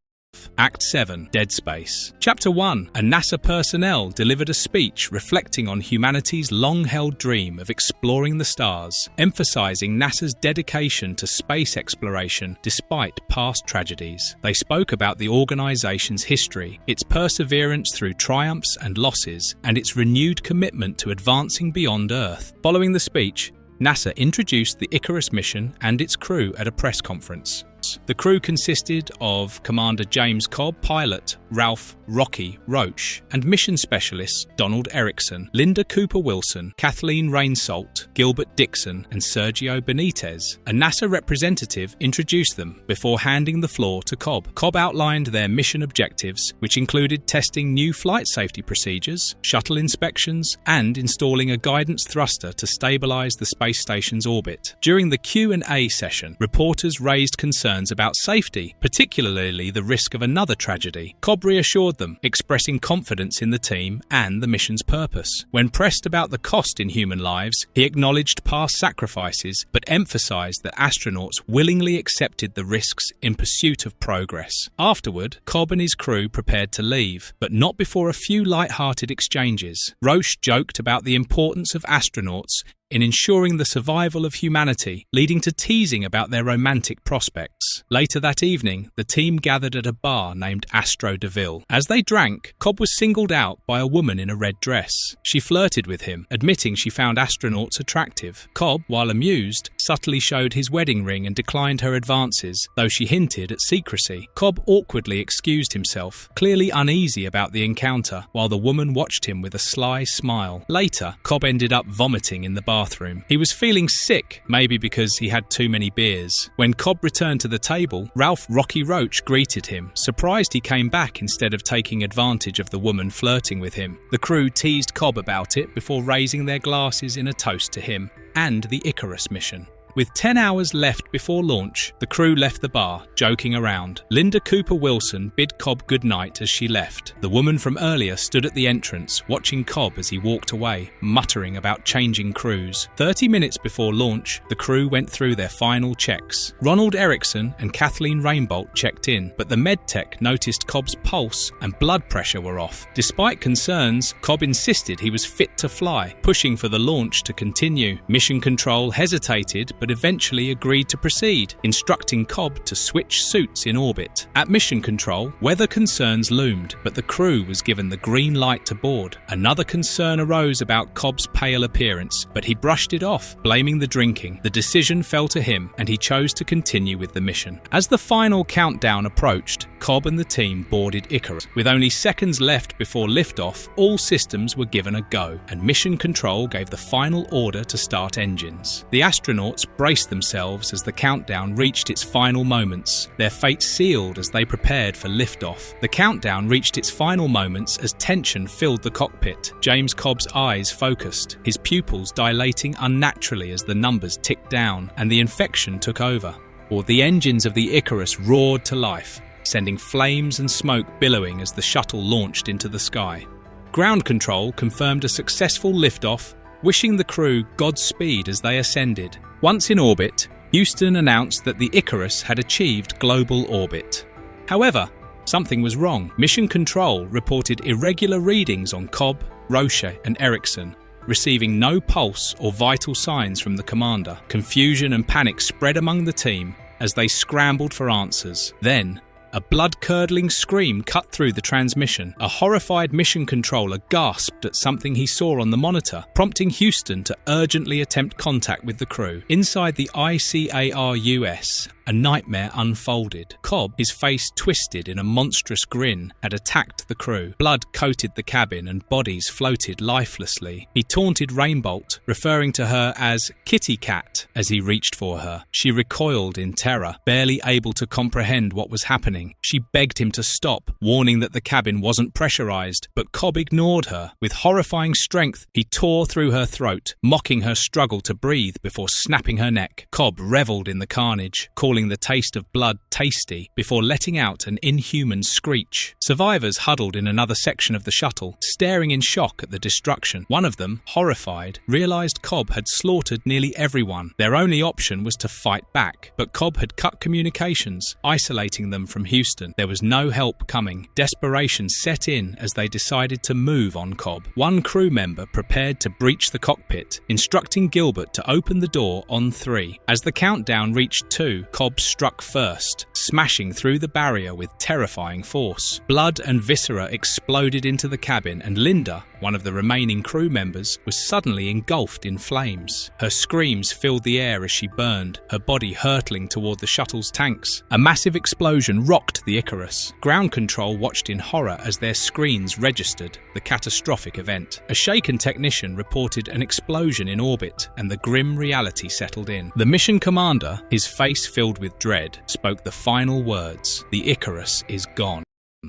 Act 7, Dead Space. Chapter 1. A NASA personnel delivered a speech reflecting on humanity's long-held dream of exploring the stars, emphasizing NASA's dedication to space exploration despite past tragedies. They spoke about the organization's history, its perseverance through triumphs and losses, and its renewed commitment to advancing beyond Earth. Following the speech, NASA introduced the Icarus mission and its crew at a press conference. The crew consisted of Commander James Cobb, pilot Ralph "Rocky" Roach, and mission specialists Donald Erickson, Linda Cooper-Wilson, Kathleen Rainsalt, Gilbert Dixon, and Sergio Benitez. A NASA representative introduced them before handing the floor to Cobb. Cobb outlined their mission objectives, which included testing new flight safety procedures, shuttle inspections, and installing a guidance thruster to stabilize the space station's orbit. During the Q&A session, reporters raised concerns about safety, particularly the risk of another tragedy. Cobb reassured them, expressing confidence in the team and the mission's purpose. When pressed about the cost in human lives, he acknowledged past sacrifices, but emphasized that astronauts willingly accepted the risks in pursuit of progress. Afterward, Cobb and his crew prepared to leave, but not before a few light-hearted exchanges. Roche joked about the importance of astronauts in ensuring the survival of humanity, leading to teasing about their romantic prospects. Later that evening, the team gathered at a bar named Astro DeVille. As they drank, Cobb was singled out by a woman in a red dress. She flirted with him, admitting she found astronauts attractive. Cobb, while amused, subtly showed his wedding ring and declined her advances, though she hinted at secrecy. Cobb awkwardly excused himself, clearly uneasy about the encounter, while the woman watched him with a sly smile. Later, Cobb ended up vomiting in the bar bathroom. He was feeling sick, maybe because he had too many beers. When Cobb returned to the table, Ralph Rocky Roach greeted him, surprised he came back instead of taking advantage of the woman flirting with him. The crew teased Cobb about it before raising their glasses in a toast to him and the Icarus mission. With 10 hours left before launch, the crew left the bar, joking around. Linda Cooper Wilson bid Cobb goodnight as she left. The woman from earlier stood at the entrance, watching Cobb as he walked away, muttering about changing crews. 30 minutes before launch, the crew went through their final checks. Ronald Erickson and Kathleen Rainbolt checked in, but the medtech noticed Cobb's pulse and blood pressure were off. Despite concerns, Cobb insisted he was fit to fly, pushing for the launch to continue. Mission Control hesitated, but eventually agreed to proceed, instructing Cobb to switch suits in orbit. At Mission Control, weather concerns loomed, but the crew was given the green light to board. Another concern arose about Cobb's pale appearance, but he brushed it off, blaming the drinking. The decision fell to him, and he chose to continue with the mission. As the final countdown approached, Cobb and the team boarded Icarus. With only seconds left before liftoff, all systems were given a go, and Mission Control gave the final order to start engines. The astronauts braced themselves as the countdown reached its final moments, their fate sealed as they prepared for liftoff. The countdown reached its final moments as tension filled the cockpit. James Cobb's eyes focused, his pupils dilating unnaturally as the numbers ticked down and the infection took over. Or the engines of the Icarus roared to life, sending flames and smoke billowing as the shuttle launched into the sky. Ground Control confirmed a successful liftoff, wishing the crew Godspeed as they ascended. Once in orbit, Houston announced that the Icarus had achieved global orbit. However, something was wrong. Mission Control reported irregular readings on Cobb, Roche, and Erickson, receiving no pulse or vital signs from the commander. Confusion and panic spread among the team as they scrambled for answers. Then, a blood-curdling scream cut through the transmission. A horrified mission controller gasped at something he saw on the monitor, prompting Houston to urgently attempt contact with the crew. Inside the ICAR-US, a nightmare unfolded. Cobb, his face twisted in a monstrous grin, had attacked the crew. Blood coated the cabin and bodies floated lifelessly. He taunted Rainbolt, referring to her as Kitty Cat as he reached for her. She recoiled in terror, barely able to comprehend what was happening. She begged him to stop, warning that the cabin wasn't pressurized, but Cobb ignored her. With horrifying strength, he tore through her throat, mocking her struggle to breathe before snapping her neck. Cobb reveled in the carnage, calling the taste of blood tasty before letting out an inhuman screech. Survivors huddled in another section of the shuttle, staring in shock at the destruction. One of them, horrified, realized Cobb had slaughtered nearly everyone. Their only option was to fight back, but Cobb had cut communications, isolating them from Houston. There was no help coming. Desperation set in as they decided to move on Cobb. One crew member prepared to breach the cockpit, instructing Gilbert to open the door on 3. As the countdown reached 2, Cobb struck first, smashing through the barrier with terrifying force. Blood and viscera exploded into the cabin, and Linda, one of the remaining crew members, was suddenly engulfed in flames. Her screams filled the air as she burned, her body hurtling toward the shuttle's tanks. A massive explosion rocked the Icarus. Ground Control watched in horror as their screens registered the catastrophic event. A shaken technician reported an explosion in orbit, and the grim reality settled in. The mission commander, his face filled with dread, spoke the final words: "The Icarus is gone."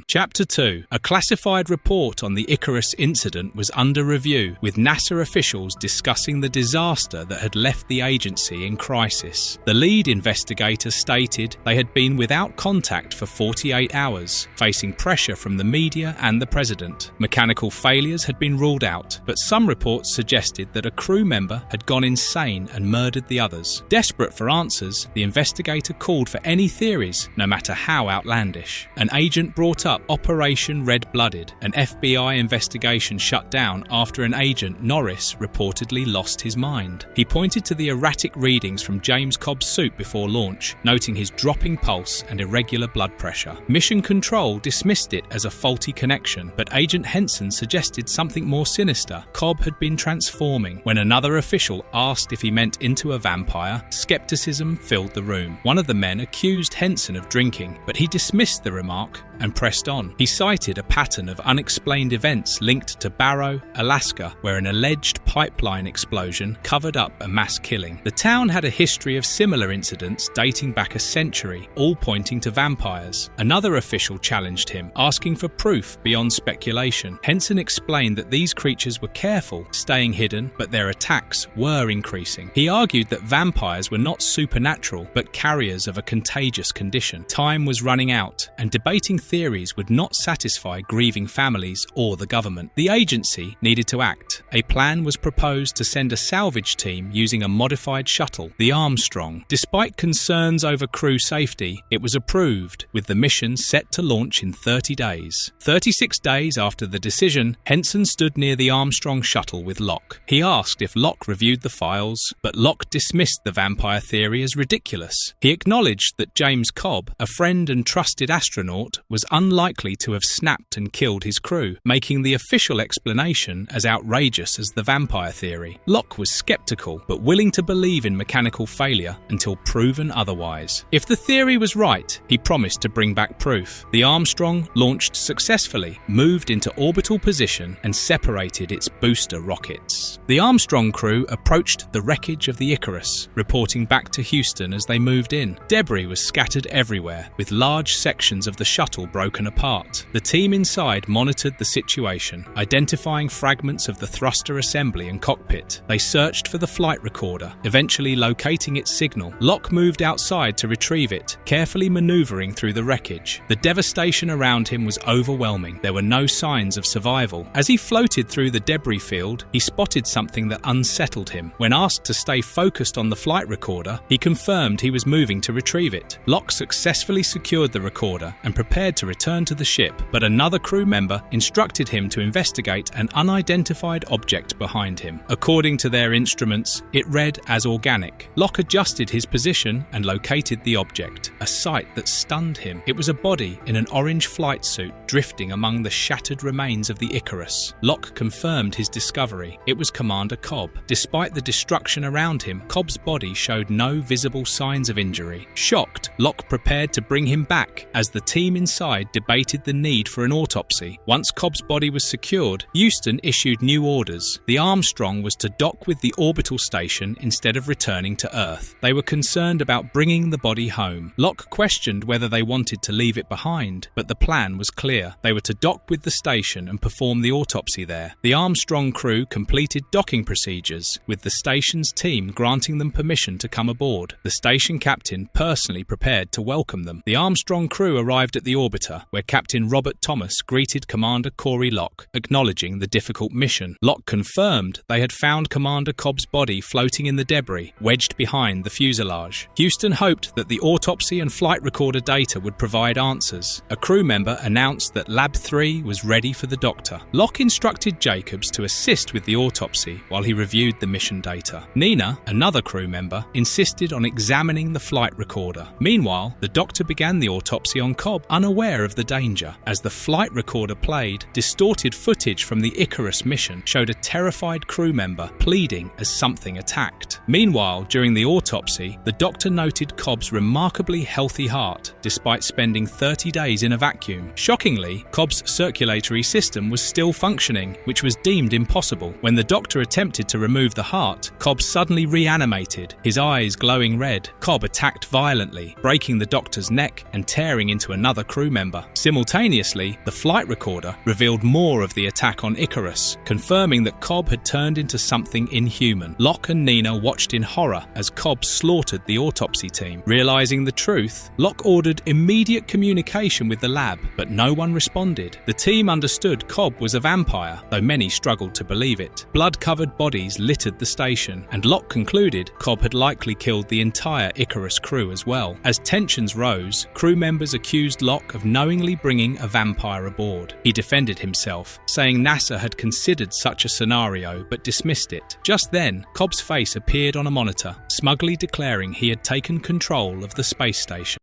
Chapter 2. A classified report on the Icarus incident was under review, with NASA officials discussing the disaster that had left the agency in crisis. The lead investigator stated they had been without contact for 48 hours, facing pressure from the media and the president. Mechanical failures had been ruled out, but some reports suggested that a crew member had gone insane and murdered the others. Desperate for answers, the investigator called for any theories, no matter how outlandish. An agent brought up Operation Red-Blooded, an FBI investigation shut down after an agent, Norris, reportedly lost his mind. He pointed to the erratic readings from James Cobb's suit before launch, noting his dropping pulse and irregular blood pressure. Mission Control dismissed it as a faulty connection, but Agent Henson suggested something more sinister. Cobb had been transforming. When another official asked if he meant into a vampire, skepticism filled the room. One of the men accused Henson of drinking, but he dismissed the remark and pressed on. He cited a pattern of unexplained events linked to Barrow, Alaska, where an alleged pipeline explosion covered up a mass killing. The town had a history of similar incidents dating back a century, all pointing to vampires. Another official challenged him, asking for proof beyond speculation. Henson explained that these creatures were careful, staying hidden, but their attacks were increasing. He argued that vampires were not supernatural, but carriers of a contagious condition. Time was running out, and debating theories would not satisfy grieving families or the government. The agency needed to act. A plan was proposed to send a salvage team using a modified shuttle, the Armstrong. Despite concerns over crew safety, it was approved, with the mission set to launch in 30 days. 36 days after the decision, Henson stood near the Armstrong shuttle with Locke. He asked if Locke reviewed the files, but Locke dismissed the vampire theory as ridiculous. He acknowledged that James Cobb, a friend and trusted astronaut, was unlikely to have snapped and killed his crew, making the official explanation as outrageous as the vampire theory. Locke was skeptical, but willing to believe in mechanical failure until proven otherwise. If the theory was right, he promised to bring back proof. The Armstrong launched successfully, moved into orbital position, and separated its booster rockets. The Armstrong crew approached the wreckage of the Icarus, reporting back to Houston as they moved in. Debris was scattered everywhere, with large sections of the shuttle broken apart. The team inside monitored the situation, identifying fragments of the thruster assembly and cockpit. They searched for the flight recorder, eventually locating its signal. Locke moved outside to retrieve it, carefully maneuvering through the wreckage. The devastation around him was overwhelming. There were no signs of survival. As he floated through the debris field, he spotted something that unsettled him. When asked to stay focused on the flight recorder, he confirmed he was moving to retrieve it. Locke successfully secured the recorder and prepared to return to the ship, but another crew member instructed him to investigate an unidentified object behind him. According to their instruments, it read as organic. Locke adjusted his position and located the object, a sight that stunned him. It was a body in an orange flight suit drifting among the shattered remains of the Icarus. Locke confirmed his discovery. It was Commander Cobb. Despite the destruction around him, Cobb's body showed no visible signs of injury. Shocked, Locke prepared to bring him back as the team inside debated the need for an autopsy. Once Cobb's body was secured, Houston issued new orders. The Armstrong was to dock with the orbital station instead of returning to Earth. They were concerned about bringing the body home. Locke questioned whether they wanted to leave it behind, but the plan was clear. They were to dock with the station and perform the autopsy there. The Armstrong crew completed docking procedures, with the station's team granting them permission to come aboard. The station captain personally prepared to welcome them. The Armstrong crew arrived at the orbiter, where Captain Robert Thomas greeted Commander Corey Locke, acknowledging the difficult mission. Locke confirmed they had found Commander Cobb's body floating in the debris, wedged behind the fuselage. Houston hoped that the autopsy and flight recorder data would provide answers. A crew member announced that Lab 3 was ready for the doctor. Locke instructed Jacobs to assist with the autopsy while he reviewed the mission data. Nina, another crew member, insisted on examining the flight recorder. Meanwhile, the doctor began the autopsy on Cobb, unaware of the danger. As the flight recorder played, distorted footage from the Icarus mission showed a terrified crew member pleading as something attacked. Meanwhile, during the autopsy, the doctor noted Cobb's remarkably healthy heart, despite spending 30 days in a vacuum. Shockingly, Cobb's circulatory system was still functioning, which was deemed impossible. When the doctor attempted to remove the heart, Cobb suddenly reanimated, his eyes glowing red. Cobb attacked violently, breaking the doctor's neck and tearing into another crew member. Simultaneously, the flight recorder revealed more of the attack on Icarus, confirming that Cobb had turned into something inhuman. Locke and Nina watched in horror as Cobb slaughtered the autopsy team. Realizing the truth, Locke ordered immediate communication with the lab, but no one responded. The team understood Cobb was a vampire, though many struggled to believe it. Blood-covered bodies littered the station, and Locke concluded Cobb had likely killed the entire Icarus crew as well. As tensions rose, crew members accused Locke of knowingly bringing a vampire aboard. He defended himself, saying NASA had considered such a scenario but dismissed it. Just then, Cobb's face appeared on a monitor, smugly declaring he had taken control of the space station.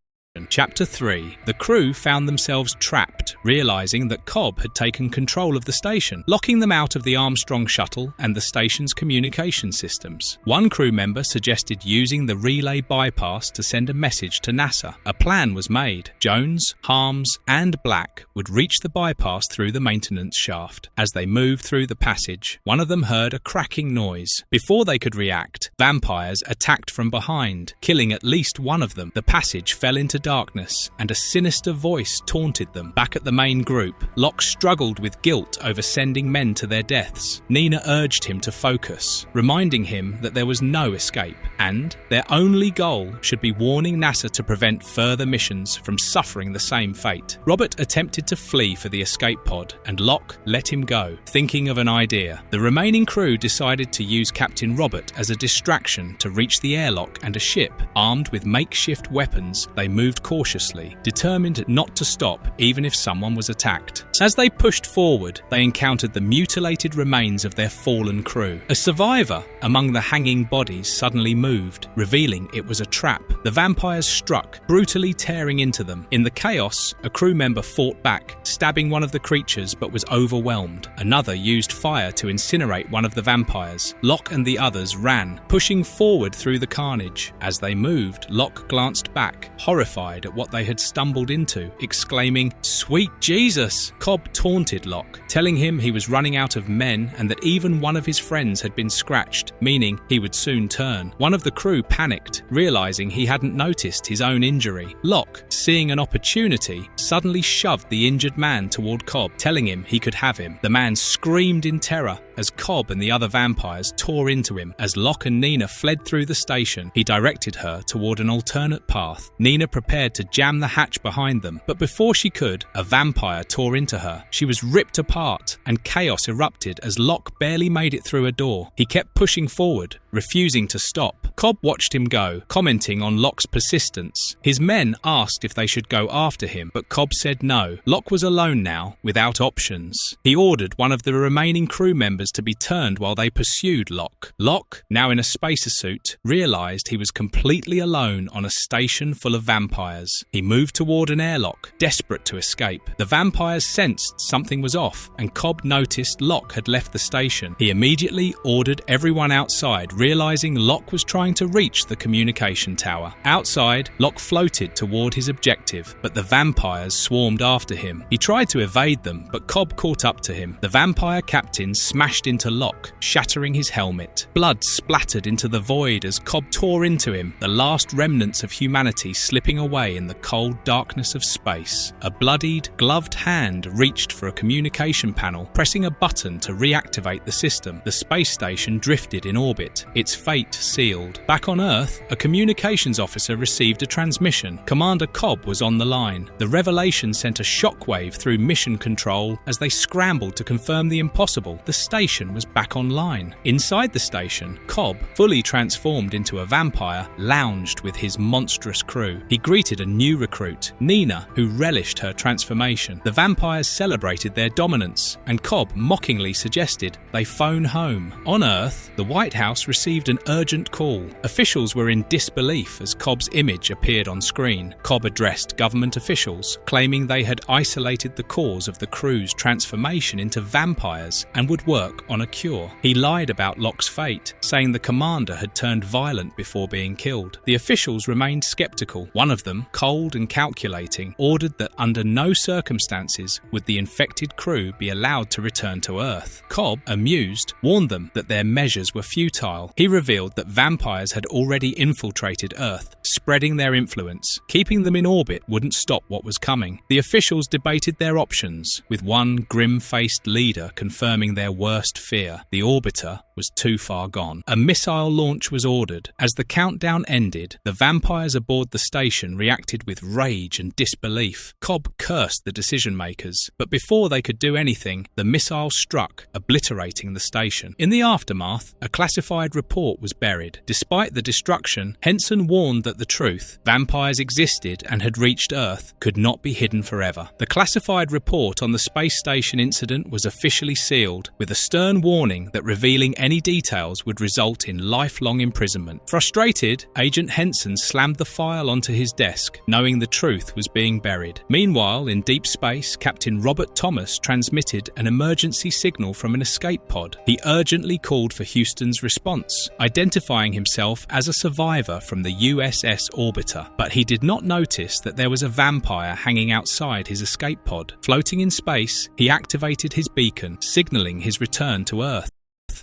Chapter 3. The crew found themselves trapped, realizing that Cobb had taken control of the station, locking them out of the Armstrong shuttle and the station's communication systems. One crew member suggested using the relay bypass to send a message to NASA. A plan was made. Jones, Harms, and Black would reach the bypass through the maintenance shaft. As they moved through the passage, one of them heard a cracking noise. Before they could react, vampires attacked from behind, killing at least one of them. The passage fell into darkness, and a sinister voice taunted them. Back at the main group, Locke struggled with guilt over sending men to their deaths. Nina urged him to focus, reminding him that there was no escape, and their only goal should be warning NASA to prevent further missions from suffering the same fate. Robert attempted to flee for the escape pod, and Locke let him go, thinking of an idea. The remaining crew decided to use Captain Robert as a distraction to reach the airlock, and a ship, armed with makeshift weapons, they moved cautiously, determined not to stop even if someone was attacked. As they pushed forward, they encountered the mutilated remains of their fallen crew. A survivor among the hanging bodies suddenly moved, revealing it was a trap. The vampires struck, brutally tearing into them. In the chaos, a crew member fought back, stabbing one of the creatures but was overwhelmed. Another used fire to incinerate one of the vampires. Locke and the others ran, pushing forward through the carnage. As they moved, Locke glanced back, horrified at what they had stumbled into, exclaiming, "Sweet Jesus!" Cobb taunted Locke, telling him he was running out of men and that even one of his friends had been scratched, meaning he would soon turn. One of the crew panicked, realizing he hadn't noticed his own injury. Locke, seeing an opportunity, suddenly shoved the injured man toward Cobb, telling him he could have him. The man screamed in terror as Cobb and the other vampires tore into him. As Locke and Nina fled through the station, he directed her toward an alternate path. Nina prepared to jam the hatch behind them, but before she could, a vampire tore into her. She was ripped apart, and chaos erupted as Locke barely made it through a door. He kept pushing forward, refusing to stop. Cobb watched him go, commenting on Locke's persistence. His men asked if they should go after him, but Cobb said no. Locke was alone now, without options. He ordered one of the remaining crew members to be turned while they pursued Locke. Locke, now in a spacer suit, realized he was completely alone on a station full of vampires. He moved toward an airlock, desperate to escape. The vampires sensed something was off, and Cobb noticed Locke had left the station. He immediately ordered everyone outside, realizing Locke was trying to reach the communication tower. Outside, Locke floated toward his objective, but the vampires swarmed after him. He tried to evade them, but Cobb caught up to him. The vampire captain smashed into Locke, shattering his helmet. Blood splattered into the void as Cobb tore into him, the last remnants of humanity slipping away in the cold darkness of space. A bloodied, gloved hand reached for a communication panel, pressing a button to reactivate the system. The space station drifted in orbit, its fate sealed. Back on Earth, a communications officer received a transmission. Commander Cobb was on the line. The revelation sent a shockwave through mission control as they scrambled to confirm the impossible. The station was back online. Inside the station, Cobb, fully transformed into a vampire, lounged with his monstrous crew. He greeted a new recruit, Nina, who relished her transformation. The vampires celebrated their dominance, and Cobb mockingly suggested they phone home. On Earth, the White House received an urgent call. Officials were in disbelief as Cobb's image appeared on screen. Cobb addressed government officials, claiming they had isolated the cause of the crew's transformation into vampires and would work on a cure. He lied about Locke's fate, saying the commander had turned violent before being killed. The officials remained skeptical. One of them, cold and calculating, ordered that under no circumstances would the infected crew be allowed to return to Earth. Cobb, amused, warned them that their measures were futile. He revealed that vampires had already infiltrated Earth, spreading their influence. Keeping them in orbit wouldn't stop what was coming. The officials debated their options, with one grim-faced leader confirming their worst fear. The orbiter was too far gone. A missile launch was ordered. As the countdown ended, the vampires aboard the station reacted with rage and disbelief. Cobb cursed the decision-makers, but before they could do anything, the missile struck, obliterating the station. In the aftermath, a classified report was buried. Despite the destruction, Henson warned that the truth, vampires existed and had reached Earth, could not be hidden forever. The classified report on the space station incident was officially sealed, with a stern warning that revealing any details would result in lifelong imprisonment. Frustrated, Agent Henson slammed the file onto his desk, knowing the truth was being buried. Meanwhile, in deep space, Captain Robert Thomas transmitted an emergency signal from an escape pod. He urgently called for Houston's response, identifying himself as a survivor from the USS Orbiter. But he did not notice that there was a vampire hanging outside his escape pod. Floating in space, he activated his beacon, signaling his return to Earth.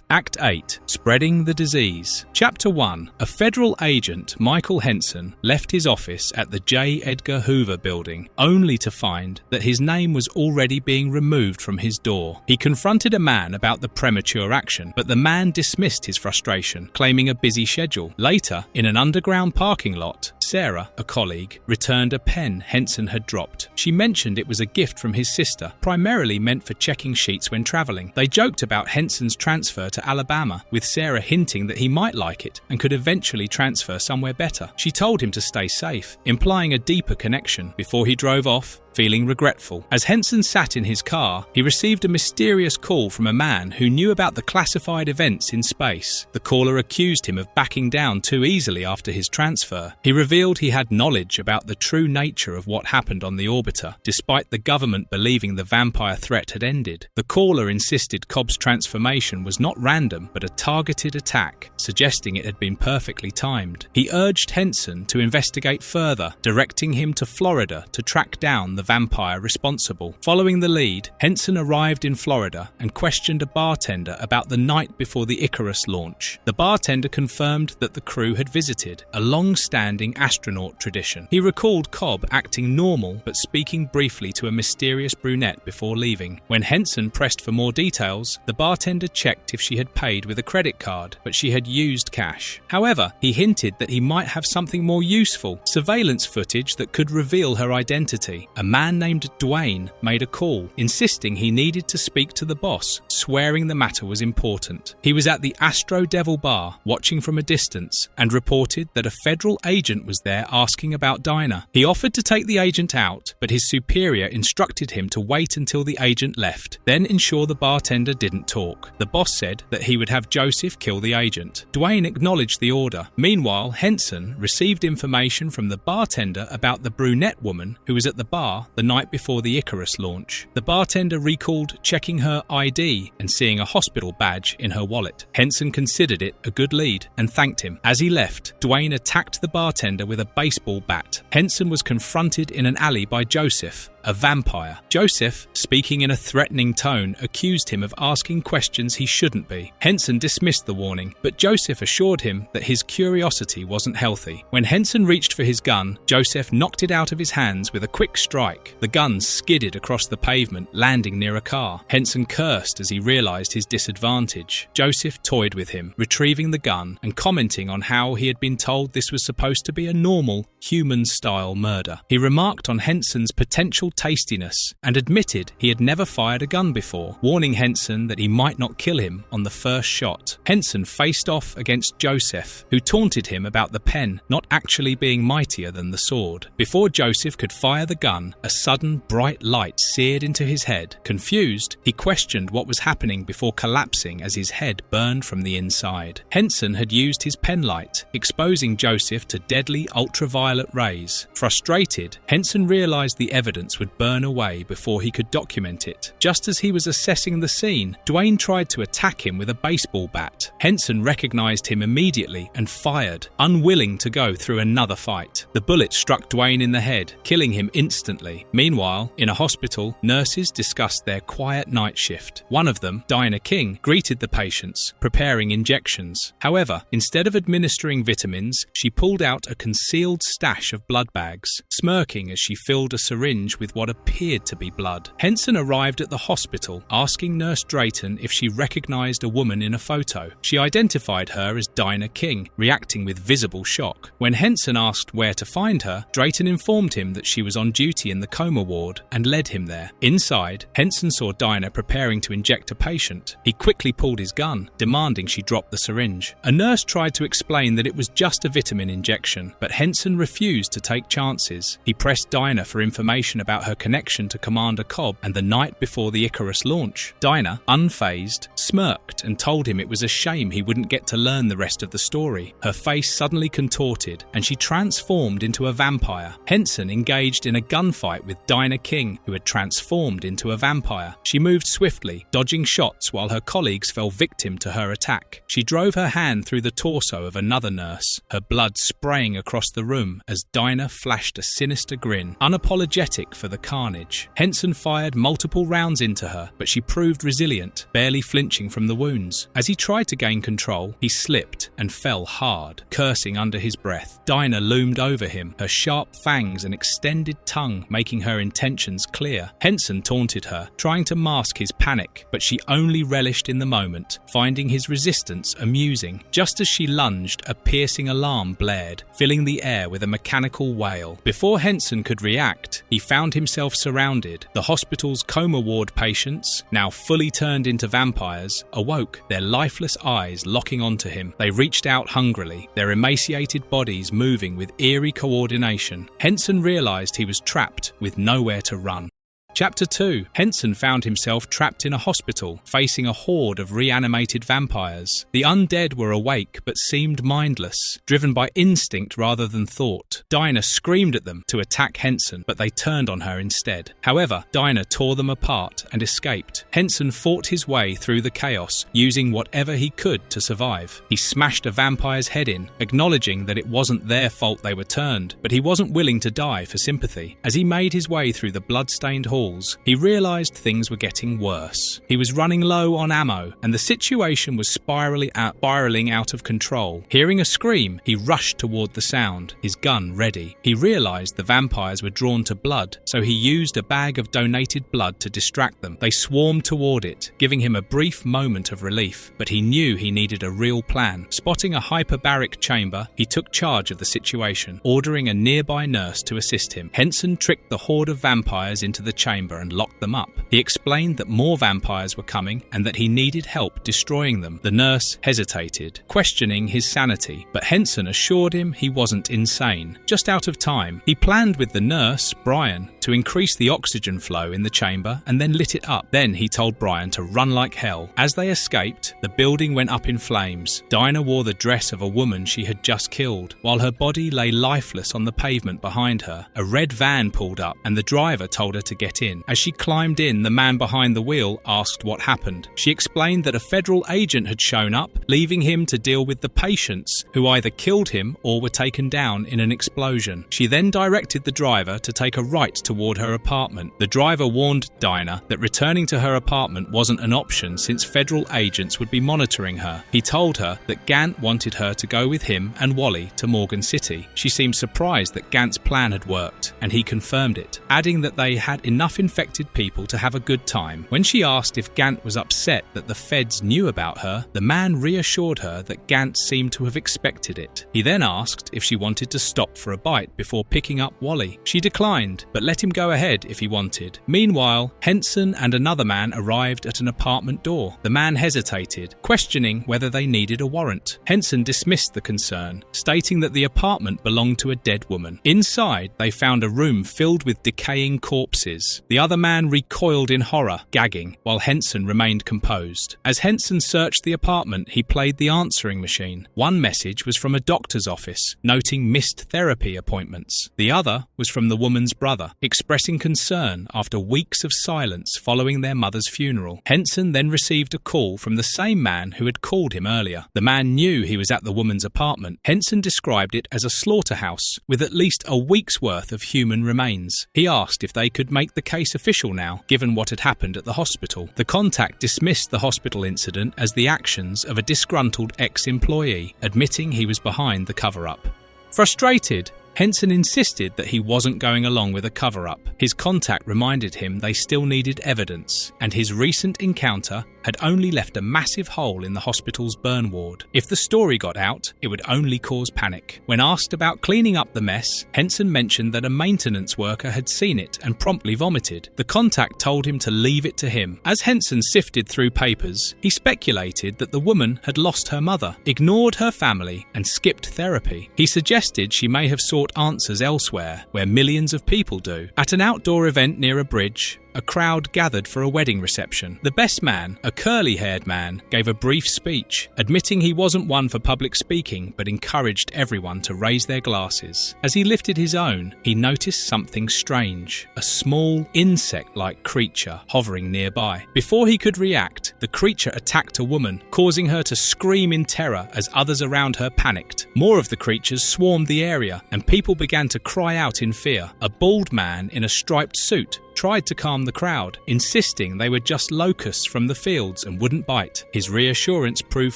Act 8. Spreading the Disease. Chapter 1. A federal agent, Michael Henson, left his office at the J. Edgar Hoover building, only to find that his name was already being removed from his door. He confronted a man about the premature action, but the man dismissed his frustration, claiming a busy schedule. Later, in an underground parking lot, Sarah, a colleague, returned a pen Henson had dropped. She mentioned it was a gift from his sister, primarily meant for checking sheets when traveling. They joked about Henson's transfer to Alabama, with Sarah hinting that he might like it and could eventually transfer somewhere better. She told him to stay safe, implying a deeper connection. Before he drove off, feeling regretful. As Henson sat in his car, he received a mysterious call from a man who knew about the classified events in space. The caller accused him of backing down too easily after his transfer. He revealed he had knowledge about the true nature of what happened on the orbiter, despite the government believing the vampire threat had ended. The caller insisted Cobb's transformation was not random, but a targeted attack, suggesting it had been perfectly timed. He urged Henson to investigate further, directing him to Florida to track down the vampire responsible. Following the lead, Henson arrived in Florida and questioned a bartender about the night before the Icarus launch. The bartender confirmed that the crew had visited, a long-standing astronaut tradition. He recalled Cobb acting normal but speaking briefly to a mysterious brunette before leaving. When Henson pressed for more details, the bartender checked if she had paid with a credit card, but she had used cash. However, he hinted that he might have something more useful, surveillance footage that could reveal her identity. A man named Dwayne made a call, insisting he needed to speak to the boss, swearing the matter was important. He was at the Astro Devil bar, watching from a distance, and reported that a federal agent was there asking about Dinah. He offered to take the agent out, but his superior instructed him to wait until the agent left, then ensure the bartender didn't talk. The boss said that he would have Joseph kill the agent. Dwayne acknowledged the order. Meanwhile, Henson received information from the bartender about the brunette woman who was at the bar the night before the Icarus launch. The bartender recalled checking her ID and seeing a hospital badge in her wallet. Henson considered it a good lead and thanked him. As he left, Dwayne attacked the bartender with a baseball bat. Henson was confronted in an alley by Joseph, a vampire. Joseph, speaking in a threatening tone, accused him of asking questions he shouldn't be. Henson dismissed the warning, but Joseph assured him that his curiosity wasn't healthy. When Henson reached for his gun, Joseph knocked it out of his hands with a quick strike. The gun skidded across the pavement, landing near a car. Henson cursed as he realized his disadvantage. Joseph toyed with him, retrieving the gun and commenting on how he had been told this was supposed to be a normal, human-style murder. He remarked on Henson's potential tastiness and admitted he had never fired a gun before, warning Henson that he might not kill him on the first shot. Henson faced off against Joseph, who taunted him about the pen not actually being mightier than the sword. Before Joseph could fire the gun, a sudden bright light seared into his head. Confused, he questioned what was happening before collapsing as his head burned from the inside. Henson had used his pen light, exposing Joseph to deadly ultraviolet rays. Frustrated, Henson realized the evidence would burn away before he could document it. Just as he was assessing the scene, Dwayne tried to attack him with a baseball bat. Henson recognized him immediately and fired, unwilling to go through another fight. The bullet struck Dwayne in the head, killing him instantly. Meanwhile, in a hospital, nurses discussed their quiet night shift. One of them, Dinah King, greeted the patients, preparing injections. However, instead of administering vitamins, she pulled out a concealed stash of blood bags, smirking as she filled a syringe with with what appeared to be blood. Henson arrived at the hospital, asking Nurse Drayton if she recognized a woman in a photo. She identified her as Dinah King, reacting with visible shock. When Henson asked where to find her, Drayton informed him that she was on duty in the coma ward and led him there. Inside, Henson saw Dinah preparing to inject a patient. He quickly pulled his gun, demanding she drop the syringe. A nurse tried to explain that it was just a vitamin injection, but Henson refused to take chances. He pressed Dinah for information about her connection to Commander Cobb and the night before the Icarus launch. Dinah, unfazed, smirked and told him it was a shame he wouldn't get to learn the rest of the story. Her face suddenly contorted and she transformed into a vampire. Henson engaged in a gunfight with Dinah King, who had transformed into a vampire. She moved swiftly, dodging shots while her colleagues fell victim to her attack. She drove her hand through the torso of another nurse, her blood spraying across the room as Dinah flashed a sinister grin, unapologetic for the carnage. Henson fired multiple rounds into her, but she proved resilient, barely flinching from the wounds. As he tried to gain control, he slipped and fell hard, cursing under his breath. Dinah loomed over him, her sharp fangs and extended tongue making her intentions clear. Henson taunted her, trying to mask his panic, but she only relished in the moment, finding his resistance amusing. Just as she lunged, a piercing alarm blared, filling the air with a mechanical wail. Before Henson could react, he found himself surrounded. The hospital's coma ward patients, now fully turned into vampires, awoke, their lifeless eyes locking onto him. They reached out hungrily, their emaciated bodies moving with eerie coordination. Henson realized he was trapped with nowhere to run. Chapter 2. Henson found himself trapped in a hospital, facing a horde of reanimated vampires. The undead were awake but seemed mindless, driven by instinct rather than thought. Dinah screamed at them to attack Henson, but they turned on her instead. However, Dinah tore them apart and escaped. Henson fought his way through the chaos, using whatever he could to survive. He smashed a vampire's head in, acknowledging that it wasn't their fault they were turned, but he wasn't willing to die for sympathy. As he made his way through the blood-stained hall, he realised things were getting worse. He was running low on ammo, and the situation was spiralling out of control. Hearing a scream, he rushed toward the sound, his gun ready. He realised the vampires were drawn to blood, so he used a bag of donated blood to distract them. They swarmed toward it, giving him a brief moment of relief, but he knew he needed a real plan. Spotting a hyperbaric chamber, he took charge of the situation, ordering a nearby nurse to assist him. Henson tricked the horde of vampires into the chamber and locked them up. He explained that more vampires were coming and that he needed help destroying them. The nurse hesitated, questioning his sanity, but Henson assured him he wasn't insane, just out of time. He planned with the nurse, Brian, to increase the oxygen flow in the chamber and then lit it up. Then he told Brian to run like hell. As they escaped, the building went up in flames. Dinah wore the dress of a woman she had just killed, while her body lay lifeless on the pavement behind her. A red van pulled up and the driver told her to get in. As she climbed in, the man behind the wheel asked what happened. She explained that a federal agent had shown up, leaving him to deal with the patients who either killed him or were taken down in an explosion. She then directed the driver to take a right toward her apartment. The driver warned Dinah that returning to her apartment wasn't an option since federal agents would be monitoring her. He told her that Gant wanted her to go with him and Wally to Morgan City. She seemed surprised that Gant's plan had worked, and he confirmed it, adding that they had enough infected people to have a good time. When she asked if Gant was upset that the feds knew about her, the man reassured her that Gant seemed to have expected it. He then asked if she wanted to stop for a bite before picking up Wally. She declined, but let him go ahead if he wanted. Meanwhile, Henson and another man arrived at an apartment door. The man hesitated, questioning whether they needed a warrant. Henson dismissed the concern, stating that the apartment belonged to a dead woman. Inside, they found a room filled with decaying corpses. The other man recoiled in horror, gagging, while Henson remained composed. As Henson searched the apartment, he played the answering machine. One message was from a doctor's office, noting missed therapy appointments. The other was from the woman's brother, expressing concern after weeks of silence following their mother's funeral. Henson then received a call from the same man who had called him earlier. The man knew he was at the woman's apartment. Henson described it as a slaughterhouse, with at least a week's worth of human remains. He asked if they could make the case official now, given what had happened at the hospital. The contact dismissed the hospital incident as the actions of a disgruntled ex-employee, admitting he was behind the cover-up. Frustrated, Henson insisted that he wasn't going along with a cover-up. His contact reminded him they still needed evidence, and his recent encounter had only left a massive hole in the hospital's burn ward. If the story got out, it would only cause panic. When asked about cleaning up the mess, Henson mentioned that a maintenance worker had seen it and promptly vomited. The contact told him to leave it to him. As Henson sifted through papers, he speculated that the woman had lost her mother, ignored her family, and skipped therapy. He suggested she may have sought answers elsewhere, where millions of people do. At an outdoor event near a bridge, a crowd gathered for a wedding reception. The best man, a curly-haired man, gave a brief speech, admitting he wasn't one for public speaking, but encouraged everyone to raise their glasses. As he lifted his own, he noticed something strange, a small, insect-like creature hovering nearby. Before he could react, the creature attacked a woman, causing her to scream in terror as others around her panicked. More of the creatures swarmed the area, and people began to cry out in fear. A bald man in a striped suit tried to calm the crowd, insisting they were just locusts from the fields and wouldn't bite. His reassurance proved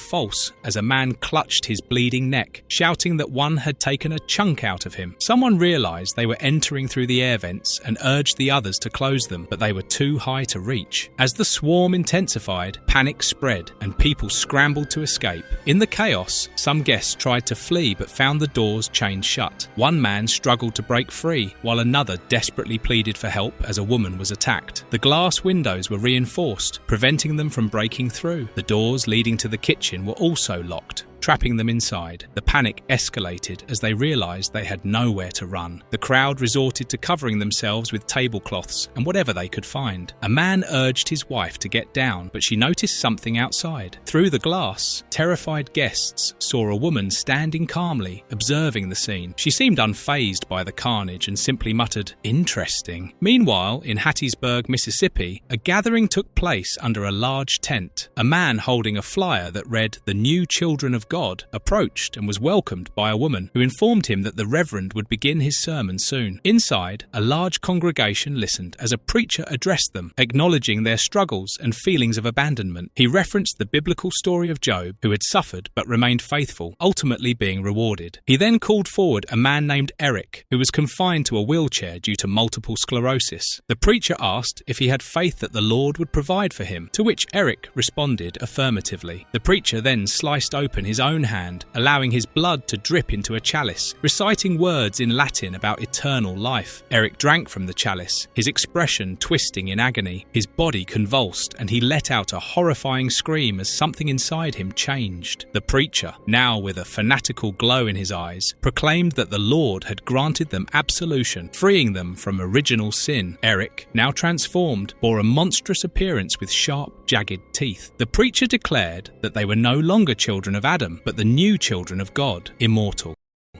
false as a man clutched his bleeding neck, shouting that one had taken a chunk out of him. Someone realized they were entering through the air vents and urged the others to close them, but they were too high to reach. As the swarm intensified, panic spread and people scrambled to escape. In the chaos, some guests tried to flee but found the doors chained shut. One man struggled to break free, while another desperately pleaded for help as a woman was attacked. The glass windows were reinforced, preventing them from breaking through. The doors leading to the kitchen were also locked, trapping them inside. The panic escalated as they realized they had nowhere to run. The crowd resorted to covering themselves with tablecloths and whatever they could find. A man urged his wife to get down, but she noticed something outside. Through the glass, terrified guests saw a woman standing calmly, observing the scene. She seemed unfazed by the carnage and simply muttered, "Interesting." Meanwhile, in Hattiesburg, Mississippi, a gathering took place under a large tent. A man holding a flyer that read, "The New Children of God," approached and was welcomed by a woman who informed him that the Reverend would begin his sermon soon. Inside, a large congregation listened as a preacher addressed them, acknowledging their struggles and feelings of abandonment. He referenced the biblical story of Job, who had suffered but remained faithful, ultimately being rewarded. He then called forward a man named Eric, who was confined to a wheelchair due to multiple sclerosis. The preacher asked if he had faith that the Lord would provide for him, to which Eric responded affirmatively. The preacher then sliced open his own hand, allowing his blood to drip into a chalice, reciting words in Latin about eternal life. Eric drank from the chalice, his expression twisting in agony. His body convulsed, and he let out a horrifying scream as something inside him changed. The preacher, now with a fanatical glow in his eyes, proclaimed that the Lord had granted them absolution, freeing them from original sin. Eric, now transformed, bore a monstrous appearance with sharp, jagged teeth. The preacher declared that they were no longer children of Adam, but the new children of God, immortal.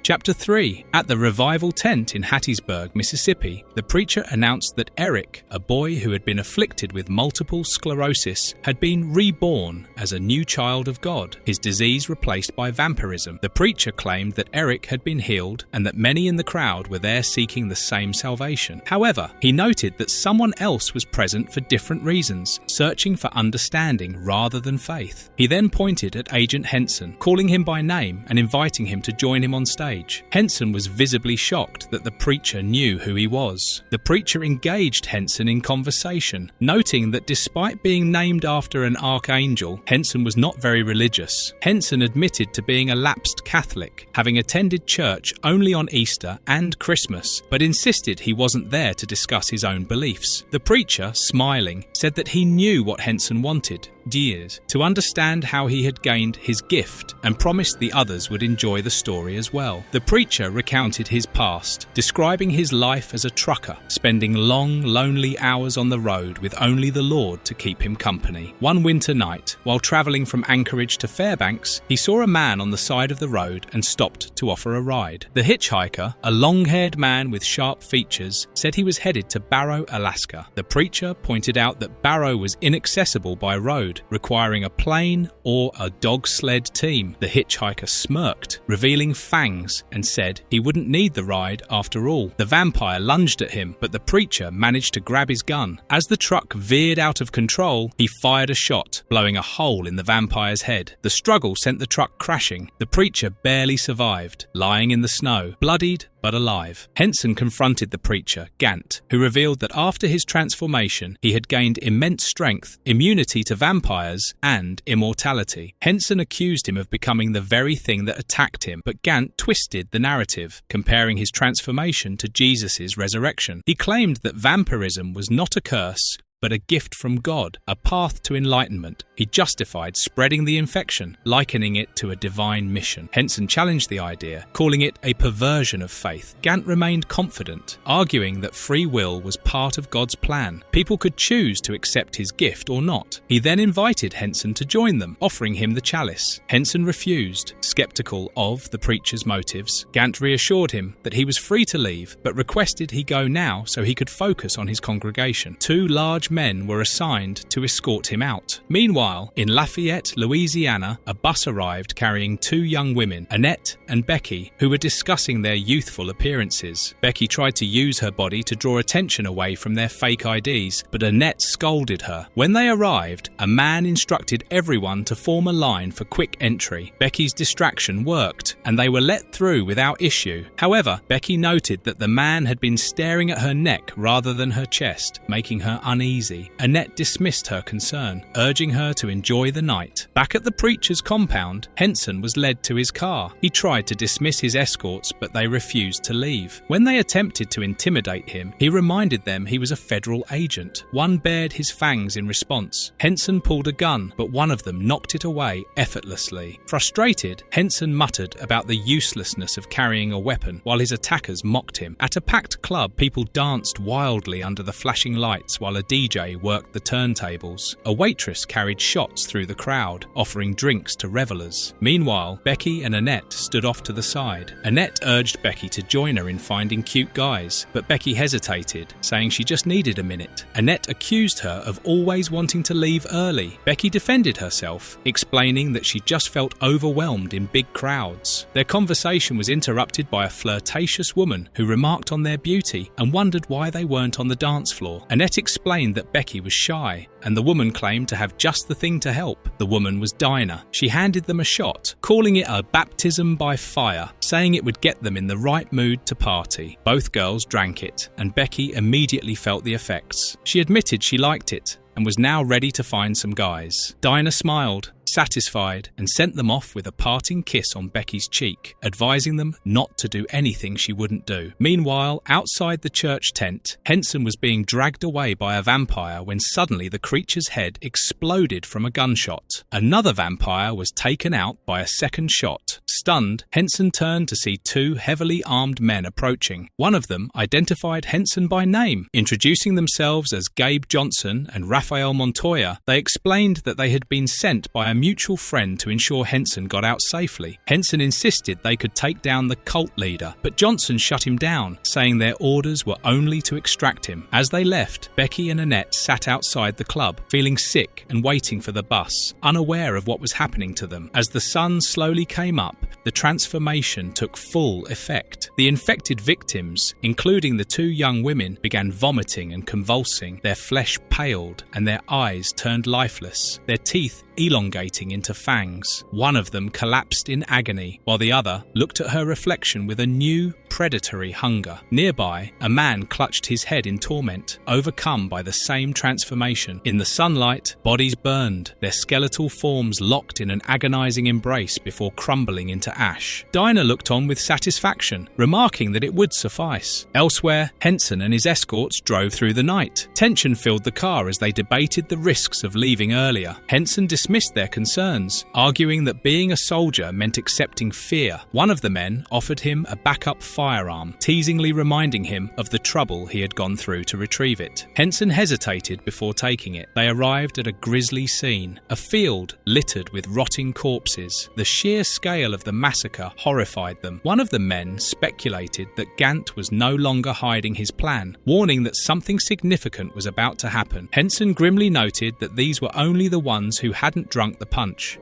Chapter 3. At the revival tent in Hattiesburg, Mississippi, the preacher announced that Eric, a boy who had been afflicted with multiple sclerosis, had been reborn as a new child of God, his disease replaced by vampirism. The preacher claimed that Eric had been healed and that many in the crowd were there seeking the same salvation. However, he noted that someone else was present for different reasons, searching for understanding rather than faith. He then pointed at Agent Henson, calling him by name and inviting him to join him on stage. Henson was visibly shocked that the preacher knew who he was. The preacher engaged Henson in conversation, noting that despite being named after an archangel, Henson was not very religious. Henson admitted to being a lapsed Catholic, having attended church only on Easter and Christmas, but insisted he wasn't there to discuss his own beliefs. The preacher, smiling, said that he knew what Henson wanted, years, to understand how he had gained his gift, and promised the others would enjoy the story as well. The preacher recounted his past, describing his life as a trucker, spending long, lonely hours on the road with only the Lord to keep him company. One winter night, while traveling from Anchorage to Fairbanks, he saw a man on the side of the road and stopped to offer a ride. The hitchhiker, a long-haired man with sharp features, said he was headed to Barrow, Alaska. The preacher pointed out that Barrow was inaccessible by road, requiring a plane or a dog sled team. The hitchhiker smirked, revealing fangs, and said he wouldn't need the ride after all. The vampire lunged at him, but the preacher managed to grab his gun. As the truck veered out of control, he fired a shot, blowing a hole in the vampire's head. The struggle sent the truck crashing. The preacher barely survived, lying in the snow, bloodied but alive. Henson confronted the preacher, Gant, who revealed that after his transformation, he had gained immense strength, immunity to vampires, and immortality. Henson accused him of becoming the very thing that attacked him, but Gant twisted the narrative, comparing his transformation to Jesus' resurrection. He claimed that vampirism was not a curse, but a gift from God, a path to enlightenment. He justified spreading the infection, likening it to a divine mission. Henson challenged the idea, calling it a perversion of faith. Gant remained confident, arguing that free will was part of God's plan. People could choose to accept his gift or not. He then invited Henson to join them, offering him the chalice. Henson refused, skeptical of the preacher's motives. Gant reassured him that he was free to leave, but requested he go now so he could focus on his congregation. 2 large men were assigned to escort him out. Meanwhile, in Lafayette, Louisiana, a bus arrived carrying 2 young women, Annette and Becky, who were discussing their youthful appearances. Becky tried to use her body to draw attention away from their fake IDs, but Annette scolded her. When they arrived, a man instructed everyone to form a line for quick entry. Becky's distraction worked, and they were let through without issue. However, Becky noted that the man had been staring at her neck rather than her chest, making her uneasy. Annette dismissed her concern, urging her to enjoy the night. Back at the preacher's compound, Henson was led to his car. He tried to dismiss his escorts, but they refused to leave. When they attempted to intimidate him, he reminded them he was a federal agent. One bared his fangs in response. Henson pulled a gun, but one of them knocked it away effortlessly. Frustrated, Henson muttered about the uselessness of carrying a weapon, while his attackers mocked him. At a packed club, people danced wildly under the flashing lights while a DJ worked the turntables. A waitress carried shots through the crowd, offering drinks to revelers. Meanwhile, Becky and Annette stood off to the side. Annette urged Becky to join her in finding cute guys, but Becky hesitated, saying she just needed a minute. Annette accused her of always wanting to leave early. Becky defended herself, explaining that she just felt overwhelmed in big crowds. Their conversation was interrupted by a flirtatious woman who remarked on their beauty and wondered why they weren't on the dance floor. Annette explained that Becky was shy, and the woman claimed to have just the thing to help. The woman was Dinah. She handed them a shot, calling it a baptism by fire, saying it would get them in the right mood to party. Both girls drank it, and Becky immediately felt the effects. She admitted she liked it, and was now ready to find some guys. Dinah smiled, satisfied, and sent them off with a parting kiss on Becky's cheek, advising them not to do anything she wouldn't do. Meanwhile, outside the church tent, Henson was being dragged away by a vampire when suddenly the creature's head exploded from a gunshot. Another vampire was taken out by a second shot. Stunned, Henson turned to see 2 heavily armed men approaching. One of them identified Henson by name. Introducing themselves as Gabe Johnson and Rafael Montoya, they explained that they had been sent by a mutual friend to ensure Henson got out safely. Henson insisted they could take down the cult leader, but Johnson shut him down, saying their orders were only to extract him. As they left, Becky and Annette sat outside the club, feeling sick and waiting for the bus, unaware of what was happening to them. As the sun slowly came up, the transformation took full effect. The infected victims, including the 2 young women, began vomiting and convulsing. Their flesh paled and their eyes turned lifeless, their teeth elongating into fangs. One of them collapsed in agony, while the other looked at her reflection with a new, predatory hunger. Nearby, a man clutched his head in torment, overcome by the same transformation. In the sunlight, bodies burned, their skeletal forms locked in an agonizing embrace before crumbling into ash. Dinah looked on with satisfaction, remarking that it would suffice. Elsewhere, Henson and his escorts drove through the night. Tension filled the car as they debated the risks of leaving earlier. Henson dismissed their concerns, arguing that being a soldier meant accepting fear. One of the men offered him a backup firearm, teasingly reminding him of the trouble he had gone through to retrieve it. Henson hesitated before taking it. They arrived at a grisly scene, a field littered with rotting corpses. The sheer scale of the massacre horrified them. One of the men speculated that Gant was no longer hiding his plan, warning that something significant was about to happen. Henson grimly noted that these were only the ones who hadn't drunk the punch.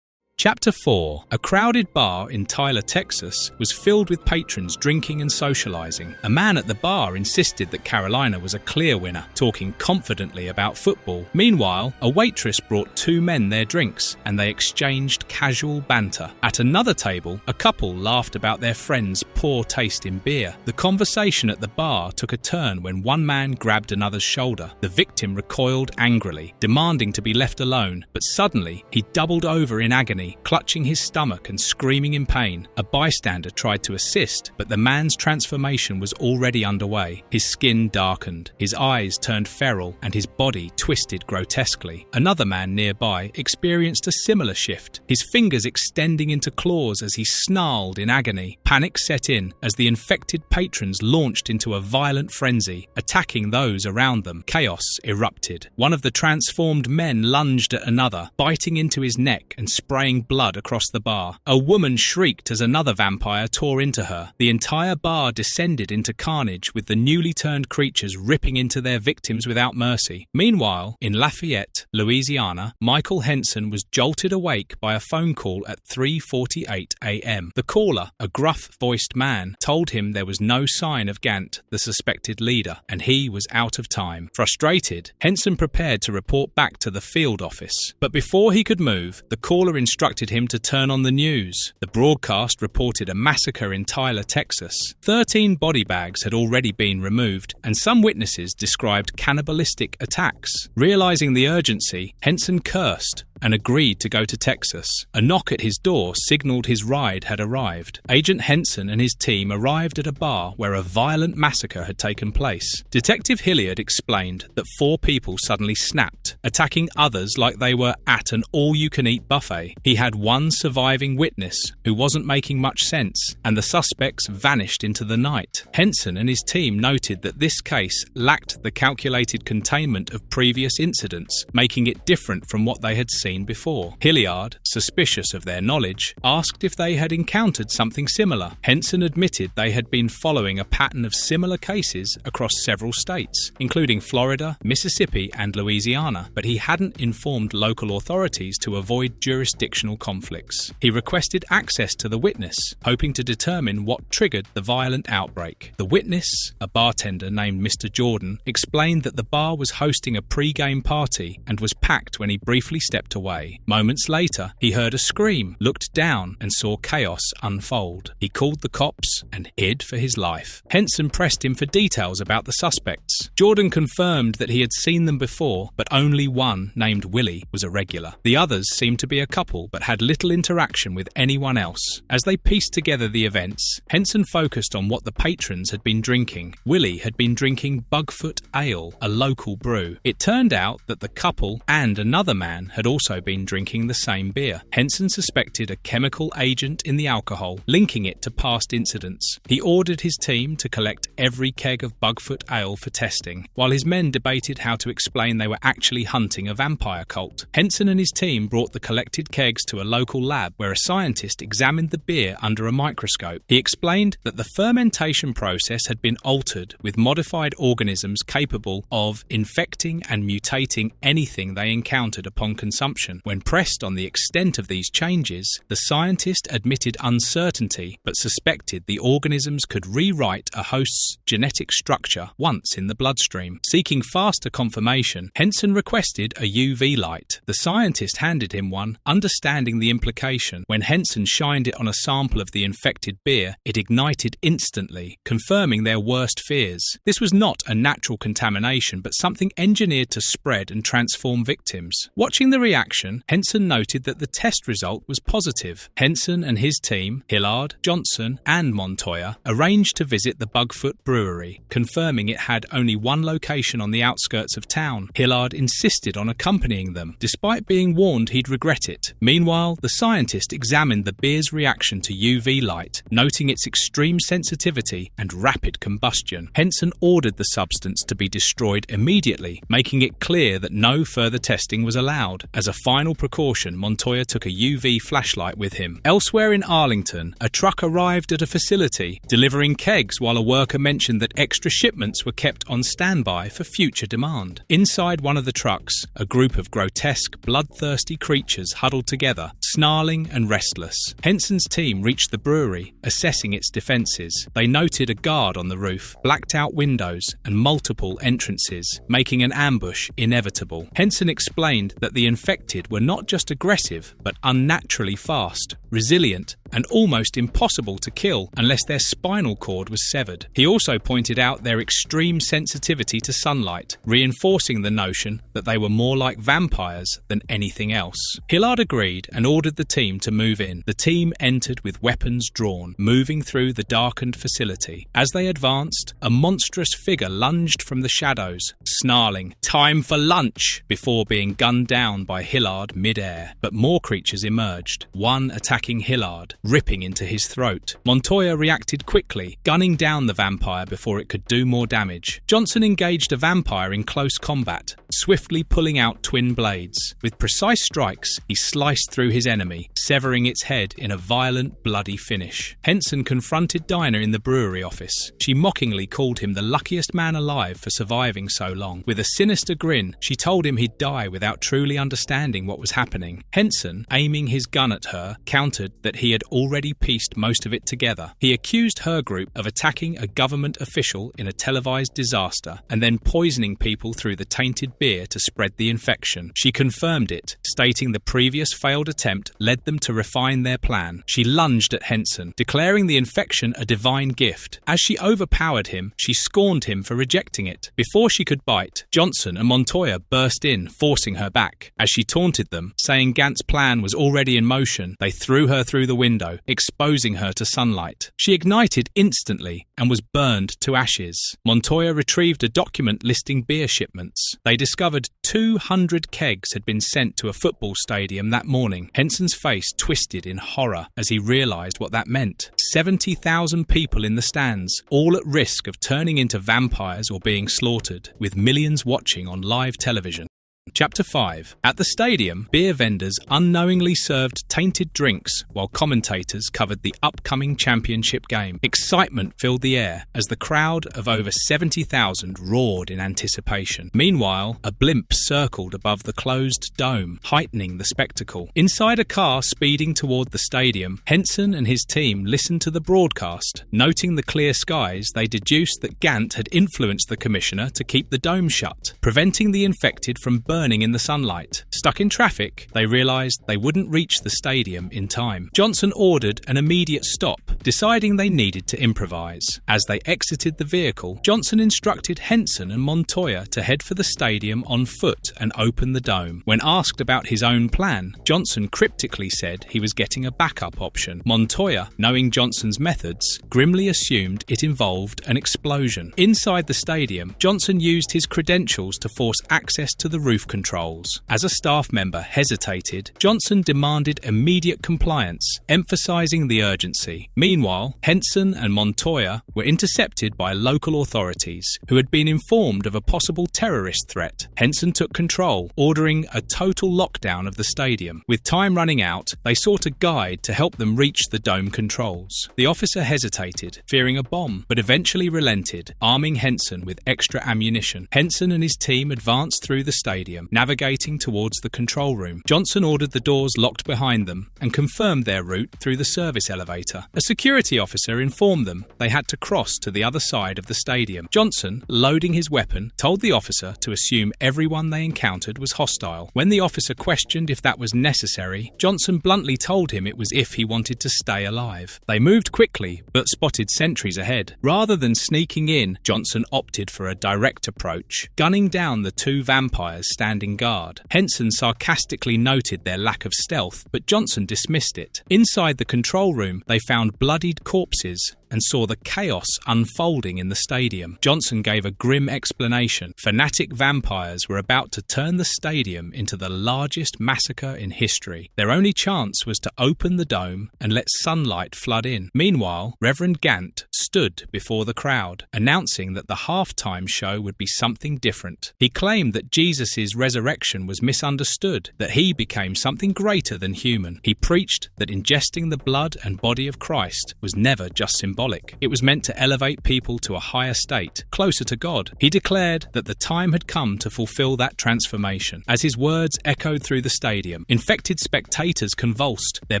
Chapter 4. A crowded bar in Tyler, Texas, was filled with patrons drinking and socializing. A man at the bar insisted that Carolina was a clear winner, talking confidently about football. Meanwhile, a waitress brought two men their drinks, and they exchanged casual banter. At another table, a couple laughed about their friend's poor taste in beer. The conversation at the bar took a turn when one man grabbed another's shoulder. The victim recoiled angrily, demanding to be left alone, but suddenly he doubled over in agony, clutching his stomach and screaming in pain. A bystander tried to assist, but the man's transformation was already underway. His skin darkened, his eyes turned feral, and his body twisted grotesquely. Another man nearby experienced a similar shift, his fingers extending into claws as he snarled in agony. Panic set in as the infected patrons launched into a violent frenzy, attacking those around them. Chaos erupted. One of the transformed men lunged at another, biting into his neck and spraying blood across the bar. A woman shrieked as another vampire tore into her. The entire bar descended into carnage, with the newly turned creatures ripping into their victims without mercy. Meanwhile, in Lafayette, Louisiana, Michael Henson was jolted awake by a phone call at 3:48 a.m. The caller, a gruff-voiced man, told him there was no sign of Gant, the suspected leader, and he was out of time. Frustrated, Henson prepared to report back to the field office. But before he could move, the caller instructed him to turn on the news. The broadcast reported a massacre in Tyler, Texas. 13 body bags had already been removed, and some witnesses described cannibalistic attacks. Realizing the urgency, Henson cursed and agreed to go to Texas. A knock at his door signaled his ride had arrived. Agent Henson and his team arrived at a bar where a violent massacre had taken place. Detective Hilliard explained that 4 people suddenly snapped, attacking others like they were at an all-you-can-eat buffet. He had one surviving witness who wasn't making much sense, and the suspects vanished into the night. Henson and his team noted that this case lacked the calculated containment of previous incidents, making it different from what they had seen before. Hilliard, suspicious of their knowledge, asked if they had encountered something similar. Henson admitted they had been following a pattern of similar cases across several states, including Florida, Mississippi, and Louisiana, but he hadn't informed local authorities to avoid jurisdictional conflicts. He requested access to the witness, hoping to determine what triggered the violent outbreak. The witness, a bartender named Mr. Jordan, explained that the bar was hosting a pre-game party and was packed when he briefly stepped away. Moments later, he heard a scream, looked down, and saw chaos unfold. He called the cops and hid for his life. Henson pressed him for details about the suspects. Jordan confirmed that he had seen them before, but only one, named Willie, was a regular. The others seemed to be a couple, but had little interaction with anyone else. As they pieced together the events, Henson focused on what the patrons had been drinking. Willie had been drinking Bugfoot Ale, a local brew. It turned out that the couple and another man had also been drinking the same beer. Henson suspected a chemical agent in the alcohol, linking it to past incidents. He ordered his team to collect every keg of Bugfoot Ale for testing, while his men debated how to explain they were actually hunting a vampire cult. Henson and his team brought the collected kegs to a local lab where a scientist examined the beer under a microscope. He explained that the fermentation process had been altered with modified organisms capable of infecting and mutating anything they encountered upon consumption. When pressed on the extent of these changes, the scientist admitted uncertainty but suspected the organisms could rewrite a host's genetic structure once in the bloodstream. Seeking faster confirmation, Henson requested a UV light. The scientist handed him one, understanding the implication. When Henson shined it on a sample of the infected beer, it ignited instantly, confirming their worst fears. This was not a natural contamination, but something engineered to spread and transform victims. Watching the reaction, Henson noted that the test result was positive. Henson and his team, Hillard, Johnson, and Montoya, arranged to visit the Bugfoot Brewery, confirming it had only one location on the outskirts of town. Hillard insisted on accompanying them, despite being warned he'd regret it. Meanwhile, the scientist examined the beer's reaction to UV light, noting its extreme sensitivity and rapid combustion. Henson ordered the substance to be destroyed immediately, making it clear that no further testing was allowed. As a final precaution, Montoya took a UV flashlight with him. Elsewhere in Arlington, a truck arrived at a facility, delivering kegs while a worker mentioned that extra shipments were kept on standby for future demand. Inside one of the trucks, a group of grotesque, bloodthirsty creatures huddled together, snarling and restless. Henson's team reached the brewery, assessing its defences. They noted a guard on the roof, blacked-out windows, and multiple entrances, making an ambush inevitable. Henson explained that the infected were not just aggressive, but unnaturally fast, resilient, and almost impossible to kill unless their spinal cord was severed. He also pointed out their extreme sensitivity to sunlight, reinforcing the notion that they were more like vampires than anything else. Hillard agreed and ordered the team to move in. The team entered with weapons drawn, moving through the darkened facility. As they advanced, a monstrous figure lunged from the shadows, snarling, "Time for lunch!" before being gunned down by Hillard mid-air. But more creatures emerged, one attacking Hillard, ripping into his throat. Montoya reacted quickly, gunning down the vampire before it could do more damage. Johnson engaged a vampire in close combat, swiftly pulling out twin blades. With precise strikes, he sliced through his enemy, severing its head in a violent, bloody finish. Henson confronted Dinah in the brewery office. She mockingly called him the luckiest man alive for surviving so long. With a sinister grin, she told him he'd die without truly understanding what was happening. Henson, aiming his gun at her, countered that he had already pieced most of it together. He accused her group of attacking a government official in a televised disaster and then poisoning people through the tainted beer to spread the infection. She confirmed it, stating the previous failed attempt led them to refine their plan. She lunged at Henson, declaring the infection a divine gift. As she overpowered him, she scorned him for rejecting it. Before she could bite, Johnson and Montoya burst in, forcing her back. As she taunted them, saying Gant's plan was already in motion, they threw her through the window, exposing her to sunlight. She ignited instantly and was burned to ashes. Montoya retrieved a document listing beer shipments. They discovered 200 kegs had been sent to a football stadium that morning. Henson's face twisted in horror as he realised what that meant. 70,000 people in the stands, all at risk of turning into vampires or being slaughtered, with millions watching on live television. Chapter 5. At the stadium, beer vendors unknowingly served tainted drinks while commentators covered the upcoming championship game. Excitement filled the air as the crowd of over 70,000 roared in anticipation. Meanwhile, a blimp circled above the closed dome, heightening the spectacle. Inside a car speeding toward the stadium, Henson and his team listened to the broadcast. Noting the clear skies, they deduced that Gant had influenced the commissioner to keep the dome shut, preventing the infected from burning in the sunlight. Stuck in traffic, they realised they wouldn't reach the stadium in time. Johnson ordered an immediate stop, deciding they needed to improvise. As they exited the vehicle, Johnson instructed Henson and Montoya to head for the stadium on foot and open the dome. When asked about his own plan, Johnson cryptically said he was getting a backup option. Montoya, knowing Johnson's methods, grimly assumed it involved an explosion. Inside the stadium, Johnson used his credentials to force access to the roof controls. As a staff member hesitated, Johnson demanded immediate compliance, emphasizing the urgency. Meanwhile, Henson and Montoya were intercepted by local authorities, who had been informed of a possible terrorist threat. Henson took control, ordering a total lockdown of the stadium. With time running out, they sought a guide to help them reach the dome controls. The officer hesitated, fearing a bomb, but eventually relented, arming Henson with extra ammunition. Henson and his team advanced through the stadium, navigating towards the control room. Johnson ordered the doors locked behind them and confirmed their route through the service elevator. A security officer informed them they had to cross to the other side of the stadium. Johnson, loading his weapon, told the officer to assume everyone they encountered was hostile. When the officer questioned if that was necessary, Johnson bluntly told him it was if he wanted to stay alive. They moved quickly, but spotted sentries ahead. Rather than sneaking in, Johnson opted for a direct approach, gunning down the two vampires standing guard. Henson sarcastically noted their lack of stealth, but Johnson dismissed it. Inside the control room, they found bloodied corpses and saw the chaos unfolding in the stadium. Johnson gave a grim explanation. Fanatic vampires were about to turn the stadium into the largest massacre in history. Their only chance was to open the dome and let sunlight flood in. Meanwhile, Reverend Gant stood before the crowd, announcing that the halftime show would be something different. He claimed that Jesus' resurrection was misunderstood, that he became something greater than human. He preached that ingesting the blood and body of Christ was never just symbolic. symbolic. It was meant to elevate people to a higher state, closer to God. He declared that the time had come to fulfill that transformation. As his words echoed through the stadium, infected spectators convulsed, their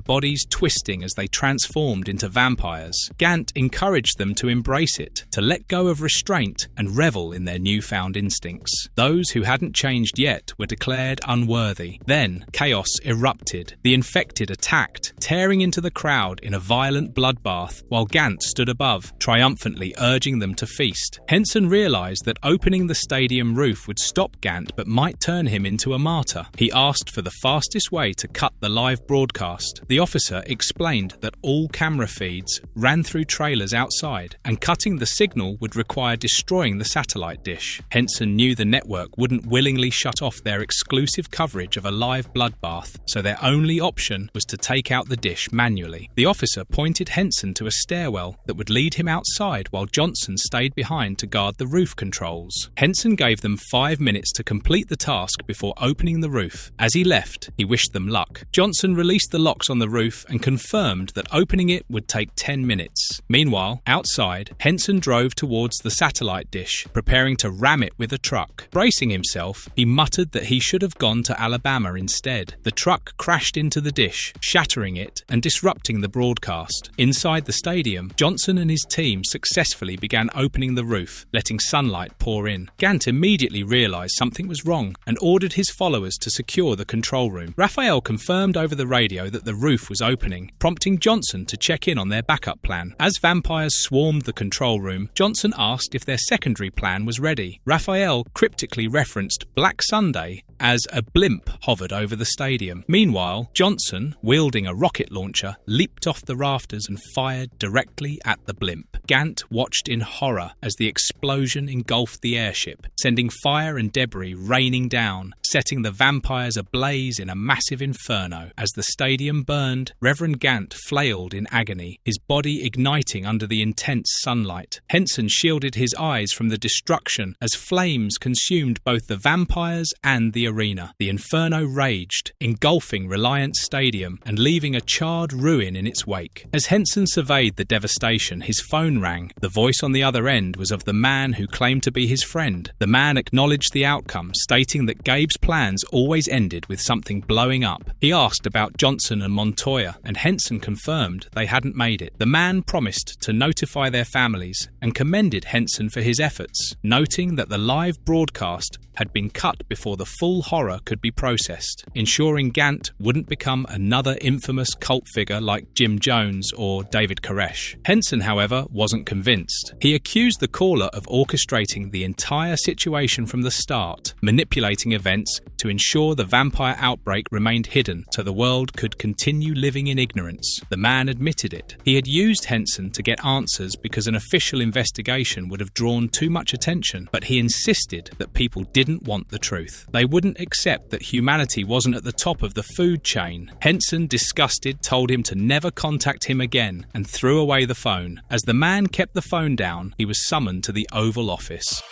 bodies twisting as they transformed into vampires. Gant encouraged them to embrace it, to let go of restraint and revel in their newfound instincts. Those who hadn't changed yet were declared unworthy. Then, chaos erupted. The infected attacked, tearing into the crowd in a violent bloodbath, while Gant stood above, triumphantly urging them to feast. Henson realized that opening the stadium roof would stop Gant but might turn him into a martyr. He asked for the fastest way to cut the live broadcast. The officer explained that all camera feeds ran through trailers outside, and cutting the signal would require destroying the satellite dish. Henson knew the network wouldn't willingly shut off their exclusive coverage of a live bloodbath, so their only option was to take out the dish manually. The officer pointed Henson to a stairwell that would lead him outside while Johnson stayed behind to guard the roof controls. Henson gave them 5 minutes to complete the task before opening the roof. As he left, he wished them luck. Johnson released the locks on the roof and confirmed that opening it would take 10 minutes. Meanwhile, outside, Henson drove towards the satellite dish, preparing to ram it with a truck. Bracing himself, he muttered that he should have gone to Alabama instead. The truck crashed into the dish, shattering it and disrupting the broadcast. Inside the stadium, Johnson and his team successfully began opening the roof, letting sunlight pour in. Gant immediately realized something was wrong and ordered his followers to secure the control room. Raphael confirmed over the radio that the roof was opening, prompting Johnson to check in on their backup plan. As vampires swarmed the control room, Johnson asked if their secondary plan was ready. Raphael cryptically referenced Black Sunday as a blimp hovered over the stadium. Meanwhile, Johnson, wielding a rocket launcher, leaped off the rafters and fired directly at the blimp. Gant watched in horror as the explosion engulfed the airship, sending fire and debris raining down, setting the vampires ablaze in a massive inferno. As the stadium burned, Reverend Gant flailed in agony, his body igniting under the intense sunlight. Henson shielded his eyes from the destruction as flames consumed both the vampires and the arena. The inferno raged, engulfing Reliant Stadium and leaving a charred ruin in its wake. As Henson surveyed the devastation, his phone rang. The voice on the other end was of the man who claimed to be his friend. The man acknowledged the outcome, stating that Gabe's plans always ended with something blowing up. He asked about Johnson and Montoya, and Henson confirmed they hadn't made it. The man promised to notify their families and commended Henson for his efforts, noting that the live broadcast had been cut before the full horror could be processed, ensuring Gant wouldn't become another infamous cult figure like Jim Jones or David Koresh. Henson, however, wasn't convinced. He accused the caller of orchestrating the entire situation from the start, manipulating events to ensure the vampire outbreak remained hidden so the world could continue living in ignorance. The man admitted it. He had used Henson to get answers because an official investigation would have drawn too much attention, but he insisted that people didn't want the truth. They wouldn't accept that humanity wasn't at the top of the food chain. Henson, disgusted, told him to never contact him again and threw away the phone. As the man kept the phone down, he was summoned to the Oval Office.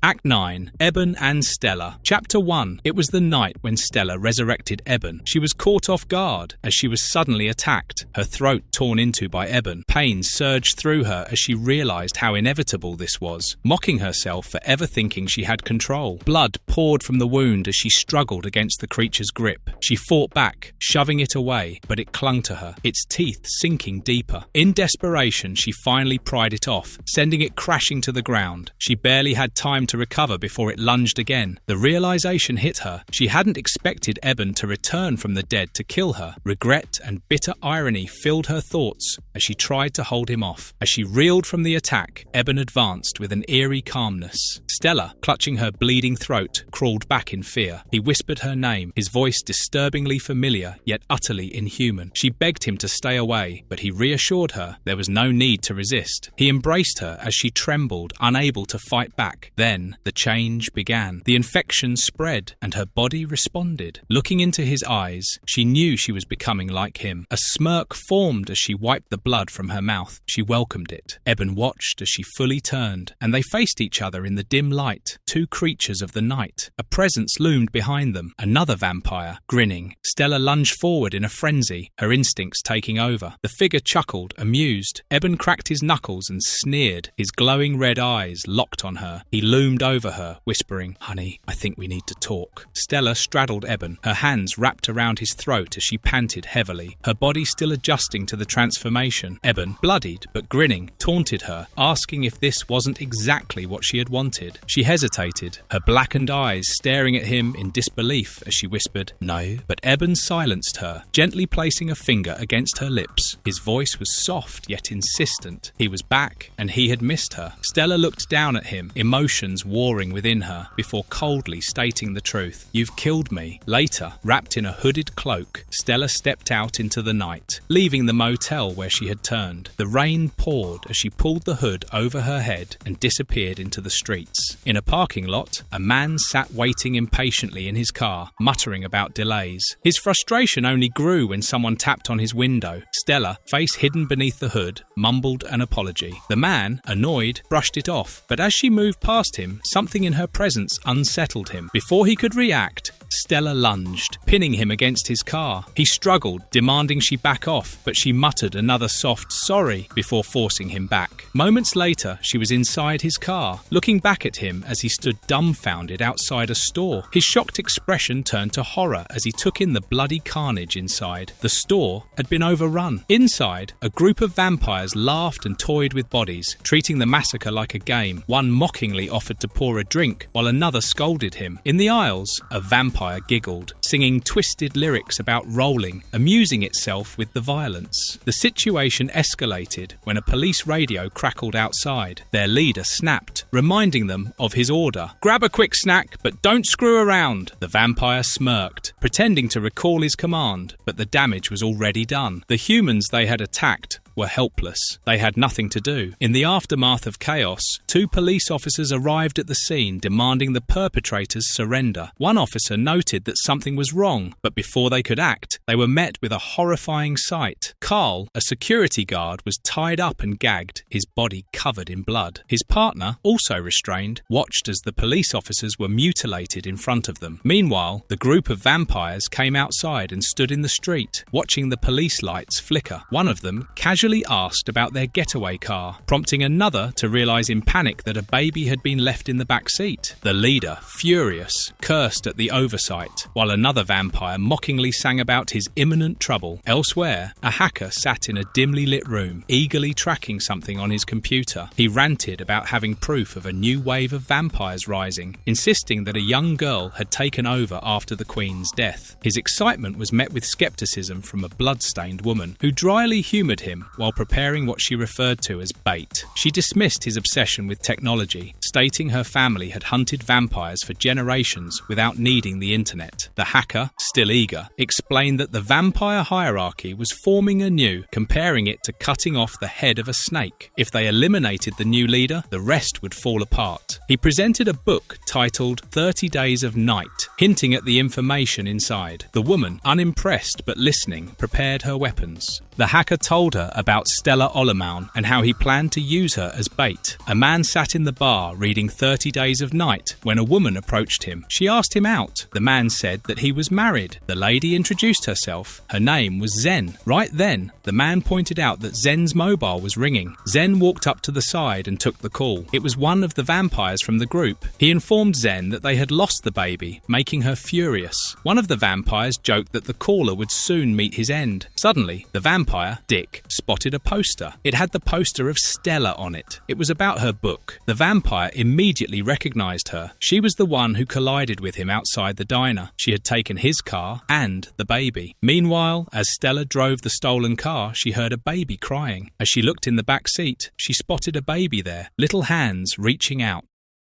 Act 9. Eben and Stella. Chapter 1. It was the night when Stella resurrected Eben. She was caught off guard as she was suddenly attacked, her throat torn into by Eben. Pain surged through her as she realized how inevitable this was, mocking herself for ever thinking she had control. Blood poured from the wound as she struggled against the creature's grip. She fought back, shoving it away, but it clung to her, its teeth sinking deeper. In desperation, she finally pried it off, sending it crashing to the ground. She barely had time to recover before it lunged again. The realization hit her. She hadn't expected Eben to return from the dead to kill her. Regret and bitter irony filled her thoughts as she tried to hold him off. As she reeled from the attack, Eben advanced with an eerie calmness. Stella, clutching her bleeding throat, crawled back in fear. He whispered her name, his voice disturbingly familiar yet utterly inhuman. She begged him to stay away, but he reassured her there was no need to resist. He embraced her as she trembled, unable to fight back. Then Then the change began. The infection spread, and her body responded. Looking into his eyes, she knew she was becoming like him. A smirk formed as she wiped the blood from her mouth. She welcomed it. Eben watched as she fully turned, and they faced each other in the dim light, two creatures of the night. A presence loomed behind them, another vampire, grinning. Stella lunged forward in a frenzy, her instincts taking over. The figure chuckled, amused. Eben cracked his knuckles and sneered, his glowing red eyes locked on her. He loomed over her, whispering, "Honey, I think we need to talk." Stella straddled Eben, her hands wrapped around his throat as she panted heavily, her body still adjusting to the transformation. Eben, bloodied but grinning, taunted her, asking if this wasn't exactly what she had wanted. She hesitated, her blackened eyes staring at him in disbelief as she whispered, "No," but Eben silenced her, gently placing a finger against her lips. His voice was soft yet insistent. He was back, and he had missed her. Stella looked down at him, emotions warring within her, before coldly stating the truth. "You've killed me." Later, wrapped in a hooded cloak, Stella stepped out into the night, leaving the motel where she had turned. The rain poured as she pulled the hood over her head and disappeared into the streets. In a parking lot, a man sat waiting impatiently in his car, muttering about delays. His frustration only grew when someone tapped on his window. Stella, face hidden beneath the hood, mumbled an apology. The man, annoyed, brushed it off, but as she moved past him, something in her presence unsettled him. Before he could react, Stella lunged, pinning him against his car. He struggled, demanding she back off, but she muttered another soft "sorry" before forcing him back. Moments later, she was inside his car, looking back at him as he stood dumbfounded outside a store. His shocked expression turned to horror as he took in the bloody carnage inside. The store had been overrun. Inside, a group of vampires laughed and toyed with bodies, treating the massacre like a game. One mockingly offered to pour a drink, while another scolded him. In the aisles, a vampire giggled, singing twisted lyrics about rolling, amusing itself with the violence. The situation escalated when a police radio crackled outside. Their leader snapped, reminding them of his order. "Grab a quick snack, but don't screw around." The vampire smirked, pretending to recall his command, but the damage was already done. The humans they had attacked were helpless. They had nothing to do. In the aftermath of chaos, two police officers arrived at the scene demanding the perpetrators surrender. One officer noted that something was wrong, but before they could act, they were met with a horrifying sight. Carl, a security guard, was tied up and gagged, his body covered in blood. His partner, also restrained, watched as the police officers were mutilated in front of them. Meanwhile, the group of vampires came outside and stood in the street, watching the police lights flicker. One of them casually asked about their getaway car, prompting another to realize in panic that a baby had been left in the back seat. The leader, furious, cursed at the oversight, while another vampire mockingly sang about his imminent trouble. Elsewhere, a hacker sat in a dimly lit room, eagerly tracking something on his computer. He ranted about having proof of a new wave of vampires rising, insisting that a young girl had taken over after the Queen's death. His excitement was met with skepticism from a blood-stained woman, who dryly humoured him while preparing what she referred to as bait. She dismissed his obsession with technology, stating her family had hunted vampires for generations without needing the internet. The hacker, still eager, explained that the vampire hierarchy was forming anew, comparing it to cutting off the head of a snake. If they eliminated the new leader, the rest would fall apart. He presented a book titled 30 Days of Night, hinting at the information inside. The woman, unimpressed but listening, prepared her weapons. The hacker told her about Stella Ollermaun and how he planned to use her as bait. A man sat in the bar reading 30 Days of Night when a woman approached him. She asked him out. The man said that he was married. The lady introduced herself. Her name was Zen. Right then, the man pointed out that Zen's mobile was ringing. Zen walked up to the side and took the call. It was one of the vampires from the group. He informed Zen that they had lost the baby, making her furious. One of the vampires joked that the caller would soon meet his end. Suddenly, the vampire, Dick, spotted a poster. It had the poster of Stella on it. It was about her book. The vampire immediately recognized her. She was the one who collided with him outside the diner. She had taken his car and the baby. Meanwhile, as Stella drove the stolen car, she heard a baby crying. As she looked in the back seat, she spotted a baby there, little hands reaching out.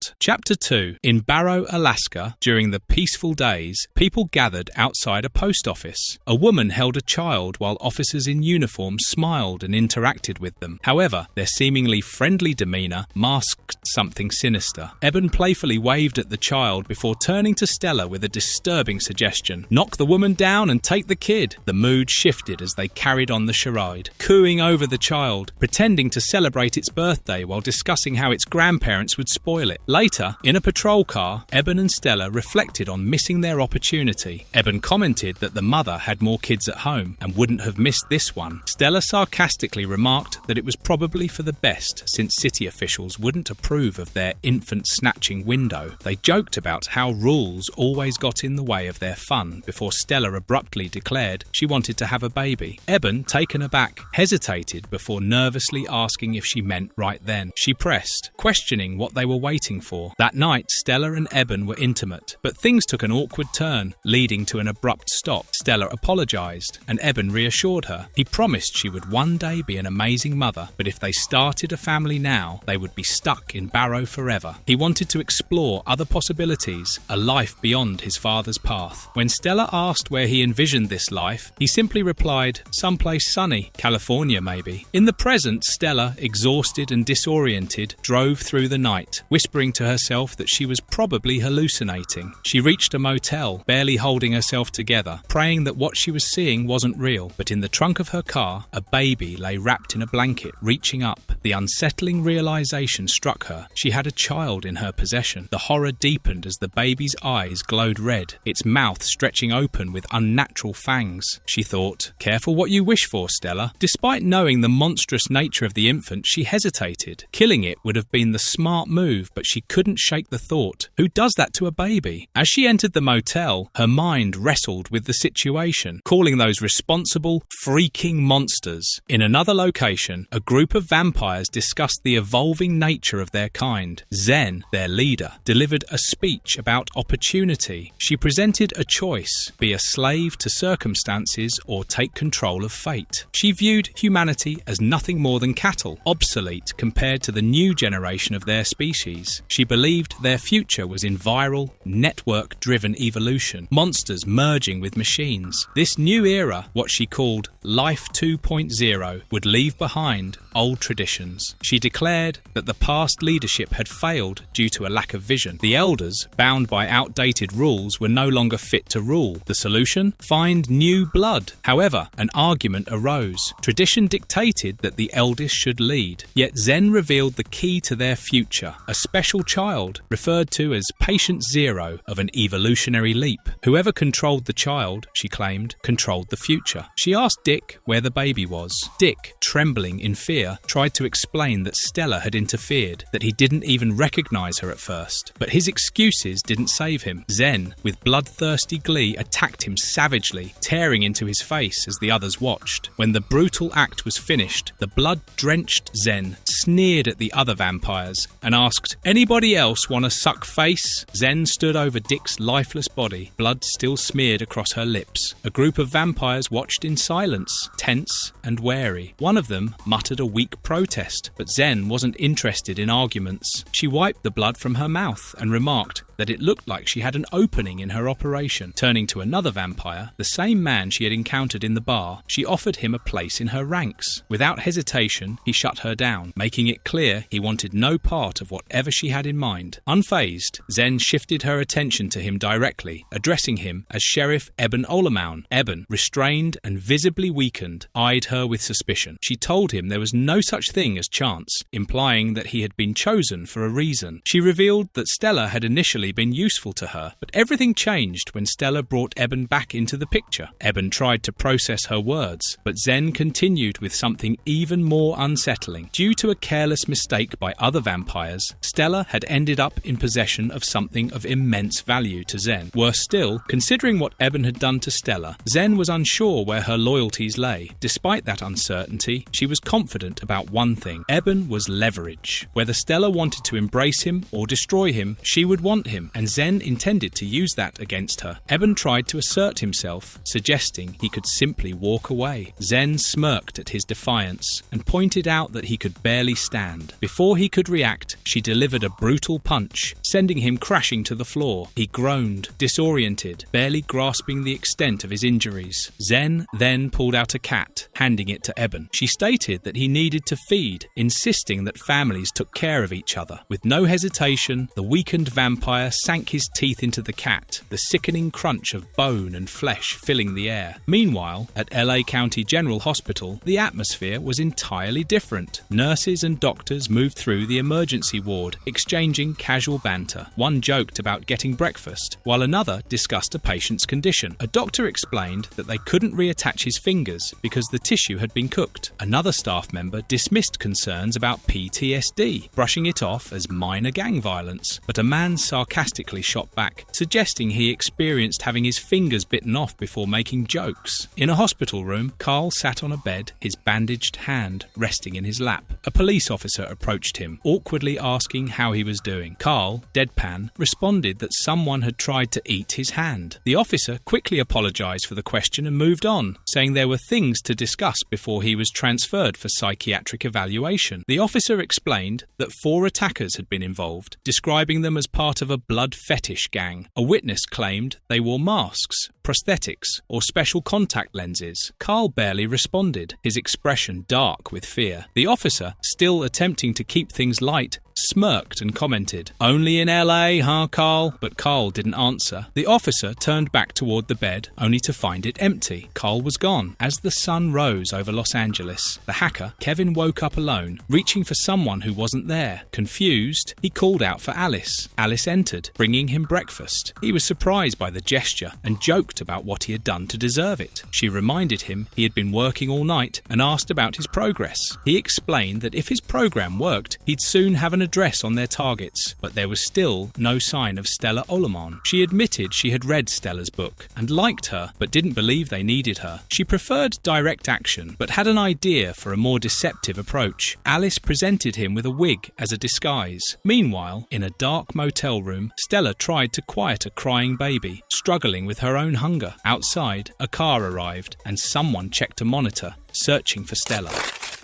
Plot. Chapter 2. In Barrow, Alaska, during the peaceful days, people gathered outside a post office. A woman held a child while officers in uniform smiled and interacted with them. However, their seemingly friendly demeanor masked something sinister. Eben playfully waved at the child before turning to Stella with a disturbing suggestion. "Knock the woman down and take the kid." The mood shifted as they carried on the charade, cooing over the child, pretending to celebrate its birthday while discussing how its grandparents would spoil it. Later, in a patrol car, Eben and Stella reflected on missing their opportunity. Eben commented that the mother had more kids at home and wouldn't have missed this one. Stella sarcastically remarked that it was probably for the best, since city officials wouldn't approve of their infant snatching window. They joked about how rules always got in the way of their fun before Stella abruptly declared she wanted to have a baby. Eben, taken aback, hesitated before nervously asking if she meant right then. She pressed, questioning what they were waiting for. That night, Stella and Eben were intimate, but things took an awkward turn, leading to an abrupt stop. Stella apologized, and Eben reassured her. He promised she would one day be an amazing mother, but if they started a family now, they would be stuck in Barrow forever. He wanted to explore other possibilities, a life beyond his father's path. When Stella asked where he envisioned this life, he simply replied, "Someplace sunny, California maybe." In the present, Stella, exhausted and disoriented, drove through the night, whispering to herself that she was probably hallucinating. She reached a motel, barely holding herself together, praying that what she was seeing wasn't real. But in the trunk of her car, a baby lay wrapped in a blanket, reaching up. The unsettling realization struck her. She had a child in her possession. The horror deepened as the baby's eyes glowed red, its mouth stretching open with unnatural fangs. She thought, "Careful what you wish for, Stella." Despite knowing the monstrous nature of the infant, she hesitated. Killing it would have been the smart move, but she couldn't shake the thought. Who does that to a baby? As she entered the motel, her mind wrestled with the situation, calling those responsible, freaking monsters. In another location, a group of vampires discussed the evolving nature of their kind. Zen, their leader, delivered a speech about opportunity. She presented a choice: be a slave to circumstances or take control of fate. She viewed humanity as nothing more than cattle, obsolete compared to the new generation of their species. She believed their future was in viral, network-driven evolution, monsters merging with machines. This new era, what she called Life 2.0, would leave behind old traditions. She declared that the past leadership had failed due to a lack of vision. The elders, bound by outdated rules, were no longer fit to rule. The solution? Find new blood. However, an argument arose. Tradition dictated that the eldest should lead, yet Zen revealed the key to their future, a special child, referred to as Patient Zero of an evolutionary leap. Whoever controlled the child, she claimed, controlled the future. She asked Dick where the baby was. Dick, trembling in fear, tried to explain that Stella had interfered, that he didn't even recognize her at first. But his excuses didn't save him. Zen, with bloodthirsty glee, attacked him savagely, tearing into his face as the others watched. When the brutal act was finished, the blood-drenched Zen sneered at the other vampires and asked, "Anybody else want to suck face?" Zen stood over Dick's lifeless body, blood still smeared across her lips. A group of vampires watched in silence, tense and wary. One of them muttered a weak protest, but Zen wasn't interested in arguments. She wiped the blood from her mouth and remarked that it looked like she had an opening in her operation. Turning to another vampire, the same man she had encountered in the bar, she offered him a place in her ranks. Without hesitation, he shut her down, making it clear he wanted no part of whatever she had in mind. Unfazed, Zen shifted her attention to him directly, addressing him as Sheriff Eben Olamaun. Eben, restrained and visibly weakened, eyed her with suspicion. She told him there was no such thing as chance, implying that he had been chosen for a reason. She revealed that Stella had initially been useful to her, but everything changed when Stella brought Eben back into the picture. Eben tried to process her words, but Zen continued with something even more unsettling. Due to a careless mistake by other vampires, Stella had ended up in possession of something of immense value to Zen. Worse still, considering what Eben had done to Stella, Zen was unsure where her loyalties lay. Despite that uncertainty, she was confident about one thing: Eben was leverage. Whether Stella wanted to embrace him or destroy him, she would want him, and Zen intended to use that against her. Eben tried to assert himself, suggesting he could simply walk away. Zen smirked at his defiance and pointed out that he could barely stand. Before he could react, she delivered a brutal punch, sending him crashing to the floor. He groaned, disoriented, barely grasping the extent of his injuries. Zen then pulled out a cat, handing it to Eben. She stated that he needed to feed, insisting that families took care of each other. With no hesitation, the weakened vampire sank his teeth into the cat, the sickening crunch of bone and flesh filling the air. Meanwhile, at LA County General Hospital, the atmosphere was entirely different. Nurses and doctors moved through the emergency ward, exchanging casual banter. One joked about getting breakfast, while another discussed a patient's condition. A doctor explained that they couldn't reattach his fingers because the tissue had been cooked. Another staff member dismissed concerns about PTSD, brushing it off as minor gang violence, but a man sarcastically shot back, suggesting he experienced having his fingers bitten off before making jokes. In a hospital room, Carl sat on a bed, his bandaged hand resting in his lap. A police officer approached him, awkwardly asking how he was doing. Carl, deadpan, responded that someone had tried to eat his hand. The officer quickly apologized for the question and moved on, saying there were things to discuss before he was transferred for psychiatric evaluation. The officer explained that 4 attackers had been involved, describing them as part of a blood fetish gang. A witness claimed they wore masks, prosthetics, or special contact lenses. Carl barely responded, his expression dark with fear. The officer, still attempting to keep things light, smirked and commented, "Only in LA, huh, Carl?" But Carl didn't answer. The officer turned back toward the bed, only to find it empty. Carl was gone. As the sun rose over Los Angeles, the hacker, Kevin, woke up alone, reaching for someone who wasn't there. Confused, he called out for Alice. Alice entered, bringing him breakfast. He was surprised by the gesture and joked about what he had done to deserve it. She reminded him he had been working all night and asked about his progress. He explained that if his program worked, he'd soon have an address on their targets, but there was still no sign of Stella Olamon. She admitted she had read Stella's book and liked her, but didn't believe they needed her. She preferred direct action, but had an idea for a more deceptive approach. Alice presented him with a wig as a disguise. Meanwhile, in a dark motel room, Stella tried to quiet a crying baby, struggling with her own hunger. Outside, a car arrived, and someone checked a monitor, searching for Stella.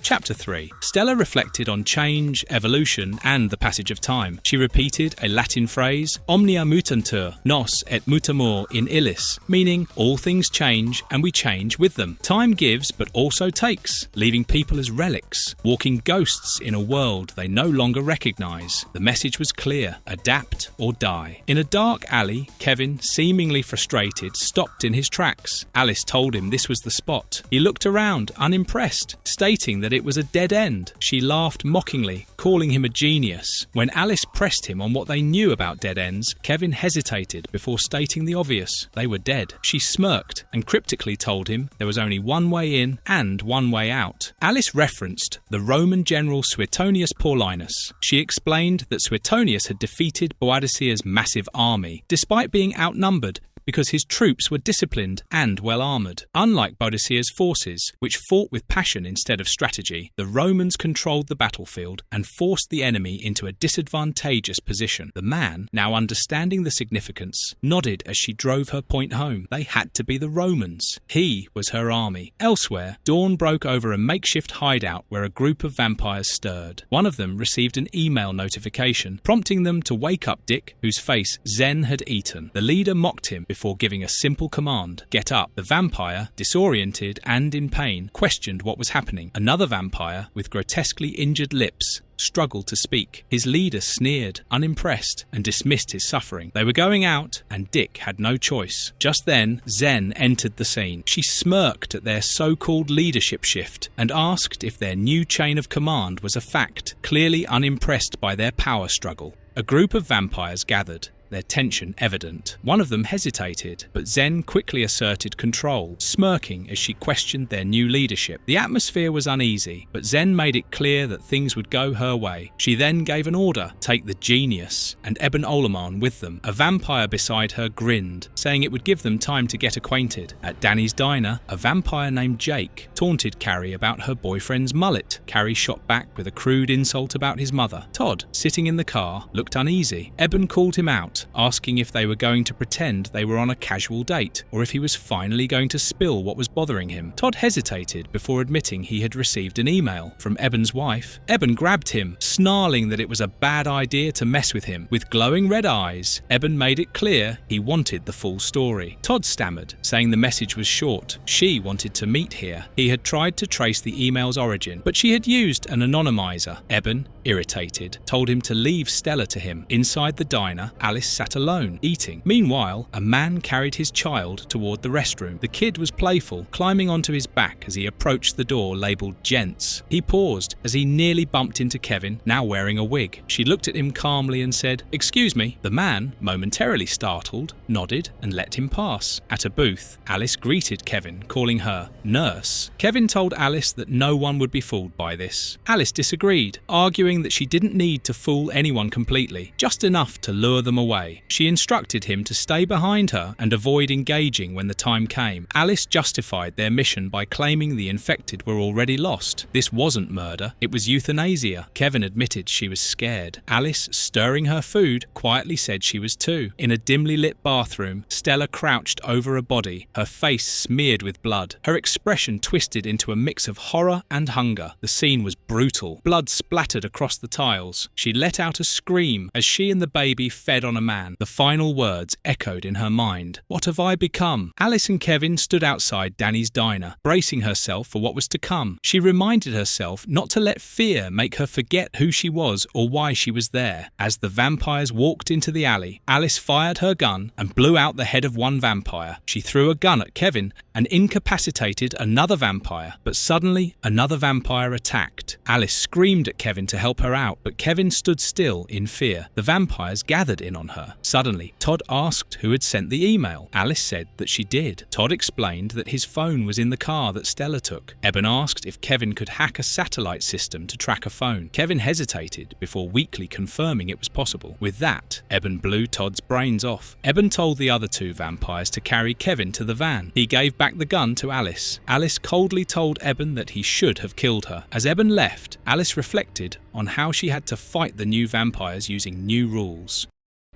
Chapter 3. Stella reflected on change, evolution, and the passage of time. She repeated a Latin phrase, omnia mutantur, nos et mutamur in illis, meaning all things change and we change with them. Time gives but also takes, leaving people as relics, walking ghosts in a world they no longer recognize. The message was clear, adapt or die. In a dark alley, Kevin, seemingly frustrated, stopped in his tracks. Alice told him this was the spot. He looked around, unimpressed, stating that it was a dead end. She laughed mockingly, calling him a genius. When Alice pressed him on what they knew about dead ends, Kevin hesitated before stating the obvious. They were dead. She smirked and cryptically told him there was only one way in and one way out. Alice referenced the Roman general Suetonius Paulinus. She explained that Suetonius had defeated Boadicea's massive army, despite being outnumbered, because his troops were disciplined and well-armoured. Unlike Boadicea's forces, which fought with passion instead of strategy, the Romans controlled the battlefield and forced the enemy into a disadvantageous position. The man, now understanding the significance, nodded as she drove her point home. They had to be the Romans. He was her army. Elsewhere, dawn broke over a makeshift hideout where a group of vampires stirred. One of them received an email notification, prompting them to wake up Dick, whose face Zen had eaten. The leader mocked him before giving a simple command, "Get up." The vampire, disoriented and in pain, questioned what was happening. Another vampire, with grotesquely injured lips, struggled to speak. His leader sneered, unimpressed, and dismissed his suffering. They were going out, and Dick had no choice. Just then, Zen entered the scene. She smirked at their so-called leadership shift and asked if their new chain of command was a fact, clearly unimpressed by their power struggle. A group of vampires gathered, their tension evident. One of them hesitated, but Zen quickly asserted control, smirking as she questioned their new leadership. The atmosphere was uneasy, but Zen made it clear that things would go her way. She then gave an order, take the genius and Eben Olamon with them. A vampire beside her grinned, saying it would give them time to get acquainted. At Danny's diner, a vampire named Jake taunted Carrie about her boyfriend's mullet. Carrie shot back with a crude insult about his mother. Todd, sitting in the car, looked uneasy. Eben called him out, out, asking if they were going to pretend they were on a casual date, or if he was finally going to spill what was bothering him. Todd hesitated before admitting he had received an email from Eben's wife. Eben grabbed him, snarling that it was a bad idea to mess with him. With glowing red eyes, Eben made it clear he wanted the full story. Todd stammered, saying the message was short. She wanted to meet here. He had tried to trace the email's origin, but she had used an anonymizer. Eben, irritated, told him to leave Stella to him. Inside the diner, Alice sat alone, eating. Meanwhile, a man carried his child toward the restroom. The kid was playful, climbing onto his back as he approached the door labelled Gents. He paused as he nearly bumped into Kevin, now wearing a wig. She looked at him calmly and said, "Excuse me." The man, momentarily startled, nodded and let him pass. At a booth, Alice greeted Kevin, calling her nurse. Kevin told Alice that no one would be fooled by this. Alice disagreed, arguing that she didn't need to fool anyone completely, just enough to lure them away. She instructed him to stay behind her and avoid engaging when the time came. Alice justified their mission by claiming the infected were already lost. This wasn't murder, it was euthanasia. Kevin admitted she was scared. Alice, stirring her food, quietly said she was too. In a dimly lit bathroom, Stella crouched over a body, her face smeared with blood. Her expression twisted into a mix of horror and hunger. The scene was brutal. Blood splattered across the tiles. She let out a scream as she and the baby fed on a man. The final words echoed in her mind. "What have I become?" Alice and Kevin stood outside Danny's diner, bracing herself for what was to come. She reminded herself not to let fear make her forget who she was or why she was there. As the vampires walked into the alley, Alice fired her gun and blew out the head of one vampire. She threw a gun at Kevin and incapacitated another vampire, but suddenly another vampire attacked. Alice screamed at Kevin to help her out, but Kevin stood still in fear. The vampires gathered in on her. Suddenly, Todd asked who had sent the email. Alice said that she did. Todd explained that his phone was in the car that Stella took. Eben asked if Kevin could hack a satellite system to track a phone. Kevin hesitated before weakly confirming it was possible. With that, Eben blew Todd's brains off. Eben told the other two vampires to carry Kevin to the van. He gave back the gun to Alice. Alice coldly told Eben that he should have killed her. As Eben left, Alice reflected on how she had to fight the new vampires using new rules.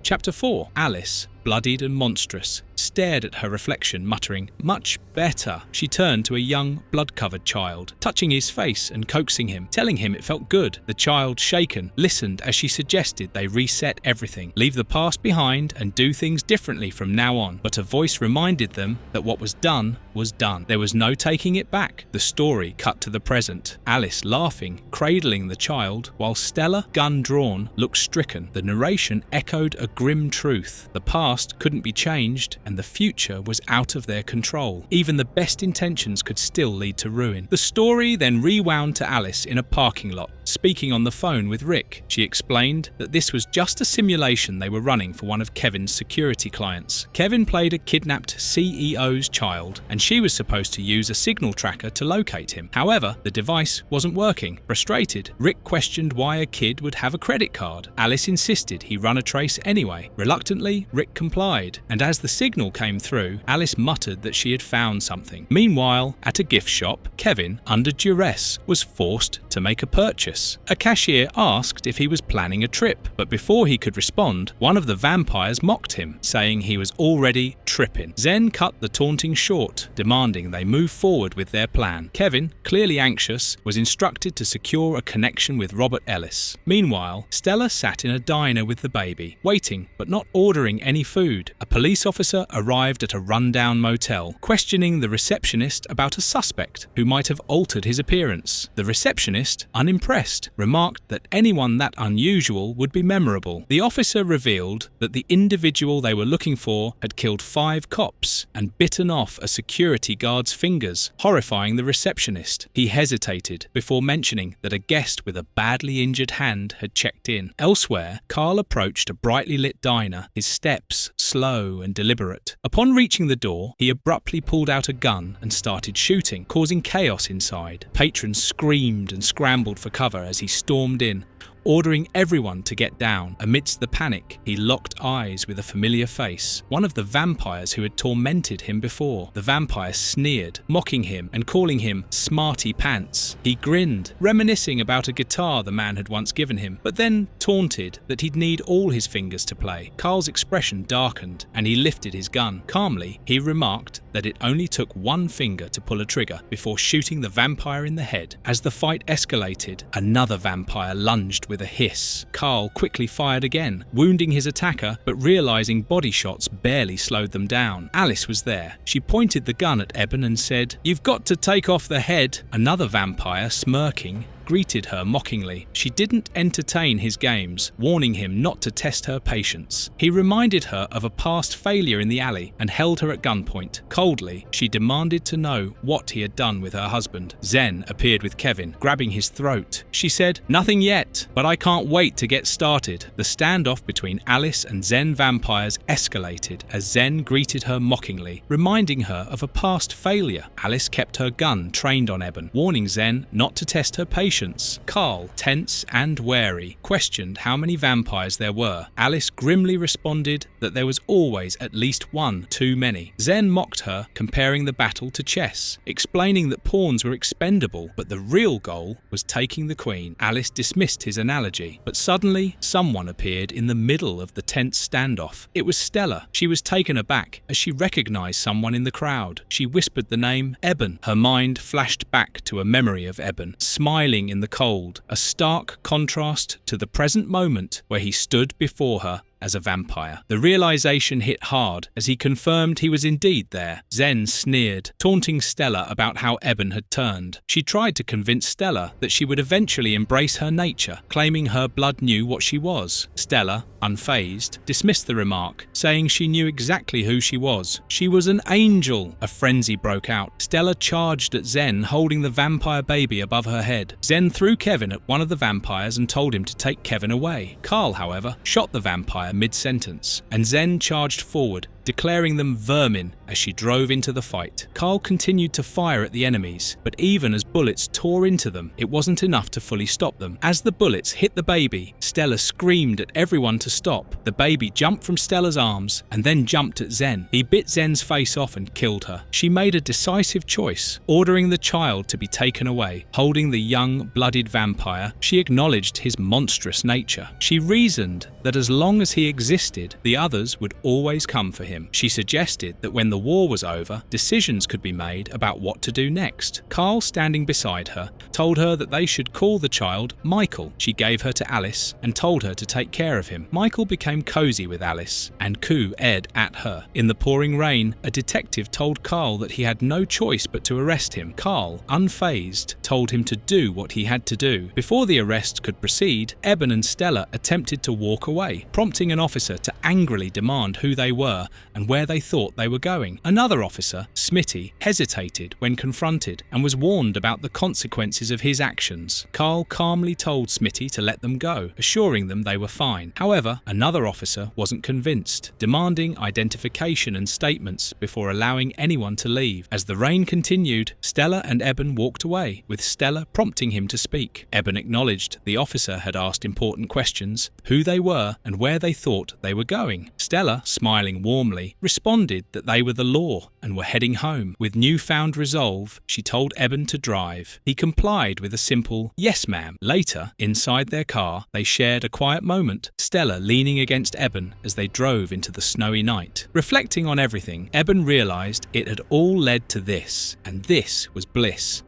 Chapter 4. Alice, bloodied and monstrous, stared at her reflection, muttering, "Much better." She turned to a young, blood-covered child, touching his face and coaxing him, telling him it felt good. The child, shaken, listened as she suggested they reset everything, leave the past behind and do things differently from now on. But a voice reminded them that what was done was done. There was no taking it back. The story cut to the present. Alice, laughing, cradling the child, while Stella, gun drawn, looked stricken. The narration echoed a grim truth. The past couldn't be changed, and the future was out of their control. Even the best intentions could still lead to ruin. The story then rewound to Alice in a parking lot, speaking on the phone with Rick. She explained that this was just a simulation they were running for one of Kevin's security clients. Kevin played a kidnapped CEO's child, and she was supposed to use a signal tracker to locate him. However, the device wasn't working. Frustrated, Rick questioned why a kid would have a credit card. Alice insisted he run a trace anyway. Reluctantly, Rick complied, and as the signal came through, Alice muttered that she had found something. Meanwhile, at a gift shop, Kevin, under duress, was forced to make a purchase. A cashier asked if he was planning a trip, but before he could respond, one of the vampires mocked him, saying he was already tripping. Zen cut the taunting short, demanding they move forward with their plan. Kevin, clearly anxious, was instructed to secure a connection with Robert Ellis. Meanwhile, Stella sat in a diner with the baby, waiting but not ordering any food. A police officer arrived at a rundown motel, questioning the receptionist about a suspect who might have altered his appearance. The receptionist, unimpressed, remarked that anyone that unusual would be memorable. The officer revealed that the individual they were looking for had killed 5 cops and bitten off a security guard's fingers, horrifying the receptionist. He hesitated before mentioning that a guest with a badly injured hand had checked in. Elsewhere, Carl approached a brightly lit diner, his steps slow and deliberate. Upon reaching the door, he abruptly pulled out a gun and started shooting, causing chaos inside. Patrons screamed and scrambled for cover as he stormed in. ordering everyone to get down. Amidst the panic, he locked eyes with a familiar face, one of the vampires who had tormented him before. The vampire sneered, mocking him and calling him Smarty Pants. He grinned, reminiscing about a guitar the man had once given him, but then taunted that he'd need all his fingers to play. Carl's expression darkened, and he lifted his gun. Calmly, he remarked that it only took one finger to pull a trigger before shooting the vampire in the head. As the fight escalated, another vampire lunged with a hiss. Carl quickly fired again, wounding his attacker, but realizing body shots barely slowed them down. Alice was there. She pointed the gun at Eben and said, "You've got to take off the head." Another vampire, smirking, greeted her mockingly. She didn't entertain his games, warning him not to test her patience. He reminded her of a past failure in the alley and held her at gunpoint. Coldly, she demanded to know what he had done with her husband. Zen appeared with Kevin, grabbing his throat. She said, "Nothing yet, but I can't wait to get started." The standoff between Alice and Zen vampires escalated as Zen greeted her mockingly, reminding her of a past failure. Alice kept her gun trained on Eben, warning Zen not to test her patience. Carl, tense and wary, questioned how many vampires there were. Alice grimly responded that there was always at least one too many. Zen mocked her, comparing the battle to chess, explaining that pawns were expendable, but the real goal was taking the queen. Alice dismissed his analogy, but suddenly someone appeared in the middle of the tense standoff. It was Stella. She was taken aback as she recognized someone in the crowd. She whispered the name Eben. Her mind flashed back to a memory of Eben, smiling in the cold, a stark contrast to the present moment where he stood before her as a vampire. The realization hit hard as he confirmed he was indeed there. Zen sneered, taunting Stella about how Eben had turned. She tried to convince Stella that she would eventually embrace her nature, claiming her blood knew what she was. Stella, unfazed, dismissed the remark, saying she knew exactly who she was. She was an angel. A frenzy broke out. Stella charged at Zen, holding the vampire baby above her head. Zen threw Kevin at one of the vampires and told him to take Kevin away. Carl, however, shot the vampire mid-sentence, and Zen charged forward, declaring them vermin as she drove into the fight. Carl continued to fire at the enemies, but even as bullets tore into them, it wasn't enough to fully stop them. As the bullets hit the baby, Stella screamed at everyone to stop. The baby jumped from Stella's arms and then jumped at Zen. He bit Zen's face off and killed her. She made a decisive choice, ordering the child to be taken away. Holding the young, blooded vampire, she acknowledged his monstrous nature. She reasoned that as long as he existed, the others would always come for him. She suggested that when the war was over, decisions could be made about what to do next. Carl, standing beside her, told her that they should call the child Michael. She gave her to Alice and told her to take care of him. Michael became cozy with Alice and cooed at her. In the pouring rain, a detective told Carl that he had no choice but to arrest him. Carl, unfazed, told him to do what he had to do. Before the arrest could proceed, Eben and Stella attempted to walk away, prompting an officer to angrily demand who they were and where they thought they were going. Another officer, Smitty, hesitated when confronted and was warned about the consequences of his actions. Carl calmly told Smitty to let them go, assuring them they were fine. However, another officer wasn't convinced, demanding identification and statements before allowing anyone to leave. As the rain continued, Stella and Eben walked away, with Stella prompting him to speak. Eben acknowledged the officer had asked important questions, who they were and where they thought they were going. Stella, smiling warmly, responded that they were the law and were heading home. With newfound resolve, she told Eben to drive. He complied with a simple "yes ma'am." Later, inside their car, they shared a quiet moment, Stella leaning against Eben as they drove into the snowy night. Reflecting on everything, Eben realized it had all led to this, and this was bliss.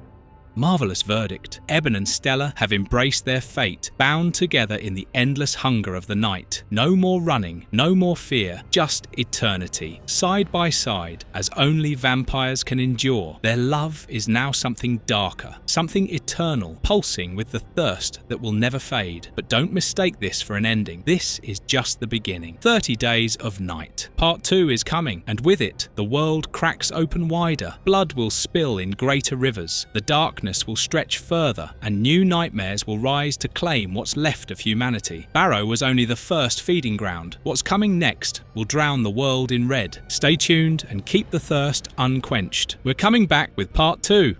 Marvelous verdict. Eben and Stella have embraced their fate, bound together in the endless hunger of the night. No more running, no more fear, just eternity, side by side, as only vampires can endure. Their love is now something darker, something eternal, pulsing with the thirst that will never fade. But don't mistake this for an ending. This is just the beginning. 30 Days of Night. Part 2 is coming, and with it, the world cracks open wider. Blood will spill in greater rivers. The darkness will stretch further, and new nightmares will rise to claim what's left of humanity. Barrow was only the first feeding ground. What's coming next will drown the world in red. Stay tuned and keep the thirst unquenched. We're coming back with part 2.